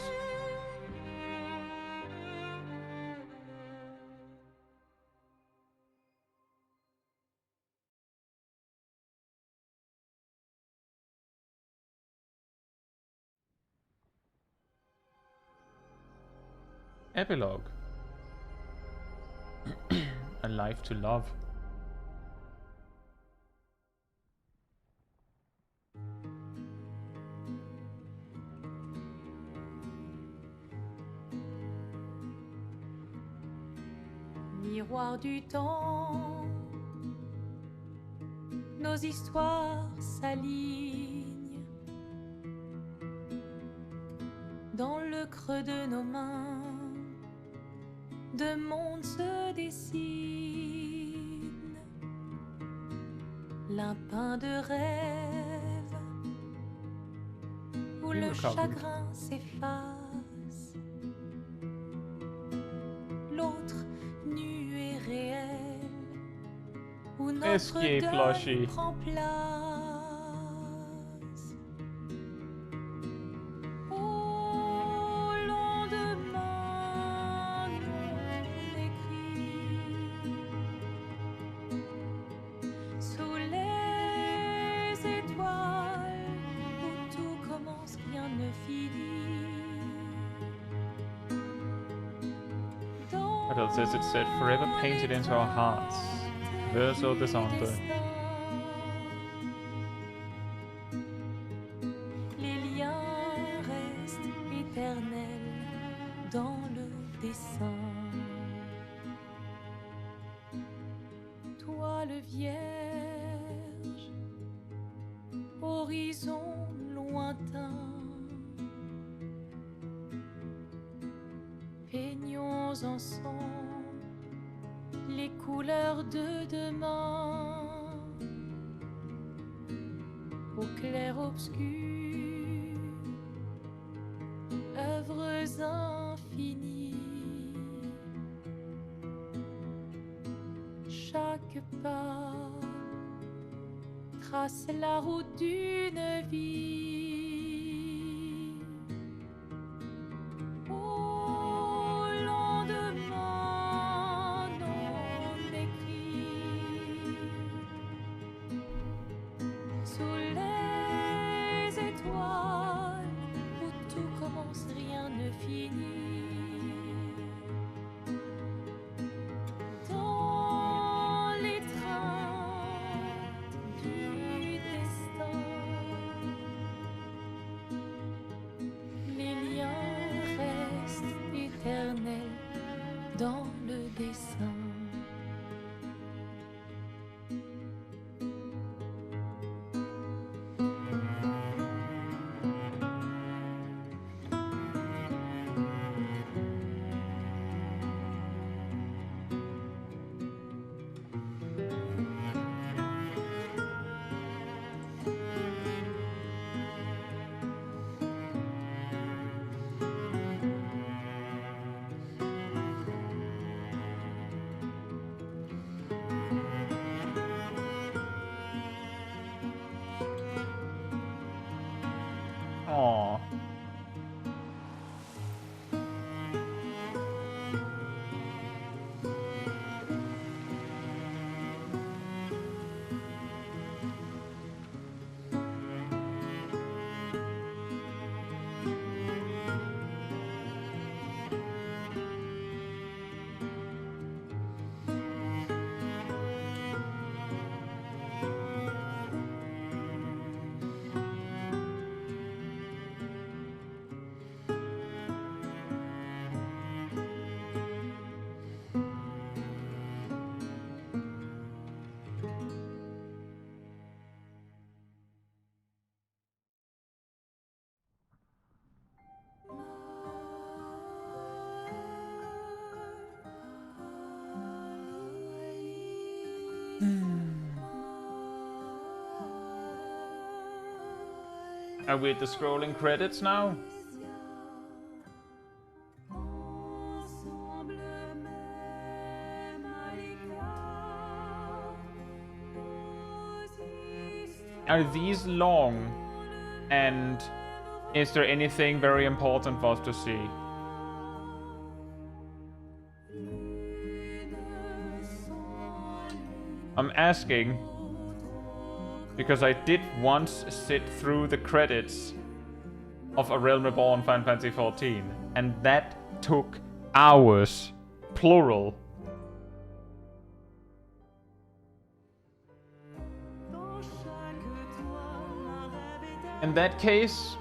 Epilogue. A life to love. miroir du temps, nos histoires s'alignent. Dans le creux de nos mains, deux mondes se dessinent. L'un peint de rêve, où le chagrin s'efface. L'autre nu et réel, où notre deuil prend place. It says it's said forever painted into our hearts. Verso descente. Les liens restent éternels dans le dessin. Toile vierge, horizon lointain. Peignons ensemble les couleurs de demain. Au clair obscur, œuvres infinies. Chaque pas trace la route d'une vie. Dans le dessin. Aww. Are we at the scrolling credits now? Are these long? And is there anything very important for us to see? I'm asking because I did once sit through the credits of A Realm Reborn Final Fantasy XIV, and that took hours, plural. In that case,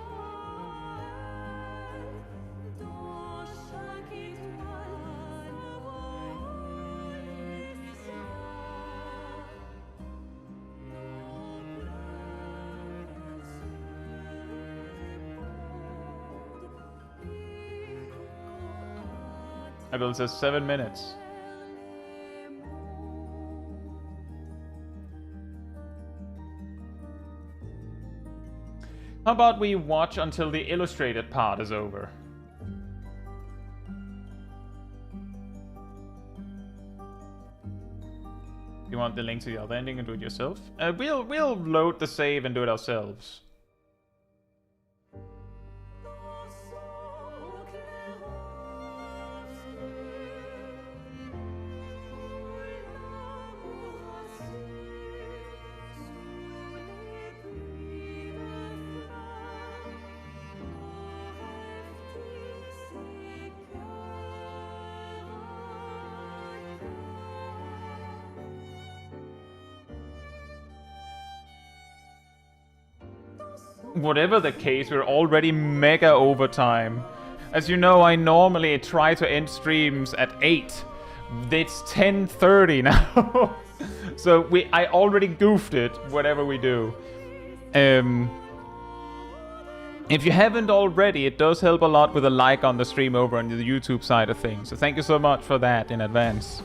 I believe it says 7 minutes. How about we watch until the illustrated part is over? You want the link to the other ending and do it yourself? We'll load the save and do it ourselves. Whatever the case, we're already mega overtime. As you know, I normally try to end streams at 8. It's 10:30 now. So I already goofed it, whatever we do. If you haven't already, it does help a lot with a like on the stream over on the YouTube side of things. So thank you so much for that in advance.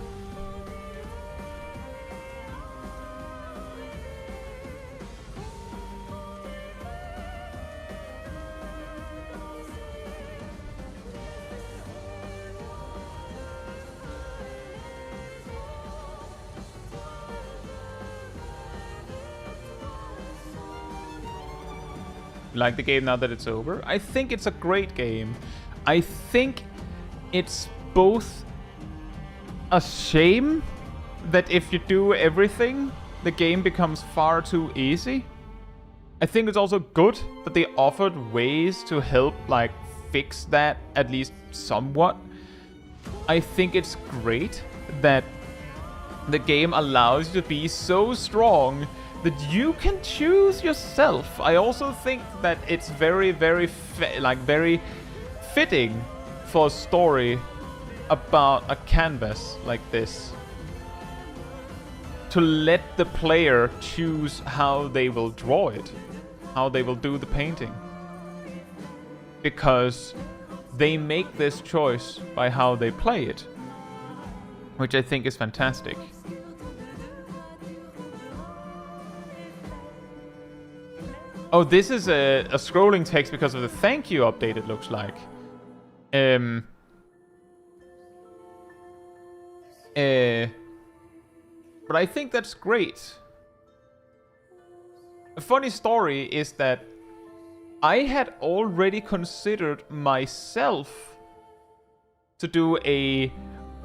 Like the game now that it's over? I think it's a great game. I think it's both a shame that if you do everything, the game becomes far too easy. I think it's also good that they offered ways to help, like, fix that at least somewhat. I think it's great that the game allows you to be so strong that you can choose yourself. I also think that it's very, very fitting for a story about a canvas like this, to let the player choose how they will draw it, how they will do the painting, because they make this choice by how they play it, which I think is fantastic. Oh, this is a scrolling text because of the thank you update, it looks like. But I think that's great. A funny story is that I had already considered myself to do a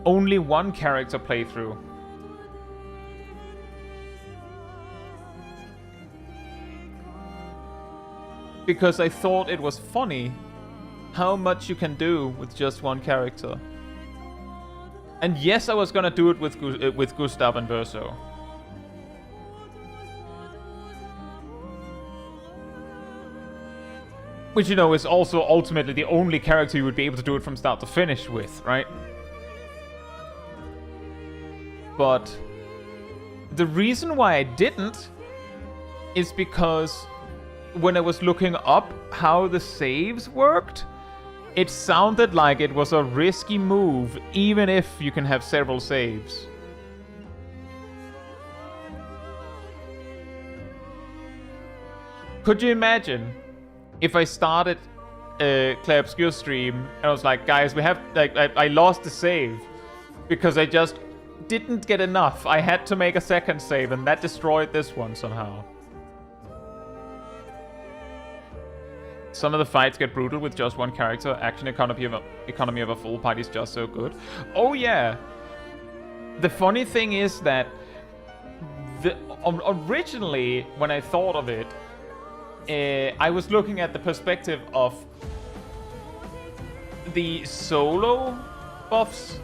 only one character playthrough. Because I thought it was funny how much you can do with just one character. And yes, I was gonna do it with Gustav and Verso. Which, you know, is also ultimately the only character you would be able to do it from start to finish with, right? But the reason why I didn't is because when I was looking up how the saves worked, it sounded like it was a risky move, even if you can have several saves. Could you imagine if I started Clair Obscur stream and I was like, guys, we have, like, I lost the save because I just didn't get enough. I had to make a second save and that destroyed this one somehow. Some of the fights get brutal with just one character. Action economy of a full party is just so good. Oh yeah. The funny thing is that originally, when I thought of it, I was looking at the perspective of the solo buffs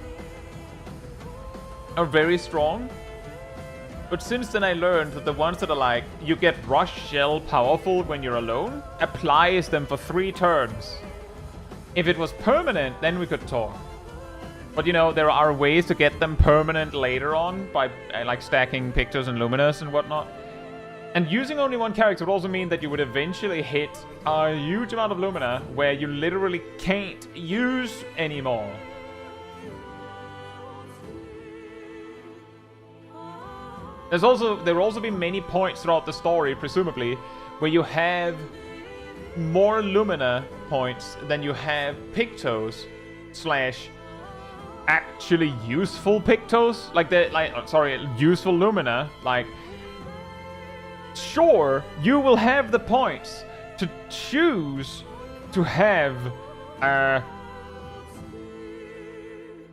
are very strong. But since then I learned that the ones that are like, you get rush shell powerful when you're alone, applies them for 3 turns. If it was permanent, then we could talk. But you know, there are ways to get them permanent later on by like stacking pictures and luminous and whatnot. And using only one character would also mean that you would eventually hit a huge amount of lumina where you literally can't use anymore. There will also be many points throughout the story, presumably, where you have more Lumina points than you have Pictos / actually useful Pictos, useful Lumina. Like, sure, you will have the points to choose to have.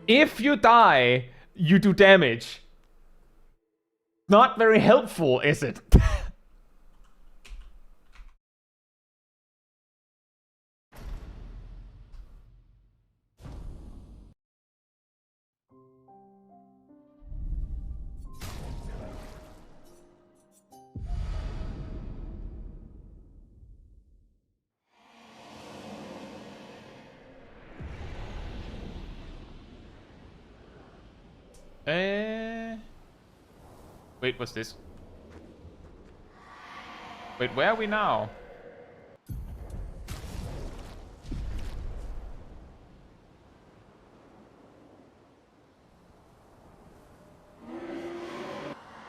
If you die, you do damage. Not very helpful, is it? Wait, what's this? Wait, where are we now?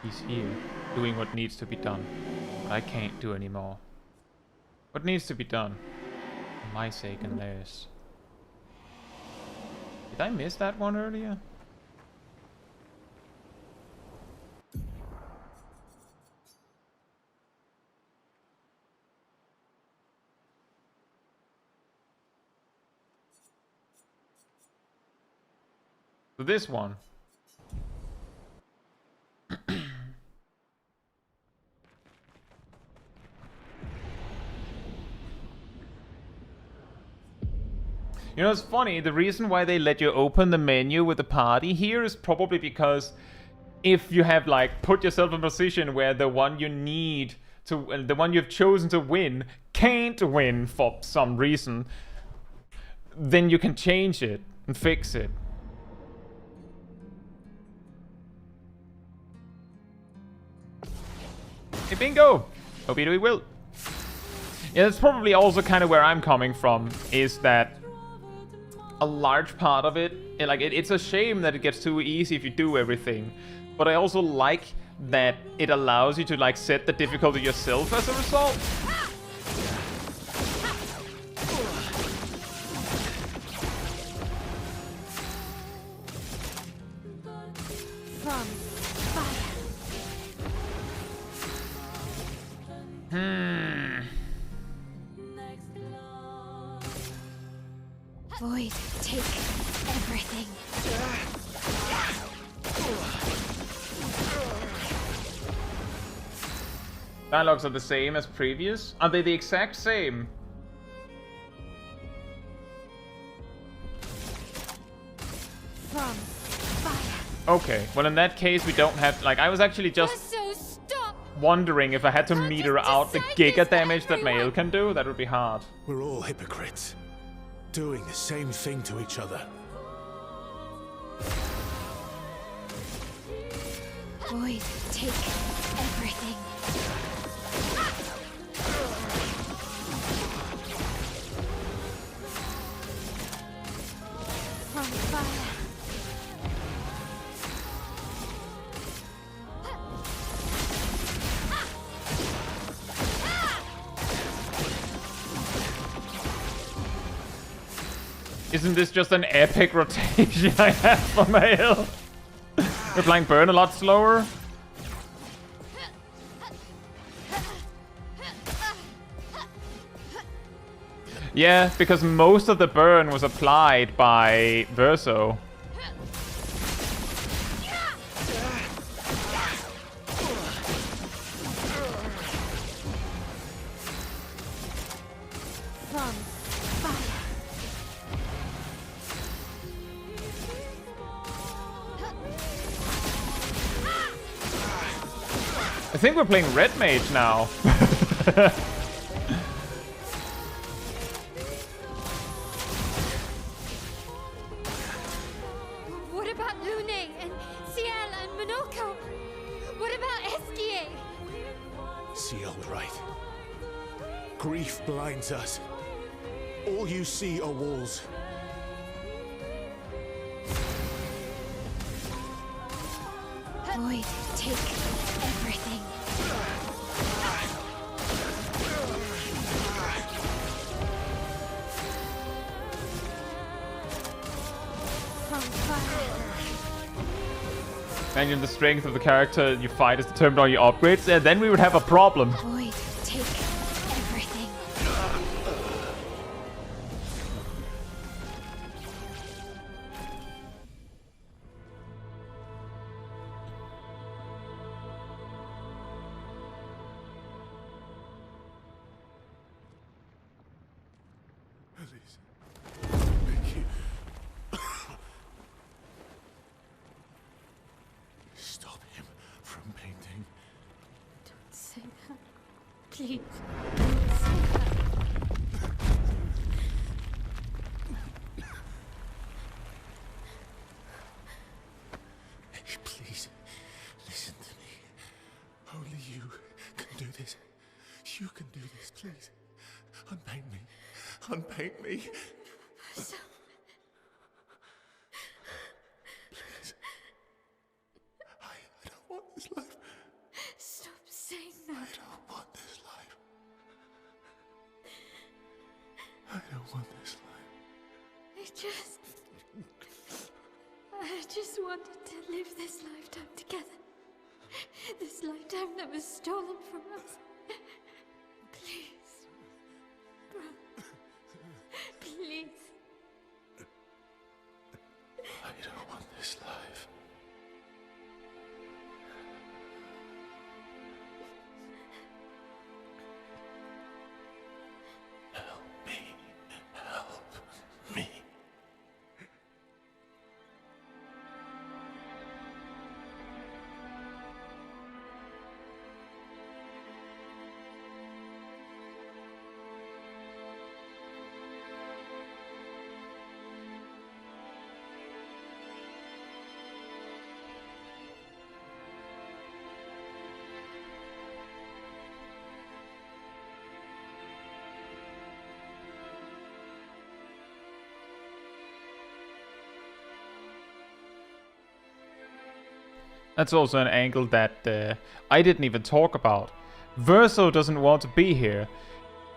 He's here, doing what needs to be done. But I can't do anymore. What needs to be done? For my sake and theirs. Did I miss that one earlier? So this one. You know, it's funny, the reason why they let you open the menu with the party here is probably because if you have, like, put yourself in a position where the one you need to, the one you've chosen to win can't win for some reason, then you can change it and fix it. Hey, bingo! Hope we will. Yeah, that's probably also kind of where I'm coming from, is that a large part of it, it's a shame that it gets too easy if you do everything. But I also like that it allows you to, like, set the difficulty yourself as a result. Void, take everything. Dialogues are the same as previous? Are they the exact same? From fire. Okay, well in that case we don't have, like, I was actually just wondering if I had to meter out the giga damage that Mael can do. That would be hard. We're all hypocrites, doing the same thing to each other. Void, take everything. From fire. Isn't this just an epic rotation I have for Mael? We're playing Burn a lot slower. Yeah, because most of the burn was applied by Verso. I think we're playing Red Mage now. What about Lune and Ciel and Monoko? What about Esquier? Ciel was right. Grief blinds us. All you see are walls. Void, take everything. On fire. And the strength of the character you fight is determined on your upgrades, and then we would have a problem. Void, take everything. Please. Thank you. Stop him from painting. Don't say that. Please. Don't say that. Hey, please, listen to me. Only you can do this. You can do this, please. Unpaint me. Unpaint me. So, Please. I don't want this life. stop saying that. I don't want this life. I don't want this life. I just wanted to live this lifetime together. This lifetime that was stolen from us. Please. Bro. Please. I don't want this life. Help me. Help me. That's also an angle that I didn't even talk about. Verso doesn't want to be here.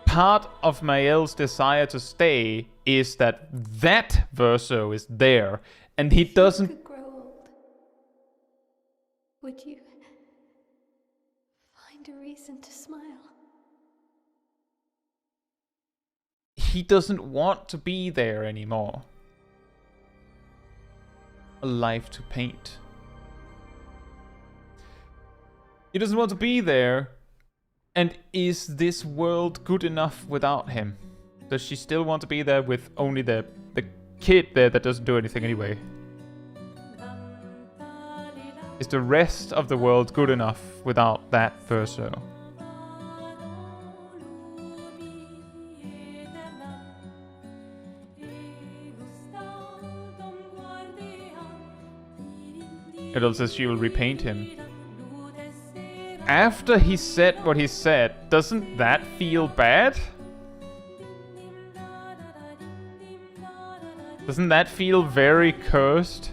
Part of Mael's desire to stay is that Verso is there, and he doesn't. If you could grow old, would you find a reason to smile? He doesn't want to be there anymore. A life to paint. He doesn't want to be there. And is this world good enough without him? Does she still want to be there with only the kid there that doesn't do anything anyway? Is the rest of the world good enough without that Verso? It also says she will repaint him. After he said what he said, doesn't that feel bad? Doesn't that feel very cursed?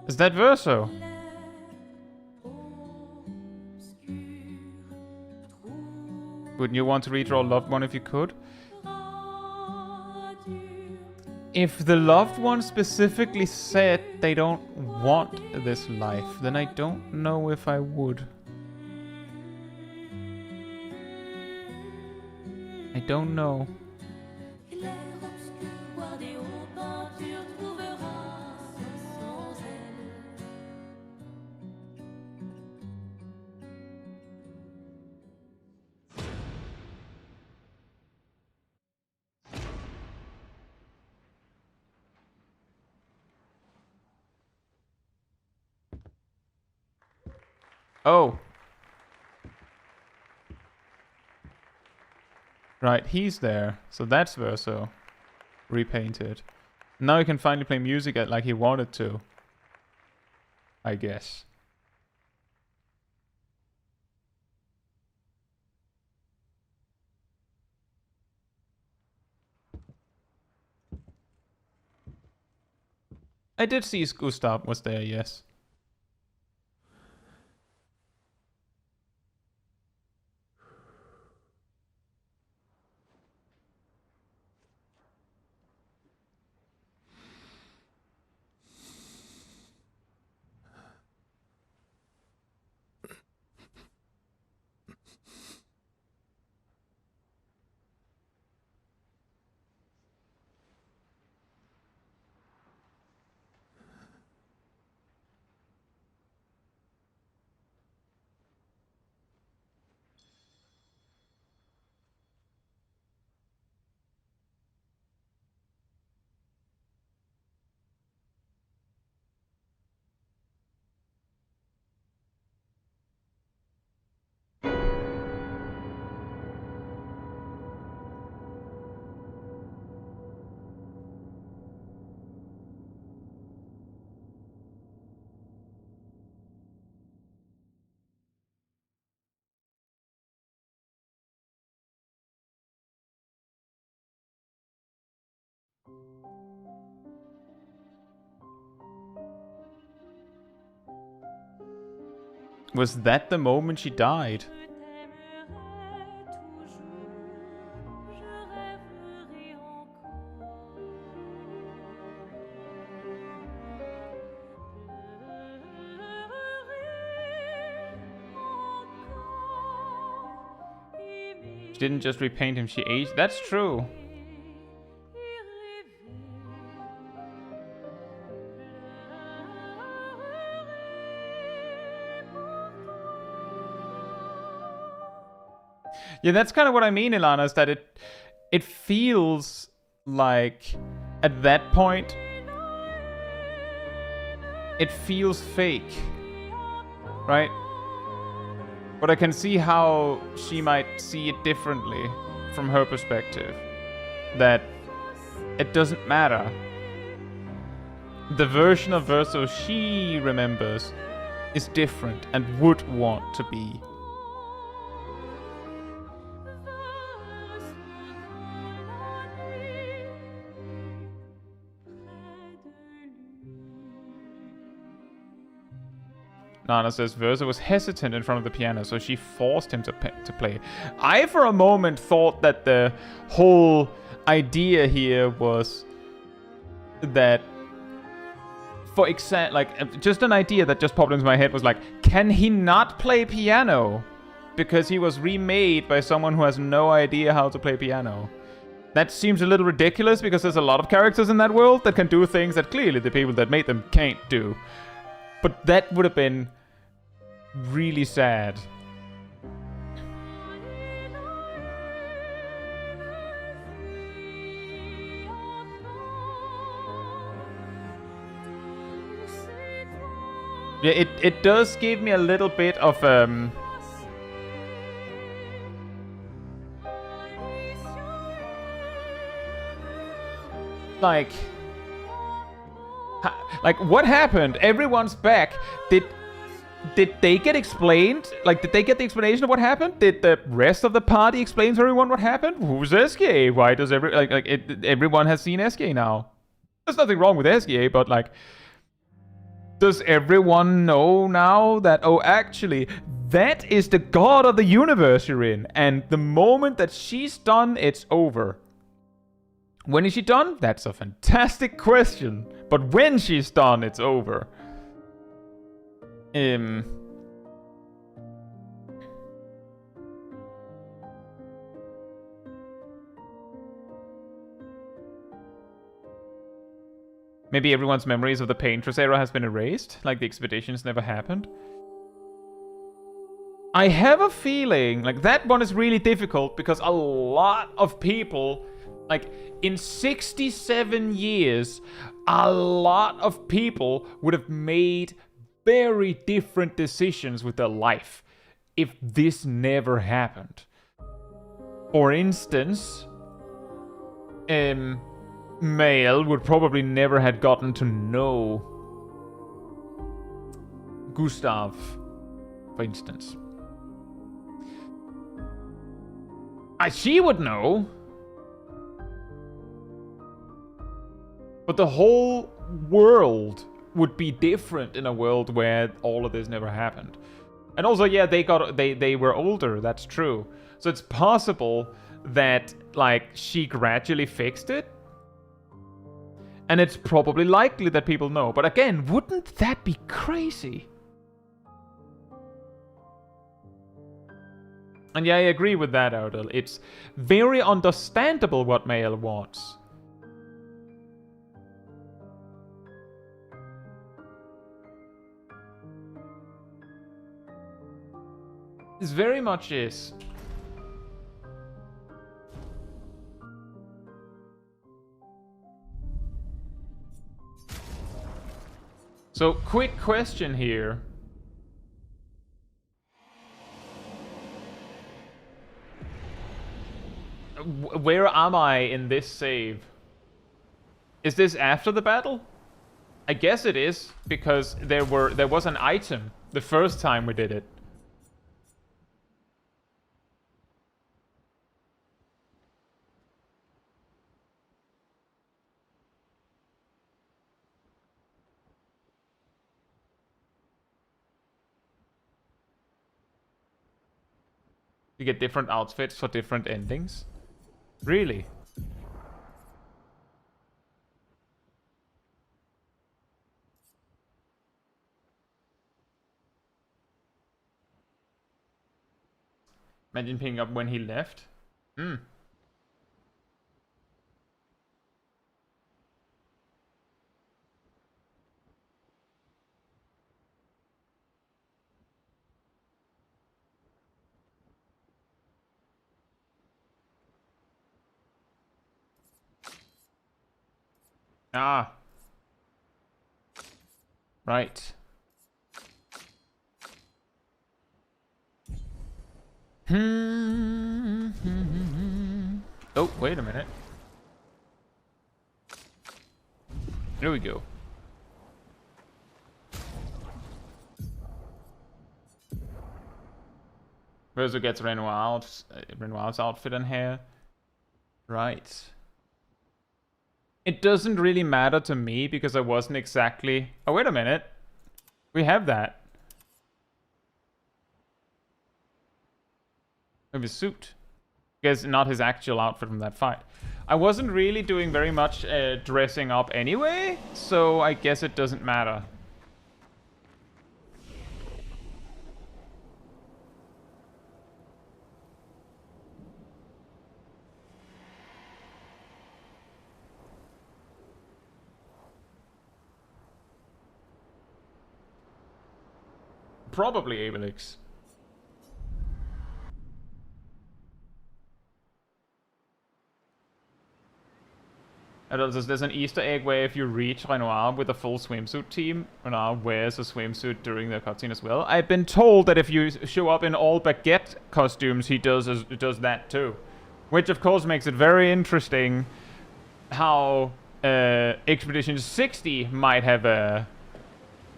Is that Verso? Wouldn't you want to redraw Loved One if you could? If the loved one specifically said they don't want this life, then I don't know if I would. I don't know. Oh. Right, he's there. So that's Verso. Repainted. Now he can finally play music like he wanted to. I guess. I did see Gustav was there, yes. Was that the moment she died? She didn't just repaint him, she aged. That's true. Yeah, that's kind of what I mean, Ilana, is that it feels like at that point it feels fake, right? But I can see how she might see it differently from her perspective. That it doesn't matter. The version of Verso she remembers is different and would want to be. Nana says Verso was hesitant in front of the piano, so she forced him to play. I, for a moment, thought that the whole idea here was that, for example, like, just an idea that just popped into my head was like, can he not play piano? Because he was remade by someone who has no idea how to play piano. That seems a little ridiculous because there's a lot of characters in that world that can do things that clearly the people that made them can't do. But that would have been really sad. Yeah, it does give me a little bit of like what happened? Everyone's back. Did they get explained? Like, did they get the explanation of what happened? Did the rest of the party explain to everyone what happened? Who's SK? Why does everyone has seen SK now? There's nothing wrong with SK, but like, does everyone know now that, oh, actually, that is the god of the universe you're in, and the moment that she's done, it's over. When is she done? That's a fantastic question. But when she's done, it's over. Maybe everyone's memories of the Paintress era has been erased, like the expeditions never happened. I have a feeling, like, that one is really difficult because a lot of people, like, in 67 years, a lot of people would have made very different decisions with their life if this never happened. For instance, Mael would probably never have gotten to know Gustav, for instance. She would know. But the whole world would be different in a world where all of this never happened. And also, yeah, they were older, that's true. So it's possible that, like, she gradually fixed it. And it's probably likely that people know. But again, wouldn't that be crazy? And yeah, I agree with that, Erdal. It's very understandable what Mael wants. It very much is. So, quick question here. Where am I in this save? Is this after the battle? I guess it is, because there was an item the first time we did it. You get different outfits for different endings? Really? Imagine picking up when he left. Hmm. Ah. Right. Oh, wait a minute. There we go. Verso gets Renoir's outfit and hair. Right. It doesn't really matter to me because I wasn't exactly... Oh, wait a minute. We have that. Maybe his suit. Because not his actual outfit from that fight. I wasn't really doing very much dressing up anyway, so I guess it doesn't matter. Probably Abelix. And also, there's an Easter egg where if you reach Renoir with a full swimsuit team, Renoir wears a swimsuit during the cutscene as well. I've been told that if you show up in all baguette costumes, he does that too. Which of course makes it very interesting how Expedition 60 might have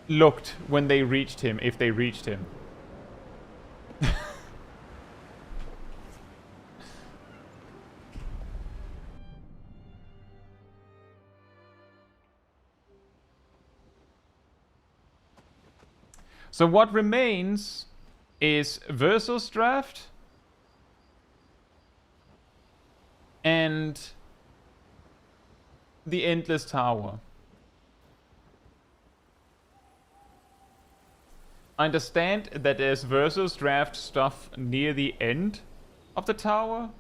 looked when they reached him, if they reached him. So what remains is Versus Draft and the Endless Tower. I understand that there's Versus Draft stuff near the end of the tower.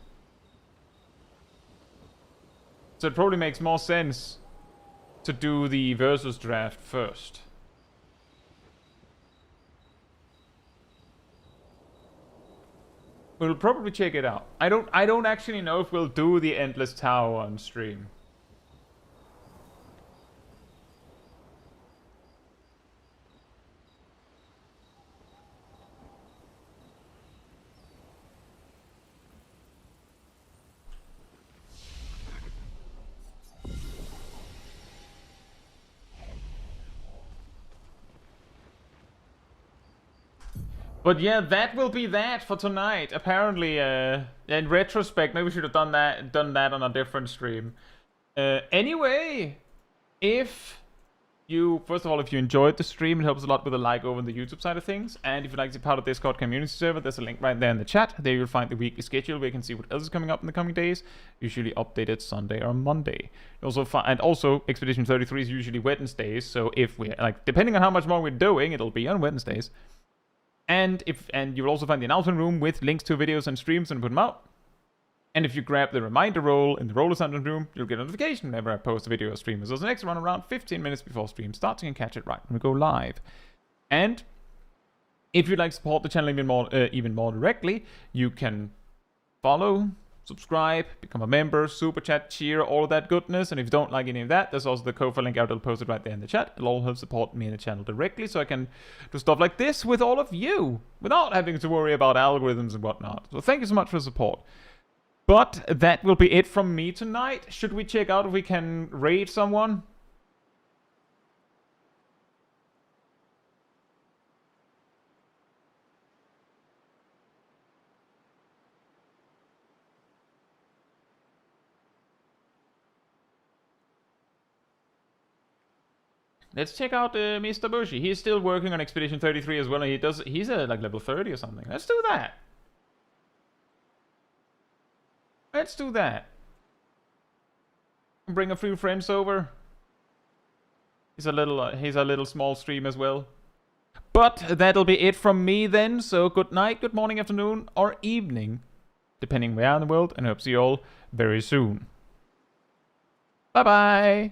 So it probably makes more sense to do the Versus Draft first. We'll probably check it out. I don't actually know if we'll do the Endless Tower on stream. But yeah, that will be that for tonight. Apparently, in retrospect, maybe we should have done that on a different stream. Anyway, if you, first of all, if you enjoyed the stream, it helps a lot with a like over on the YouTube side of things. And if you'd like to be part of the Discord community server, there's a link right there in the chat. There you'll find the weekly schedule where you can see what else is coming up in the coming days. Usually updated Sunday or Monday. You also and also Expedition 33 is usually Wednesdays. So if we depending on how much more we're doing, it'll be on Wednesdays. And you'll also find the announcement room with links to videos and streams and put them out. And if you grab the reminder roll in the roll assignment room, you'll get a notification whenever I post a video or stream. So the next one around 15 minutes before stream starts, you can catch it right when we go live. And if you'd like to support the channel even more directly, you can follow, subscribe, become a member, super chat, cheer, all of that goodness. And if you don't like any of that, there's also the Ko-fi link out. I'll post it right there in the chat. It'll all help support me and the channel directly, so I can do stuff like this with all of you without having to worry about algorithms and whatnot. So thank you so much for the support. But that will be it from me tonight. Should we check out if we can raid someone? Let's check out Mr. Bushi. He's still working on Expedition 33 as well, and he's at like level 30 or something. Let's do that. Let's do that. Bring a few friends over. He's a little small stream as well. But that'll be it from me then. So good night, good morning, afternoon, or evening, depending where in the world, and I hope to see you all very soon. Bye bye.